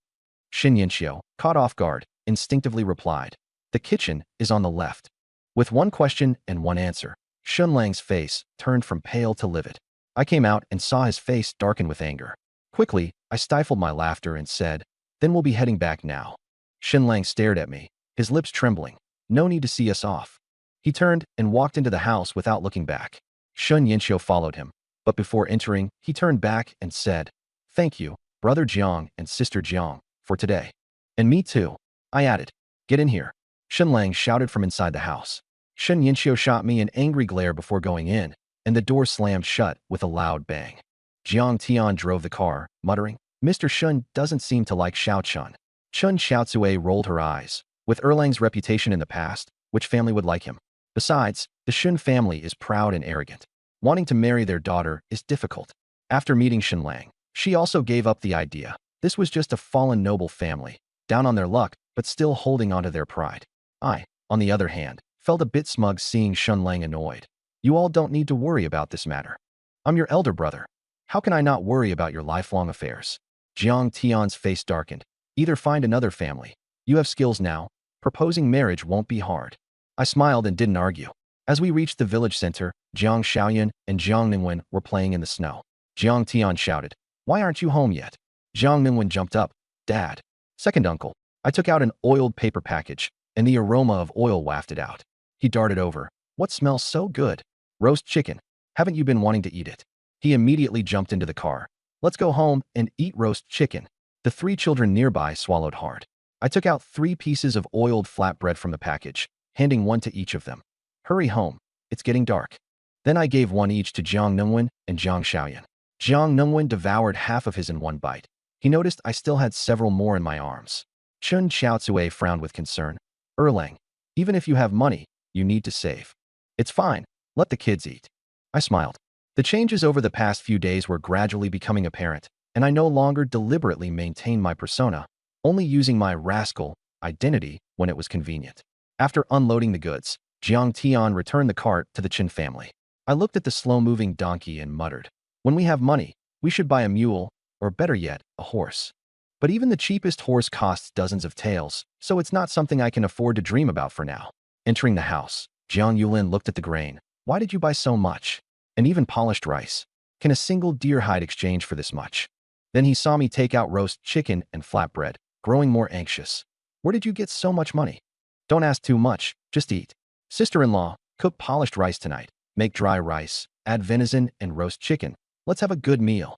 Shin Yinxiu, caught off guard, instinctively replied, "The kitchen is on the left." With one question and one answer, Shunlang's face turned from pale to livid. I came out and saw his face darken with anger. Quickly, I stifled my laughter and said, "Then we'll be heading back now." Shinlang stared at me, his lips trembling. "No need to see us off." He turned and walked into the house without looking back. Shun Yinxiu followed him, but before entering, he turned back and said, "Thank you, Brother Jiang and Sister Jiang, for today." "And me too," I added. "Get in here." Shinlang shouted from inside the house. Shun Yinxiu shot me an angry glare before going in, and the door slammed shut with a loud bang. Jiang Tian drove the car, muttering, "Mr. Shun doesn't seem to like Xiao Chun." Chun Xiaotsue rolled her eyes. With Erlang's reputation in the past, which family would like him? Besides, the Shun family is proud and arrogant. Wanting to marry their daughter is difficult. After meeting Shinlang, she also gave up the idea. This was just a fallen noble family, down on their luck, but still holding onto their pride. I, on the other hand, felt a bit smug seeing Shinlang annoyed. "You all don't need to worry about this matter. I'm your elder brother. How can I not worry about your lifelong affairs?" Jiang Tian's face darkened. "Either find another family. You have skills now. Proposing marriage won't be hard." I smiled and didn't argue. As we reached the village center, Jiang Xiaoyan and Jiang Ningwen were playing in the snow. Jiang Tian shouted, "Why aren't you home yet?" Jiang Ningwen jumped up. "Dad." "Second uncle." I took out an oiled paper package, and the aroma of oil wafted out. He darted over. "What smells so good?" "Roast chicken. Haven't you been wanting to eat it?" He immediately jumped into the car. "Let's go home and eat roast chicken." The 3 children nearby swallowed hard. I took out 3 pieces of oiled flatbread from the package, handing one to each of them. "Hurry home. It's getting dark." Then I gave one each to Jiang Nungwen and Jiang Xiaoyan. Jiang Nungwen devoured half of his in one bite. He noticed I still had several more in my arms. Chun Xiaotsue frowned with concern. "Erlang, even if you have money, you need to save." "It's fine. Let the kids eat." I smiled. The changes over the past few days were gradually becoming apparent, and I no longer deliberately maintained my persona, only using my rascal identity when it was convenient. After unloading the goods, Jiang Tian returned the cart to the Qin family. I looked at the slow-moving donkey and muttered, "When we have money, we should buy a mule, or better yet, a horse." But even the cheapest horse costs dozens of taels, so it's not something I can afford to dream about for now. Entering the house, Jiang Yulin looked at the grain. "Why did you buy so much? And even polished rice. Can a single deer hide exchange for this much?" Then he saw me take out roast chicken and flatbread, growing more anxious. "Where did you get so much money?" "Don't ask too much, just eat." "Sister-in-law, cook polished rice tonight. Make dry rice, add venison and roast chicken. Let's have a good meal."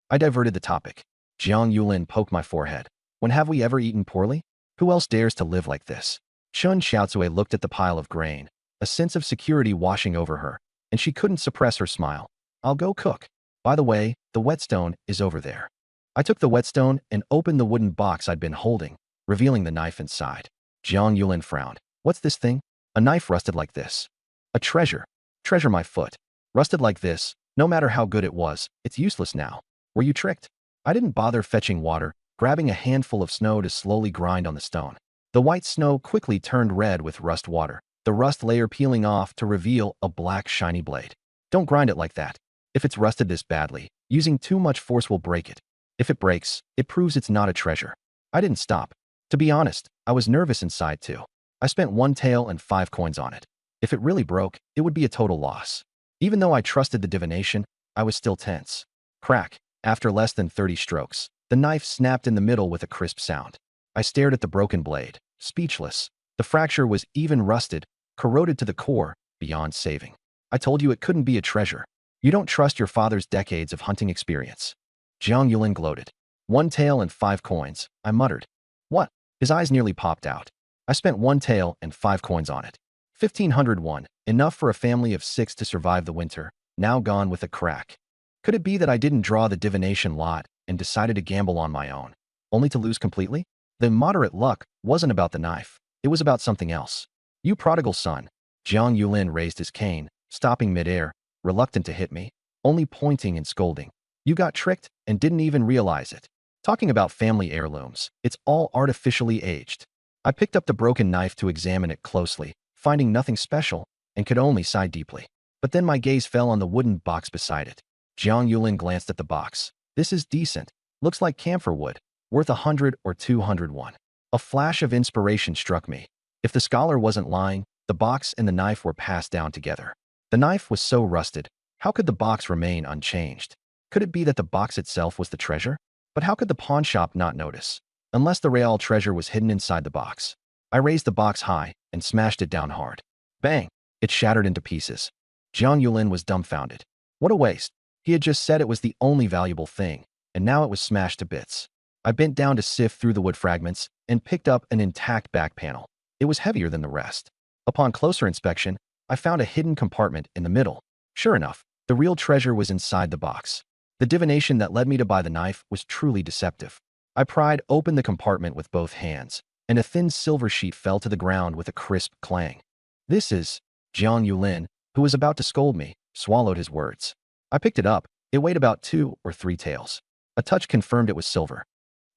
I diverted the topic. Jiang Yulin poked my forehead. "When have we ever eaten poorly? Who else dares to live like this?" Chun Xiaotsue looked at the pile of grain, a sense of security washing over her, and she couldn't suppress her smile. "I'll go cook. By the way, the whetstone is over there." I took the whetstone and opened the wooden box I'd been holding, revealing the knife inside. Jiang Yulin frowned. "What's this thing?" "A knife rusted like this." "A treasure. Treasure my foot. Rusted like this, no matter how good it was, it's useless now. Were you tricked?" I didn't bother fetching water, grabbing a handful of snow to slowly grind on the stone. The white snow quickly turned red with rust water, the rust layer peeling off to reveal a black shiny blade. "Don't grind it like that. If it's rusted this badly, using too much force will break it. If it breaks, it proves it's not a treasure." I didn't stop. To be honest, I was nervous inside too. I spent 1 tael and 5 coins on it. If it really broke, it would be a total loss. Even though I trusted the divination, I was still tense. Crack. After less than 30 strokes, the knife snapped in the middle with a crisp sound. I stared at the broken blade, speechless. The fracture was even rusted, corroded to the core, beyond saving. "I told you it couldn't be a treasure. You don't trust your father's decades of hunting experience." Jiang Yulin gloated. 1 tael and 5 coins, I muttered. "What?" His eyes nearly popped out. "I spent 1 tael and 5 coins on it. 1,501, enough for a family of 6 to survive the winter, now gone with a crack. Could it be that I didn't draw the divination lot and decided to gamble on my own, only to lose completely? The moderate luck wasn't about the knife. It was about something else. "You prodigal son." Jiang Yulin raised his cane, stopping midair, reluctant to hit me, only pointing and scolding. "You got tricked and didn't even realize it. Talking about family heirlooms, it's all artificially aged." I picked up the broken knife to examine it closely, finding nothing special, and could only sigh deeply. But then my gaze fell on the wooden box beside it. Jiang Yulin glanced at the box. "This is decent. Looks like camphor wood, worth 100 or 201. A flash of inspiration struck me. If the scholar wasn't lying, the box and the knife were passed down together. The knife was so rusted. How could the box remain unchanged? Could it be that the box itself was the treasure? But how could the pawn shop not notice? Unless the real treasure was hidden inside the box. I raised the box high and smashed it down hard. Bang! It shattered into pieces. Jiang Yulin was dumbfounded. What a waste. He had just said it was the only valuable thing, and now it was smashed to bits. I bent down to sift through the wood fragments and picked up an intact back panel. It was heavier than the rest. Upon closer inspection, I found a hidden compartment in the middle. Sure enough, the real treasure was inside the box. The divination that led me to buy the knife was truly deceptive. I pried open the compartment with both hands, and a thin silver sheet fell to the ground with a crisp clang. "This is..." Jiang Yulin, who was about to scold me, swallowed his words. I picked it up. It weighed about 2 or 3 taels. A touch confirmed it was silver.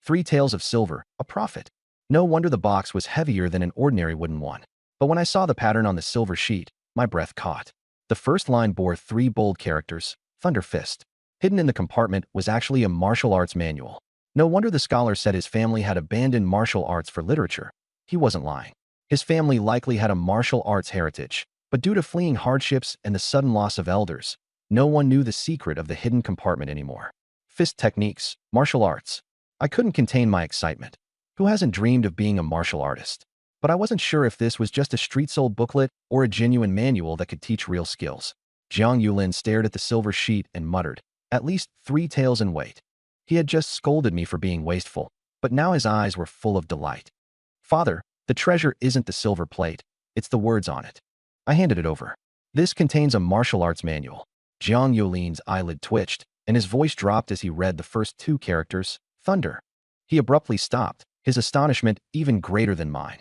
3 taels of silver, a profit. No wonder the box was heavier than an ordinary wooden one. But when I saw the pattern on the silver sheet, my breath caught. The first line bore 3 bold characters, Thunder Fist. Hidden in the compartment was actually a martial arts manual. No wonder the scholar said his family had abandoned martial arts for literature. He wasn't lying. His family likely had a martial arts heritage, but due to fleeing hardships and the sudden loss of elders, no one knew the secret of the hidden compartment anymore. Fist techniques, martial arts. I couldn't contain my excitement. Who hasn't dreamed of being a martial artist? But I wasn't sure if this was just a street-sold booklet or a genuine manual that could teach real skills. Jiang Yulin stared at the silver sheet and muttered, "At least 3 taels in weight." He had just scolded me for being wasteful, but now his eyes were full of delight. "Father, the treasure isn't the silver plate, it's the words on it." I handed it over. "This contains a martial arts manual." Jiang Yulin's eyelid twitched, and his voice dropped as he read the first 2 characters, Thunder. He abruptly stopped, his astonishment even greater than mine.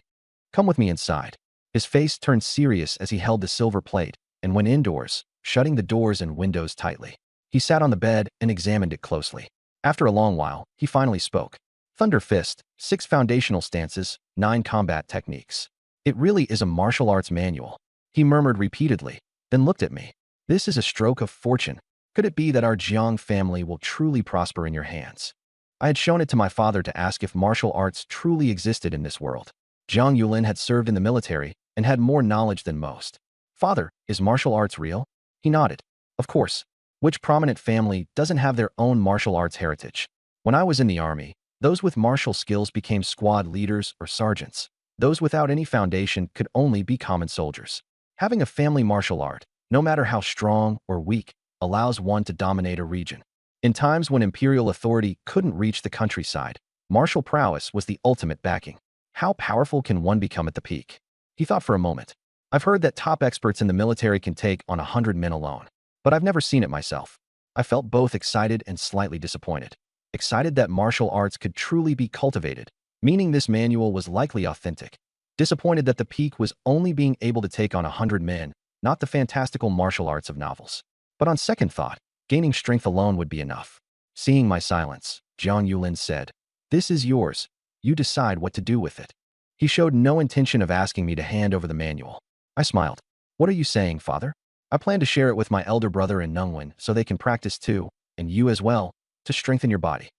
"Come with me inside." His face turned serious as he held the silver plate and went indoors, shutting the doors and windows tightly. He sat on the bed and examined it closely. After a long while, he finally spoke. "Thunder Fist, 6 foundational stances, 9 combat techniques. It really is a martial arts manual." He murmured repeatedly, then looked at me. "This is a stroke of fortune. Could it be that our Jiang family will truly prosper in your hands?" I had shown it to my father to ask if martial arts truly existed in this world. Jiang Yulin had served in the military and had more knowledge than most. "Father, is martial arts real?" He nodded. "Of course. Which prominent family doesn't have their own martial arts heritage? When I was in the army, those with martial skills became squad leaders or sergeants. Those without any foundation could only be common soldiers. Having a family martial art, no matter how strong or weak, allows one to dominate a region. In times when imperial authority couldn't reach the countryside, martial prowess was the ultimate backing. How powerful can one become at the peak? He thought for a moment. "I've heard that top experts in the military can take on 100 men alone, but I've never seen it myself." I felt both excited and slightly disappointed. Excited that martial arts could truly be cultivated, meaning this manual was likely authentic. Disappointed that the peak was only being able to take on 100 men, not the fantastical martial arts of novels. But on second thought, gaining strength alone would be enough. Seeing my silence, Jiang Yulin said, "This is yours. You decide what to do with it." He showed no intention of asking me to hand over the manual. I smiled. "What are you saying, father?" "I plan to share it with my elder brother and Nungwen so they can practice too, and you as well, to strengthen your body."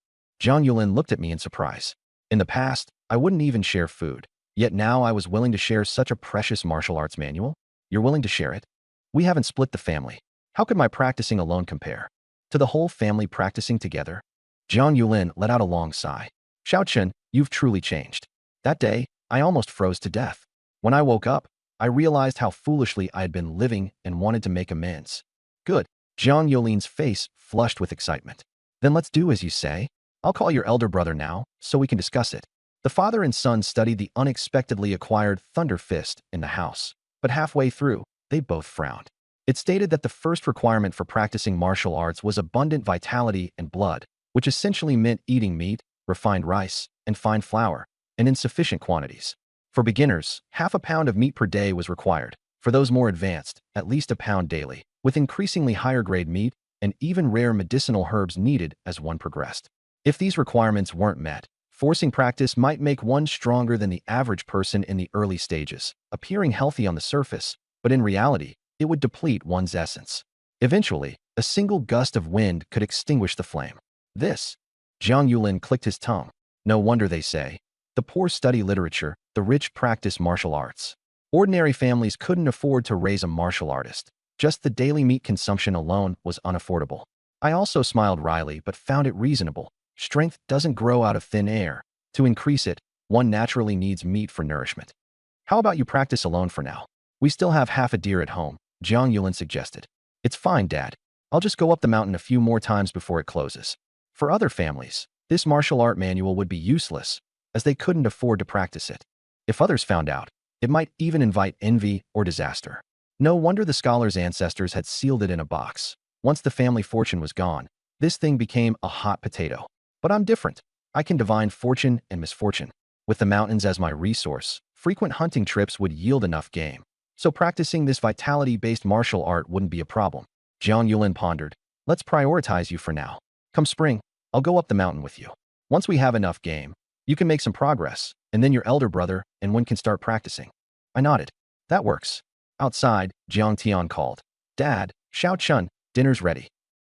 Jiang Yulin looked at me in surprise. In the past, I wouldn't even share food, yet now I was willing to share such a precious martial arts manual. "You're willing to share it?" "We haven't split the family. How could my practicing alone compare to the whole family practicing together?" Jiang Yulin let out a long sigh. "Xiaochen, you've truly changed." That day, I almost froze to death. When I woke up, I realized how foolishly I had been living and wanted to make amends. "Good." Jiang Yulin's face flushed with excitement. "Then let's do as you say. I'll call your elder brother now, so we can discuss it." The father and son studied the unexpectedly acquired Thunder Fist in the house, but halfway through, they both frowned. It stated that the first requirement for practicing martial arts was abundant vitality and blood, which essentially meant eating meat, refined rice, and fine flour, and in sufficient quantities. For beginners, half a pound of meat per day was required. For those more advanced, at least a pound daily, with increasingly higher grade meat and even rare medicinal herbs needed as one progressed. If these requirements weren't met, forcing practice might make one stronger than the average person in the early stages, appearing healthy on the surface, but in reality, it would deplete one's essence. Eventually, a single gust of wind could extinguish the flame. This, Jiang Yulin clicked his tongue. No wonder they say, the poor study literature, the rich practice martial arts. Ordinary families couldn't afford to raise a martial artist. Just the daily meat consumption alone was unaffordable. I also smiled wryly but found it reasonable. Strength doesn't grow out of thin air. To increase it, one naturally needs meat for nourishment. How about you practice alone for now? We still have half a deer at home, Jiang Yulin suggested. It's fine, Dad. I'll just go up the mountain a few more times before it closes. For other families, this martial art manual would be useless, as they couldn't afford to practice it. If others found out, it might even invite envy or disaster. No wonder the scholar's ancestors had sealed it in a box. Once the family fortune was gone, this thing became a hot potato. But I'm different. I can divine fortune and misfortune. With the mountains as my resource, frequent hunting trips would yield enough game. So practicing this vitality-based martial art wouldn't be a problem. Jiang Yulin pondered. Let's prioritize you for now. Come spring, I'll go up the mountain with you. Once we have enough game, you can make some progress, and then your elder brother and one can start practicing. I nodded. That works. Outside, Jiang Tian called. Dad, Xiao Chun, dinner's ready.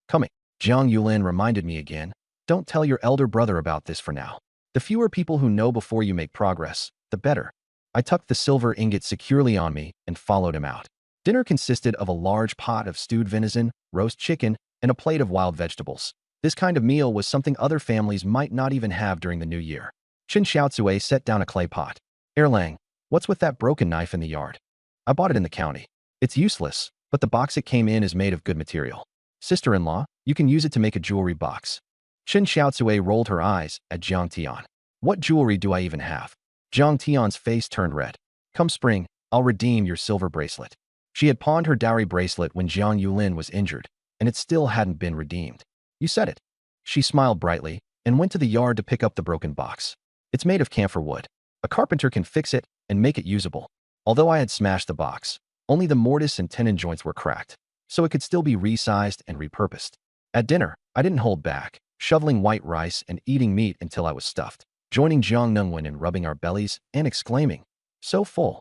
Coming. Jiang Yulin reminded me again. Don't tell your elder brother about this for now. The fewer people who know before you make progress, the better. I tucked the silver ingot securely on me and followed him out. Dinner consisted of a large pot of stewed venison, roast chicken, and a plate of wild vegetables. This kind of meal was something other families might not even have during the new year. Chen Xiaozue set down a clay pot. Erlang, what's with that broken knife in the yard? I bought it in the county. It's useless, but the box it came in is made of good material. Sister-in-law, you can use it to make a jewelry box. Chen Xiaozue rolled her eyes at Jiang Tian. What jewelry do I even have? Jiang Tian's face turned red. Come spring, I'll redeem your silver bracelet. She had pawned her dowry bracelet when Jiang Yulin was injured, and it still hadn't been redeemed. You said it. She smiled brightly and went to the yard to pick up the broken box. It's made of camphor wood. A carpenter can fix it and make it usable. Although I had smashed the box, only the mortise and tenon joints were cracked, so it could still be resized and repurposed. At dinner, I didn't hold back, shoveling white rice and eating meat until I was stuffed, joining Jiang Nungwen in rubbing our bellies and exclaiming, so full.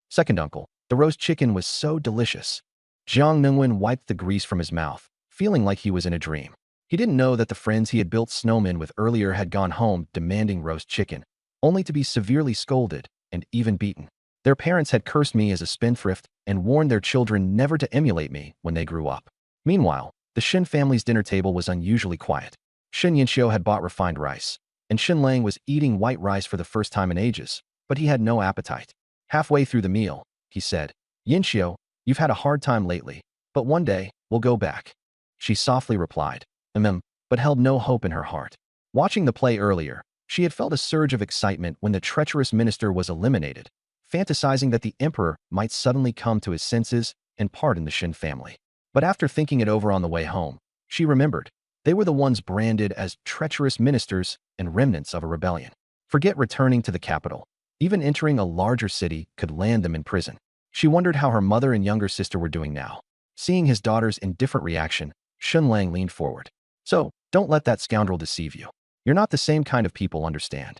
Second uncle, the roast chicken was so delicious. Jiang Nungwen wiped the grease from his mouth, feeling like he was in a dream. He didn't know that the friends he had built snowmen with earlier had gone home demanding roast chicken, only to be severely scolded and even beaten. Their parents had cursed me as a spendthrift and warned their children never to emulate me when they grew up. Meanwhile, the Shen family's dinner table was unusually quiet. Shen Yinxiu had bought refined rice, and Shen Lang was eating white rice for the first time in ages, but he had no appetite. Halfway through the meal, he said, Yinxiu, you've had a hard time lately, but one day, we'll go back. She softly replied, but held no hope in her heart. Watching the play earlier, she had felt a surge of excitement when the treacherous minister was eliminated, fantasizing that the emperor might suddenly come to his senses and pardon the Shen family. But after thinking it over on the way home, she remembered they were the ones branded as treacherous ministers and remnants of a rebellion. Forget returning to the capital. Even entering a larger city could land them in prison. She wondered how her mother and younger sister were doing now. Seeing his daughter's indifferent reaction, Shen Lang leaned forward. So, don't let that scoundrel deceive you. You're not the same kind of people, understand?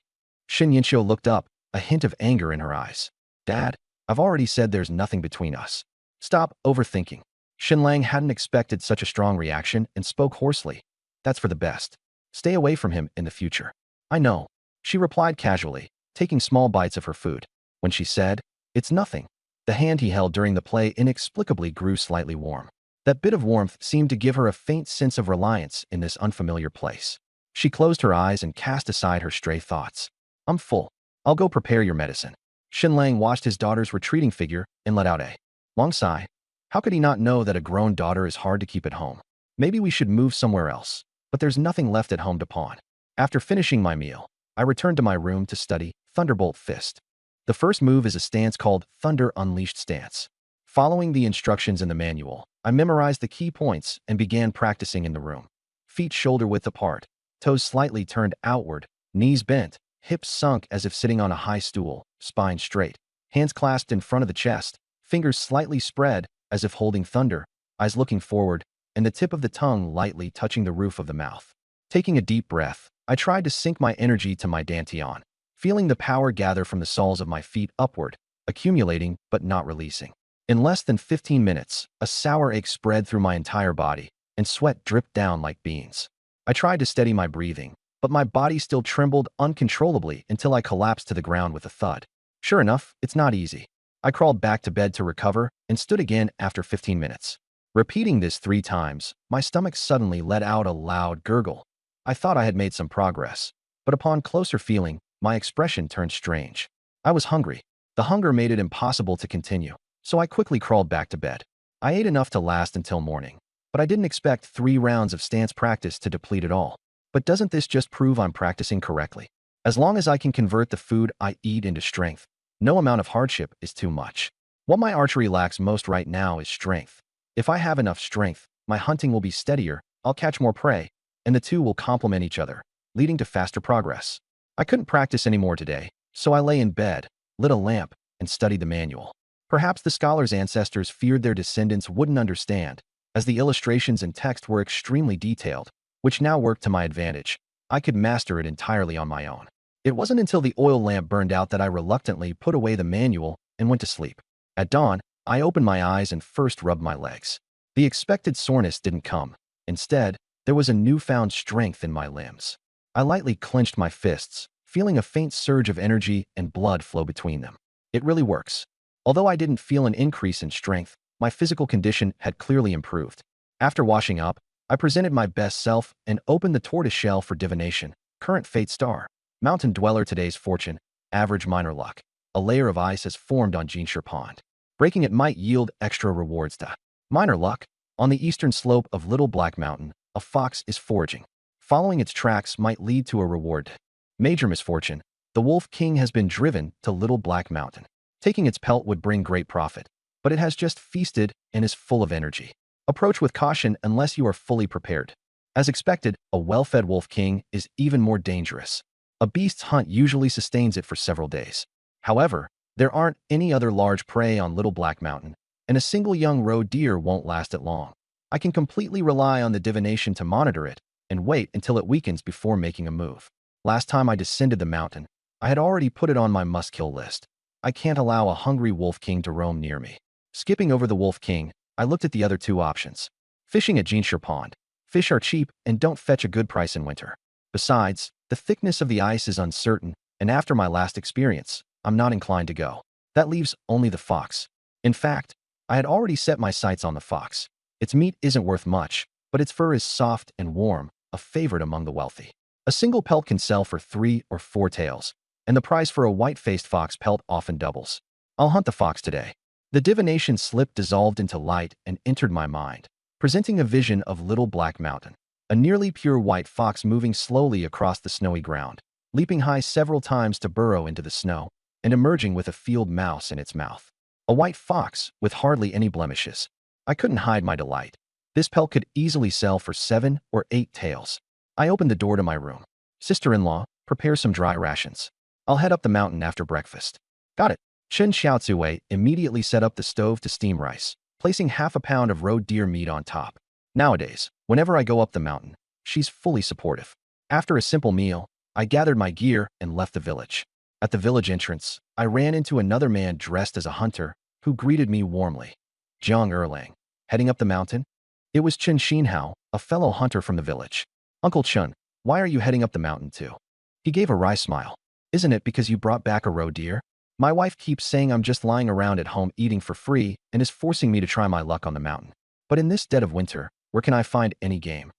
Shen Yinxiu looked up, a hint of anger in her eyes. Dad, I've already said there's nothing between us. Stop overthinking. Shen Lang hadn't expected such a strong reaction and spoke hoarsely. That's for the best. Stay away from him in the future. I know, she replied casually, taking small bites of her food. When she said, it's nothing, the hand he held during the play inexplicably grew slightly warm. That bit of warmth seemed to give her a faint sense of reliance in this unfamiliar place. She closed her eyes and cast aside her stray thoughts. I'm full. I'll go prepare your medicine. Shen Lang watched his daughter's retreating figure and let out a long sigh. How could he not know that a grown daughter is hard to keep at home? Maybe we should move somewhere else, but there's nothing left at home to pawn. After finishing my meal, I returned to my room to study Thunderbolt Fist. The first move is a stance called Thunder Unleashed Stance. Following the instructions in the manual, I memorized the key points and began practicing in the room. Feet shoulder-width apart, toes slightly turned outward, knees bent, hips sunk as if sitting on a high stool, spine straight, hands clasped in front of the chest, fingers slightly spread as if holding thunder, eyes looking forward, and the tip of the tongue lightly touching the roof of the mouth. Taking a deep breath, I tried to sink my energy to my dantian, feeling the power gather from the soles of my feet upward, accumulating but not releasing. In less than 15 minutes, a sour ache spread through my entire body, and sweat dripped down like beans. I tried to steady my breathing, but my body still trembled uncontrollably until I collapsed to the ground with a thud. Sure enough, it's not easy. I crawled back to bed to recover and stood again after 15 minutes. Repeating this 3 times, my stomach suddenly let out a loud gurgle. I thought I had made some progress, but upon closer feeling, my expression turned strange. I was hungry. The hunger made it impossible to continue, so I quickly crawled back to bed. I ate enough to last until morning, but I didn't expect 3 rounds of stance practice to deplete it all. But doesn't this just prove I'm practicing correctly? As long as I can convert the food I eat into strength, no amount of hardship is too much. What my archery lacks most right now is strength. If I have enough strength, my hunting will be steadier, I'll catch more prey, and the two will complement each other, leading to faster progress. I couldn't practice anymore today, so I lay in bed, lit a lamp, and studied the manual. Perhaps the scholar's ancestors feared their descendants wouldn't understand, as the illustrations and text were extremely detailed, which now worked to my advantage. I could master it entirely on my own. It wasn't until the oil lamp burned out that I reluctantly put away the manual and went to sleep. At dawn, I opened my eyes and first rubbed my legs. The expected soreness didn't come. Instead, there was a newfound strength in my limbs. I lightly clenched my fists, feeling a faint surge of energy and blood flow between them. It really works. Although I didn't feel an increase in strength, my physical condition had clearly improved. After washing up, I presented my best self and opened the tortoise shell for divination. Current fate star. Mountain dweller today's fortune. Average minor luck. A layer of ice has formed on Jinshire Pond. Breaking it might yield extra rewards to minor luck. On the eastern slope of Little Black Mountain, a fox is foraging. Following its tracks might lead to a reward. Major misfortune. The Wolf King has been driven to Little Black Mountain. Taking its pelt would bring great profit, but it has just feasted and is full of energy. Approach with caution unless you are fully prepared. As expected, a well-fed Wolf King is even more dangerous. A beast's hunt usually sustains it for several days. However, there aren't any other large prey on Little Black Mountain, and a single young roe deer won't last it long. I can completely rely on the divination to monitor it and wait until it weakens before making a move. Last time I descended the mountain, I had already put it on my must-kill list. I can't allow a hungry Wolf King to roam near me. Skipping over the Wolf King, I looked at the other 2 options. Fishing at Jinshire Pond. Fish are cheap and don't fetch a good price in winter. Besides, the thickness of the ice is uncertain, and after my last experience, I'm not inclined to go. That leaves only the fox. In fact, I had already set my sights on the fox. Its meat isn't worth much, but its fur is soft and warm, a favorite among the wealthy. A single pelt can sell for 3 or 4 taels, and the price for a white-faced fox pelt often doubles. I'll hunt the fox today. The divination slip dissolved into light and entered my mind, presenting a vision of Little Black Mountain. A nearly pure white fox moving slowly across the snowy ground, leaping high several times to burrow into the snow, and emerging with a field mouse in its mouth. A white fox with hardly any blemishes. I couldn't hide my delight. This pelt could easily sell for 7 or 8 taels. I opened the door to my room. Sister-in-law, prepare some dry rations. I'll head up the mountain after breakfast. Got it. Chen Xiaozue immediately set up the stove to steam rice, placing half a pound of roe deer meat on top. Nowadays, whenever I go up the mountain, she's fully supportive. After a simple meal, I gathered my gear and left the village. At the village entrance, I ran into another man dressed as a hunter, who greeted me warmly. Jiang Erlang. Heading up the mountain? It was Chen Xinhao, a fellow hunter from the village. Uncle Chen, why are you heading up the mountain too? He gave a wry smile. Isn't it because you brought back a roe deer? My wife keeps saying I'm just lying around at home eating for free and is forcing me to try my luck on the mountain. But in this dead of winter, where can I find any game?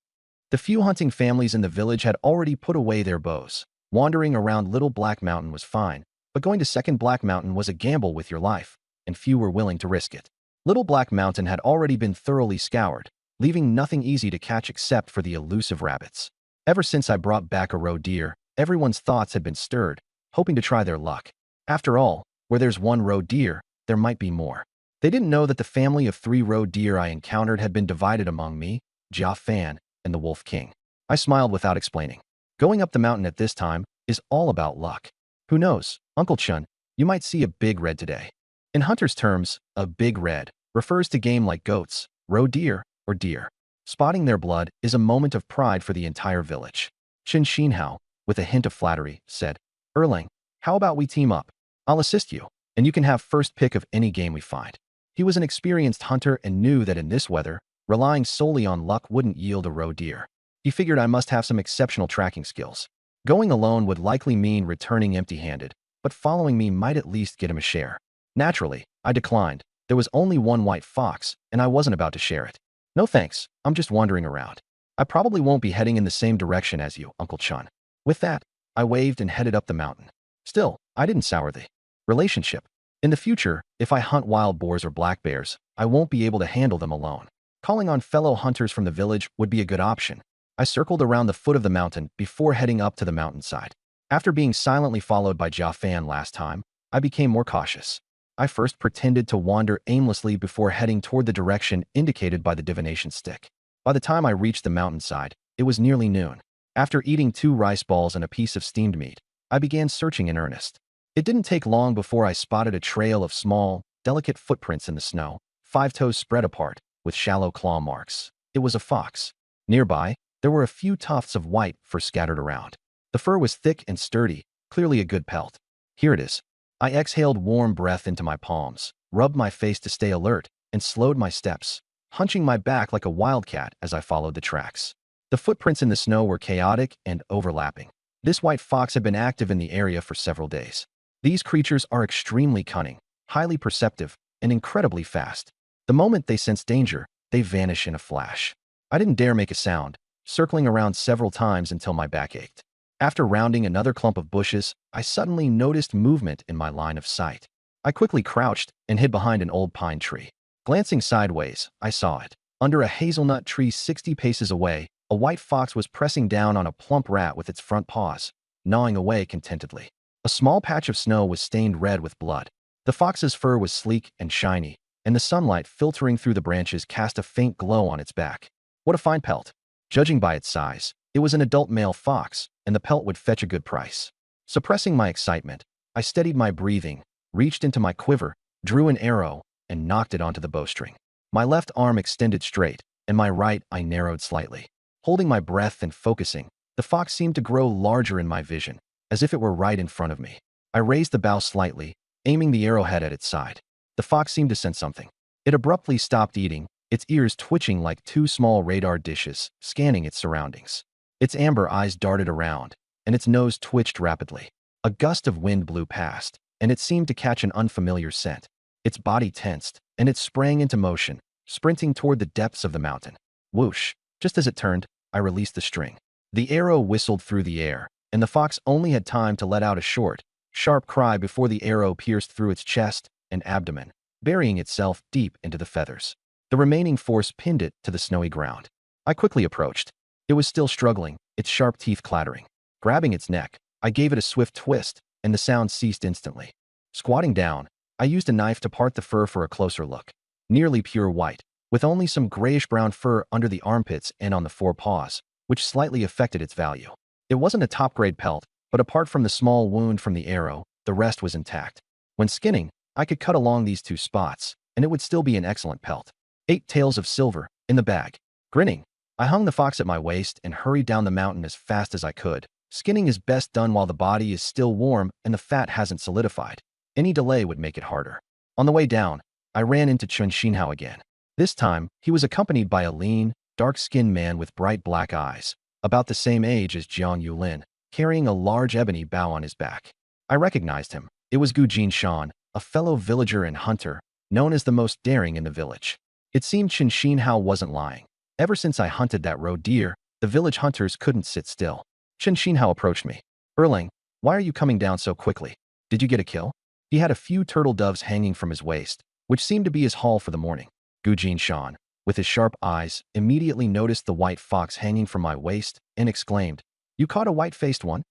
The few hunting families in the village had already put away their bows. Wandering around Little Black Mountain was fine, but going to Second Black Mountain was a gamble with your life, and few were willing to risk it. Little Black Mountain had already been thoroughly scoured, leaving nothing easy to catch except for the elusive rabbits. Ever since I brought back a roe deer, everyone's thoughts had been stirred, hoping to try their luck. After all, where there's one roe deer, there might be more. They didn't know that the family of 3 roe deer I encountered had been divided among me, Jia Fan, and the Wolf King. I smiled without explaining. Going up the mountain at this time is all about luck. Who knows, Uncle Chun, You might see a big red today. In hunters' terms, a big red refers to game like goats, roe deer, or deer. Spotting their blood is a moment of pride for the entire village. Chen Xinhao, with a hint of flattery, said, Erlang, how about we team up? I'll assist you, and you can have first pick of any game we find. He was an experienced hunter and knew that in this weather, relying solely on luck wouldn't yield a roe deer. He figured I must have some exceptional tracking skills. Going alone would likely mean returning empty-handed, but following me might at least get him a share. Naturally, I declined. There was only one white fox, and I wasn't about to share it. No thanks, I'm just wandering around. I probably won't be heading in the same direction as you, Uncle Chun. With that, I waved and headed up the mountain. Still, I didn't sour the relationship. In the future, if I hunt wild boars or black bears, I won't be able to handle them alone. Calling on fellow hunters from the village would be a good option. I circled around the foot of the mountain before heading up to the mountainside. After being silently followed by Jia Fan last time, I became more cautious. I first pretended to wander aimlessly before heading toward the direction indicated by the divination stick. By the time I reached the mountainside, it was nearly noon. After eating 2 rice balls and a piece of steamed meat, I began searching in earnest. It didn't take long before I spotted a trail of small, delicate footprints in the snow, 5 toes spread apart, with shallow claw marks. It was a fox. Nearby, there were a few tufts of white fur scattered around. The fur was thick and sturdy, clearly a good pelt. Here it is. I exhaled warm breath into my palms, rubbed my face to stay alert, and slowed my steps, hunching my back like a wildcat as I followed the tracks. The footprints in the snow were chaotic and overlapping. This white fox had been active in the area for several days. These creatures are extremely cunning, highly perceptive, and incredibly fast. The moment they sense danger, they vanish in a flash. I didn't dare make a sound, circling around several times until my back ached. After rounding another clump of bushes, I suddenly noticed movement in my line of sight. I quickly crouched and hid behind an old pine tree. Glancing sideways, I saw it. Under a hazelnut tree 60 paces away, a white fox was pressing down on a plump rat with its front paws, gnawing away contentedly. A small patch of snow was stained red with blood. The fox's fur was sleek and shiny, and the sunlight filtering through the branches cast a faint glow on its back. What a fine pelt! Judging by its size, it was an adult male fox, and the pelt would fetch a good price. Suppressing my excitement, I steadied my breathing, reached into my quiver, drew an arrow, and knocked it onto the bowstring. My left arm extended straight, and my right eye narrowed slightly. Holding my breath and focusing, the fox seemed to grow larger in my vision, as if it were right in front of me. I raised the bow slightly, aiming the arrowhead at its side. The fox seemed to sense something. It abruptly stopped eating, its ears twitching like 2 small radar dishes, scanning its surroundings. Its amber eyes darted around, and its nose twitched rapidly. A gust of wind blew past, and it seemed to catch an unfamiliar scent. Its body tensed, and it sprang into motion, sprinting toward the depths of the mountain. Whoosh! Just as it turned, I released the string. The arrow whistled through the air, and the fox only had time to let out a short, sharp cry before the arrow pierced through its chest and abdomen, burying itself deep into the feathers. The remaining force pinned it to the snowy ground. I quickly approached. It was still struggling, its sharp teeth clattering. Grabbing its neck, I gave it a swift twist, and the sound ceased instantly. Squatting down, I used a knife to part the fur for a closer look. Nearly pure white, with only some grayish-brown fur under the armpits and on the 4 paws, which slightly affected its value. It wasn't a top-grade pelt, but apart from the small wound from the arrow, the rest was intact. When skinning, I could cut along these 2 spots, and it would still be an excellent pelt. 8 taels of silver, in the bag. Grinning, I hung the fox at my waist and hurried down the mountain as fast as I could. Skinning is best done while the body is still warm and the fat hasn't solidified. Any delay would make it harder. On the way down, I ran into Chen Xinhao again. This time, he was accompanied by a lean, dark-skinned man with bright black eyes, about the same age as Jiang Yulin, carrying a large ebony bow on his back. I recognized him. It was Gu Jinshan, a fellow villager and hunter, known as the most daring in the village. It seemed Chen Xinhao wasn't lying. Ever since I hunted that roe deer, the village hunters couldn't sit still. Chen Xinhao approached me. Erlang, why are you coming down so quickly? Did you get a kill? He had a few turtle doves hanging from his waist, which seemed to be his haul for the morning. Gu Jinshan, with his sharp eyes, immediately noticed the white fox hanging from my waist and exclaimed, You caught a white-faced one?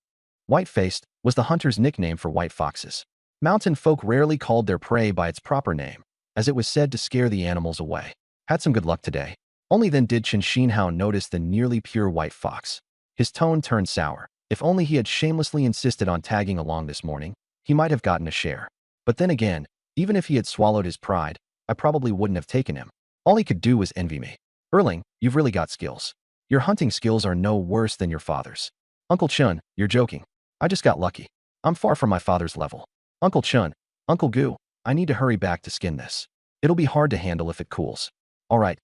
White-faced was the hunter's nickname for white foxes. Mountain folk rarely called their prey by its proper name, as it was said to scare the animals away. Had some good luck today. Only then did Chen Xinhao notice the nearly pure white fox. His tone turned sour. If only he had shamelessly insisted on tagging along this morning, he might have gotten a share. But then again, even if he had swallowed his pride, I probably wouldn't have taken him. All he could do was envy me. Erling, you've really got skills. Your hunting skills are no worse than your father's. Uncle Chun, you're joking. I just got lucky. I'm far from my father's level. Uncle Chun, Uncle Gu, I need to hurry back to skin this. It'll be hard to handle if it cools. All right,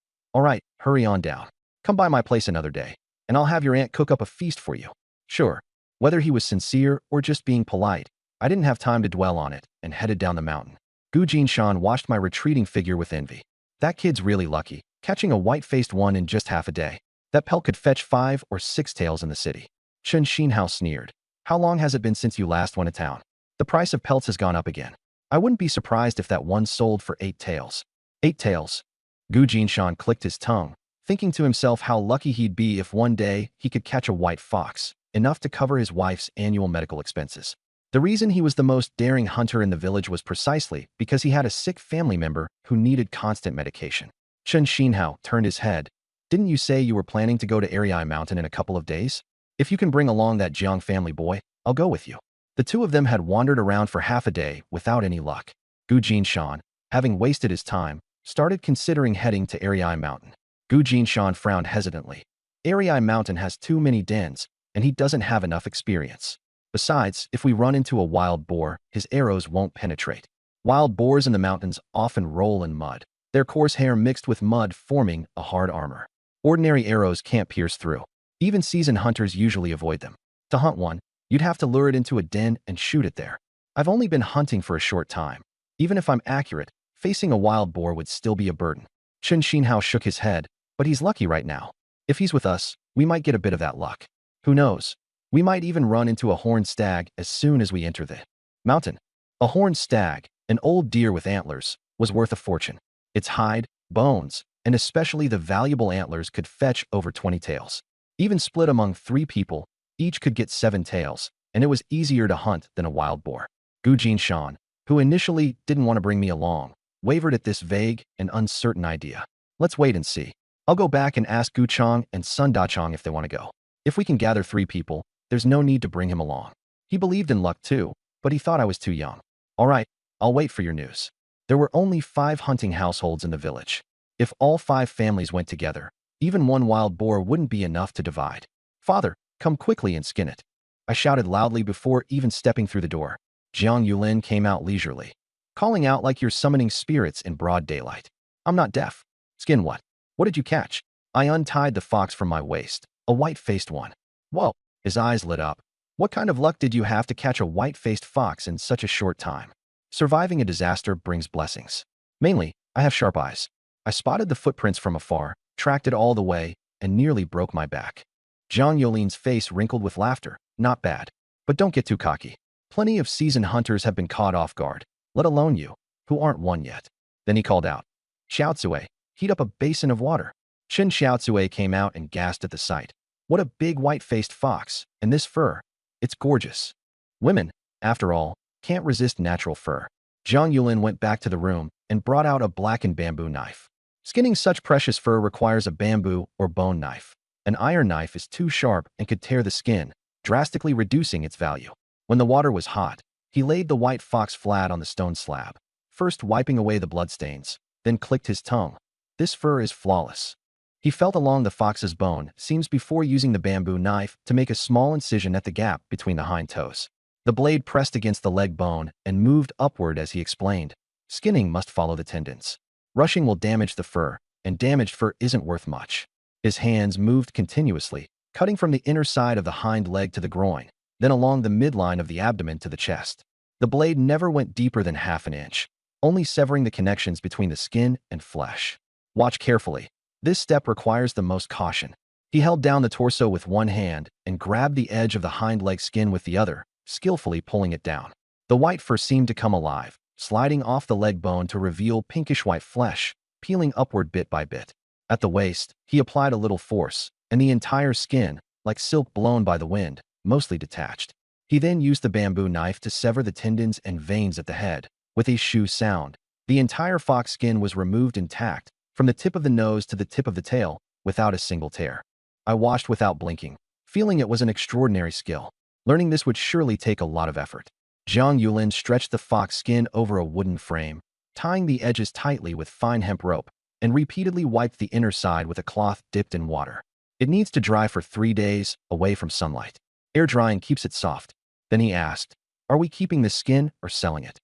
hurry on down. Come by my place another day, and I'll have your aunt cook up a feast for you. Sure. Whether he was sincere or just being polite, I didn't have time to dwell on it and headed down the mountain. Gu Jinshan watched my retreating figure with envy. That kid's really lucky, catching a white-faced one in just half a day. That pelt could fetch 5 or 6 taels in the city. Chen Xinhao sneered. How long has it been since you last went to town? The price of pelts has gone up again. I wouldn't be surprised if that one sold for 8 taels. 8 taels. Gu Jinshan clicked his tongue, thinking to himself how lucky he'd be if one day he could catch a white fox, enough to cover his wife's annual medical expenses. The reason he was the most daring hunter in the village was precisely because he had a sick family member who needed constant medication. Chen Xinhao turned his head. Didn't you say you were planning to go to Ariai Mountain in a couple of days? If you can bring along that Jiang family boy, I'll go with you. The two of them had wandered around for half a day without any luck. Gu Jinshan, having wasted his time, started considering heading to Ariai Mountain. Gu Jinshan frowned hesitantly. Ariai Mountain has too many dens, and he doesn't have enough experience. Besides, if we run into a wild boar, his arrows won't penetrate. Wild boars in the mountains often roll in mud, their coarse hair mixed with mud forming a hard armor. Ordinary arrows can't pierce through. Even seasoned hunters usually avoid them. To hunt one, you'd have to lure it into a den and shoot it there. I've only been hunting for a short time. Even if I'm accurate, facing a wild boar would still be a burden. Chen Xinhao shook his head, but he's lucky right now. If he's with us, we might get a bit of that luck. Who knows? We might even run into a horned stag as soon as we enter the mountain. A horned stag, an old deer with antlers, was worth a fortune. Its hide, bones, and especially the valuable antlers could fetch over 20 taels. Even split among 3 people, each could get 7 taels, and it was easier to hunt than a wild boar. Gu Jinshan, who initially didn't want to bring me along, wavered at this vague and uncertain idea. Let's wait and see. I'll go back and ask Gu Chang and Sun Dachang if they want to go. If we can gather 3 people, there's no need to bring him along. He believed in luck too, but he thought I was too young. All right, I'll wait for your news. There were only 5 hunting households in the village. If all 5 families went together, even one wild boar wouldn't be enough to divide. Father, come quickly and skin it. I shouted loudly before even stepping through the door. Jiang Yulin came out leisurely, calling out like you're summoning spirits in broad daylight. I'm not deaf. Skin what? What did you catch? I untied the fox from my waist, a white-faced one. Whoa, his eyes lit up. What kind of luck did you have to catch a white-faced fox in such a short time? Surviving a disaster brings blessings. Mainly, I have sharp eyes. I spotted the footprints from afar, tracked it all the way, and nearly broke my back. Jiang Yulin's face wrinkled with laughter. Not bad. But don't get too cocky. Plenty of seasoned hunters have been caught off guard, let alone you, who aren't one yet. Then he called out, Xiaotsue, heat up a basin of water. Chen Xiaotsue came out and gasped at the sight. What a big white-faced fox, and this fur. It's gorgeous. Women, after all, can't resist natural fur. Jiang Yulin went back to the room and brought out a blackened bamboo knife. Skinning such precious fur requires a bamboo or bone knife. An iron knife is too sharp and could tear the skin, drastically reducing its value. When the water was hot, he laid the white fox flat on the stone slab, first wiping away the bloodstains, then clicked his tongue. This fur is flawless. He felt along the fox's bone seams before using the bamboo knife to make a small incision at the gap between the hind toes. The blade pressed against the leg bone and moved upward as he explained. Skinning must follow the tendons. Rushing will damage the fur, and damaged fur isn't worth much. His hands moved continuously, cutting from the inner side of the hind leg to the groin, then along the midline of the abdomen to the chest. The blade never went deeper than half an inch, only severing the connections between the skin and flesh. Watch carefully. This step requires the most caution. He held down the torso with one hand and grabbed the edge of the hind leg skin with the other, skillfully pulling it down. The white fur seemed to come alive, sliding off the leg bone to reveal pinkish-white flesh, peeling upward bit by bit. At the waist, he applied a little force, and the entire skin, like silk blown by the wind, mostly detached. He then used the bamboo knife to sever the tendons and veins at the head. With a shoo sound, the entire fox skin was removed intact, from the tip of the nose to the tip of the tail, without a single tear. I watched without blinking, feeling it was an extraordinary skill. Learning this would surely take a lot of effort. Jiang Yulin stretched the fox skin over a wooden frame, tying the edges tightly with fine hemp rope, and repeatedly wiped the inner side with a cloth dipped in water. It needs to dry for 3 days, away from sunlight. Air drying keeps it soft. Then he asked, "Are we keeping this skin or selling it?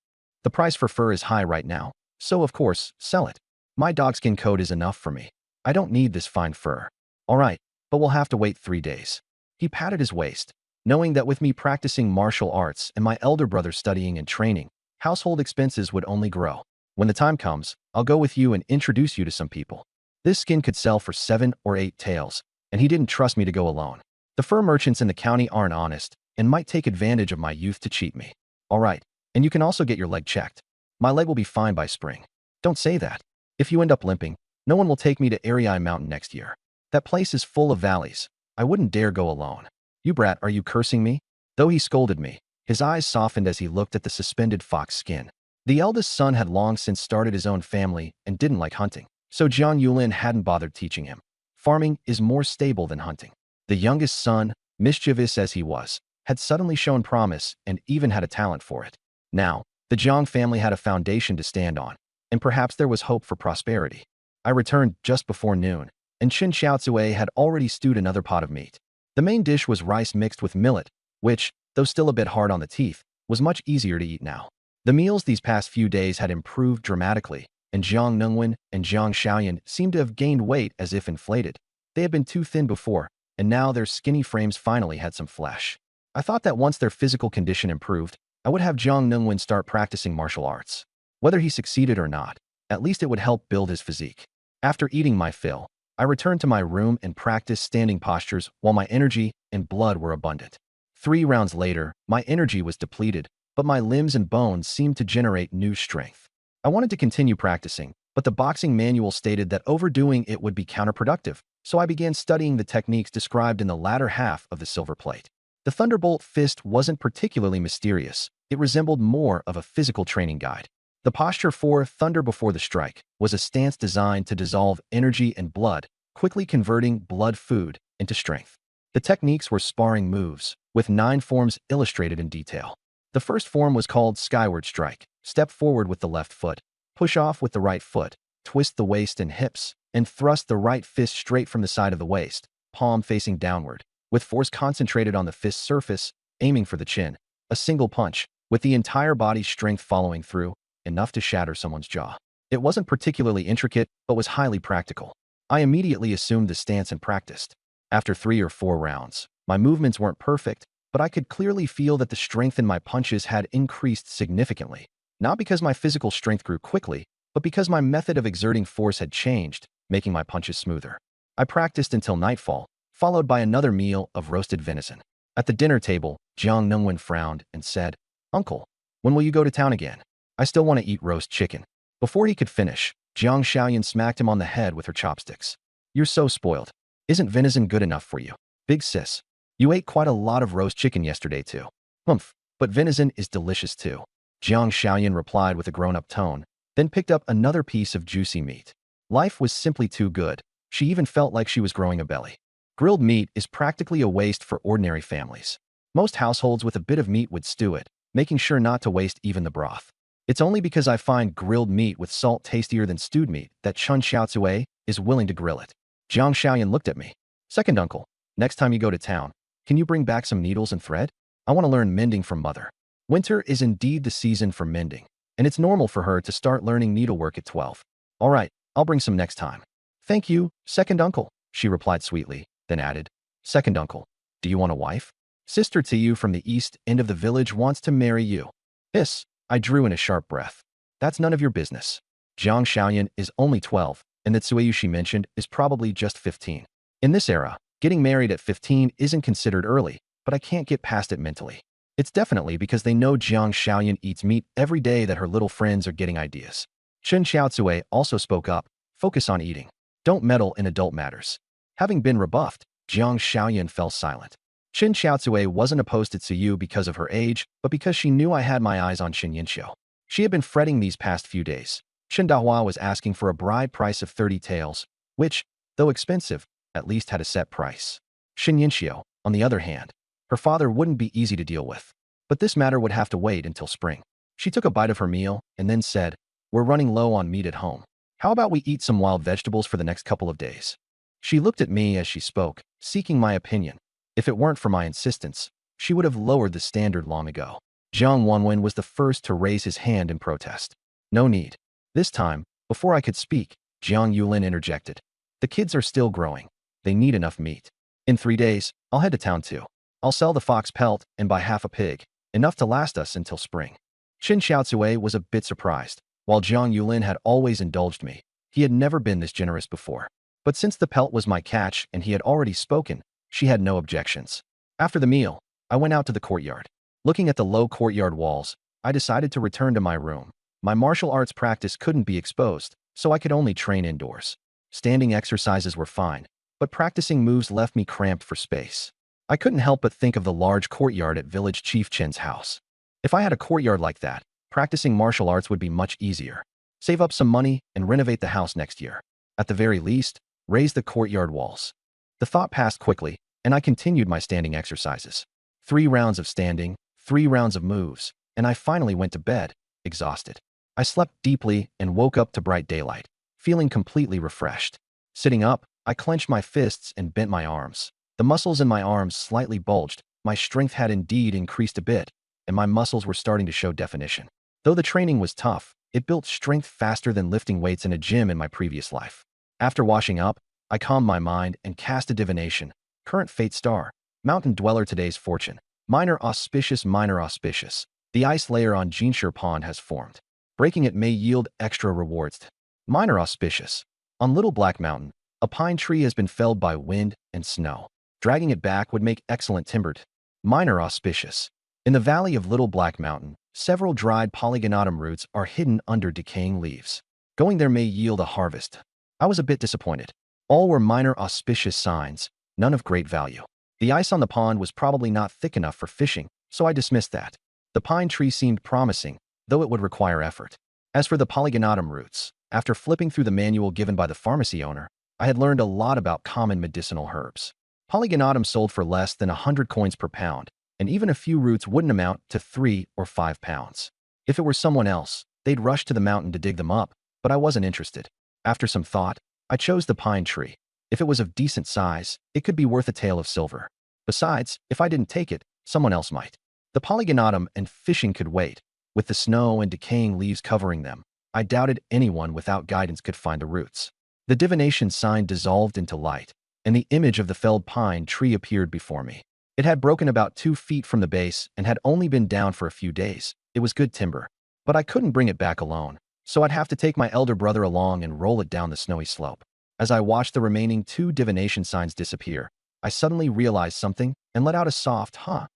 The price for fur is high right now, so of course, sell it. My dogskin coat is enough for me. I don't need this fine fur." "All right, but we'll have to wait 3 days." He patted his waist, knowing that with me practicing martial arts and my elder brother studying and training, household expenses would only grow. "When the time comes, I'll go with you and introduce you to some people. This skin could sell for 7 or 8 taels, and he didn't trust me to go alone. The fur merchants in the county aren't honest and might take advantage of my youth to cheat me." "All right, and you can also get your leg checked. My leg will be fine by spring." "Don't say that. If you end up limping, no one will take me to Ariai Mountain next year. That place is full of valleys. I wouldn't dare go alone." "You brat, are you cursing me?" Though he scolded me, his eyes softened as he looked at the suspended fox skin. The eldest son had long since started his own family and didn't like hunting, so Jiang Yulin hadn't bothered teaching him. Farming is more stable than hunting. The youngest son, mischievous as he was, had suddenly shown promise and even had a talent for it. Now, the Jiang family had a foundation to stand on, and perhaps there was hope for prosperity. I returned just before noon, and Qin Xiaotsue had already stewed another pot of meat. The main dish was rice mixed with millet, which, though still a bit hard on the teeth, was much easier to eat now. The meals these past few days had improved dramatically, and Jiang Nungwen and Jiang Xiaoyan seemed to have gained weight as if inflated. They had been too thin before, and now their skinny frames finally had some flesh. I thought that once their physical condition improved, I would have Jiang Nungwen start practicing martial arts. Whether he succeeded or not, at least it would help build his physique. After eating my fill, I returned to my room and practiced standing postures while my energy and blood were abundant. 3 rounds later, my energy was depleted, but my limbs and bones seemed to generate new strength. I wanted to continue practicing, but the boxing manual stated that overdoing it would be counterproductive, so I began studying the techniques described in the latter half of the silver plate. The Thunderbolt Fist wasn't particularly mysterious. It resembled more of a physical training guide. The posture for Thunder Before the Strike was a stance designed to dissolve energy and blood, quickly converting blood food into strength. The techniques were sparring moves, with 9 forms illustrated in detail. The first form was called Skyward Strike. Step forward with the left foot, push off with the right foot, twist the waist and hips, and thrust the right fist straight from the side of the waist, palm facing downward, with force concentrated on the fist surface, aiming for the chin. A single punch, with the entire body's strength following through, enough to shatter someone's jaw. It wasn't particularly intricate, but was highly practical. I immediately assumed the stance and practiced. After 3 or 4 rounds, my movements weren't perfect, but I could clearly feel that the strength in my punches had increased significantly. Not because my physical strength grew quickly, but because my method of exerting force had changed, making my punches smoother. I practiced until nightfall, followed by another meal of roasted venison. At the dinner table, Jiang Nungwen frowned and said, "Uncle, when will you go to town again? I still want to eat roast chicken." Before he could finish, Jiang Xiaoyan smacked him on the head with her chopsticks. "You're so spoiled. Isn't venison good enough for you? Big sis. You ate quite a lot of roast chicken yesterday too." "Humph, but venison is delicious too," Jiang Xiaoyan replied with a grown-up tone, then picked up another piece of juicy meat. Life was simply too good. She even felt like she was growing a belly. Grilled meat is practically a waste for ordinary families. Most households with a bit of meat would stew it, making sure not to waste even the broth. It's only because I find grilled meat with salt tastier than stewed meat that Chun Xiaotsue is willing to grill it. Jiang Xiaoyan looked at me. "Second uncle, next time you go to town, can you bring back some needles and thread? I want to learn mending from mother." Winter is indeed the season for mending, and it's normal for her to start learning needlework at 12. "All right, I'll bring some next time." "Thank you, second uncle," she replied sweetly, then added, "Second uncle, do you want a wife? Sister Tiu from the east end of the village wants to marry you." "Hiss," I drew in a sharp breath. "That's none of your business. Jiang Xiaoyan is only 12, and the Tsuyu she mentioned is probably just 15. In this era, getting married at 15 isn't considered early, but I can't get past it mentally. It's definitely because they know Jiang Xiaoyan eats meat every day that her little friends are getting ideas." Chen Xiaotsue also spoke up, "Focus on eating. Don't meddle in adult matters." Having been rebuffed, Jiang Xiaoyan fell silent. Chen Xiaotsue wasn't opposed to Tsuyu because of her age, but because she knew I had my eyes on Shin Yinxiu. She had been fretting these past few days. Chen Dahua was asking for a bride price of 30 taels, which, though expensive, at least had a set price. Shin Yinxiu, on the other hand, her father wouldn't be easy to deal with. But this matter would have to wait until spring. She took a bite of her meal and then said, "We're running low on meat at home. How about we eat some wild vegetables for the next couple of days?" She looked at me as she spoke, seeking my opinion. If it weren't for my insistence, she would have lowered the standard long ago. Jiang Wanwen was the first to raise his hand in protest. "No need." This time, before I could speak, Jiang Yulin interjected. "The kids are still growing. They need enough meat. In 3 days, I'll head to town too. I'll sell the fox pelt and buy half a pig, enough to last us until spring." Qin Xiaotsue was a bit surprised. While Jiang Yulin had always indulged me, he had never been this generous before. But since the pelt was my catch and he had already spoken, she had no objections. After the meal, I went out to the courtyard. Looking at the low courtyard walls, I decided to return to my room. My martial arts practice couldn't be exposed, so I could only train indoors. Standing exercises were fine, but practicing moves left me cramped for space. I couldn't help but think of the large courtyard at Village Chief Chen's house. If I had a courtyard like that, practicing martial arts would be much easier. Save up some money and renovate the house next year. At the very least, raise the courtyard walls. The thought passed quickly, and I continued my standing exercises. 3 rounds of standing, 3 rounds of moves, and I finally went to bed, exhausted. I slept deeply and woke up to bright daylight, feeling completely refreshed. Sitting up, I clenched my fists and bent my arms. The muscles in my arms slightly bulged. My strength had indeed increased a bit, and my muscles were starting to show definition. Though the training was tough, it built strength faster than lifting weights in a gym in my previous life. After washing up, I calmed my mind and cast a divination. Current fate star. Mountain dweller today's fortune. Minor auspicious, minor auspicious. The ice layer on Jinshir Pond has formed. Breaking it may yield extra rewards. Minor auspicious. On Little Black Mountain, a pine tree has been felled by wind and snow. Dragging it back would make excellent timbered. Minor auspicious. In the valley of Little Black Mountain, several dried polygonatum roots are hidden under decaying leaves. Going there may yield a harvest. I was a bit disappointed. All were minor auspicious signs, none of great value. The ice on the pond was probably not thick enough for fishing, so I dismissed that. The pine tree seemed promising, though it would require effort. As for the polygonatum roots, after flipping through the manual given by the pharmacy owner, I had learned a lot about common medicinal herbs. Polygonatum sold for less than 100 coins per pound, and even a few roots wouldn't amount to 3 or 5 pounds. If it were someone else, they'd rush to the mountain to dig them up, but I wasn't interested. After some thought, I chose the pine tree. If it was of decent size, it could be worth a tale of silver. Besides, if I didn't take it, someone else might. The polygonatum and fishing could wait. With the snow and decaying leaves covering them, I doubted anyone without guidance could find the roots. The divination sign dissolved into light, and the image of the felled pine tree appeared before me. It had broken about 2 feet from the base and had only been down for a few days. It was good timber, but I couldn't bring it back alone, so I'd have to take my elder brother along and roll it down the snowy slope. As I watched the remaining 2 divination signs disappear, I suddenly realized something and let out a soft, "Huh?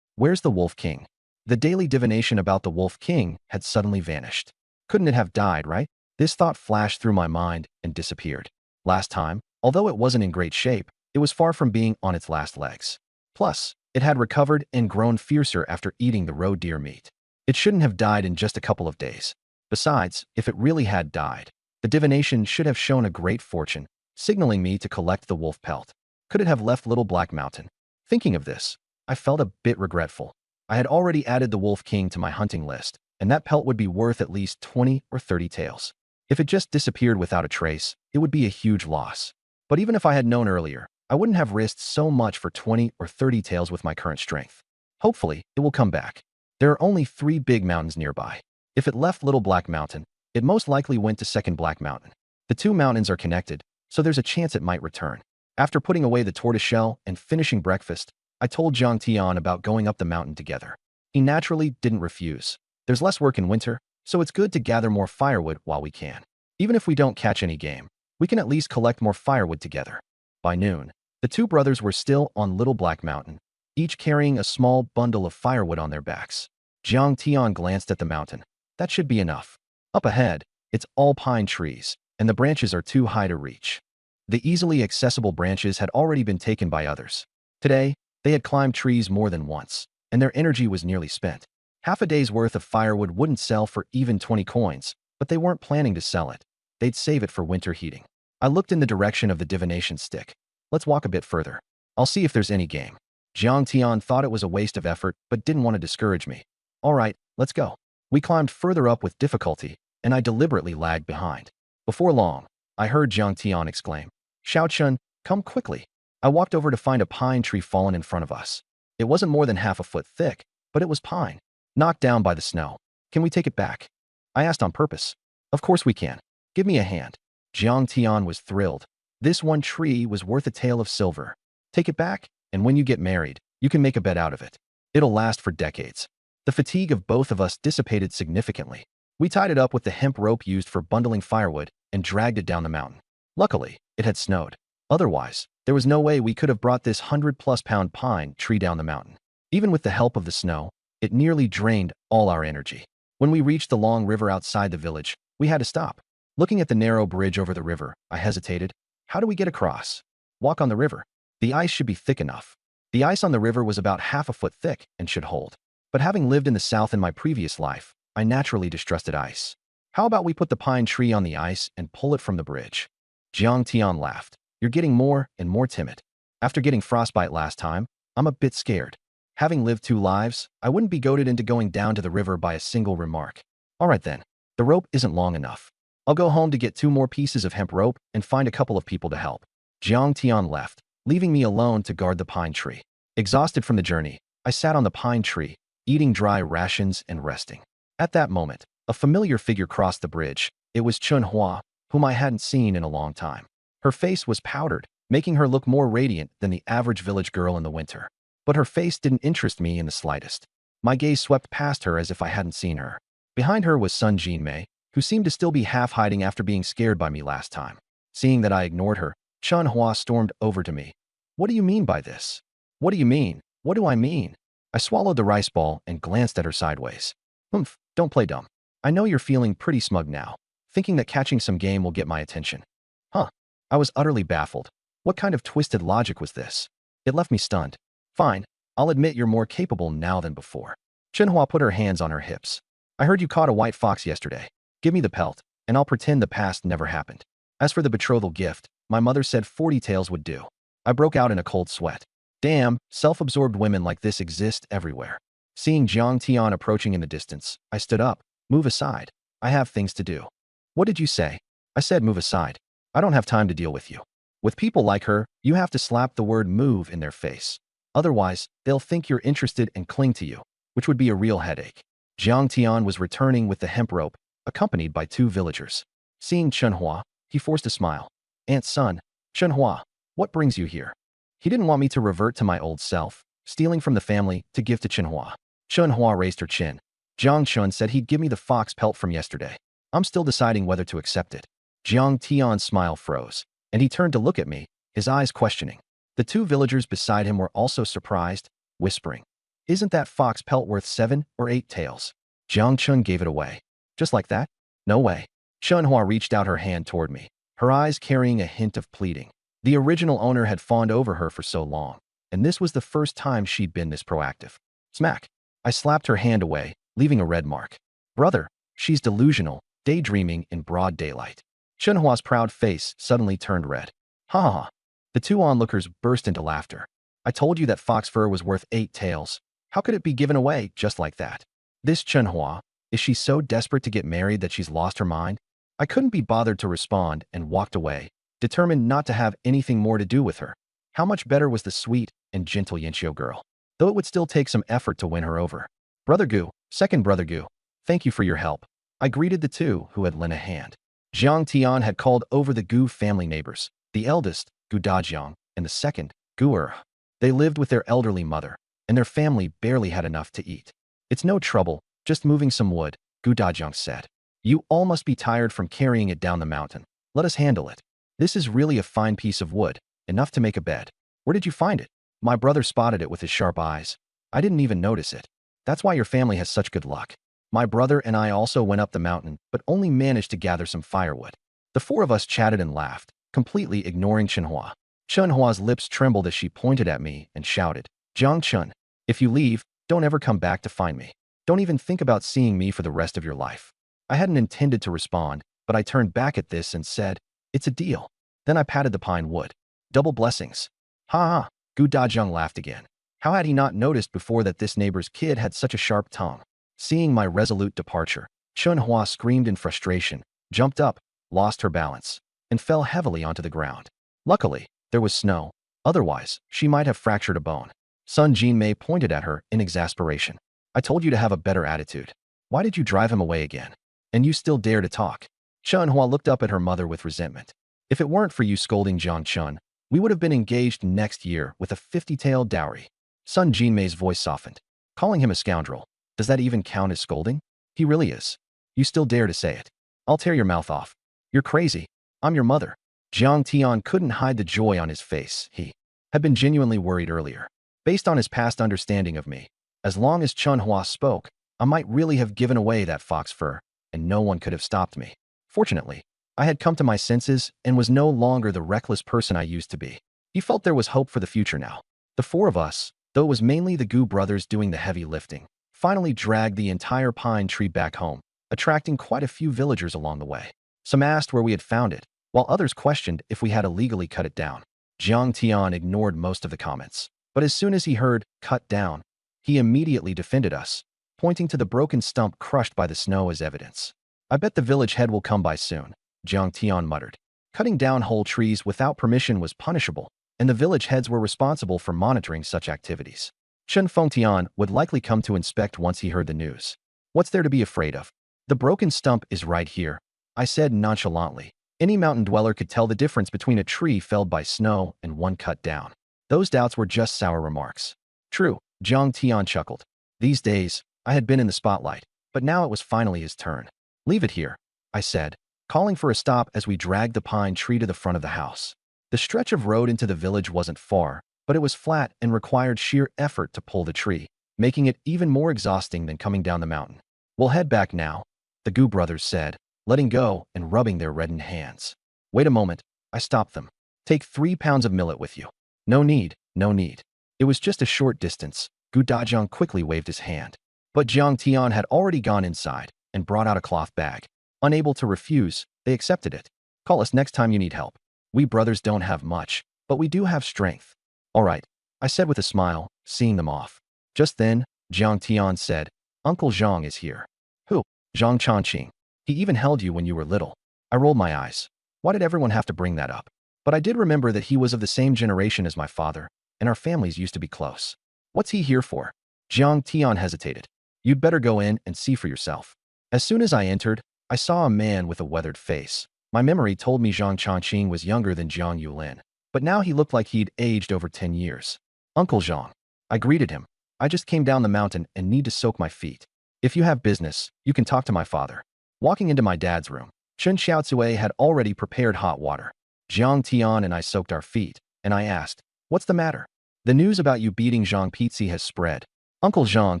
Where's the Wolf King?" The daily divination about the Wolf King had suddenly vanished. Couldn't it have died, right? This thought flashed through my mind and disappeared. Last time, although it wasn't in great shape, it was far from being on its last legs. Plus, it had recovered and grown fiercer after eating the roe deer meat. It shouldn't have died in just a couple of days. Besides, if it really had died, the divination should have shown a great fortune, signaling me to collect the wolf pelt. Could it have left Little Black Mountain? Thinking of this, I felt a bit regretful. I had already added the Wolf King to my hunting list, and that pelt would be worth at least 20 or 30 taels. If it just disappeared without a trace, it would be a huge loss. But even if I had known earlier, I wouldn't have risked so much for 20 or 30 taels with my current strength. Hopefully, it will come back. There are only 3 big mountains nearby. If it left Little Black Mountain, it most likely went to Second Black Mountain. The 2 mountains are connected, so there's a chance it might return. After putting away the tortoiseshell and finishing breakfast, I told Zhang Tian about going up the mountain together. He naturally didn't refuse. There's less work in winter, so it's good to gather more firewood while we can. Even if we don't catch any game, we can at least collect more firewood together. By noon, the 2 brothers were still on Little Black Mountain, each carrying a small bundle of firewood on their backs. Zhang Tian glanced at the mountain. That should be enough. Up ahead, it's all pine trees, and the branches are too high to reach. The easily accessible branches had already been taken by others. Today, they had climbed trees more than once, and their energy was nearly spent. Half a day's worth of firewood wouldn't sell for even 20 coins, but they weren't planning to sell it. They'd save it for winter heating. I looked in the direction of the divination stick. Let's walk a bit further. I'll see if there's any game. Jiang Tian thought it was a waste of effort but didn't want to discourage me. All right, let's go. We climbed further up with difficulty, and I deliberately lagged behind. Before long, I heard Jiang Tian exclaim, "Xiao Chun, come quickly." I walked over to find a pine tree fallen in front of us. It wasn't more than half a foot thick, but it was pine, knocked down by the snow. "Can we take it back?" I asked on purpose. "Of course we can. Give me a hand." Jiang Tian was thrilled. This one tree was worth a tale of silver. "Take it back, and when you get married, you can make a bed out of it. It'll last for decades." The fatigue of both of us dissipated significantly. We tied it up with the hemp rope used for bundling firewood and dragged it down the mountain. Luckily, it had snowed. Otherwise, there was no way we could have brought this 100-plus-pound pine tree down the mountain. Even with the help of the snow, it nearly drained all our energy. When we reached the long river outside the village, we had to stop. Looking at the narrow bridge over the river, I hesitated. How do we get across? Walk on the river. The ice should be thick enough. The ice on the river was about half a foot thick and should hold. But having lived in the south in my previous life, I naturally distrusted ice. How about we put the pine tree on the ice and pull it from the bridge? Jiang Tian laughed. You're getting more and more timid. After getting frostbite last time, I'm a bit scared. Having lived 2 lives, I wouldn't be goaded into going down to the river by a single remark. All right then, the rope isn't long enough. I'll go home to get 2 more pieces of hemp rope and find a couple of people to help. Jiang Tian left, leaving me alone to guard the pine tree. Exhausted from the journey, I sat on the pine tree, eating dry rations and resting. At that moment, a familiar figure crossed the bridge. It was Chun Hua, whom I hadn't seen in a long time. Her face was powdered, making her look more radiant than the average village girl in the winter. But her face didn't interest me in the slightest. My gaze swept past her as if I hadn't seen her. Behind her was Sun Jinmei, who seemed to still be half hiding after being scared by me last time. Seeing that I ignored her, Chun Hua stormed over to me. "What do you mean by this?" "What do you mean? What do I mean?" I swallowed the rice ball and glanced at her sideways. "Humph, don't play dumb. I know you're feeling pretty smug now, thinking that catching some game will get my attention." Huh. I was utterly baffled. What kind of twisted logic was this? It left me stunned. "Fine, I'll admit you're more capable now than before." Chunhua put her hands on her hips. "I heard you caught a white fox yesterday. Give me the pelt, and I'll pretend the past never happened. As for the betrothal gift, my mother said 40 taels would do." I broke out in a cold sweat. Damn, self-absorbed women like this exist everywhere. Seeing Jiang Tian approaching in the distance, I stood up. "Move aside. I have things to do." "What did you say?" I said move aside. I don't have time to deal with you. With people like her, you have to slap the word move in their face. Otherwise, they'll think you're interested and cling to you, which would be a real headache. Jiang Tian was returning with the hemp rope, accompanied by 2 villagers. Seeing Chunhua, he forced a smile. "Aunt's son, Chunhua, what brings you here?" He didn't want me to revert to my old self, stealing from the family to give to Chunhua. Chunhua raised her chin. "Jiang Chun said he'd give me the fox pelt from yesterday. I'm still deciding whether to accept it." Jiang Tian's smile froze, and he turned to look at me, his eyes questioning. The 2 villagers beside him were also surprised, whispering, "Isn't that fox pelt worth 7 or 8 taels?" Jiang Chun gave it away. "Just like that? No way." Chunhua reached out her hand toward me, her eyes carrying a hint of pleading. The original owner had fawned over her for so long, and this was the first time she'd been this proactive. Smack. I slapped her hand away, leaving a red mark. "Brother, she's delusional, daydreaming in broad daylight." Chunhua's proud face suddenly turned red. "Ha ha ha." The 2 onlookers burst into laughter. "I told you that fox fur was worth 8 taels. How could it be given away just like that? This Chunhua, is she so desperate to get married that she's lost her mind?" I couldn't be bothered to respond and walked away, determined not to have anything more to do with her. How much better was the sweet and gentle Yanchio girl, though it would still take some effort to win her over. "Brother Gu, second brother Gu, thank you for your help." I greeted the 2 who had lent a hand. Jiang Tian had called over the Gu family neighbors, the eldest, Gu Dajiang, and the second, Gu Er. They lived with their elderly mother, and their family barely had enough to eat. "It's no trouble, just moving some wood," Gu Dajiang said. "You all must be tired from carrying it down the mountain. Let us handle it. This is really a fine piece of wood, enough to make a bed." "Where did you find it?" My brother spotted it with his sharp eyes. "I didn't even notice it. That's why your family has such good luck." My brother and I also went up the mountain, but only managed to gather some firewood. The 4 of us chatted and laughed, completely ignoring Chunhua. Chunhua's lips trembled as she pointed at me and shouted, "Jiang Chun, if you leave, don't ever come back to find me. Don't even think about seeing me for the rest of your life." I hadn't intended to respond, but I turned back at this and said, "It's a deal." Then I patted the pine wood. "Double blessings." "Ha ha." Gu Dajiang laughed again. How had he not noticed before that this neighbor's kid had such a sharp tongue? Seeing my resolute departure, Chun-Hua screamed in frustration, jumped up, lost her balance, and fell heavily onto the ground. Luckily, there was snow. Otherwise, she might have fractured a bone. Sun Jinmei pointed at her in exasperation. I told you to have a better attitude. Why did you drive him away again? And you still dare to talk? Chun-Hua looked up at her mother with resentment. If it weren't for you scolding Jiang Chun, we would have been engaged next year with a 50-tailed dowry. Sun Jinmei's voice softened. Calling him a scoundrel, does that even count as scolding? He really is. You still dare to say it. I'll tear your mouth off. You're crazy. I'm your mother. Jiang Tian couldn't hide the joy on his face. He had been genuinely worried earlier. Based on his past understanding of me, as long as Chun-Hua spoke, I might really have given away that fox fur, and no one could have stopped me. Fortunately, I had come to my senses and was no longer the reckless person I used to be. He felt there was hope for the future now. The four of us, though it was mainly the Gu brothers doing the heavy lifting, finally dragged the entire pine tree back home, attracting quite a few villagers along the way. Some asked where we had found it, while others questioned if we had illegally cut it down. Jiang Tian ignored most of the comments, but as soon as he heard cut down, he immediately defended us, pointing to the broken stump crushed by the snow as evidence. I bet the village head will come by soon, Jiang Tian muttered. Cutting down whole trees without permission was punishable, and the village heads were responsible for monitoring such activities. Chen Fengtian would likely come to inspect once he heard the news. What's there to be afraid of? The broken stump is right here, I said nonchalantly. Any mountain dweller could tell the difference between a tree felled by snow and one cut down. Those doubts were just sour remarks. True, Jiang Tian chuckled. These days, I had been in the spotlight, but now it was finally his turn. Leave it here, I said, calling for a stop as we dragged the pine tree to the front of the house. The stretch of road into the village wasn't far, but it was flat and required sheer effort to pull the tree, making it even more exhausting than coming down the mountain. We'll head back now, the Gu brothers said, letting go and rubbing their reddened hands. Wait a moment, I stopped them. Take 3 pounds of millet with you. No need, no need. It was just a short distance. Gu Dajang quickly waved his hand. But Jiang Tian had already gone inside and brought out a cloth bag. Unable to refuse, they accepted it. Call us next time you need help. We brothers don't have much, but we do have strength. All right, I said with a smile, seeing them off. Just then, Jiang Tian said, Uncle Zhang is here. Who? Zhang Chongqing. He even held you when you were little. I rolled my eyes. Why did everyone have to bring that up? But I did remember that he was of the same generation as my father, and our families used to be close. What's he here for? Jiang Tian hesitated. You'd better go in and see for yourself. As soon as I entered, I saw a man with a weathered face. My memory told me Zhang Chongqing was younger than Jiang Yulin, but now he looked like he'd aged over 10 years. Uncle Zhang. I greeted him. I just came down the mountain and need to soak my feet. If you have business, you can talk to my father. Walking into my dad's room, Chen Xiaotsui had already prepared hot water. Jiang Tian and I soaked our feet, and I asked, what's the matter? The news about you beating Zhang Pizzi has spread. Uncle Zhang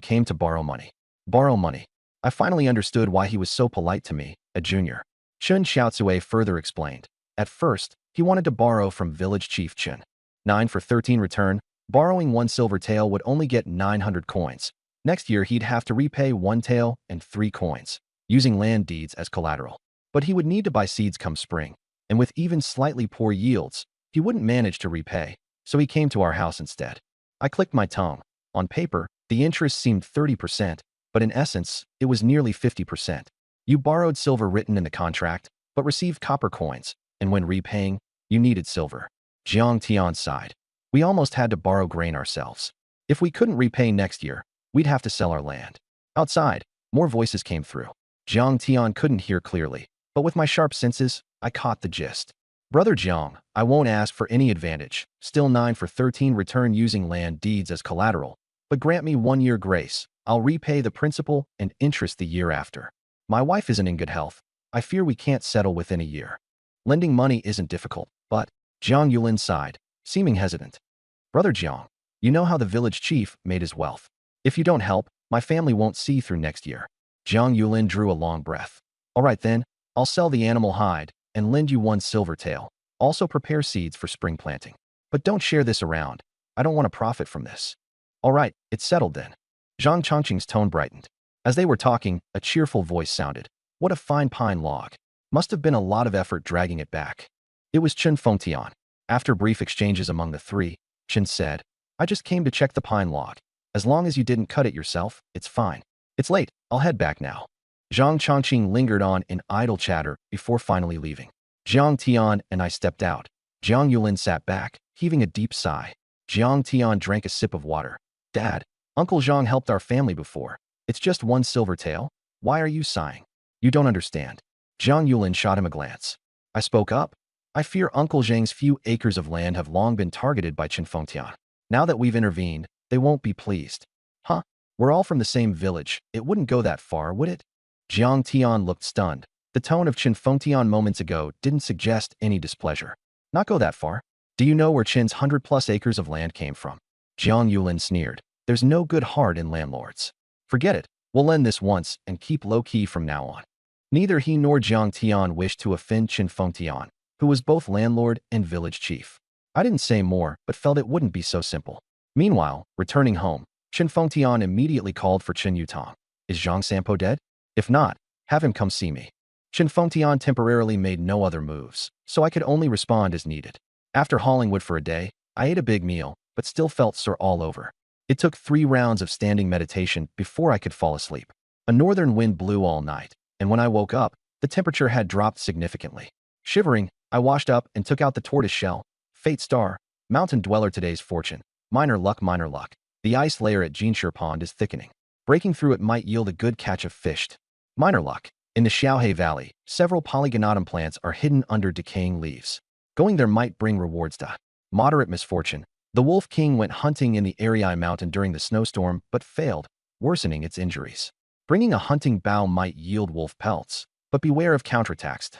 came to borrow money. Borrow money. I finally understood why he was so polite to me, a junior. Chen Xiaotsui further explained. At first, he wanted to borrow from village chief Chen. 9 for 13 return, borrowing 1 silver tael would only get 900 coins. Next year he'd have to repay 1 tael and 3 coins, using land deeds as collateral. But he would need to buy seeds come spring, and with even slightly poor yields, he wouldn't manage to repay, so he came to our house instead. I clicked my tongue. On paper, the interest seemed 30%, but in essence, it was nearly 50%. You borrowed silver written in the contract, but received copper coins, and when repaying, you needed silver. Jiang Tian sighed. We almost had to borrow grain ourselves. If we couldn't repay next year, we'd have to sell our land. Outside, more voices came through. Jiang Tian couldn't hear clearly, but with my sharp senses, I caught the gist. Brother Jiang, I won't ask for any advantage. Still 9 for 13 return using land deeds as collateral, but grant me 1 year grace. I'll repay the principal and interest the year after. My wife isn't in good health. I fear we can't settle within a year. Lending money isn't difficult, but Jiang Yulin sighed, seeming hesitant. Brother Jiang, you know how the village chief made his wealth. If you don't help, my family won't see through next year. Jiang Yulin drew a long breath. All right then, I'll sell the animal hide and lend you 1 silver tael. Also prepare seeds for spring planting. But don't share this around. I don't want to profit from this. All right, it's settled then. Zhang Chongqing's tone brightened. As they were talking, a cheerful voice sounded. What a fine pine log. Must have been a lot of effort dragging it back. It was Chen Fengtian. After brief exchanges among the three, Chen said, I just came to check the pine log. As long as you didn't cut it yourself, it's fine. It's late. I'll head back now. Zhang Chongqing lingered on in idle chatter before finally leaving. Jiang Tian and I stepped out. Jiang Yulin sat back, heaving a deep sigh. Jiang Tian drank a sip of water. Dad, Uncle Zhang helped our family before. It's just one silver tael. Why are you sighing? You don't understand. Jiang Yulin shot him a glance. I spoke up. I fear Uncle Zhang's few acres of land have long been targeted by Qin Fengtian. Now that we've intervened, they won't be pleased. Huh? We're all from the same village. It wouldn't go that far, would it? Jiang Tian looked stunned. The tone of Qin Fengtian moments ago didn't suggest any displeasure. Not go that far. Do you know where Qin's 100+ acres of land came from? Jiang Yulin sneered. There's no good heart in landlords. Forget it. We'll lend this once and keep low-key from now on. Neither he nor Jiang Tian wished to offend Qin Fengtian, who was both landlord and village chief. I didn't say more, but felt it wouldn't be so simple. Meanwhile, returning home, Qin Fengtian immediately called for Qin Yutong. Is Zhang Sampo dead? If not, have him come see me. Qin Fengtian temporarily made no other moves, so I could only respond as needed. After hauling wood for a day, I ate a big meal, but still felt sore all over. It took 3 rounds of standing meditation before I could fall asleep. A northern wind blew all night, and when I woke up, the temperature had dropped significantly. Shivering, I washed up and took out the tortoise shell. Fate star, mountain dweller today's fortune. Minor luck, minor luck. The ice layer at Jinshi Pond is thickening. Breaking through it might yield a good catch of fish. Minor luck. In the Xiaohe Valley, several polygonatum plants are hidden under decaying leaves. Going there might bring rewards. Moderate misfortune. The Wolf King went hunting in the Arii Mountain during the snowstorm, but failed, worsening its injuries. Bringing a hunting bow might yield wolf pelts, but beware of counterattacks.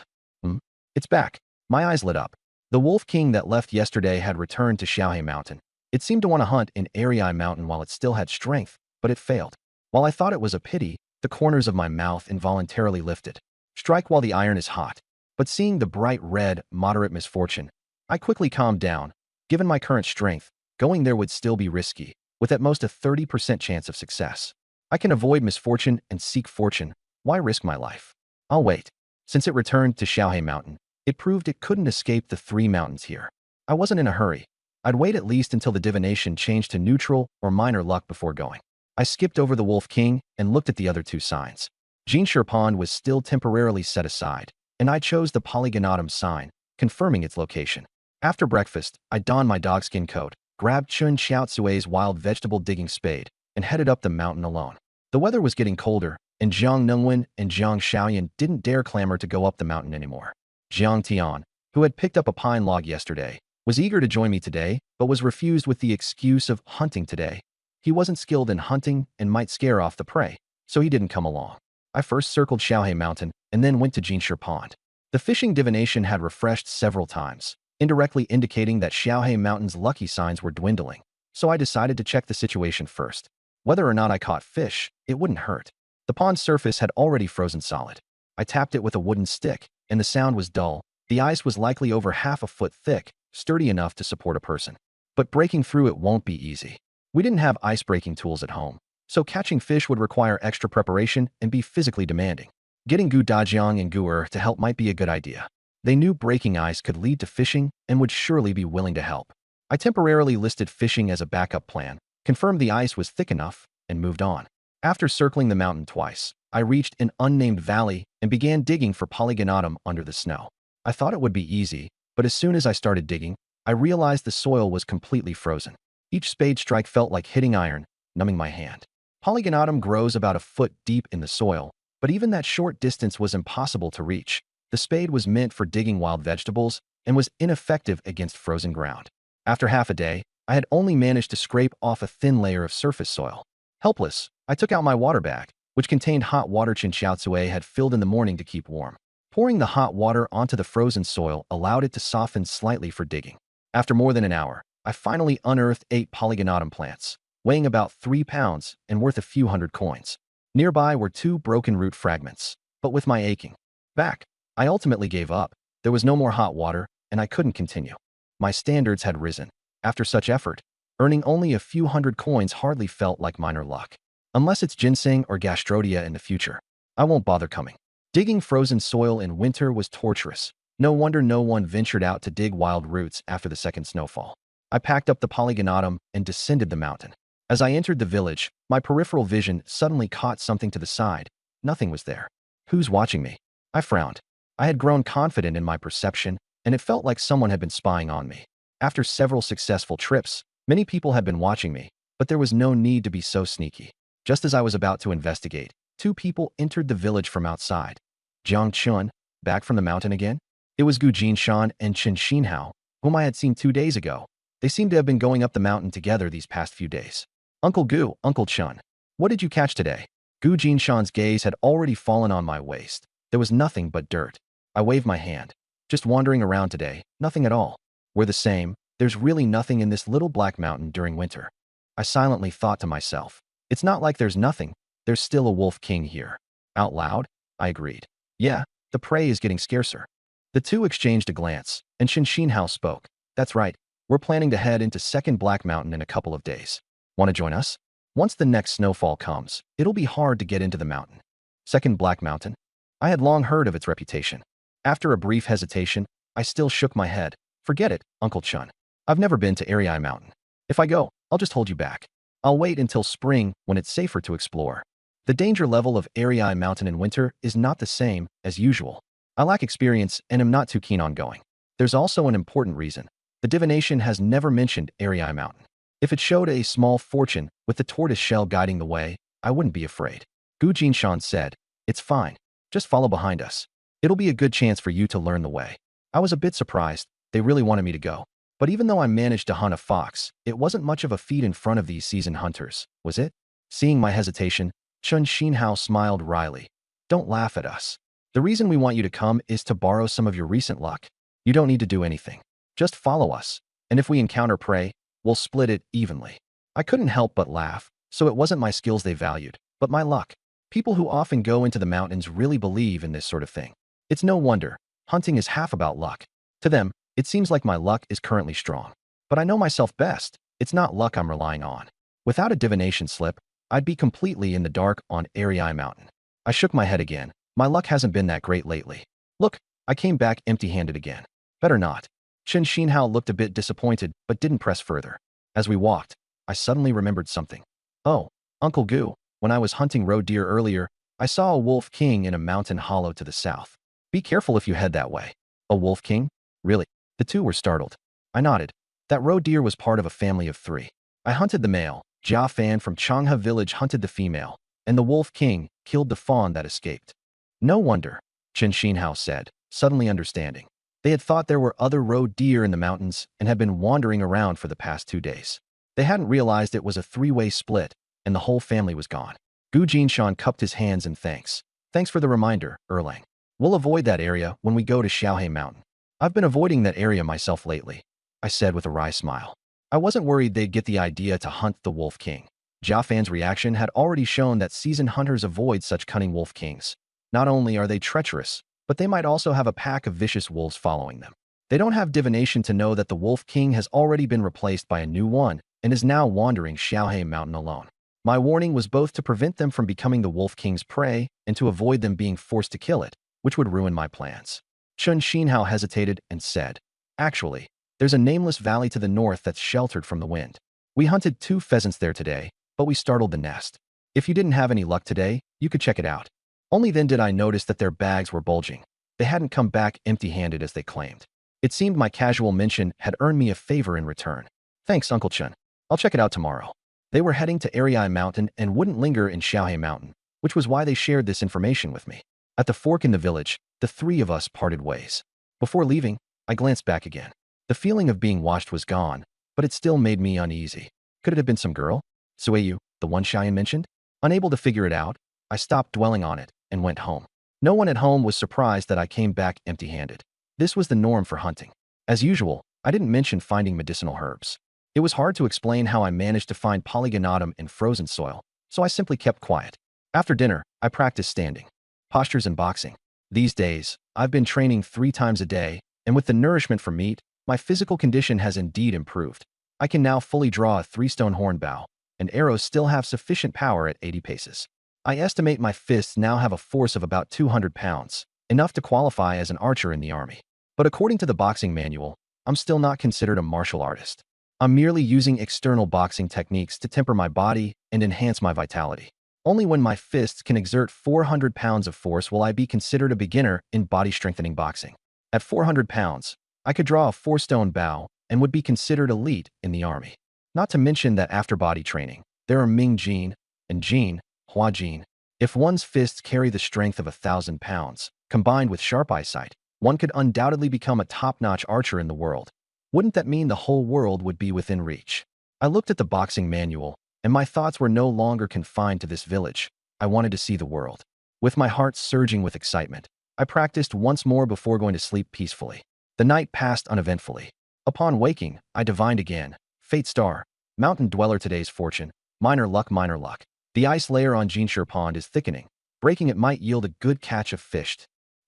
It's back. My eyes lit up. The Wolf King that left yesterday had returned to Xiaohe Mountain. It seemed to want to hunt in Arii Mountain while it still had strength, but it failed. While I thought it was a pity, the corners of my mouth involuntarily lifted. Strike while the iron is hot. But seeing the bright red, moderate misfortune, I quickly calmed down. Given my current strength, going there would still be risky, with at most a 30% chance of success. I can avoid misfortune and seek fortune. Why risk my life? I'll wait. Since it returned to Xiaohe Mountain, it proved it couldn't escape the 3 mountains here. I wasn't in a hurry. I'd wait at least until the divination changed to neutral or minor luck before going. I skipped over the Wolf King and looked at the other 2 signs. Jinshi Pond was still temporarily set aside, and I chose the polygonatum sign, confirming its location. After breakfast, I donned my dogskin coat, grabbed Chun Xiaotsui's wild vegetable digging spade, and headed up the mountain alone. The weather was getting colder, and Jiang Nungwen and Jiang Shaoyan didn't dare clamor to go up the mountain anymore. Jiang Tian, who had picked up a pine log yesterday, was eager to join me today, but was refused with the excuse of hunting today. He wasn't skilled in hunting and might scare off the prey, so he didn't come along. I first circled Xiaohe Mountain and then went to Jinshi Pond. The fishing divination had refreshed several times, indirectly indicating that Xiaohe Mountain's lucky signs were dwindling, so I decided to check the situation first. Whether or not I caught fish, it wouldn't hurt. The pond's surface had already frozen solid. I tapped it with a wooden stick, and the sound was dull. The ice was likely over half a foot thick, sturdy enough to support a person. But breaking through it won't be easy. We didn't have ice-breaking tools at home, so catching fish would require extra preparation and be physically demanding. Getting Gu Dajiang and Gu to help might be a good idea. They knew breaking ice could lead to fishing and would surely be willing to help. I temporarily listed fishing as a backup plan, confirmed the ice was thick enough, and moved on. After circling the mountain twice, I reached an unnamed valley and began digging for polygonatum under the snow. I thought it would be easy, but as soon as I started digging, I realized the soil was completely frozen. Each spade strike felt like hitting iron, numbing my hand. Polygonatum grows about a foot deep in the soil, but even that short distance was impossible to reach. The spade was meant for digging wild vegetables and was ineffective against frozen ground. After half a day, I had only managed to scrape off a thin layer of surface soil. Helpless, I took out my water bag, which contained hot water Qin Xiaotsui had filled in the morning to keep warm. Pouring the hot water onto the frozen soil allowed it to soften slightly for digging. After more than an hour, I finally unearthed 8 polygonatum plants, weighing about 3 pounds and worth a few hundred coins. Nearby were 2 broken root fragments, but with my aching back, I ultimately gave up. There was no more hot water, and I couldn't continue. My standards had risen. After such effort, earning only a few hundred coins hardly felt like minor luck. Unless it's ginseng or gastrodia in the future, I won't bother coming. Digging frozen soil in winter was torturous. No wonder no one ventured out to dig wild roots after the second snowfall. I packed up the polygonatum and descended the mountain. As I entered the village, my peripheral vision suddenly caught something to the side. Nothing was there. Who's watching me? I frowned. I had grown confident in my perception, and it felt like someone had been spying on me. After several successful trips, many people had been watching me, but there was no need to be so sneaky. Just as I was about to investigate, two people entered the village from outside. Jiang Chun, back from the mountain again? It was Gu Jinshan and Chen Xinhao, whom I had seen 2 days ago. They seemed to have been going up the mountain together these past few days. Uncle Gu, Uncle Chun, what did you catch today? Gu Jinshan's gaze had already fallen on my waist. There was nothing but dirt. I waved my hand. Just wandering around today, nothing at all. We're the same. There's really nothing in this little black mountain during winter. I silently thought to myself, it's not like there's nothing. There's still a wolf king here. Out loud, I agreed. Yeah, the prey is getting scarcer. The two exchanged a glance, and Shin Xinhao spoke. That's right. We're planning to head into Second Black Mountain in a couple of days. Want to join us? Once the next snowfall comes, it'll be hard to get into the mountain. Second Black Mountain? I had long heard of its reputation. After a brief hesitation, I still shook my head. Forget it, Uncle Chun. I've never been to Arii Mountain. If I go, I'll just hold you back. I'll wait until spring when it's safer to explore. The danger level of Arii Mountain in winter is not the same as usual. I lack experience and am not too keen on going. There's also an important reason. The divination has never mentioned Arii Mountain. If it showed a small fortune with the tortoise shell guiding the way, I wouldn't be afraid. Gu Jinshan said, it's fine. Just follow behind us. It'll be a good chance for you to learn the way. I was a bit surprised. They really wanted me to go. But even though I managed to hunt a fox, it wasn't much of a feat in front of these seasoned hunters, was it? Seeing my hesitation, Chen Xinhao smiled wryly. Don't laugh at us. The reason we want you to come is to borrow some of your recent luck. You don't need to do anything. Just follow us. And if we encounter prey, we'll split it evenly. I couldn't help but laugh, so it wasn't my skills they valued, but my luck. People who often go into the mountains really believe in this sort of thing. It's no wonder. Hunting is half about luck. To them, it seems like my luck is currently strong. But I know myself best. It's not luck I'm relying on. Without a divination slip, I'd be completely in the dark on Arii Mountain. I shook my head again. My luck hasn't been that great lately. Look, I came back empty-handed again. Better not. Chen Xinhao looked a bit disappointed, but didn't press further. As we walked, I suddenly remembered something. Oh, Uncle Gu, when I was hunting roe deer earlier, I saw a wolf king in a mountain hollow to the south. Be careful if you head that way. A wolf king? Really? The two were startled. I nodded. That roe deer was part of a family of 3. I hunted the male. Jia Fan from Changhe village hunted the female, and the wolf king killed the fawn that escaped. No wonder, Chen Xinhao said, suddenly understanding. They had thought there were other roe deer in the mountains and had been wandering around for the past 2 days. They hadn't realized it was a 3-way split, and the whole family was gone. Gu Jinshan cupped his hands in thanks. Thanks for the reminder, Erlang. We'll avoid that area when we go to Xiaohe Mountain. I've been avoiding that area myself lately, I said with a wry smile. I wasn't worried they'd get the idea to hunt the wolf king. Jia Fan's reaction had already shown that seasoned hunters avoid such cunning wolf kings. Not only are they treacherous, but they might also have a pack of vicious wolves following them. They don't have divination to know that the wolf king has already been replaced by a new one and is now wandering Xiaohe Mountain alone. My warning was both to prevent them from becoming the wolf king's prey and to avoid them being forced to kill it, which would ruin my plans. Chen Xinhao hesitated and said, actually, there's a nameless valley to the north that's sheltered from the wind. We hunted 2 pheasants there today, but we startled the nest. If you didn't have any luck today, you could check it out. Only then did I notice that their bags were bulging. They hadn't come back empty-handed as they claimed. It seemed my casual mention had earned me a favor in return. Thanks, Uncle Chen. I'll check it out tomorrow. They were heading to Arii Mountain and wouldn't linger in Xiaohe Mountain, which was why they shared this information with me. At the fork in the village, the 3 of us parted ways. Before leaving, I glanced back again. The feeling of being watched was gone, but it still made me uneasy. Could it have been some girl? Sueyu, the one Xian mentioned? Unable to figure it out, I stopped dwelling on it and went home. No one at home was surprised that I came back empty-handed. This was the norm for hunting. As usual, I didn't mention finding medicinal herbs. It was hard to explain how I managed to find polygonatum in frozen soil, so I simply kept quiet. After dinner, I practiced standing, postures and boxing. These days, I've been training 3 times a day, and with the nourishment from meat, my physical condition has indeed improved. I can now fully draw a 3-stone horn bow, and arrows still have sufficient power at 80 paces. I estimate my fists now have a force of about 200 pounds, enough to qualify as an archer in the army. But according to the boxing manual, I'm still not considered a martial artist. I'm merely using external boxing techniques to temper my body and enhance my vitality. Only when my fists can exert 400 pounds of force will I be considered a beginner in body-strengthening boxing. At 400 pounds, I could draw a 4-stone bow and would be considered elite in the army. Not to mention that after body training, there are Ming Jin and Jin, Hua Jin. If one's fists carry the strength of 1,000 pounds, combined with sharp eyesight, one could undoubtedly become a top-notch archer in the world. Wouldn't that mean the whole world would be within reach? I looked at the boxing manual, and my thoughts were no longer confined to this village. I wanted to see the world. With my heart surging with excitement, I practiced once more before going to sleep peacefully. The night passed uneventfully. Upon waking, I divined again. Fate star, mountain dweller, today's fortune. Minor luck, minor luck. The ice layer on Jinshire Pond is thickening. Breaking it might yield a good catch of fish.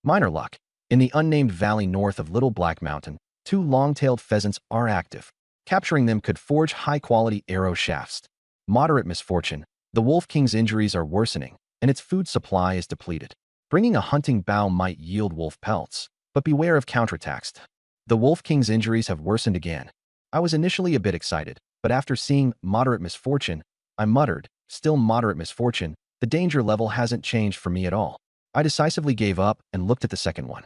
Minor luck. In the unnamed valley north of Little Black Mountain, 2 long-tailed pheasants are active. Capturing them could forge high-quality arrow shafts. Moderate misfortune. The Wolf King's injuries are worsening, and its food supply is depleted. Bringing a hunting bow might yield wolf pelts, but beware of counterattacks. The Wolf King's injuries have worsened again. I was initially a bit excited, but after seeing moderate misfortune, I muttered, still moderate misfortune, the danger level hasn't changed for me at all. I decisively gave up and looked at the second one.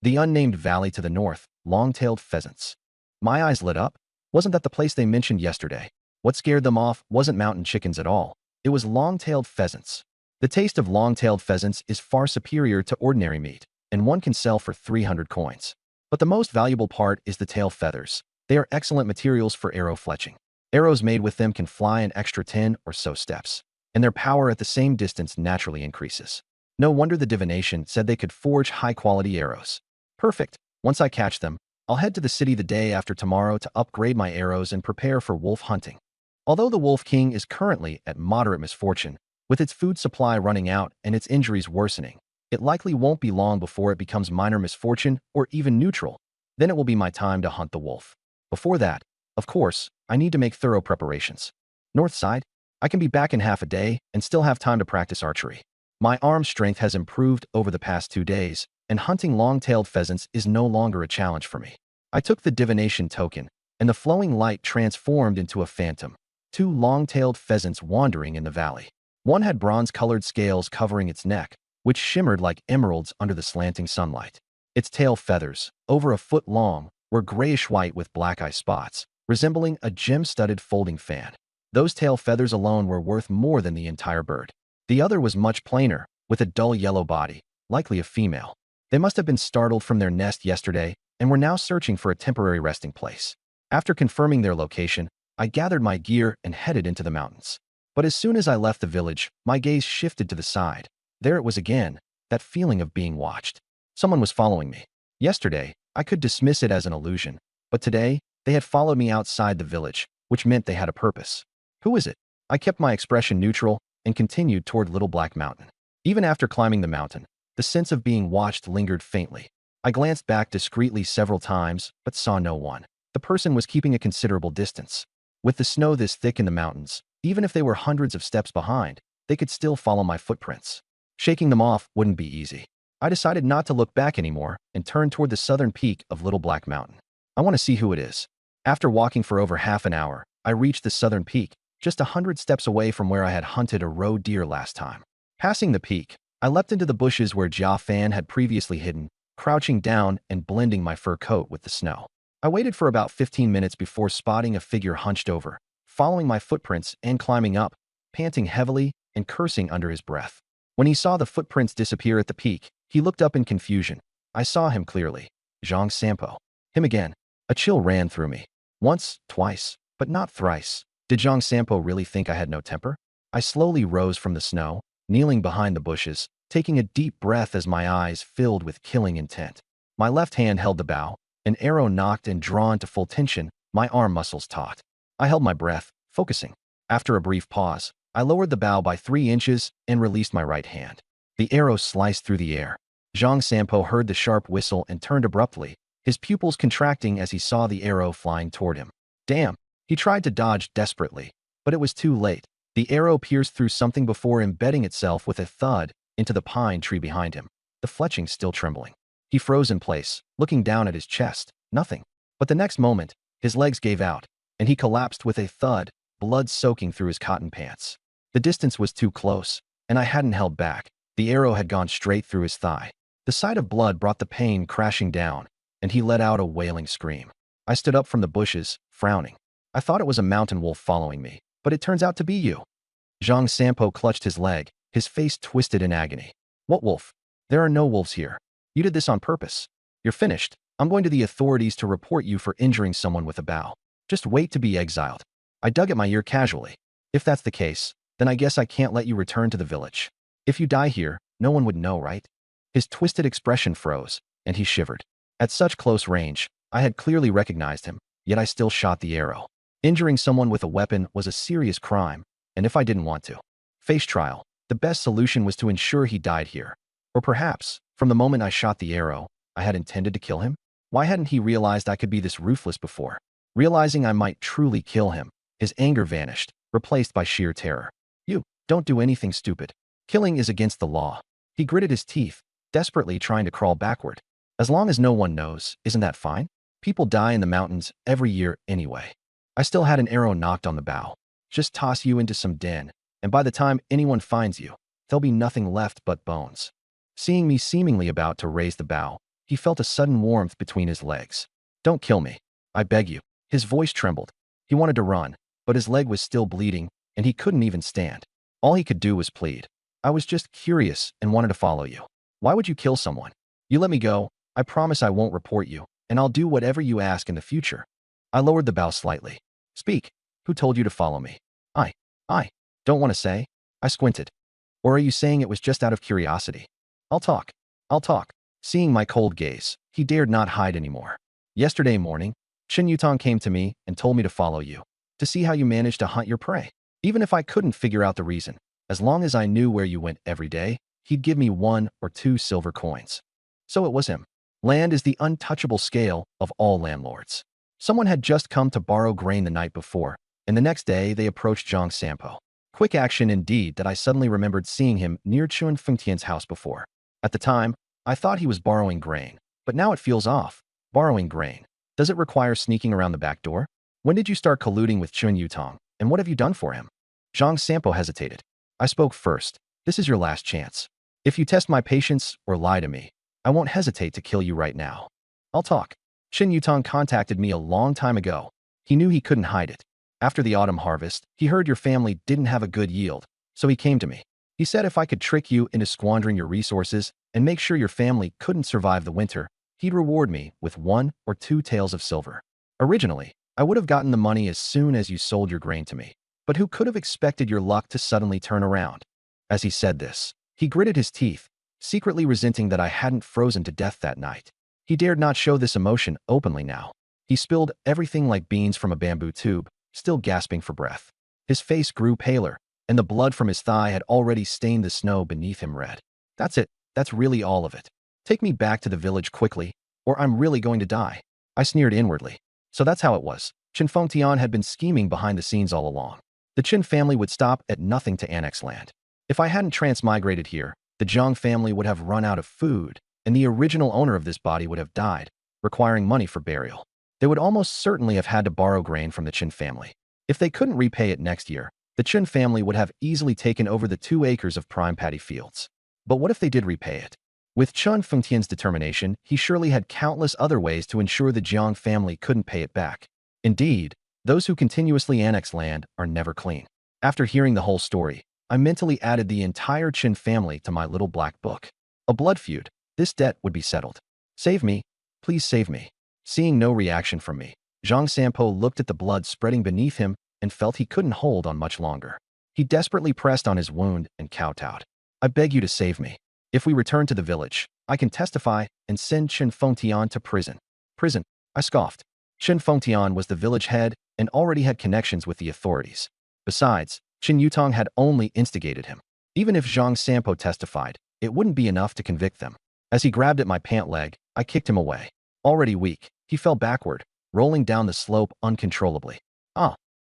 The unnamed valley to the north, long-tailed pheasants. My eyes lit up. Wasn't that the place they mentioned yesterday? What scared them off wasn't mountain chickens at all. It was long-tailed pheasants. The taste of long-tailed pheasants is far superior to ordinary meat, and one can sell for 300 coins. But the most valuable part is the tail feathers. They are excellent materials for arrow fletching. Arrows made with them can fly an extra 10 or so steps, and their power at the same distance naturally increases. No wonder the divination said they could forge high-quality arrows. Perfect. Once I catch them, I'll head to the city the day after tomorrow to upgrade my arrows and prepare for wolf hunting. Although the Wolf King is currently at moderate misfortune, with its food supply running out and its injuries worsening, it likely won't be long before it becomes minor misfortune or even neutral. Then it will be my time to hunt the wolf. Before that, of course, I need to make thorough preparations. North side, I can be back in half a day and still have time to practice archery. My arm strength has improved over the past 2 days, and hunting long-tailed pheasants is no longer a challenge for me. I took the divination token, and the flowing light transformed into a phantom. 2 long-tailed pheasants wandering in the valley. One had bronze-colored scales covering its neck, which shimmered like emeralds under the slanting sunlight. Its tail feathers, over a foot long, were grayish-white with black eye spots, resembling a gem-studded folding fan. Those tail feathers alone were worth more than the entire bird. The other was much plainer, with a dull yellow body, likely a female. They must have been startled from their nest yesterday and were now searching for a temporary resting place. After confirming their location, I gathered my gear and headed into the mountains. But as soon as I left the village, my gaze shifted to the side. There it was again, that feeling of being watched. Someone was following me. Yesterday, I could dismiss it as an illusion, but today, they had followed me outside the village, which meant they had a purpose. Who is it? I kept my expression neutral and continued toward Little Black Mountain. Even after climbing the mountain, the sense of being watched lingered faintly. I glanced back discreetly several times, but saw no one. The person was keeping a considerable distance. With the snow this thick in the mountains, even if they were hundreds of steps behind, they could still follow my footprints. Shaking them off wouldn't be easy. I decided not to look back anymore and turned toward the southern peak of Little Black Mountain. I want to see who it is. After walking for over half an hour, I reached the southern peak, just 100 steps away from where I had hunted a roe deer last time. Passing the peak, I leapt into the bushes where Jia Fan had previously hidden, crouching down and blending my fur coat with the snow. I waited for about 15 minutes before spotting a figure hunched over, following my footprints and climbing up, panting heavily and cursing under his breath. When he saw the footprints disappear at the peak, he looked up in confusion. I saw him clearly. Zhang Sampo. Him again. A chill ran through me. Once, twice, but not thrice. Did Zhang Sampo really think I had no temper? I slowly rose from the snow, kneeling behind the bushes, taking a deep breath as my eyes filled with killing intent. My left hand held the bow, an arrow knocked and drawn to full tension, my arm muscles taut. I held my breath, focusing. After a brief pause, I lowered the bow by 3 inches and released my right hand. The arrow sliced through the air. Zhang Sampo heard the sharp whistle and turned abruptly, his pupils contracting as he saw the arrow flying toward him. Damn! He tried to dodge desperately, but it was too late. The arrow pierced through something before embedding itself with a thud into the pine tree behind him, the fletching still trembling. He froze in place, looking down at his chest. Nothing. But the next moment, his legs gave out. and he collapsed with a thud, blood soaking through his cotton pants. The distance was too close, and I hadn't held back. The arrow had gone straight through his thigh. The sight of blood brought the pain crashing down, and he let out a wailing scream. I stood up from the bushes, frowning. I thought it was a mountain wolf following me, but it turns out to be you. Zhang Sampo clutched his leg, his face twisted in agony. What wolf? There are no wolves here. You did this on purpose. You're finished. I'm going to the authorities to report you for injuring someone with a bow. Just wait to be exiled. I dug at my ear casually. If that's the case, then I guess I can't let you return to the village. If you die here, no one would know, right? His twisted expression froze, and he shivered. At such close range, I had clearly recognized him, yet I still shot the arrow. Injuring someone with a weapon was a serious crime, and if I didn't want to face trial, the best solution was to ensure he died here. Or perhaps, from the moment I shot the arrow, I had intended to kill him? Why hadn't he realized I could be this ruthless before? Realizing I might truly kill him, his anger vanished, replaced by sheer terror. You, don't do anything stupid. Killing is against the law. He gritted his teeth, desperately trying to crawl backward. As long as no one knows, isn't that fine? People die in the mountains every year anyway. I still had an arrow knocked on the bow. Just toss you into some den, and by the time anyone finds you, there'll be nothing left but bones. Seeing me seemingly about to raise the bow, he felt a sudden warmth between his legs. Don't kill me. I beg you. His voice trembled. He wanted to run, but his leg was still bleeding, and he couldn't even stand. All he could do was plead. I was just curious and wanted to follow you. Why would you kill someone? You let me go. I promise I won't report you, and I'll do whatever you ask in the future. I lowered the bow slightly. Speak. Who told you to follow me? I don't want to say. I squinted. Or are you saying it was just out of curiosity? I'll talk. Seeing my cold gaze, he dared not hide anymore. Yesterday morning, Chen Yutong came to me and told me to follow you, to see how you managed to hunt your prey. Even if I couldn't figure out the reason, as long as I knew where you went every day, he'd give me 1 or 2 silver coins. So it was him. Land is the untouchable scale of all landlords. Someone had just come to borrow grain the night before, and the next day they approached Zhang Sampo. Quick action indeed that I suddenly remembered seeing him near Chun Fengtian's house before. At the time, I thought he was borrowing grain, but now it feels off. Borrowing grain. Does it require sneaking around the back door? When did you start colluding with Chun Yutong, and what have you done for him? Zhang Sampo hesitated. I spoke first. This is your last chance. If you test my patience or lie to me, I won't hesitate to kill you right now. I'll talk. Chen Yutong contacted me a long time ago. He knew he couldn't hide it. After the autumn harvest, he heard your family didn't have a good yield, so he came to me. He said if I could trick you into squandering your resources and make sure your family couldn't survive the winter, he'd reward me with 1 or 2 taels of silver. Originally, I would have gotten the money as soon as you sold your grain to me, but who could have expected your luck to suddenly turn around? As he said this, he gritted his teeth, secretly resenting that I hadn't frozen to death that night. He dared not show this emotion openly now. He spilled everything like beans from a bamboo tube, still gasping for breath. His face grew paler, and the blood from his thigh had already stained the snow beneath him red. That's it. That's really all of it. Take me back to the village quickly, or I'm really going to die. I sneered inwardly. So that's how it was. Chen Fengtian had been scheming behind the scenes all along. The Chen family would stop at nothing to annex land. If I hadn't transmigrated here, the Zhang family would have run out of food, and the original owner of this body would have died, requiring money for burial. They would almost certainly have had to borrow grain from the Chen family. If they couldn't repay it next year, the Chen family would have easily taken over the 2 acres of prime paddy fields. But what if they did repay it? With Chun Fengtian's determination, he surely had countless other ways to ensure the Jiang family couldn't pay it back. Indeed, those who continuously annex land are never clean. After hearing the whole story, I mentally added the entire Chen family to my little black book. A blood feud. This debt would be settled. Save me. Please save me. Seeing no reaction from me, Zhang Sampo looked at the blood spreading beneath him and felt he couldn't hold on much longer. He desperately pressed on his wound and kowtowed. I beg you to save me. If we return to the village, I can testify and send Chen Fengtian to prison. Prison? I scoffed. Chen Fengtian was the village head and already had connections with the authorities. Besides, Chen Yutong had only instigated him. Even if Zhang Sampo testified, it wouldn't be enough to convict them. As he grabbed at my pant leg, I kicked him away. Already weak, he fell backward, rolling down the slope uncontrollably.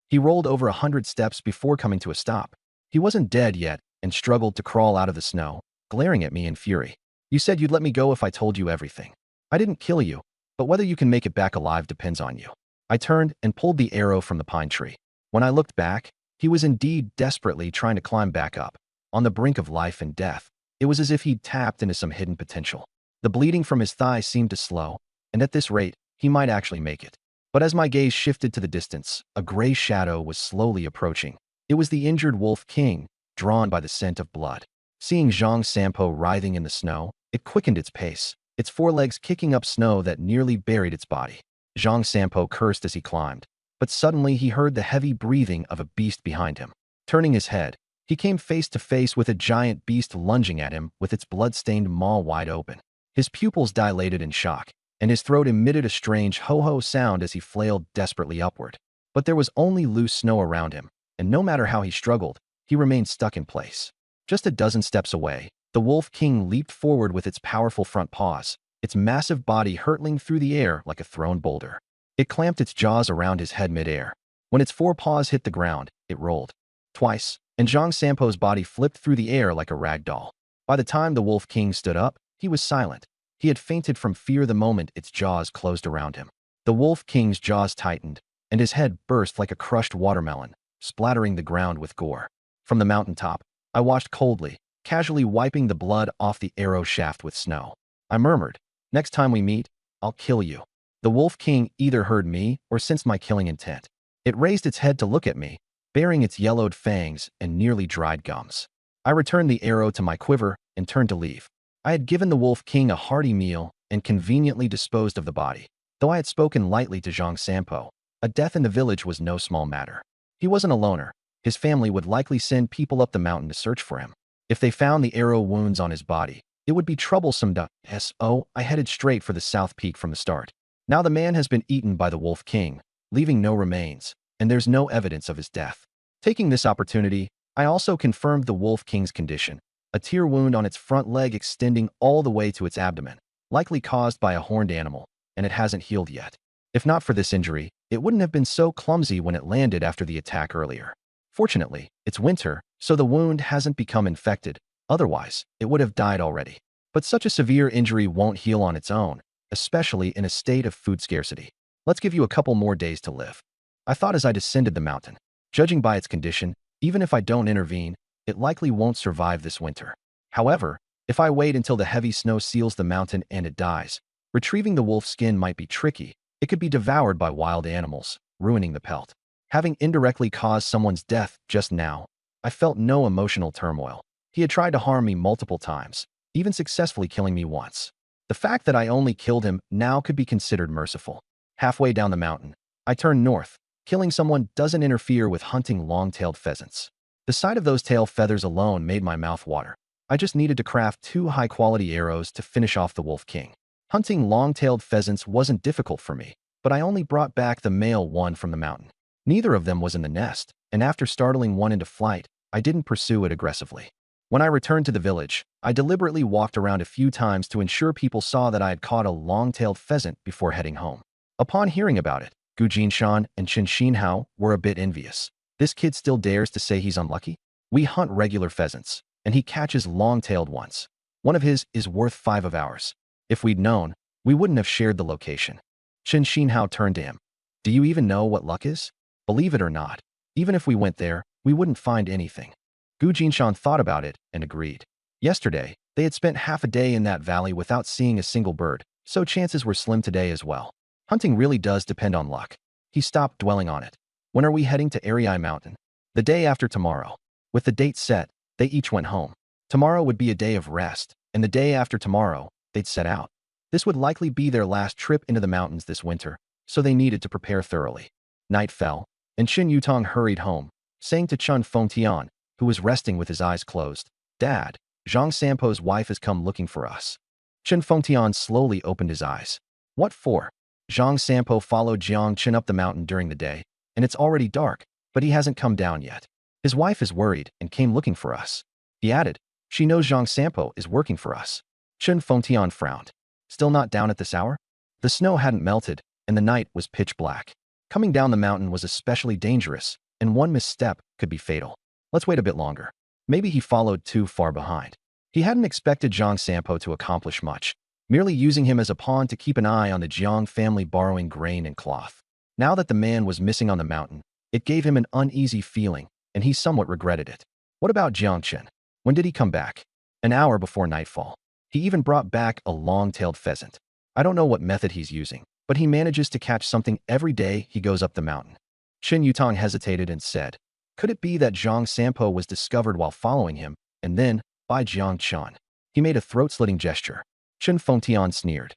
He rolled over 100 steps before coming to a stop. He wasn't dead yet and struggled to crawl out of the snow, glaring at me in fury. You said you'd let me go if I told you everything. I didn't kill you, but whether you can make it back alive depends on you. I turned and pulled the arrow from the pine tree. When I looked back, he was indeed desperately trying to climb back up. On the brink of life and death, it was as if he'd tapped into some hidden potential. The bleeding from his thigh seemed to slow, and at this rate, he might actually make it. But as my gaze shifted to the distance, a gray shadow was slowly approaching. It was the injured wolf king, drawn by the scent of blood. Seeing Zhang Sampo writhing in the snow, it quickened its pace, its forelegs kicking up snow that nearly buried its body. Zhang Sampo cursed as he climbed, but suddenly he heard the heavy breathing of a beast behind him. Turning his head, he came face to face with a giant beast lunging at him with its blood-stained maw wide open. His pupils dilated in shock, and his throat emitted a strange ho-ho sound as he flailed desperately upward. But there was only loose snow around him, and no matter how he struggled, he remained stuck in place. Just a dozen steps away, the Wolf King leaped forward with its powerful front paws, its massive body hurtling through the air like a thrown boulder. It clamped its jaws around his head mid-air. When its forepaws hit the ground, it rolled twice, and Zhang Sampo's body flipped through the air like a rag doll. By the time the Wolf King stood up, he was silent. He had fainted from fear the moment its jaws closed around him. The Wolf King's jaws tightened, and his head burst like a crushed watermelon, splattering the ground with gore. From the mountaintop, I watched coldly, casually wiping the blood off the arrow shaft with snow. I murmured, "Next time we meet, I'll kill you." The Wolf King either heard me or sensed my killing intent. It raised its head to look at me, baring its yellowed fangs and nearly dried gums. I returned the arrow to my quiver and turned to leave. I had given the Wolf King a hearty meal and conveniently disposed of the body. Though I had spoken lightly to Zhang Sampo, a death in the village was no small matter. He wasn't a loner. His family would likely send people up the mountain to search for him. If they found the arrow wounds on his body, it would be troublesome. So I headed straight for the South Peak from the start. Now the man has been eaten by the Wolf King, leaving no remains, and there's no evidence of his death. Taking this opportunity, I also confirmed the Wolf King's condition, a tear wound on its front leg extending all the way to its abdomen, likely caused by a horned animal, and it hasn't healed yet. If not for this injury, it wouldn't have been so clumsy when it landed after the attack earlier. Fortunately, it's winter, so the wound hasn't become infected. Otherwise, it would have died already. But such a severe injury won't heal on its own, especially in a state of food scarcity. Let's give you a couple more days to live. I thought as I descended the mountain. Judging by its condition, even if I don't intervene, it likely won't survive this winter. However, if I wait until the heavy snow seals the mountain and it dies, retrieving the wolf's skin might be tricky. It could be devoured by wild animals, ruining the pelt. Having indirectly caused someone's death just now, I felt no emotional turmoil. He had tried to harm me multiple times, even successfully killing me once. The fact that I only killed him now could be considered merciful. Halfway down the mountain, I turned north. Killing someone doesn't interfere with hunting long-tailed pheasants. The sight of those tail feathers alone made my mouth water. I just needed to craft 2 high-quality arrows to finish off the Wolf King. Hunting long-tailed pheasants wasn't difficult for me, but I only brought back the male one from the mountain. Neither of them was in the nest, and after startling one into flight, I didn't pursue it aggressively. When I returned to the village, I deliberately walked around a few times to ensure people saw that I had caught a long-tailed pheasant before heading home. Upon hearing about it, Gu Jinshan and Chen Xinhao were a bit envious. This kid still dares to say he's unlucky? We hunt regular pheasants, and he catches long-tailed ones. One of his is worth 5 of ours. If we'd known, we wouldn't have shared the location. Chen Xinhao turned to him. Do you even know what luck is? Believe it or not, even if we went there, we wouldn't find anything. Gu Jinshan thought about it and agreed. Yesterday, they had spent half a day in that valley without seeing a single bird, so chances were slim today as well. Hunting really does depend on luck. He stopped dwelling on it. When are we heading to Ariai Mountain? The day after tomorrow. With the date set, they each went home. Tomorrow would be a day of rest, and the day after tomorrow, they'd set out. This would likely be their last trip into the mountains this winter, so they needed to prepare thoroughly. Night fell, and Qin Yutong hurried home, saying to Chun Fengtian, who was resting with his eyes closed, "Dad, Zhang Sampo's wife has come looking for us." Qin Fengtian slowly opened his eyes. What for? Zhang Sampo followed Jiang Qin up the mountain during the day, and it's already dark, but he hasn't come down yet. His wife is worried and came looking for us. He added, she knows Zhang Sampo is working for us. Qin Fengtian frowned. Still not down at this hour? The snow hadn't melted, and the night was pitch black. Coming down the mountain was especially dangerous, and one misstep could be fatal. Let's wait a bit longer. Maybe he followed too far behind. He hadn't expected Zhang Sampo to accomplish much, merely using him as a pawn to keep an eye on the Jiang family borrowing grain and cloth. Now that the man was missing on the mountain, it gave him an uneasy feeling, and he somewhat regretted it. What about Jiang Chen? When did he come back? An hour before nightfall. He even brought back a long-tailed pheasant. I don't know what method he's using, but he manages to catch something every day he goes up the mountain. Qin Yutong hesitated and said, could it be that Zhang Sampo was discovered while following him, and then, by Jiang Chen? He made a throat-slitting gesture. Chen Fengtian sneered.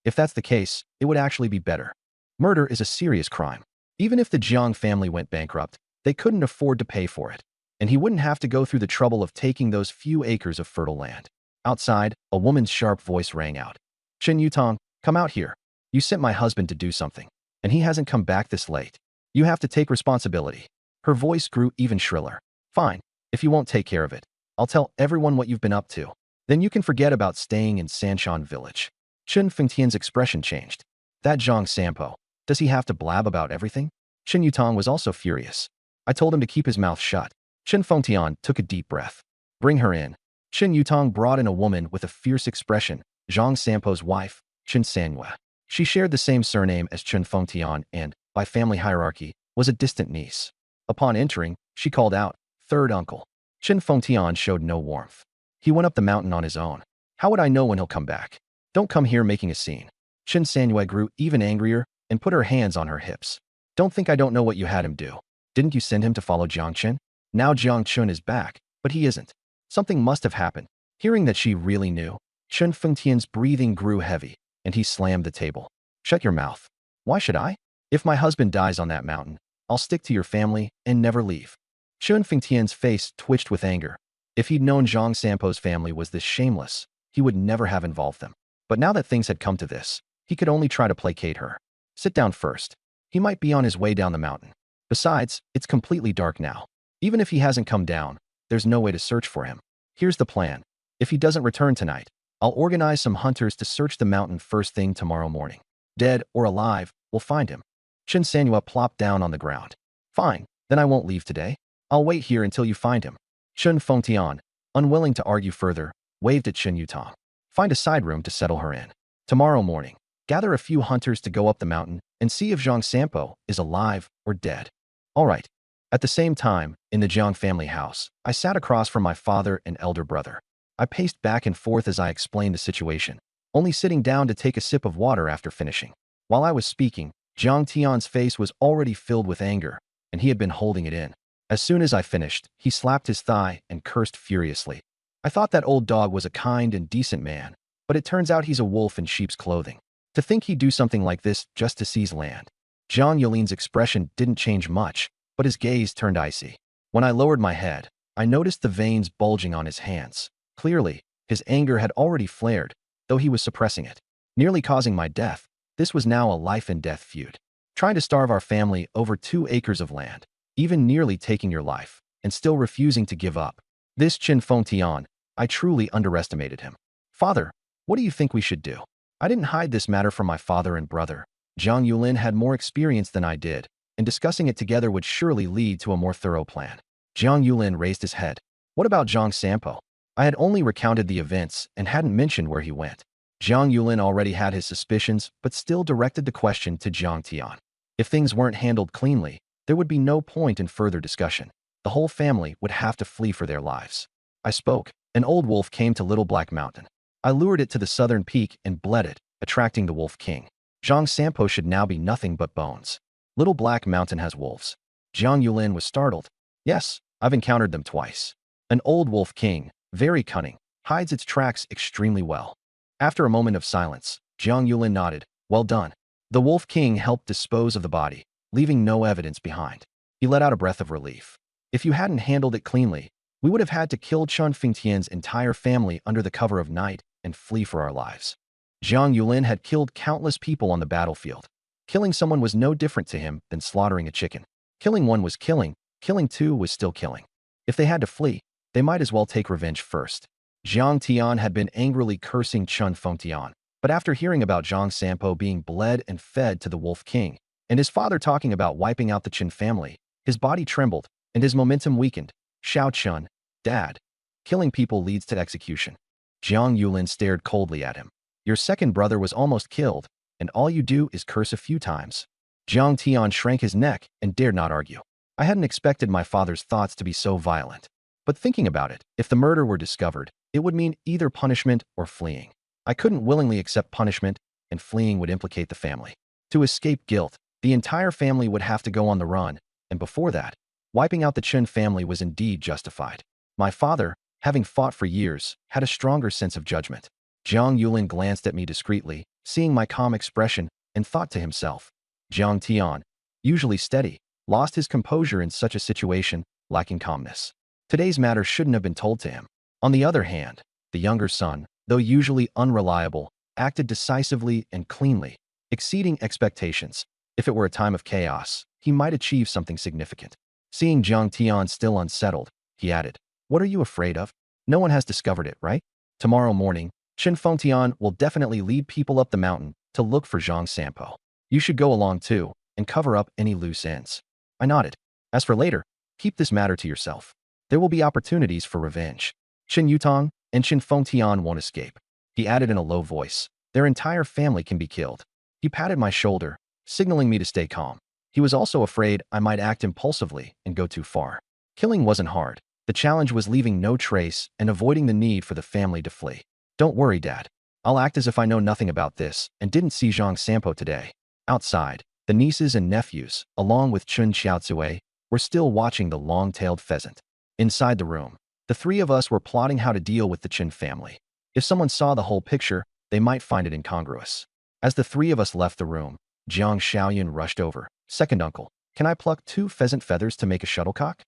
If that's the case, it would actually be better. Murder is a serious crime. Even if the Jiang family went bankrupt, they couldn't afford to pay for it, and he wouldn't have to go through the trouble of taking those few acres of fertile land. Outside, a woman's sharp voice rang out. Qin Yutong, come out here. You sent my husband to do something, and he hasn't come back this late. You have to take responsibility. Her voice grew even shriller. Fine, if you won't take care of it, I'll tell everyone what you've been up to. Then you can forget about staying in Sanshan village. Chen Fengtian's expression changed. That Zhang Sampo, does he have to blab about everything? Qin Yutong was also furious. I told him to keep his mouth shut. Chen Fengtian took a deep breath. Bring her in. Qin Yutong brought in a woman with a fierce expression, Zhang Sampo's wife, Chen Sanyue. She shared the same surname as Chen Fengtian and, by family hierarchy, was a distant niece. Upon entering, she called out, third uncle. Chen Fengtian showed no warmth. He went up the mountain on his own. How would I know when he'll come back? Don't come here making a scene. Chen Sanyue grew even angrier and put her hands on her hips. Don't think I don't know what you had him do. Didn't you send him to follow Jiang Chen? Now Jiang Chen is back, but he isn't. Something must have happened. Hearing that she really knew, Chen Fengtian's breathing grew heavy, and he slammed the table. Shut your mouth. Why should I? If my husband dies on that mountain, I'll stick to your family and never leave. Chen Fengtian's face twitched with anger. If he'd known Zhang Sampo's family was this shameless, he would never have involved them. But now that things had come to this, he could only try to placate her. Sit down first. He might be on his way down the mountain. Besides, it's completely dark now. Even if he hasn't come down, there's no way to search for him. Here's the plan. If he doesn't return tonight, I'll organize some hunters to search the mountain first thing tomorrow morning. Dead or alive, we'll find him. Chen Sanyue plopped down on the ground. Fine, then I won't leave today. I'll wait here until you find him. Chen Fengtian, unwilling to argue further, waved at Qin Yutong. Find a side room to settle her in. Tomorrow morning, gather a few hunters to go up the mountain and see if Zhang Sampo is alive or dead. All right. At the same time, in the Jiang family house, I sat across from my father and elder brother. I paced back and forth as I explained the situation, only sitting down to take a sip of water after finishing. While I was speaking, Jiang Tian's face was already filled with anger, and he had been holding it in. As soon as I finished, he slapped his thigh and cursed furiously. I thought that old dog was a kind and decent man, but it turns out he's a wolf in sheep's clothing. To think he'd do something like this just to seize land. Zhang Yulin's expression didn't change much, but his gaze turned icy. When I lowered my head, I noticed the veins bulging on his hands. Clearly, his anger had already flared, though he was suppressing it. Nearly causing my death, this was now a life-and-death feud. Trying to starve our family over 2 acres of land, even nearly taking your life, and still refusing to give up. This Qin Fengtian, I truly underestimated him. Father, what do you think we should do? I didn't hide this matter from my father and brother. Zhang Yulin had more experience than I did, and discussing it together would surely lead to a more thorough plan. Zhang Yulin raised his head. What about Zhang Sampo? I had only recounted the events and hadn't mentioned where he went. Zhang Yulin already had his suspicions, but still directed the question to Jiang Tian. If things weren't handled cleanly, there would be no point in further discussion. The whole family would have to flee for their lives. I spoke. An old wolf came to Little Black Mountain. I lured it to the southern peak and bled it, attracting the Wolf King. Zhang Sampo should now be nothing but bones. Little Black Mountain has wolves. Jiang Yulin was startled. Yes, I've encountered them twice. An old Wolf King, very cunning, hides its tracks extremely well. After a moment of silence, Jiang Yulin nodded. Well done. The Wolf King helped dispose of the body, leaving no evidence behind. He let out a breath of relief. If you hadn't handled it cleanly, we would have had to kill Chen Fengtian's entire family under the cover of night and flee for our lives. Jiang Yulin had killed countless people on the battlefield. Killing someone was no different to him than slaughtering a chicken. Killing one was killing, killing two was still killing. If they had to flee, they might as well take revenge first. Jiang Tian had been angrily cursing Chen Fengtian, but after hearing about Zhang Sampo being bled and fed to the Wolf King, and his father talking about wiping out the Chen family, his body trembled, and his momentum weakened. Xiao Chun, Dad. Killing people leads to execution. Jiang Yulin stared coldly at him. Your second brother was almost killed, and all you do is curse a few times. Jiang Tian shrank his neck and dared not argue. I hadn't expected my father's thoughts to be so violent. But thinking about it, if the murder were discovered, it would mean either punishment or fleeing. I couldn't willingly accept punishment, and fleeing would implicate the family. To escape guilt, the entire family would have to go on the run, and before that, wiping out the Chen family was indeed justified. My father, having fought for years, had a stronger sense of judgment. Jiang Yulin glanced at me discreetly, seeing my calm expression, and thought to himself, Jiang Tian, usually steady, lost his composure in such a situation, lacking calmness. Today's matter shouldn't have been told to him. On the other hand, the younger son, though usually unreliable, acted decisively and cleanly, exceeding expectations. If it were a time of chaos, he might achieve something significant. Seeing Jiang Tian still unsettled, he added, What are you afraid of? No one has discovered it, right? Tomorrow morning, Chen Fengtian will definitely lead people up the mountain to look for Zhang Sampo. You should go along too, and cover up any loose ends. I nodded. As for later, keep this matter to yourself. There will be opportunities for revenge. Chen Yutong and Chen Fengtian won't escape. He added in a low voice. Their entire family can be killed. He patted my shoulder, signaling me to stay calm. He was also afraid I might act impulsively and go too far. Killing wasn't hard. The challenge was leaving no trace and avoiding the need for the family to flee. Don't worry, Dad. I'll act as if I know nothing about this and didn't see Zhang Sampo today. Outside, the nieces and nephews, along with Chun Xiaozue, were still watching the long-tailed pheasant. Inside the room, the three of us were plotting how to deal with the Chen family. If someone saw the whole picture, they might find it incongruous. As the three of us left the room, Jiang Xiaoyun rushed over. Second uncle, can I pluck 2 pheasant feathers to make a shuttlecock?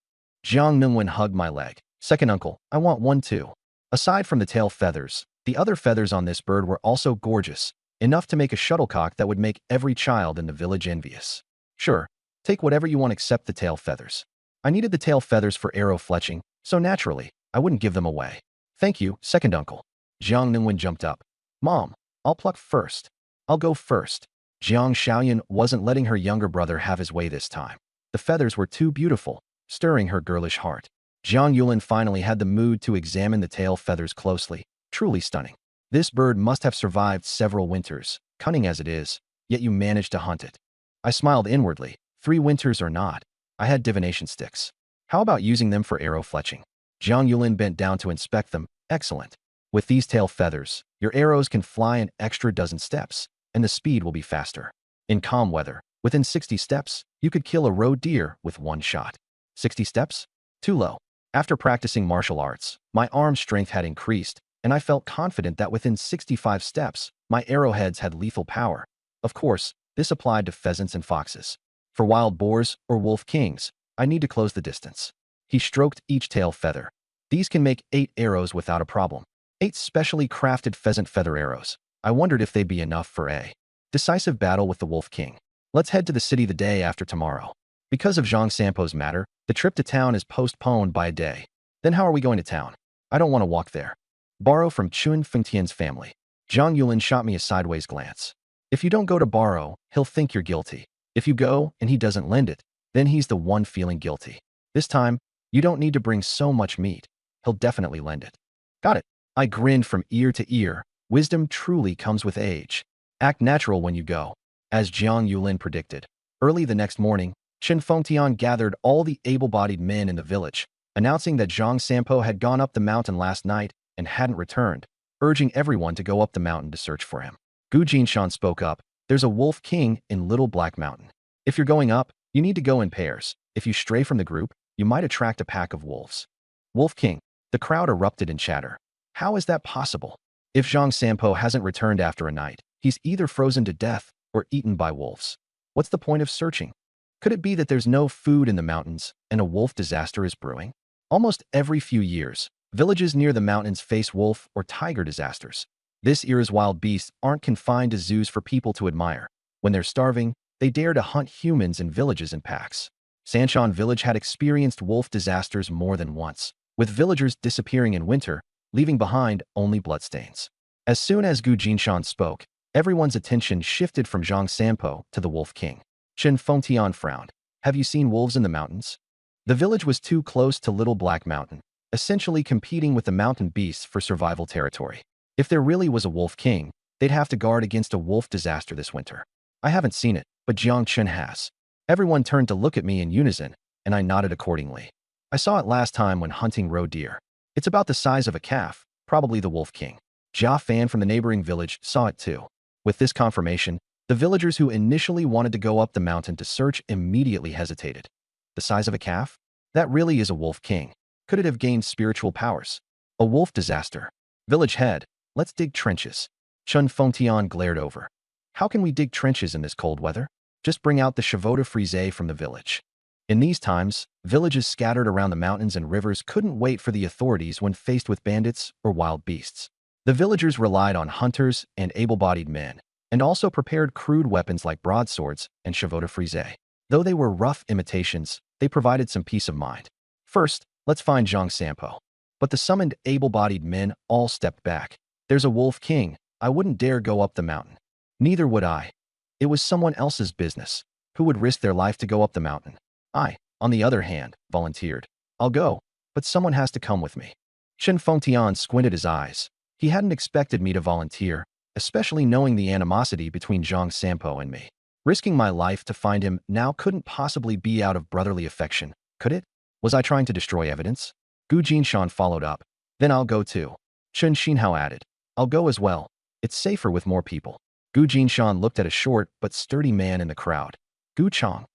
Jiang Ningwen hugged my leg. Second uncle, I want one too. Aside from the tail feathers, the other feathers on this bird were also gorgeous, enough to make a shuttlecock that would make every child in the village envious. Sure, take whatever you want except the tail feathers. I needed the tail feathers for arrow fletching, so naturally, I wouldn't give them away. Thank you, second uncle. Jiang Ningwen jumped up. Mom, I'll pluck first. I'll go first. Jiang Xiaoyan wasn't letting her younger brother have his way this time. The feathers were too beautiful, stirring her girlish heart. Jiang Yulin finally had the mood to examine the tail feathers closely. Truly stunning. This bird must have survived several winters, cunning as it is, yet you managed to hunt it. I smiled inwardly. 3 winters or not, I had divination sticks. How about using them for arrow fletching? Jiang Yulin bent down to inspect them. Excellent. With these tail feathers, your arrows can fly an extra dozen steps, and the speed will be faster. In calm weather, within 60 steps, you could kill a roe deer with 1 shot. 60 steps? Too low. After practicing martial arts, my arm strength had increased, and I felt confident that within 65 steps, my arrowheads had lethal power. Of course, this applied to pheasants and foxes. For wild boars or wolf kings, I need to close the distance. He stroked each tail feather. These can make 8 arrows without a problem. 8 specially crafted pheasant feather arrows. I wondered if they'd be enough for a decisive battle with the Wolf King. Let's head to the city the day after tomorrow. Because of Zhang Sampo's matter, the trip to town is postponed by a day. Then how are we going to town? I don't want to walk there. Borrow from Chun Fengtian's family. Zhang Yulin shot me a sideways glance. If you don't go to borrow, he'll think you're guilty. If you go and he doesn't lend it, then he's the one feeling guilty. This time, you don't need to bring so much meat. He'll definitely lend it. Got it. I grinned from ear to ear. Wisdom truly comes with age. Act natural when you go. As Jiang Yulin predicted. Early the next morning, Chen Fengtian gathered all the able-bodied men in the village, announcing that Zhang Sampo had gone up the mountain last night and hadn't returned, urging everyone to go up the mountain to search for him. Gu Jinshan spoke up. There's a wolf king in Little Black Mountain. If you're going up, you need to go in pairs. If you stray from the group, you might attract a pack of wolves. Wolf King. The crowd erupted in chatter. How is that possible? If Zhang Sampo hasn't returned after a night, he's either frozen to death or eaten by wolves. What's the point of searching? Could it be that there's no food in the mountains and a wolf disaster is brewing? Almost every few years, villages near the mountains face wolf or tiger disasters. This era's wild beasts aren't confined to zoos for people to admire. When they're starving, they dare to hunt humans in villages in packs. Sanshan village had experienced wolf disasters more than once, with villagers disappearing in winter, leaving behind only bloodstains. As soon as Gu Jinshan spoke, everyone's attention shifted from Zhang Sampo to the Wolf King. Chen Fengtian frowned. Have you seen wolves in the mountains? The village was too close to Little Black Mountain, essentially competing with the mountain beasts for survival territory. If there really was a Wolf King, they'd have to guard against a wolf disaster this winter. I haven't seen it. but Jiang Chen has. Everyone turned to look at me in unison, and I nodded accordingly. I saw it last time when hunting roe deer. It's about the size of a calf, probably the wolf king. Jia Fan from the neighboring village saw it too. With this confirmation, the villagers who initially wanted to go up the mountain to search immediately hesitated. The size of a calf? That really is a wolf king. Could it have gained spiritual powers? A wolf disaster. Village head, let's dig trenches. Chun Fengtian glared over. How can we dig trenches in this cold weather? Just bring out the chevaux de frise from the village. In these times, villages scattered around the mountains and rivers couldn't wait for the authorities when faced with bandits or wild beasts. The villagers relied on hunters and able-bodied men, and also prepared crude weapons like broadswords and chevaux de frise. Though they were rough imitations, they provided some peace of mind. First, let's find Zhang Sampo. But the summoned able-bodied men all stepped back. There's a wolf king. I wouldn't dare go up the mountain. Neither would I. It was someone else's business. Who would risk their life to go up the mountain? I, on the other hand, volunteered. I'll go, but someone has to come with me. Chen Fengtian squinted his eyes. He hadn't expected me to volunteer, especially knowing the animosity between Zhang Sampo and me. Risking my life to find him now couldn't possibly be out of brotherly affection, could it? Was I trying to destroy evidence? Gu Jinshan followed up. Then I'll go too. Chen Xinhao added. I'll go as well. It's safer with more people. Gu Jinshan looked at a short but sturdy man in the crowd. Gu Chang.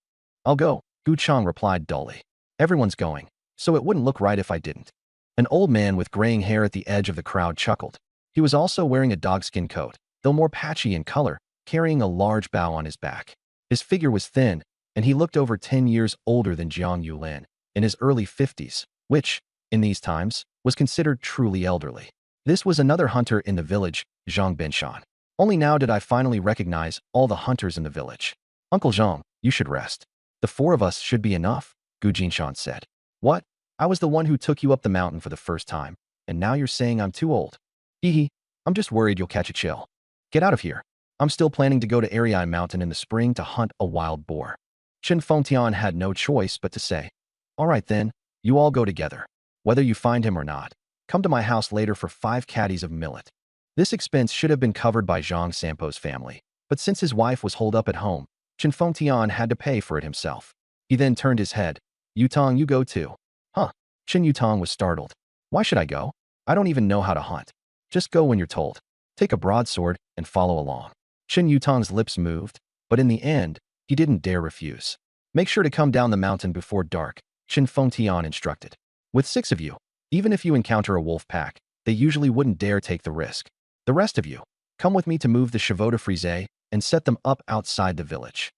I'll go, Gu Chang replied dully. Everyone's going, so it wouldn't look right if I didn't. An old man with graying hair at the edge of the crowd chuckled. He was also wearing a dogskin coat, though more patchy in color, carrying a large bough on his back. His figure was thin, and he looked over 10 years older than Jiang Yulin, in his early 50s, which, in these times, was considered truly elderly. This was another hunter in the village, Zhang Benshan. Only now did I finally recognize all the hunters in the village. Uncle Zhang, you should rest. The four of us should be enough, Gu Jinshan said. What? I was the one who took you up the mountain for the first time, and now you're saying I'm too old. Hee, I'm just worried you'll catch a chill. Get out of here. I'm still planning to go to Ariai Mountain in the spring to hunt a wild boar. Chen Fengtian had no choice but to say, all right then, you all go together. Whether you find him or not, come to my house later for 5 caddies of millet. This expense should have been covered by Zhang Sampo's family, but since his wife was holed up at home, Chen Fengtian had to pay for it himself. He then turned his head. Yutong, you go too. Huh? Chen Yutong was startled. Why should I go? I don't even know how to hunt. Just go when you're told. Take a broadsword and follow along. Chen Yutong's lips moved, but in the end, he didn't dare refuse. Make sure to come down the mountain before dark, Chen Fengtian instructed. With 6 of you, even if you encounter a wolf pack, they usually wouldn't dare take the risk. The rest of you, come with me to move the chevaux de frise and set them up outside the village.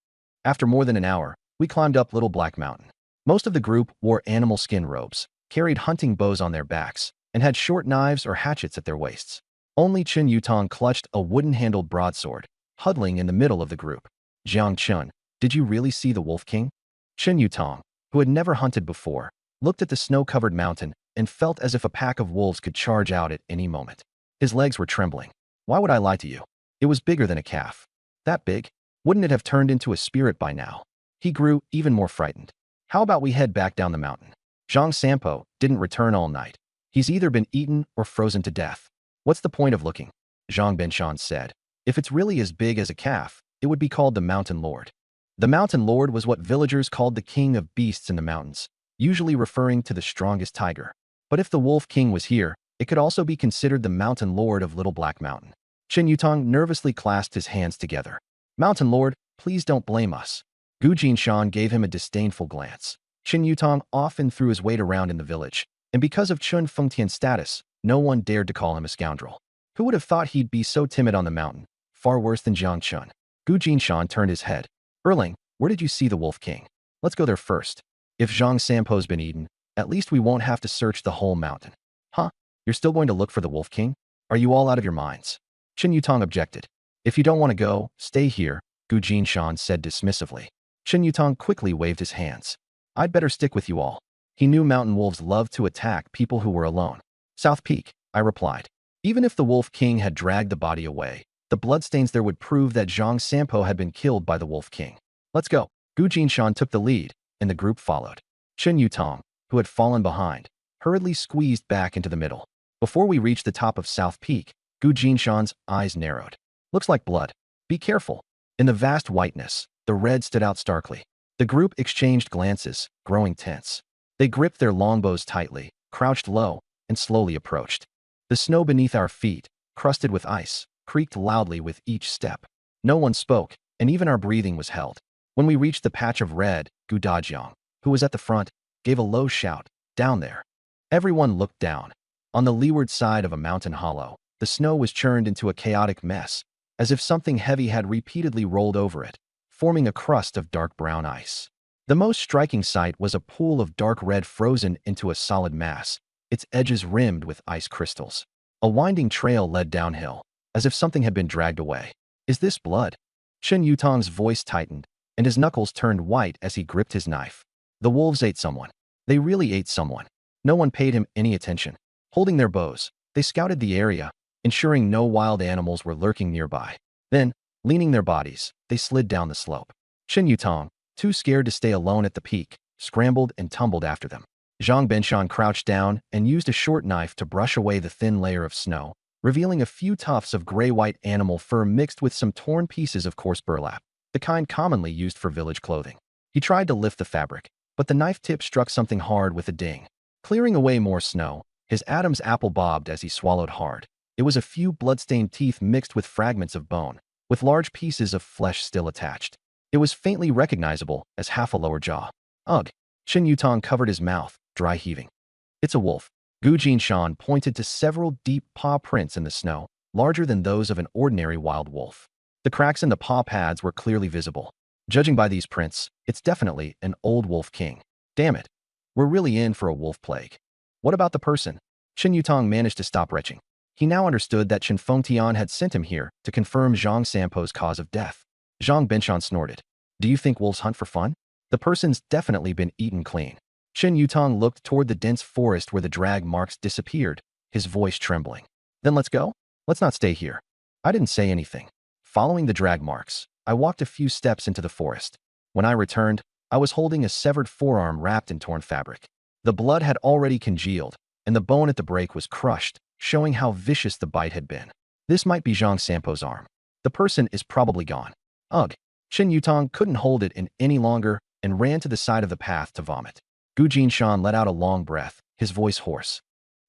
After more than an hour, we climbed up Little Black Mountain. Most of the group wore animal skin robes, carried hunting bows on their backs, and had short knives or hatchets at their waists. Only Chen Yutong clutched a wooden-handled broadsword, huddling in the middle of the group. Jiang Chun, did you really see the Wolf King? Chen Yutong, who had never hunted before, looked at the snow-covered mountain and felt as if a pack of wolves could charge out at any moment. His legs were trembling. Why would I lie to you? It was bigger than a calf. That big? Wouldn't it have turned into a spirit by now? He grew even more frightened. How about we head back down the mountain? Zhang Sampo didn't return all night. He's either been eaten or frozen to death. What's the point of looking? Zhang Benshan said. If it's really as big as a calf, it would be called the Mountain Lord. The Mountain Lord was what villagers called the king of beasts in the mountains, usually referring to the strongest tiger. But if the Wolf King was here, it could also be considered the Mountain Lord of Little Black Mountain. Chen Yutong nervously clasped his hands together. Mountain Lord, please don't blame us. Gu Jinshan gave him a disdainful glance. Chen Yutong often threw his weight around in the village, and because of Chun Fengtian's status, no one dared to call him a scoundrel. Who would have thought he'd be so timid on the mountain? Far worse than Jiang Chun. Gu Jinshan turned his head. Erling, where did you see the Wolf King? Let's go there first. If Zhang Sampo's been eaten, at least we won't have to search the whole mountain. Huh? You're still going to look for the Wolf King? Are you all out of your minds? Chen Yutong objected. If you don't want to go, stay here, Gu Jinshan said dismissively. Chen Yutong quickly waved his hands. I'd better stick with you all. He knew mountain wolves loved to attack people who were alone. South Peak, I replied. Even if the Wolf King had dragged the body away, the bloodstains there would prove that Zhang Sampo had been killed by the Wolf King. Let's go. Gu Jinshan took the lead, and the group followed. Chen Yutong, who had fallen behind, hurriedly squeezed back into the middle. Before we reached the top of South Peak, Gu Jinshan's eyes narrowed. Looks like blood. Be careful. In the vast whiteness, The red stood out starkly. The group exchanged glances, growing tense. They gripped their longbows tightly, crouched low, and slowly approached. The snow beneath our feet, crusted with ice, creaked loudly with each step. No one spoke, and even our breathing was held. When we reached the patch of red, Gu Dajiang, who was at the front, gave a low shout, "Down there." Everyone looked down. On the leeward side of a mountain hollow, the snow was churned into a chaotic mess, as if something heavy had repeatedly rolled over it, forming a crust of dark brown ice. The most striking sight was a pool of dark red frozen into a solid mass, its edges rimmed with ice crystals. A winding trail led downhill, as if something had been dragged away. "Is this blood?" Chen Yutong's voice tightened, and his knuckles turned white as he gripped his knife. The wolves ate someone. They really ate someone. No one paid him any attention. Holding their bows, they scouted the area, ensuring no wild animals were lurking nearby. Then, leaning their bodies, they slid down the slope. Chen Yutong, too scared to stay alone at the peak, scrambled and tumbled after them. Zhang Benshan crouched down and used a short knife to brush away the thin layer of snow, revealing a few tufts of gray-white animal fur mixed with some torn pieces of coarse burlap, the kind commonly used for village clothing. He tried to lift the fabric, but the knife tip struck something hard with a ding. Clearing away more snow, his Adam's apple bobbed as he swallowed hard. It was a few blood-stained teeth mixed with fragments of bone, with large pieces of flesh still attached. It was faintly recognizable as half a lower jaw. Ugh! Chen Yutong covered his mouth, dry heaving. "It's a wolf." Gu Jinshan pointed to several deep paw prints in the snow, larger than those of an ordinary wild wolf. The cracks in the paw pads were clearly visible. Judging by these prints, it's definitely an old wolf king. Damn it. We're really in for a wolf plague. What about the person? Chen Yutong managed to stop retching. He now understood that Chen Fengtian had sent him here to confirm Zhang Sampo's cause of death. Zhang Benshan snorted. "Do you think wolves hunt for fun? The person's definitely been eaten clean." Chen Yutong looked toward the dense forest where the drag marks disappeared, his voice trembling. "Then let's go? Let's not stay here." I didn't say anything. Following the drag marks, I walked a few steps into the forest. When I returned, I was holding a severed forearm wrapped in torn fabric. The blood had already congealed, and the bone at the break was crushed, showing how vicious the bite had been. This might be Zhang Sampo's arm. The person is probably gone. Ugh! Chen Yutong couldn't hold it in any longer and ran to the side of the path to vomit. Gu Jinshan let out a long breath, his voice hoarse.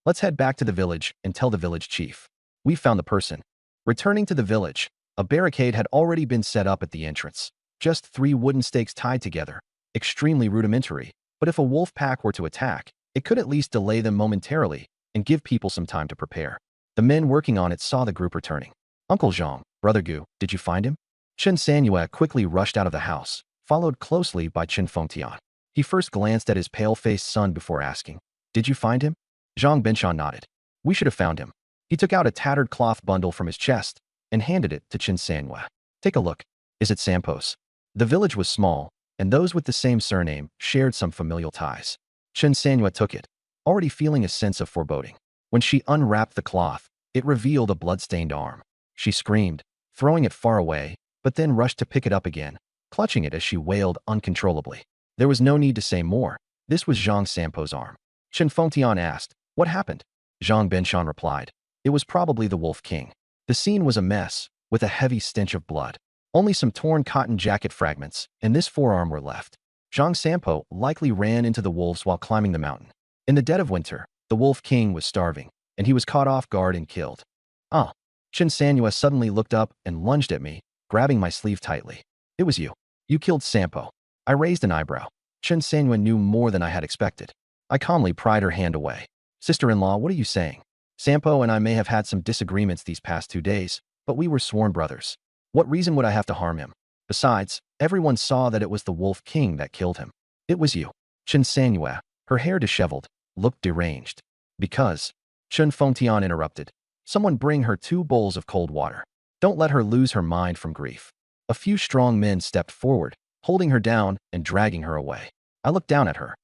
"Let's head back to the village and tell the village chief. We've found the person." Returning to the village, a barricade had already been set up at the entrance. Just 3 wooden stakes tied together. Extremely rudimentary, but if a wolf pack were to attack, it could at least delay them momentarily and give people some time to prepare. The men working on it saw the group returning. "Uncle Zhang, Brother Gu, did you find him?" Chen Sanyue quickly rushed out of the house, followed closely by Chen Fengtian. He first glanced at his pale-faced son before asking, "Did you find him?" Zhang Benshan nodded. "We should have found him." He took out a tattered cloth bundle from his chest and handed it to Chen Sanyue. "Take a look. Is it Sampo's?" The village was small, and those with the same surname shared some familial ties. Chen Sanyue took it, already feeling a sense of foreboding. When she unwrapped the cloth, it revealed a blood-stained arm. She screamed, throwing it far away, but then rushed to pick it up again, clutching it as she wailed uncontrollably. There was no need to say more. This was Zhang Sampo's arm. Chen Fengtian asked, "What happened?" Zhang Benshan replied, "It was probably the Wolf King." The scene was a mess, with a heavy stench of blood. Only some torn cotton jacket fragments and this forearm were left. Zhang Sampo likely ran into the wolves while climbing the mountain. In the dead of winter, the Wolf King was starving, and he was caught off guard and killed. "Ah!" Chen Sanyue suddenly looked up and lunged at me, grabbing my sleeve tightly. "It was you. You killed Sampo." I raised an eyebrow. Chen Sanyue knew more than I had expected. I calmly pried her hand away. "Sister-in-law, what are you saying? Sampo and I may have had some disagreements these past 2 days, but we were sworn brothers. What reason would I have to harm him? Besides, everyone saw that it was the Wolf King that killed him." "It was you." Chen Sanyue, her hair disheveled, looked deranged. "Because," Chen Fengtian interrupted, "someone bring her 2 bowls of cold water. Don't let her lose her mind from grief." A few strong men stepped forward, holding her down and dragging her away. I looked down at her.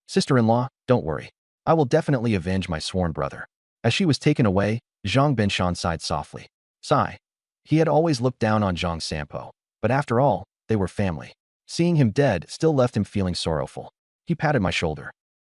"Sister-in-law, don't worry. I will definitely avenge my sworn brother." As she was taken away, Zhang Benshan sighed softly. Sigh. He had always looked down on Zhang Sampo, but after all, they were family. Seeing him dead still left him feeling sorrowful. He patted my shoulder.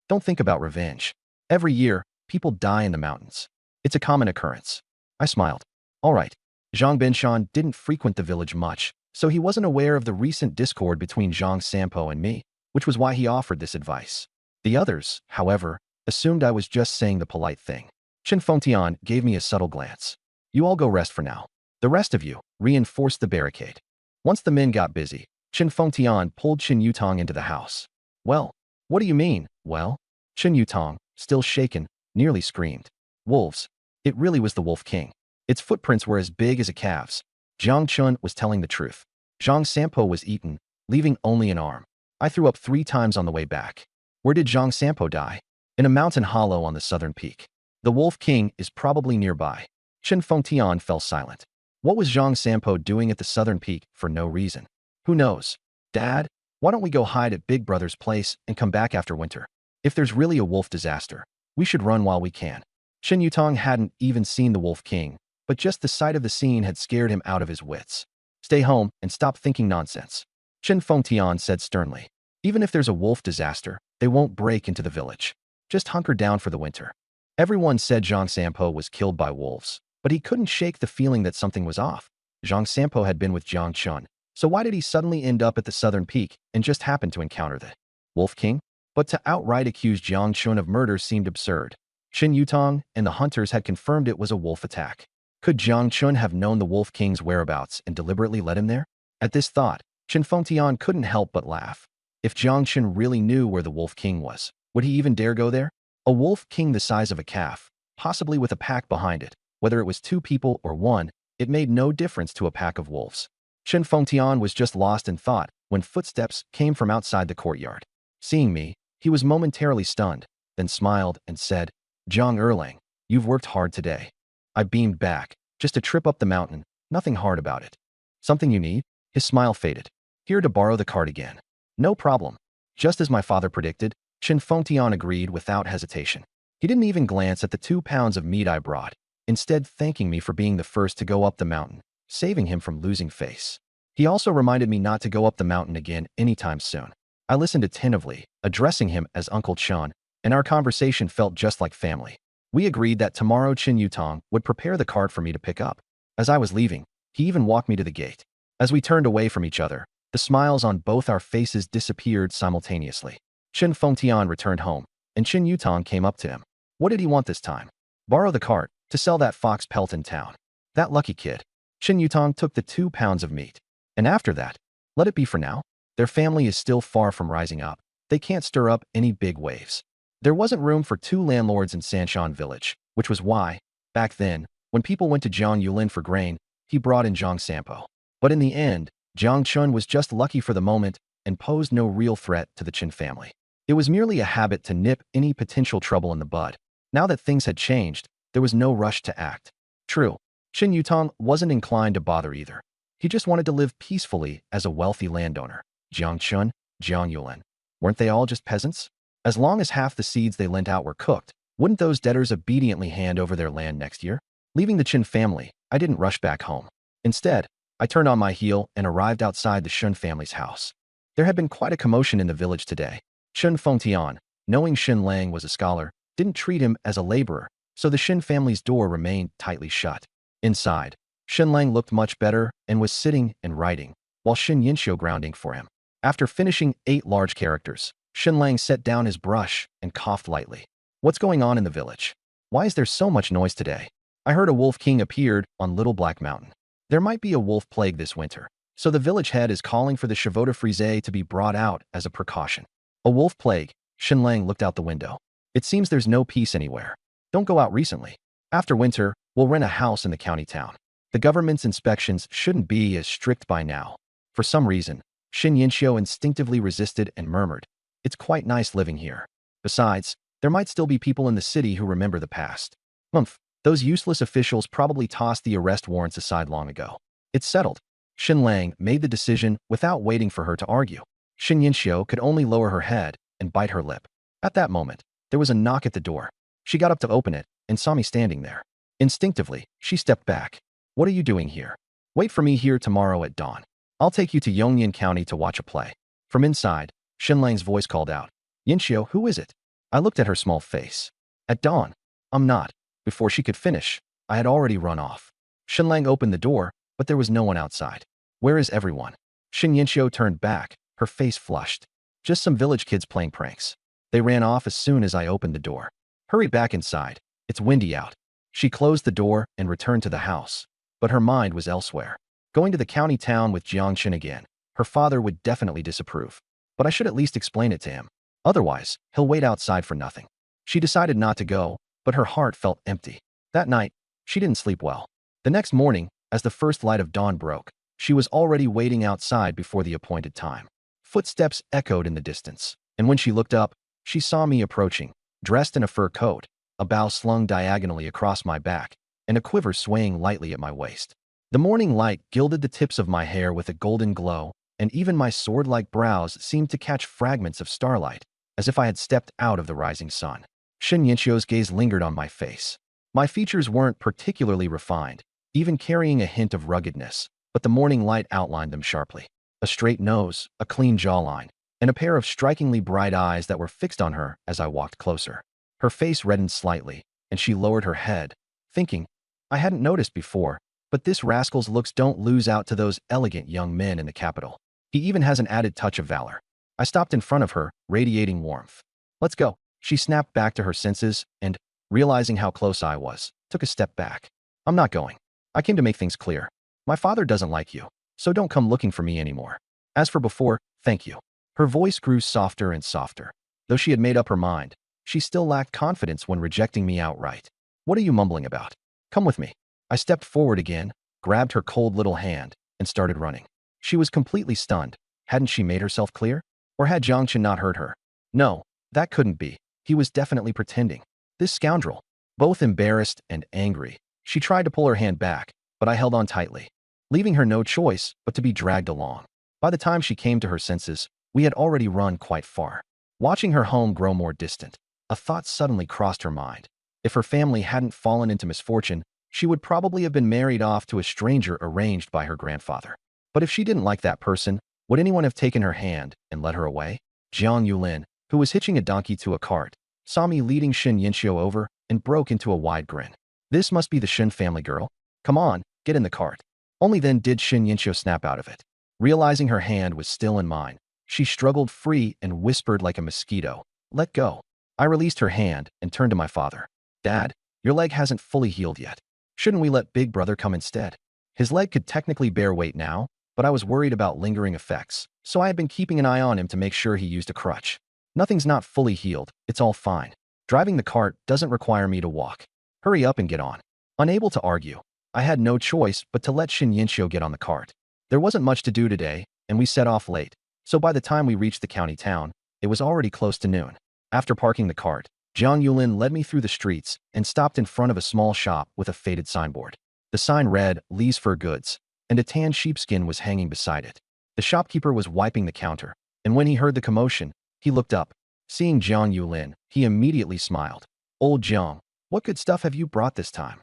"Don't think about revenge. Every year, people die in the mountains. It's a common occurrence." I smiled. "All right." Zhang Benshan didn't frequent the village much, So he wasn't aware of the recent discord between Zhang Sampo and me, which was why he offered this advice. The others, however, assumed I was just saying the polite thing. Chen Fengtian gave me a subtle glance. You all go rest for now. The rest of you, reinforce the barricade. Once the men got busy, Chen Fengtian pulled Chen Yutong into the house. Well, what do you mean, well? Chen Yutong, still shaken, nearly screamed. Wolves. It really was the Wolf King. Its footprints were as big as a calf's. Jiang Chun was telling the truth. Zhang Sampo was eaten, leaving only an arm. I threw up 3 times on the way back. Where did Zhang Sampo die? In a mountain hollow on the southern peak. The Wolf King is probably nearby. Chen Fengtian fell silent. What was Zhang Sampo doing at the southern peak for no reason? Who knows? Dad, why don't we go hide at Big Brother's place and come back after winter? If there's really a wolf disaster, we should run while we can. Chen Yutong hadn't even seen the Wolf King, but just the sight of the scene had scared him out of his wits. Stay home and stop thinking nonsense. Chen Fengtian said sternly. Even if there's a wolf disaster, they won't break into the village. Just hunker down for the winter. Everyone said Zhang Sampo was killed by wolves, but he couldn't shake the feeling that something was off. Zhang Sampo had been with Jiang Chun, so why did he suddenly end up at the southern peak and just happen to encounter the Wolf King? But to outright accuse Jiang Chun of murder seemed absurd. Chen Yutong and the hunters had confirmed it was a wolf attack. Could Jiang Chun have known the Wolf King's whereabouts and deliberately led him there? At this thought, Chen Fengtian couldn't help but laugh. If Jiang Chun really knew where the Wolf King was, would he even dare go there? A Wolf King the size of a calf, possibly with a pack behind it, whether it was 2 people or 1, it made no difference to a pack of wolves. Chen Fengtian was just lost in thought when footsteps came from outside the courtyard. Seeing me, he was momentarily stunned, then smiled and said, Zhang Erlang, you've worked hard today. I beamed back, just a trip up the mountain, nothing hard about it. Something you need? His smile faded. Here to borrow the cart again. No problem. Just as my father predicted, Chen Fengtian agreed without hesitation. He didn't even glance at the 2 pounds of meat I brought, instead thanking me for being the first to go up the mountain, saving him from losing face. He also reminded me not to go up the mountain again anytime soon. I listened attentively, addressing him as Uncle Chun, and our conversation felt just like family. We agreed that tomorrow Chen Yutong would prepare the cart for me to pick up. As I was leaving, he even walked me to the gate. As we turned away from each other, the smiles on both our faces disappeared simultaneously. Chen Fengtian returned home, and Chen Yutong came up to him. What did he want this time? Borrow the cart, to sell that fox pelt in town. That lucky kid. Chen Yutong took the 2 pounds of meat. And after that, let it be for now. Their family is still far from rising up. They can't stir up any big waves. There wasn't room for 2 landlords in Sanshan village, which was why, back then, when people went to Jiang Yulin for grain, he brought in Zhang Sampo. But in the end, Jiang Chun was just lucky for the moment and posed no real threat to the Chen family. It was merely a habit to nip any potential trouble in the bud. Now that things had changed, there was no rush to act. True, Chen Yutong wasn't inclined to bother either. He just wanted to live peacefully as a wealthy landowner. Jiang Chun, Jiang Yulin. Weren't they all just peasants? As long as half the seeds they lent out were cooked, wouldn't those debtors obediently hand over their land next year? Leaving the Chen family, I didn't rush back home. Instead, I turned on my heel and arrived outside the Shun family's house. There had been quite a commotion in the village today. Chen Fengtian, knowing Shin Lang was a scholar, didn't treat him as a laborer, so the Shin family's door remained tightly shut. Inside, Shin Lang looked much better and was sitting and writing, while Shin Yinxiu grounding for him. After finishing 8 large characters, Shin Lang set down his brush and coughed lightly. What's going on in the village? Why is there so much noise today? I heard a Wolf King appeared on Little Black Mountain. There might be a wolf plague this winter, so the village head is calling for the Chevaux de Frise to be brought out as a precaution. A wolf plague? Shin Lang looked out the window. It seems there's no peace anywhere. Don't go out recently. After winter, we'll rent a house in the county town. The government's inspections shouldn't be as strict by now. For some reason, Shin Yinxiu instinctively resisted and murmured, it's quite nice living here. Besides, there might still be people in the city who remember the past. Humph, those useless officials probably tossed the arrest warrants aside long ago. It's settled. Shin Lang made the decision without waiting for her to argue. Shin Yinxiu could only lower her head and bite her lip. At that moment, there was a knock at the door. She got up to open it and saw me standing there. Instinctively, she stepped back. What are you doing here? Wait for me here tomorrow at dawn. I'll take you to Yongnian County to watch a play. From inside, Shin Lang's voice called out, Yinxiu, who is it? I looked at her small face. At dawn. I'm not. Before she could finish, I had already run off. Shin Lang opened the door, but there was no one outside. Where is everyone? Shin Yinxiu turned back, her face flushed. Just some village kids playing pranks. They ran off as soon as I opened the door. Hurry back inside. It's windy out. She closed the door and returned to the house. But her mind was elsewhere. Going to the county town with Jiangchen again. Her father would definitely disapprove. But I should at least explain it to him. Otherwise, he'll wait outside for nothing. She decided not to go, but her heart felt empty. That night, she didn't sleep well. The next morning, as the first light of dawn broke, she was already waiting outside before the appointed time. Footsteps echoed in the distance, and when she looked up, she saw me approaching, dressed in a fur coat, a bow slung diagonally across my back, and a quiver swaying lightly at my waist. The morning light gilded the tips of my hair with a golden glow, and even my sword-like brows seemed to catch fragments of starlight, as if I had stepped out of the rising sun. Shin Yinxiu's gaze lingered on my face. My features weren't particularly refined, even carrying a hint of ruggedness, but the morning light outlined them sharply. A straight nose, a clean jawline, and a pair of strikingly bright eyes that were fixed on her as I walked closer. Her face reddened slightly, and she lowered her head, thinking, I hadn't noticed before, but this rascal's looks don't lose out to those elegant young men in the capital. He even has an added touch of valor. I stopped in front of her, radiating warmth. Let's go. She snapped back to her senses and, realizing how close I was, took a step back. I'm not going. I came to make things clear. My father doesn't like you, so don't come looking for me anymore. As for before, thank you. Her voice grew softer and softer. Though she had made up her mind, she still lacked confidence when rejecting me outright. What are you mumbling about? Come with me. I stepped forward again, grabbed her cold little hand, and started running. She was completely stunned. Hadn't she made herself clear? Or had Jiangchen not heard her? No, that couldn't be. He was definitely pretending. This scoundrel. Both embarrassed and angry, she tried to pull her hand back, but I held on tightly, leaving her no choice but to be dragged along. By the time she came to her senses, we had already run quite far. Watching her home grow more distant, a thought suddenly crossed her mind. If her family hadn't fallen into misfortune, she would probably have been married off to a stranger arranged by her grandfather. But if she didn't like that person, would anyone have taken her hand and led her away? Jiang Yulin, who was hitching a donkey to a cart, saw me leading Shin Yinxiu over and broke into a wide grin. This must be the Shin family girl. Come on, get in the cart. Only then did Shin Yinxiu snap out of it. Realizing her hand was still in mine, she struggled free and whispered like a mosquito, "Let go." I released her hand and turned to my father. Dad, your leg hasn't fully healed yet. Shouldn't we let Big Brother come instead? His leg could technically bear weight now, but I was worried about lingering effects, so I had been keeping an eye on him to make sure he used a crutch. Nothing's not fully healed, it's all fine. Driving the cart doesn't require me to walk. Hurry up and get on. Unable to argue, I had no choice but to let Shin Yinxiu get on the cart. There wasn't much to do today, and we set off late, so by the time we reached the county town, it was already close to noon. After parking the cart, Jiang Yulin led me through the streets and stopped in front of a small shop with a faded signboard. The sign read, Lee's Fur Goods, and a tan sheepskin was hanging beside it. The shopkeeper was wiping the counter, and when he heard the commotion, he looked up. Seeing Jiang Yulin, he immediately smiled. Old Jiang, what good stuff have you brought this time?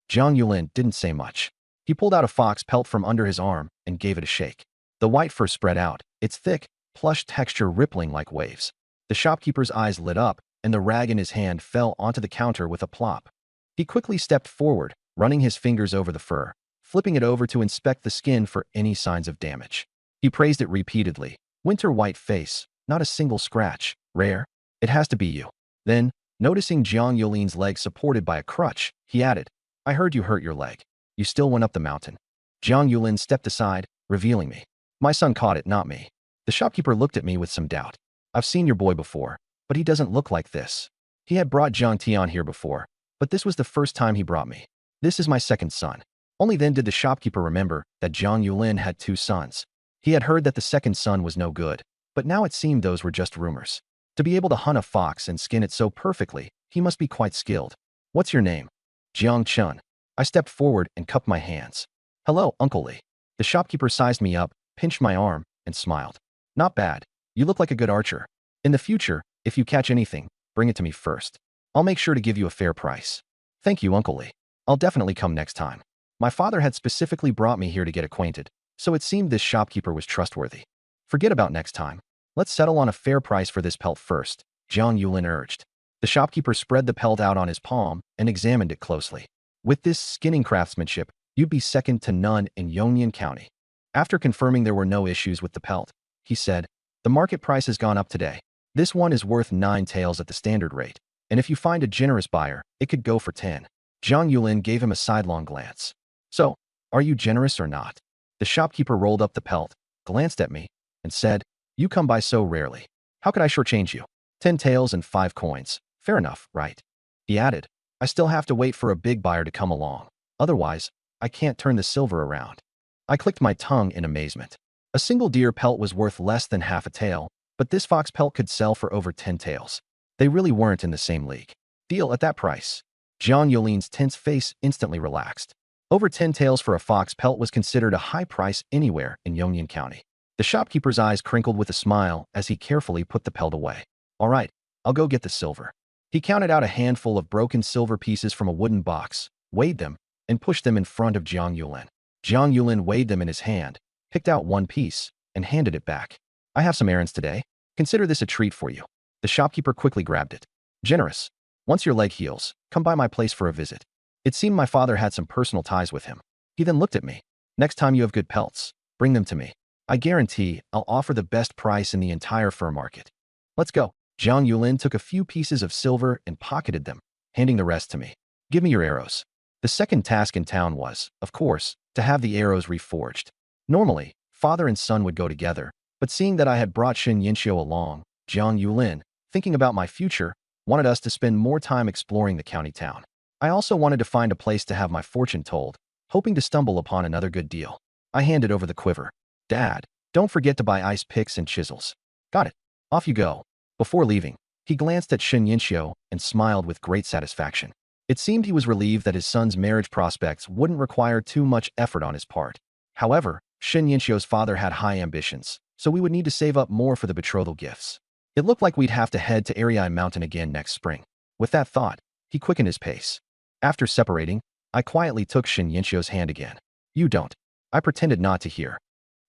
Jiang Yulin didn't say much. He pulled out a fox pelt from under his arm and gave it a shake. The white fur spread out, its thick, plush texture rippling like waves. The shopkeeper's eyes lit up, and the rag in his hand fell onto the counter with a plop. He quickly stepped forward, running his fingers over the fur, flipping it over to inspect the skin for any signs of damage. He praised it repeatedly. Winter white face, not a single scratch. Rare. It has to be you. Then, noticing Jiang Yulin's leg supported by a crutch, he added, I heard you hurt your leg. You still went up the mountain. Jiang Yulin stepped aside, revealing me. My son caught it, not me. The shopkeeper looked at me with some doubt. I've seen your boy before, but he doesn't look like this. He had brought Jiang Tian here before, but this was the first time he brought me. This is my second son. Only then did the shopkeeper remember that Jiang Yulin had two sons. He had heard that the second son was no good, but now it seemed those were just rumors. To be able to hunt a fox and skin it so perfectly, he must be quite skilled. What's your name? Jiang Chun. I stepped forward and cupped my hands. Hello, Uncle Lee. The shopkeeper sized me up, pinched my arm, and smiled. Not bad. You look like a good archer. In the future, if you catch anything, bring it to me first. I'll make sure to give you a fair price. Thank you, Uncle Lee. I'll definitely come next time. My father had specifically brought me here to get acquainted, so it seemed this shopkeeper was trustworthy. Forget about next time. Let's settle on a fair price for this pelt first, Jiang Yulin urged. The shopkeeper spread the pelt out on his palm and examined it closely. With this skinning craftsmanship, you'd be second to none in Yongnian County. After confirming there were no issues with the pelt, he said, "The market price has gone up today. This one is worth 9 taels at the standard rate, and if you find a generous buyer, it could go for 10. Zhang Yulin gave him a sidelong glance. "So, are you generous or not?" The shopkeeper rolled up the pelt, glanced at me, and said, "You come by so rarely. How could I shortchange you? 10 taels and 5 coins. Fair enough, right?" He added, "I still have to wait for a big buyer to come along. Otherwise, I can't turn the silver around." I clicked my tongue in amazement. A single deer pelt was worth less than half a tael, but this fox pelt could sell for over 10 taels. They really weren't in the same league. Deal at that price. Zhang Yulin's tense face instantly relaxed. Over 10 taels for a fox pelt was considered a high price anywhere in Yongnian County. The shopkeeper's eyes crinkled with a smile as he carefully put the pelt away. "All right, I'll go get the silver." He counted out a handful of broken silver pieces from a wooden box, weighed them, and pushed them in front of Zhang Yulin. Zhang Yulin weighed them in his hand, picked out one piece, and handed it back. "I have some errands today. Consider this a treat for you." The shopkeeper quickly grabbed it. "Generous. Once your leg heals, come by my place for a visit." It seemed my father had some personal ties with him. He then looked at me. "Next time you have good pelts, bring them to me. I guarantee I'll offer the best price in the entire fur market." "Let's go." Zhang Yulin took a few pieces of silver and pocketed them, handing the rest to me. "Give me your arrows." The second task in town was, of course, to have the arrows reforged. Normally, father and son would go together, but seeing that I had brought Shen Yinxiu along, Zhang Yulin, thinking about my future, wanted us to spend more time exploring the county town. I also wanted to find a place to have my fortune told, hoping to stumble upon another good deal. I handed over the quiver. "Dad, don't forget to buy ice picks and chisels." "Got it. Off you go." Before leaving, he glanced at Shen Yinxiu and smiled with great satisfaction. It seemed he was relieved that his son's marriage prospects wouldn't require too much effort on his part. However, Shen Yinxiu's father had high ambitions, so we would need to save up more for the betrothal gifts. It looked like we'd have to head to Ariai Mountain again next spring. With that thought, he quickened his pace. After separating, I quietly took Shen Yinxiu's hand again. "You don't." I pretended not to hear.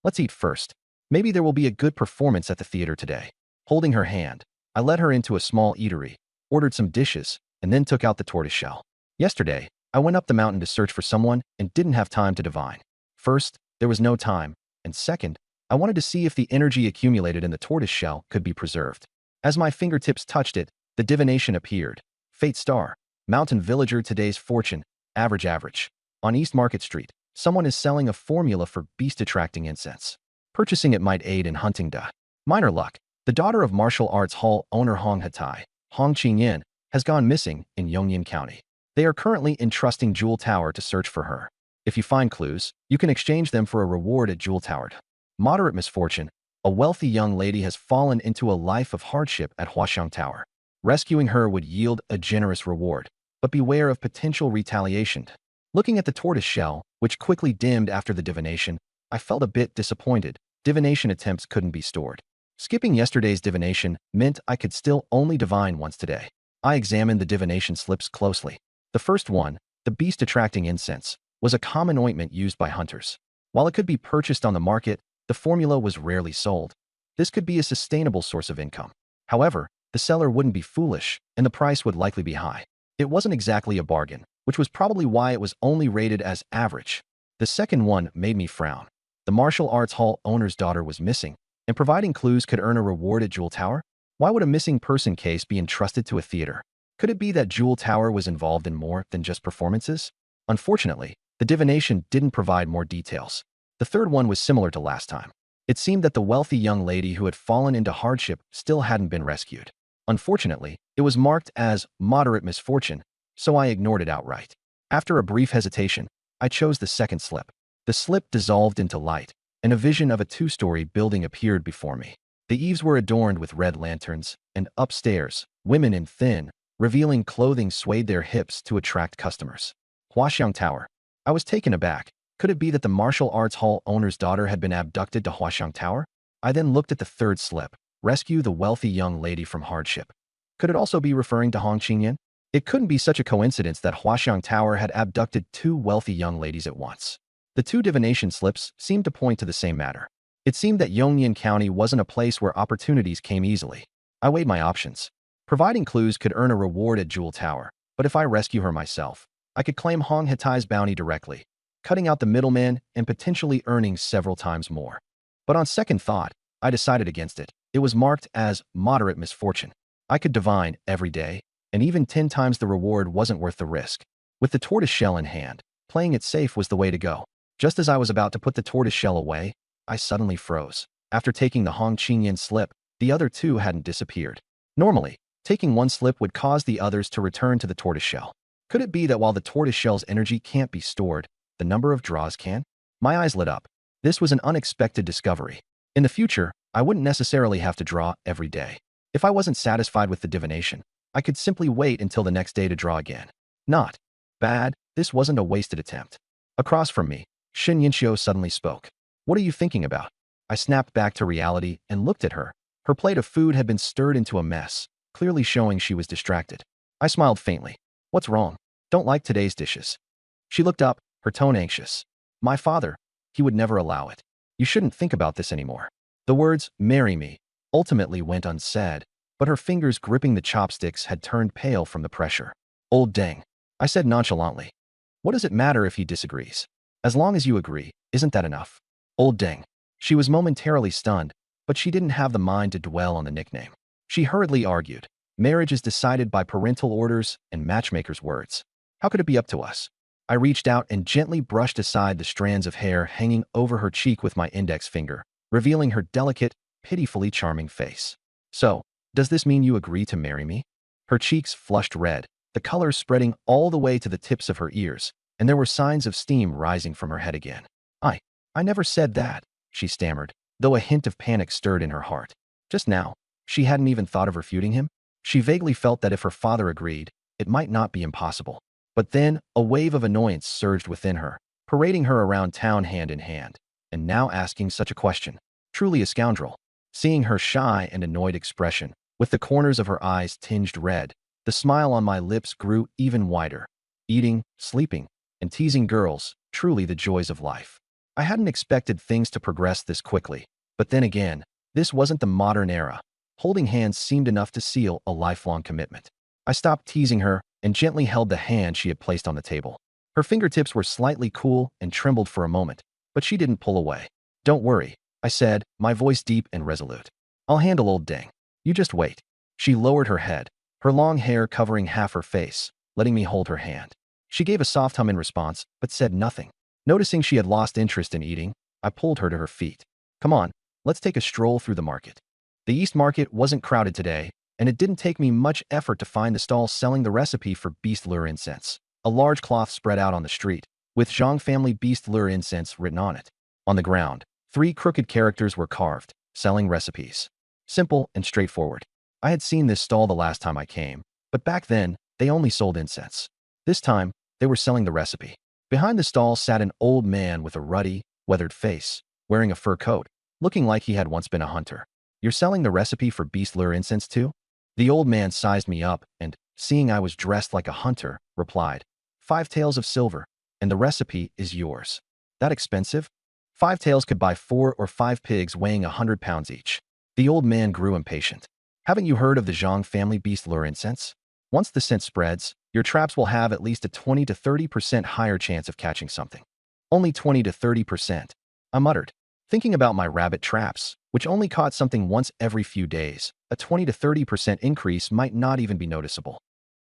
"Let's eat first. Maybe there will be a good performance at the theater today." Holding her hand, I led her into a small eatery, ordered some dishes, and then took out the tortoiseshell. Yesterday, I went up the mountain to search for someone and didn't have time to divine. First, there was no time, and second, I wanted to see if the energy accumulated in the tortoiseshell could be preserved. As my fingertips touched it, the divination appeared. Fate star, mountain villager, today's fortune, average. On East Market Street, someone is selling a formula for beast-attracting incense. Purchasing it might aid in hunting da. Minor luck, the daughter of martial arts hall owner Hong Hatai, Hong Qingyan, has gone missing in Yongnian County. They are currently entrusting Jewel Tower to search for her. If you find clues, you can exchange them for a reward at Jewel Tower. Moderate misfortune, a wealthy young lady has fallen into a life of hardship at Huaxiang Tower. Rescuing her would yield a generous reward, but beware of potential retaliation. Looking at the tortoise shell, which quickly dimmed after the divination, I felt a bit disappointed. Divination attempts couldn't be stored. Skipping yesterday's divination meant I could still only divine once today. I examined the divination slips closely. The first one, the beast-attracting incense, was a common ointment used by hunters. While it could be purchased on the market, the formula was rarely sold. This could be a sustainable source of income. However, the seller wouldn't be foolish, and the price would likely be high. It wasn't exactly a bargain, which was probably why it was only rated as average. The second one made me frown. The martial arts hall owner's daughter was missing, and providing clues could earn a reward at Jewel Tower? Why would a missing person case be entrusted to a theater? Could it be that Jewel Tower was involved in more than just performances? Unfortunately, the divination didn't provide more details. The third one was similar to last time. It seemed that the wealthy young lady who had fallen into hardship still hadn't been rescued. Unfortunately, it was marked as moderate misfortune, so I ignored it outright. After a brief hesitation, I chose the second slip. The slip dissolved into light, and a vision of a two-story building appeared before me. The eaves were adorned with red lanterns, and upstairs, women in thin, revealing clothing swayed their hips to attract customers. Huaxiang Tower. I was taken aback. Could it be that the martial arts hall owner's daughter had been abducted to Huaxiang Tower? I then looked at the third slip. Rescue the wealthy young lady from hardship. Could it also be referring to Hong Qingyan? It couldn't be such a coincidence that Huaxiang Tower had abducted two wealthy young ladies at once. The two divination slips seemed to point to the same matter. It seemed that Yongnian County wasn't a place where opportunities came easily. I weighed my options. Providing clues could earn a reward at Jewel Tower, but if I rescue her myself, I could claim Hong Hatai's bounty directly. cutting out the middleman and potentially earning several times more. But on second thought, I decided against it. It was marked as moderate misfortune. I could divine every day, and even 10 times the reward wasn't worth the risk. With the tortoise shell in hand, playing it safe was the way to go. Just as I was about to put the tortoise shell away, I suddenly froze. After taking the Hong Qingyan slip, the other two hadn't disappeared. Normally, taking one slip would cause the others to return to the tortoise shell. Could it be that while the tortoise shell's energy can't be stored, the number of draws can? My eyes lit up. This was an unexpected discovery. In the future, I wouldn't necessarily have to draw every day. If I wasn't satisfied with the divination, I could simply wait until the next day to draw again. Not bad, this wasn't a wasted attempt. Across from me, Shin Yinxiu suddenly spoke. What are you thinking about? I snapped back to reality and looked at her. Her plate of food had been stirred into a mess, clearly showing she was distracted. I smiled faintly. What's wrong? Don't like today's dishes. She looked up, her tone anxious. My father, he would never allow it. You shouldn't think about this anymore. The words, marry me, ultimately went unsaid, but her fingers gripping the chopsticks had turned pale from the pressure. Old dang, I said nonchalantly. What does it matter if he disagrees? As long as you agree, isn't that enough? Old dang. She was momentarily stunned, but she didn't have the mind to dwell on the nickname. She hurriedly argued, marriage is decided by parental orders and matchmakers' words. How could it be up to us? I reached out and gently brushed aside the strands of hair hanging over her cheek with my index finger, revealing her delicate, pitifully charming face. So, does this mean you agree to marry me? Her cheeks flushed red, the color spreading all the way to the tips of her ears, and there were signs of steam rising from her head again. I never said that, she stammered, though a hint of panic stirred in her heart. Just now, she hadn't even thought of refuting him. She vaguely felt that if her father agreed, it might not be impossible. But then, a wave of annoyance surged within her, parading her around town hand in hand, and now asking such a question. Truly a scoundrel. Seeing her shy and annoyed expression, with the corners of her eyes tinged red, the smile on my lips grew even wider. Eating, sleeping, and teasing girls, truly the joys of life. I hadn't expected things to progress this quickly, but then again, this wasn't the modern era. Holding hands seemed enough to seal a lifelong commitment. I stopped teasing her and gently held the hand she had placed on the table. Her fingertips were slightly cool and trembled for a moment, but she didn't pull away. Don't worry, I said, my voice deep and resolute. I'll handle old dang. You just wait. She lowered her head, her long hair covering half her face, letting me hold her hand. She gave a soft hum in response, but said nothing. Noticing she had lost interest in eating, I pulled her to her feet. Come on, let's take a stroll through the market. The East Market wasn't crowded today, and it didn't take me much effort to find the stall selling the recipe for beast lure incense. A large cloth spread out on the street, with Zhang family beast lure incense written on it. On the ground, 3 crooked characters were carved, selling recipes. Simple and straightforward. I had seen this stall the last time I came, but back then, they only sold incense. This time, they were selling the recipe. Behind the stall sat an old man with a ruddy, weathered face, wearing a fur coat, looking like he had once been a hunter. You're selling the recipe for beast lure incense too? The old man sized me up and, seeing I was dressed like a hunter, replied, 5 taels of silver, and the recipe is yours. That expensive? 5 taels could buy 4 or 5 pigs weighing 100 pounds each. The old man grew impatient. Haven't you heard of the Zhang family beast lure incense? Once the scent spreads, your traps will have at least a 20 to 30% higher chance of catching something. Only 20 to 30%, I muttered. Thinking about my rabbit traps, which only caught something once every few days, a 20 to 30% increase might not even be noticeable.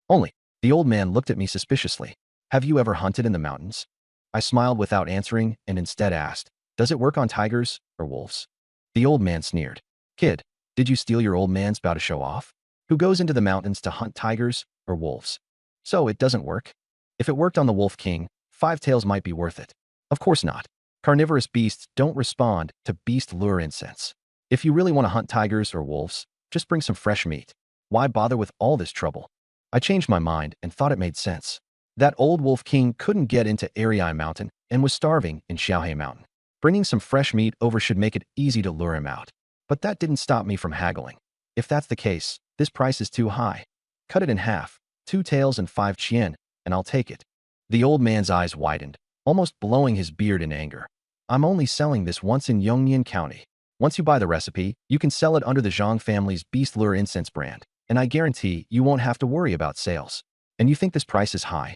Only, the old man looked at me suspiciously. Have you ever hunted in the mountains? I smiled without answering and instead asked, does it work on tigers or wolves? The old man sneered. Kid, did you steal your old man's bow to show off? Who goes into the mountains to hunt tigers or wolves? So it doesn't work? If it worked on the Wolf King, 5 taels might be worth it. Of course not. Carnivorous beasts don't respond to beast lure incense. If you really want to hunt tigers or wolves, just bring some fresh meat. Why bother with all this trouble? I changed my mind and thought it made sense. That old Wolf King couldn't get into Ariai Mountain and was starving in Xiaohe Mountain. Bringing some fresh meat over should make it easy to lure him out. But that didn't stop me from haggling. If that's the case, this price is too high. Cut it in half. 2 taels and 5 chien, and I'll take it. The old man's eyes widened, almost blowing his beard in anger. I'm only selling this once in Yongnian County. Once you buy the recipe, you can sell it under the Zhang family's Beast Lure Incense brand, and I guarantee you won't have to worry about sales. And you think this price is high?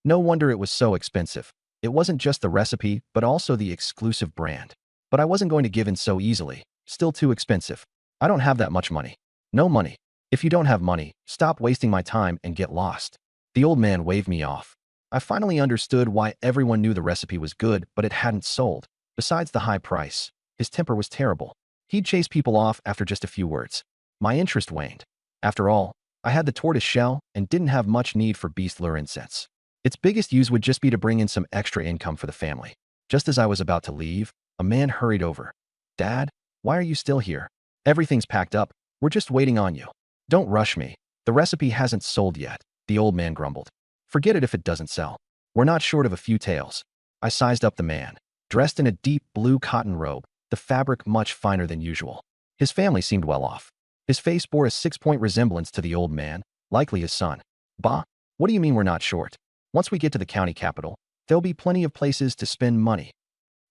No wonder it was so expensive. It wasn't just the recipe, but also the exclusive brand. But I wasn't going to give in so easily. Still too expensive. I don't have that much money. No money. If you don't have money, stop wasting my time and get lost. The old man waved me off. I finally understood why everyone knew the recipe was good, but it hadn't sold. Besides the high price, his temper was terrible. He'd chase people off after just a few words. My interest waned. After all, I had the tortoise shell and didn't have much need for beast lure incense. Its biggest use would just be to bring in some extra income for the family. Just as I was about to leave, a man hurried over. "Dad, why are you still here? Everything's packed up. We're just waiting on you." "Don't rush me. The recipe hasn't sold yet," the old man grumbled. "Forget it if it doesn't sell. We're not short of a few tails." I sized up the man, dressed in a deep blue cotton robe, the fabric much finer than usual. His family seemed well off. His face bore a 6-point resemblance to the old man, likely his son. "Bah, what do you mean we're not short? Once we get to the county capital, there'll be plenty of places to spend money."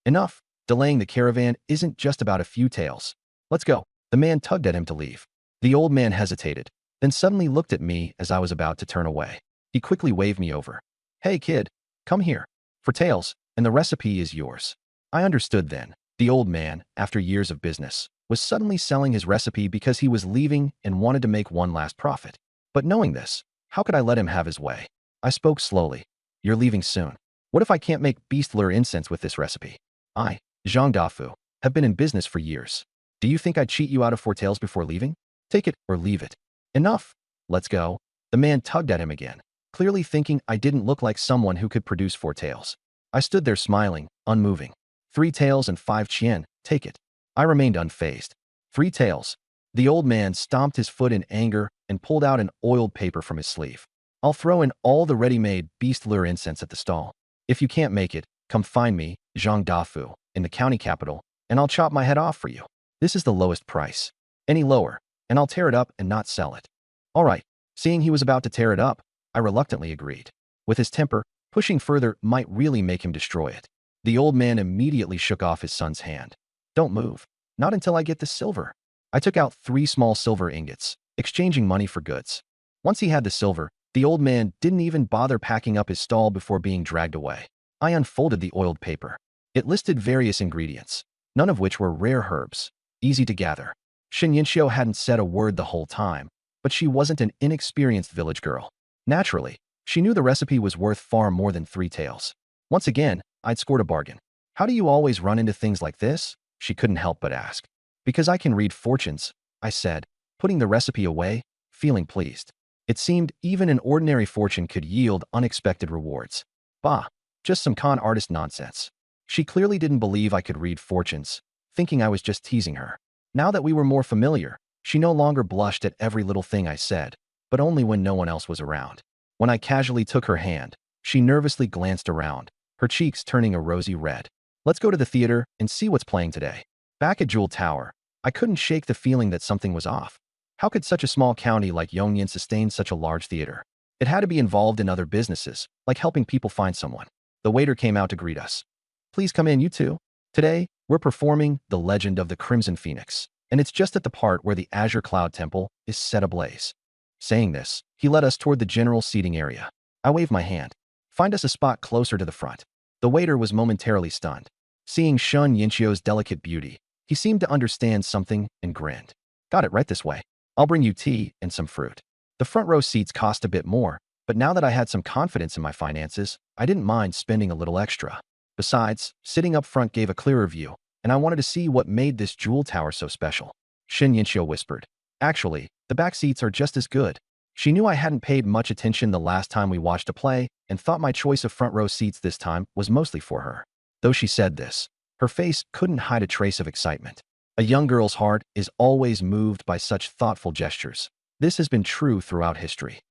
"Enough. Delaying the caravan isn't just about a few tails. Let's go." The man tugged at him to leave. The old man hesitated, then suddenly looked at me as I was about to turn away. He quickly waved me over. "Hey, kid, come here. For tails, and the recipe is yours." I understood then. The old man, after years of business, was suddenly selling his recipe because he was leaving and wanted to make one last profit. But knowing this, how could I let him have his way? I spoke slowly. "You're leaving soon. What if I can't make beast lure incense with this recipe? I, Zhang Dafu, have been in business for years. Do you think I'd cheat you out of 4 tails before leaving? Take it or leave it." "Enough. Let's go." The man tugged at him again, clearly thinking I didn't look like someone who could produce 4 tails. I stood there smiling, unmoving. 3 tails and 5 chien, take it." I remained unfazed. 3 tails. The old man stomped his foot in anger and pulled out an oiled paper from his sleeve. "I'll throw in all the ready-made beast lure incense at the stall. If you can't make it, come find me, Zhang Dafu, in the county capital, and I'll chop my head off for you. This is the lowest price. Any lower, and I'll tear it up and not sell it." All right. Seeing he was about to tear it up, I reluctantly agreed. With his temper, pushing further might really make him destroy it. The old man immediately shook off his son's hand. "Don't move. Not until I get the silver." I took out 3 small silver ingots, exchanging money for goods. Once he had the silver, the old man didn't even bother packing up his stall before being dragged away. I unfolded the oiled paper. It listed various ingredients, none of which were rare herbs, easy to gather. Shen Yinxiu hadn't said a word the whole time, but she wasn't an inexperienced village girl. Naturally, she knew the recipe was worth far more than 3 tails. Once again, I'd scored a bargain. "How do you always run into things like this?" she couldn't help but ask. "Because I can read fortunes," I said, putting the recipe away, feeling pleased. It seemed even an ordinary fortune could yield unexpected rewards. Bah, just some con artist nonsense. She clearly didn't believe I could read fortunes, thinking I was just teasing her. Now that we were more familiar, she no longer blushed at every little thing I said, but only when no one else was around. When I casually took her hand, she nervously glanced around, her cheeks turning a rosy red. "Let's go to the theater and see what's playing today." Back at Jewel Tower, I couldn't shake the feeling that something was off. How could such a small county like Yongyan sustain such a large theater? It had to be involved in other businesses, like helping people find someone. The waiter came out to greet us. "Please come in, you two. Today, we're performing The Legend of the Crimson Phoenix, and it's just at the part where the Azure Cloud Temple is set ablaze." Saying this, he led us toward the general seating area. I waved my hand. "Find us a spot closer to the front." The waiter was momentarily stunned. Seeing Shun Yinxiu's delicate beauty, he seemed to understand something and grinned. "Got it, right this way. I'll bring you tea and some fruit." The front row seats cost a bit more, but now that I had some confidence in my finances, I didn't mind spending a little extra. Besides, sitting up front gave a clearer view, and I wanted to see what made this jewel tower so special. Shin Yinxiu whispered. "Actually, the back seats are just as good." She knew I hadn't paid much attention the last time we watched a play and thought my choice of front row seats this time was mostly for her. Though she said this, her face couldn't hide a trace of excitement. A young girl's heart is always moved by such thoughtful gestures. This has been true throughout history.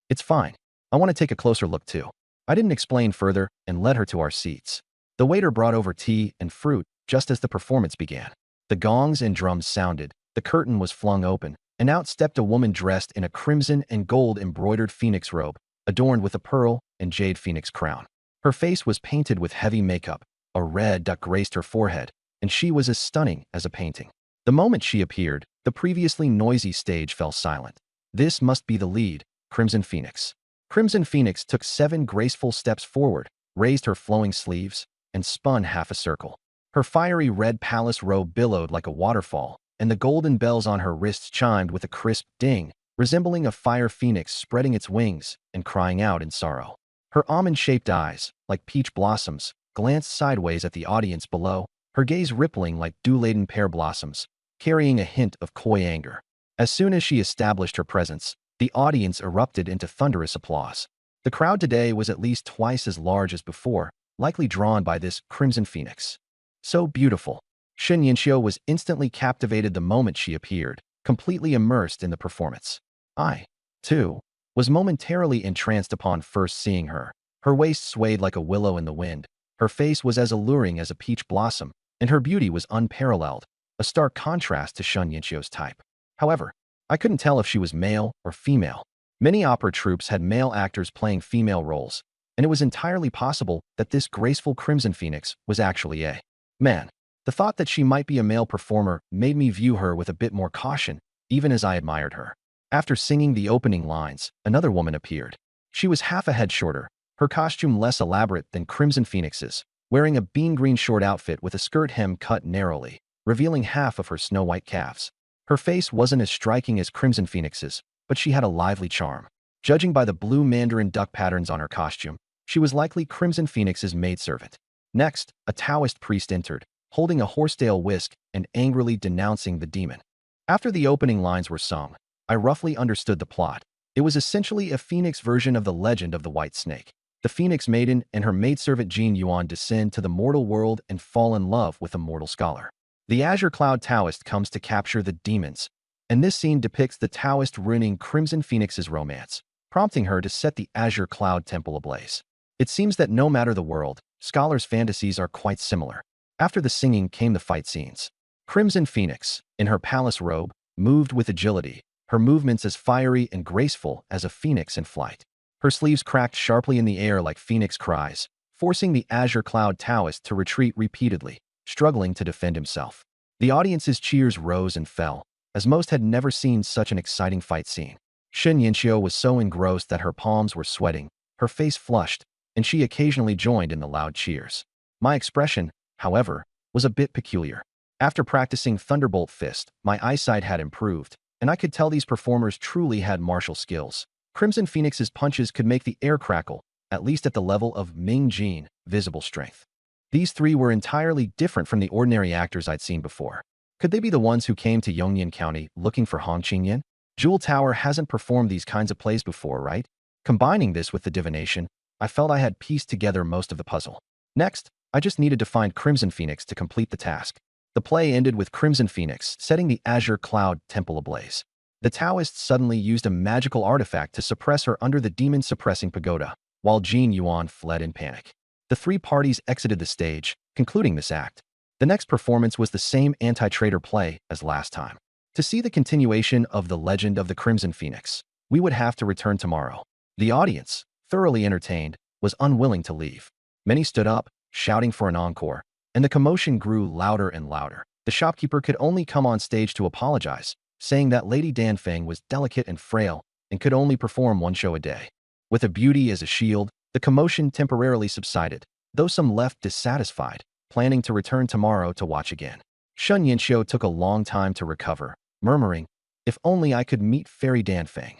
"It's fine. I want to take a closer look too." I didn't explain further and led her to our seats. The waiter brought over tea and fruit just as the performance began. The gongs and drums sounded, the curtain was flung open, and out stepped a woman dressed in a crimson and gold embroidered phoenix robe, adorned with a pearl and jade phoenix crown. Her face was painted with heavy makeup, a red duck graced her forehead, and she was as stunning as a painting. The moment she appeared, the previously noisy stage fell silent. This must be the lead, Crimson Phoenix. Crimson Phoenix took 7 graceful steps forward, raised her flowing sleeves, and spun half a circle. Her fiery red palace robe billowed like a waterfall, and the golden bells on her wrists chimed with a crisp ding, resembling a fire phoenix spreading its wings and crying out in sorrow. Her almond-shaped eyes, like peach blossoms, glanced sideways at the audience below, her gaze rippling like dew-laden pear blossoms, carrying a hint of coy anger. As soon as she established her presence, the audience erupted into thunderous applause. The crowd today was at least twice as large as before, likely drawn by this crimson phoenix. So beautiful. Shen Yinxiu was instantly captivated the moment she appeared, completely immersed in the performance. I, too, was momentarily entranced upon first seeing her. Her waist swayed like a willow in the wind. Her face was as alluring as a peach blossom, and her beauty was unparalleled, a stark contrast to Shen Yinxiu's type. However, I couldn't tell if she was male or female. Many opera troupes had male actors playing female roles, and it was entirely possible that this graceful crimson phoenix was actually a man. The thought that she might be a male performer made me view her with a bit more caution, even as I admired her. After singing the opening lines, another woman appeared. She was half a head shorter, her costume less elaborate than Crimson Phoenix's, wearing a bean-green short outfit with a skirt hem cut narrowly, revealing half of her snow-white calves. Her face wasn't as striking as Crimson Phoenix's, but she had a lively charm. Judging by the blue mandarin duck patterns on her costume, she was likely Crimson Phoenix's maidservant. Next, a Taoist priest entered, holding a horsetail whisk and angrily denouncing the demon. After the opening lines were sung, I roughly understood the plot. It was essentially a phoenix version of the legend of the White Snake. The Phoenix Maiden and her maidservant Jin Yuan descend to the mortal world and fall in love with a mortal scholar. The Azure Cloud Taoist comes to capture the demons, and this scene depicts the Taoist ruining Crimson Phoenix's romance, prompting her to set the Azure Cloud Temple ablaze. It seems that no matter the world, scholars' fantasies are quite similar. After the singing came the fight scenes. Crimson Phoenix, in her palace robe, moved with agility, her movements as fiery and graceful as a phoenix in flight. Her sleeves cracked sharply in the air like phoenix cries, forcing the Azure Cloud Taoist to retreat repeatedly, struggling to defend himself. The audience's cheers rose and fell, as most had never seen such an exciting fight scene. Shen Yinxiu was so engrossed that her palms were sweating, her face flushed, and she occasionally joined in the loud cheers. My expression, however, was a bit peculiar. After practicing Thunderbolt Fist, my eyesight had improved, and I could tell these performers truly had martial skills. Crimson Phoenix's punches could make the air crackle, at least at the level of Ming Jin, visible strength. These three were entirely different from the ordinary actors I'd seen before. Could they be the ones who came to Yongnian County looking for Hong Qingyan? Jewel Tower hasn't performed these kinds of plays before, right? Combining this with the divination, I felt I had pieced together most of the puzzle. Next, I just needed to find Crimson Phoenix to complete the task. The play ended with Crimson Phoenix setting the Azure Cloud Temple ablaze. The Taoists suddenly used a magical artifact to suppress her under the demon-suppressing pagoda, while Jin Yuan fled in panic. The three parties exited the stage, concluding this act. The next performance was the same anti-traitor play as last time. To see the continuation of the legend of the Crimson Phoenix, we would have to return tomorrow. The audience, thoroughly entertained, was unwilling to leave. Many stood up, shouting for an encore, and the commotion grew louder and louder. The shopkeeper could only come on stage to apologize, saying that Lady Danfeng was delicate and frail and could only perform one show a day. With a beauty as a shield, the commotion temporarily subsided, though some left dissatisfied, planning to return tomorrow to watch again. Shen Yinxiu took a long time to recover, murmuring, "If only I could meet Fairy Danfeng."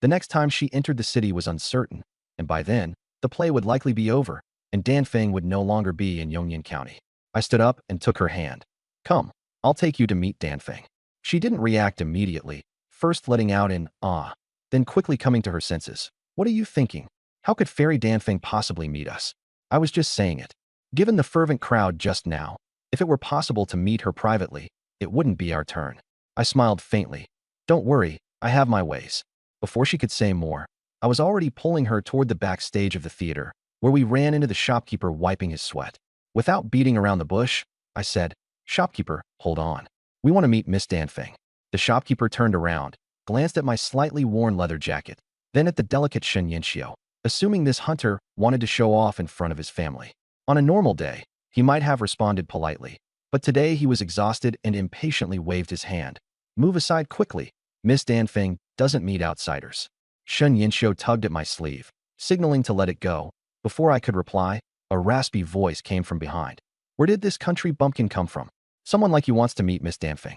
The next time she entered the city was uncertain, and by then, the play would likely be over, and Danfeng would no longer be in Yongnian County. I stood up and took her hand. "Come, I'll take you to meet Danfeng." She didn't react immediately, first letting out an "ah," then quickly coming to her senses. "What are you thinking? How could Fairy Danfeng possibly meet us?" I was just saying it. Given the fervent crowd just now, if it were possible to meet her privately, it wouldn't be our turn. I smiled faintly. "Don't worry, I have my ways." Before she could say more, I was already pulling her toward the backstage of the theater, where we ran into the shopkeeper wiping his sweat. Without beating around the bush, I said, "Shopkeeper, hold on. We want to meet Miss Danfeng." The shopkeeper turned around, glanced at my slightly worn leather jacket, then at the delicate Shen Yinxiu, assuming this hunter wanted to show off in front of his family. On a normal day, he might have responded politely, but today he was exhausted and impatiently waved his hand. "Move aside quickly. Miss Danfeng doesn't meet outsiders." Shen Yinxiu tugged at my sleeve, signaling to let it go. Before I could reply, A raspy voice came from behind. Where did this country bumpkin come from? Someone like you wants to meet Miss Damfing.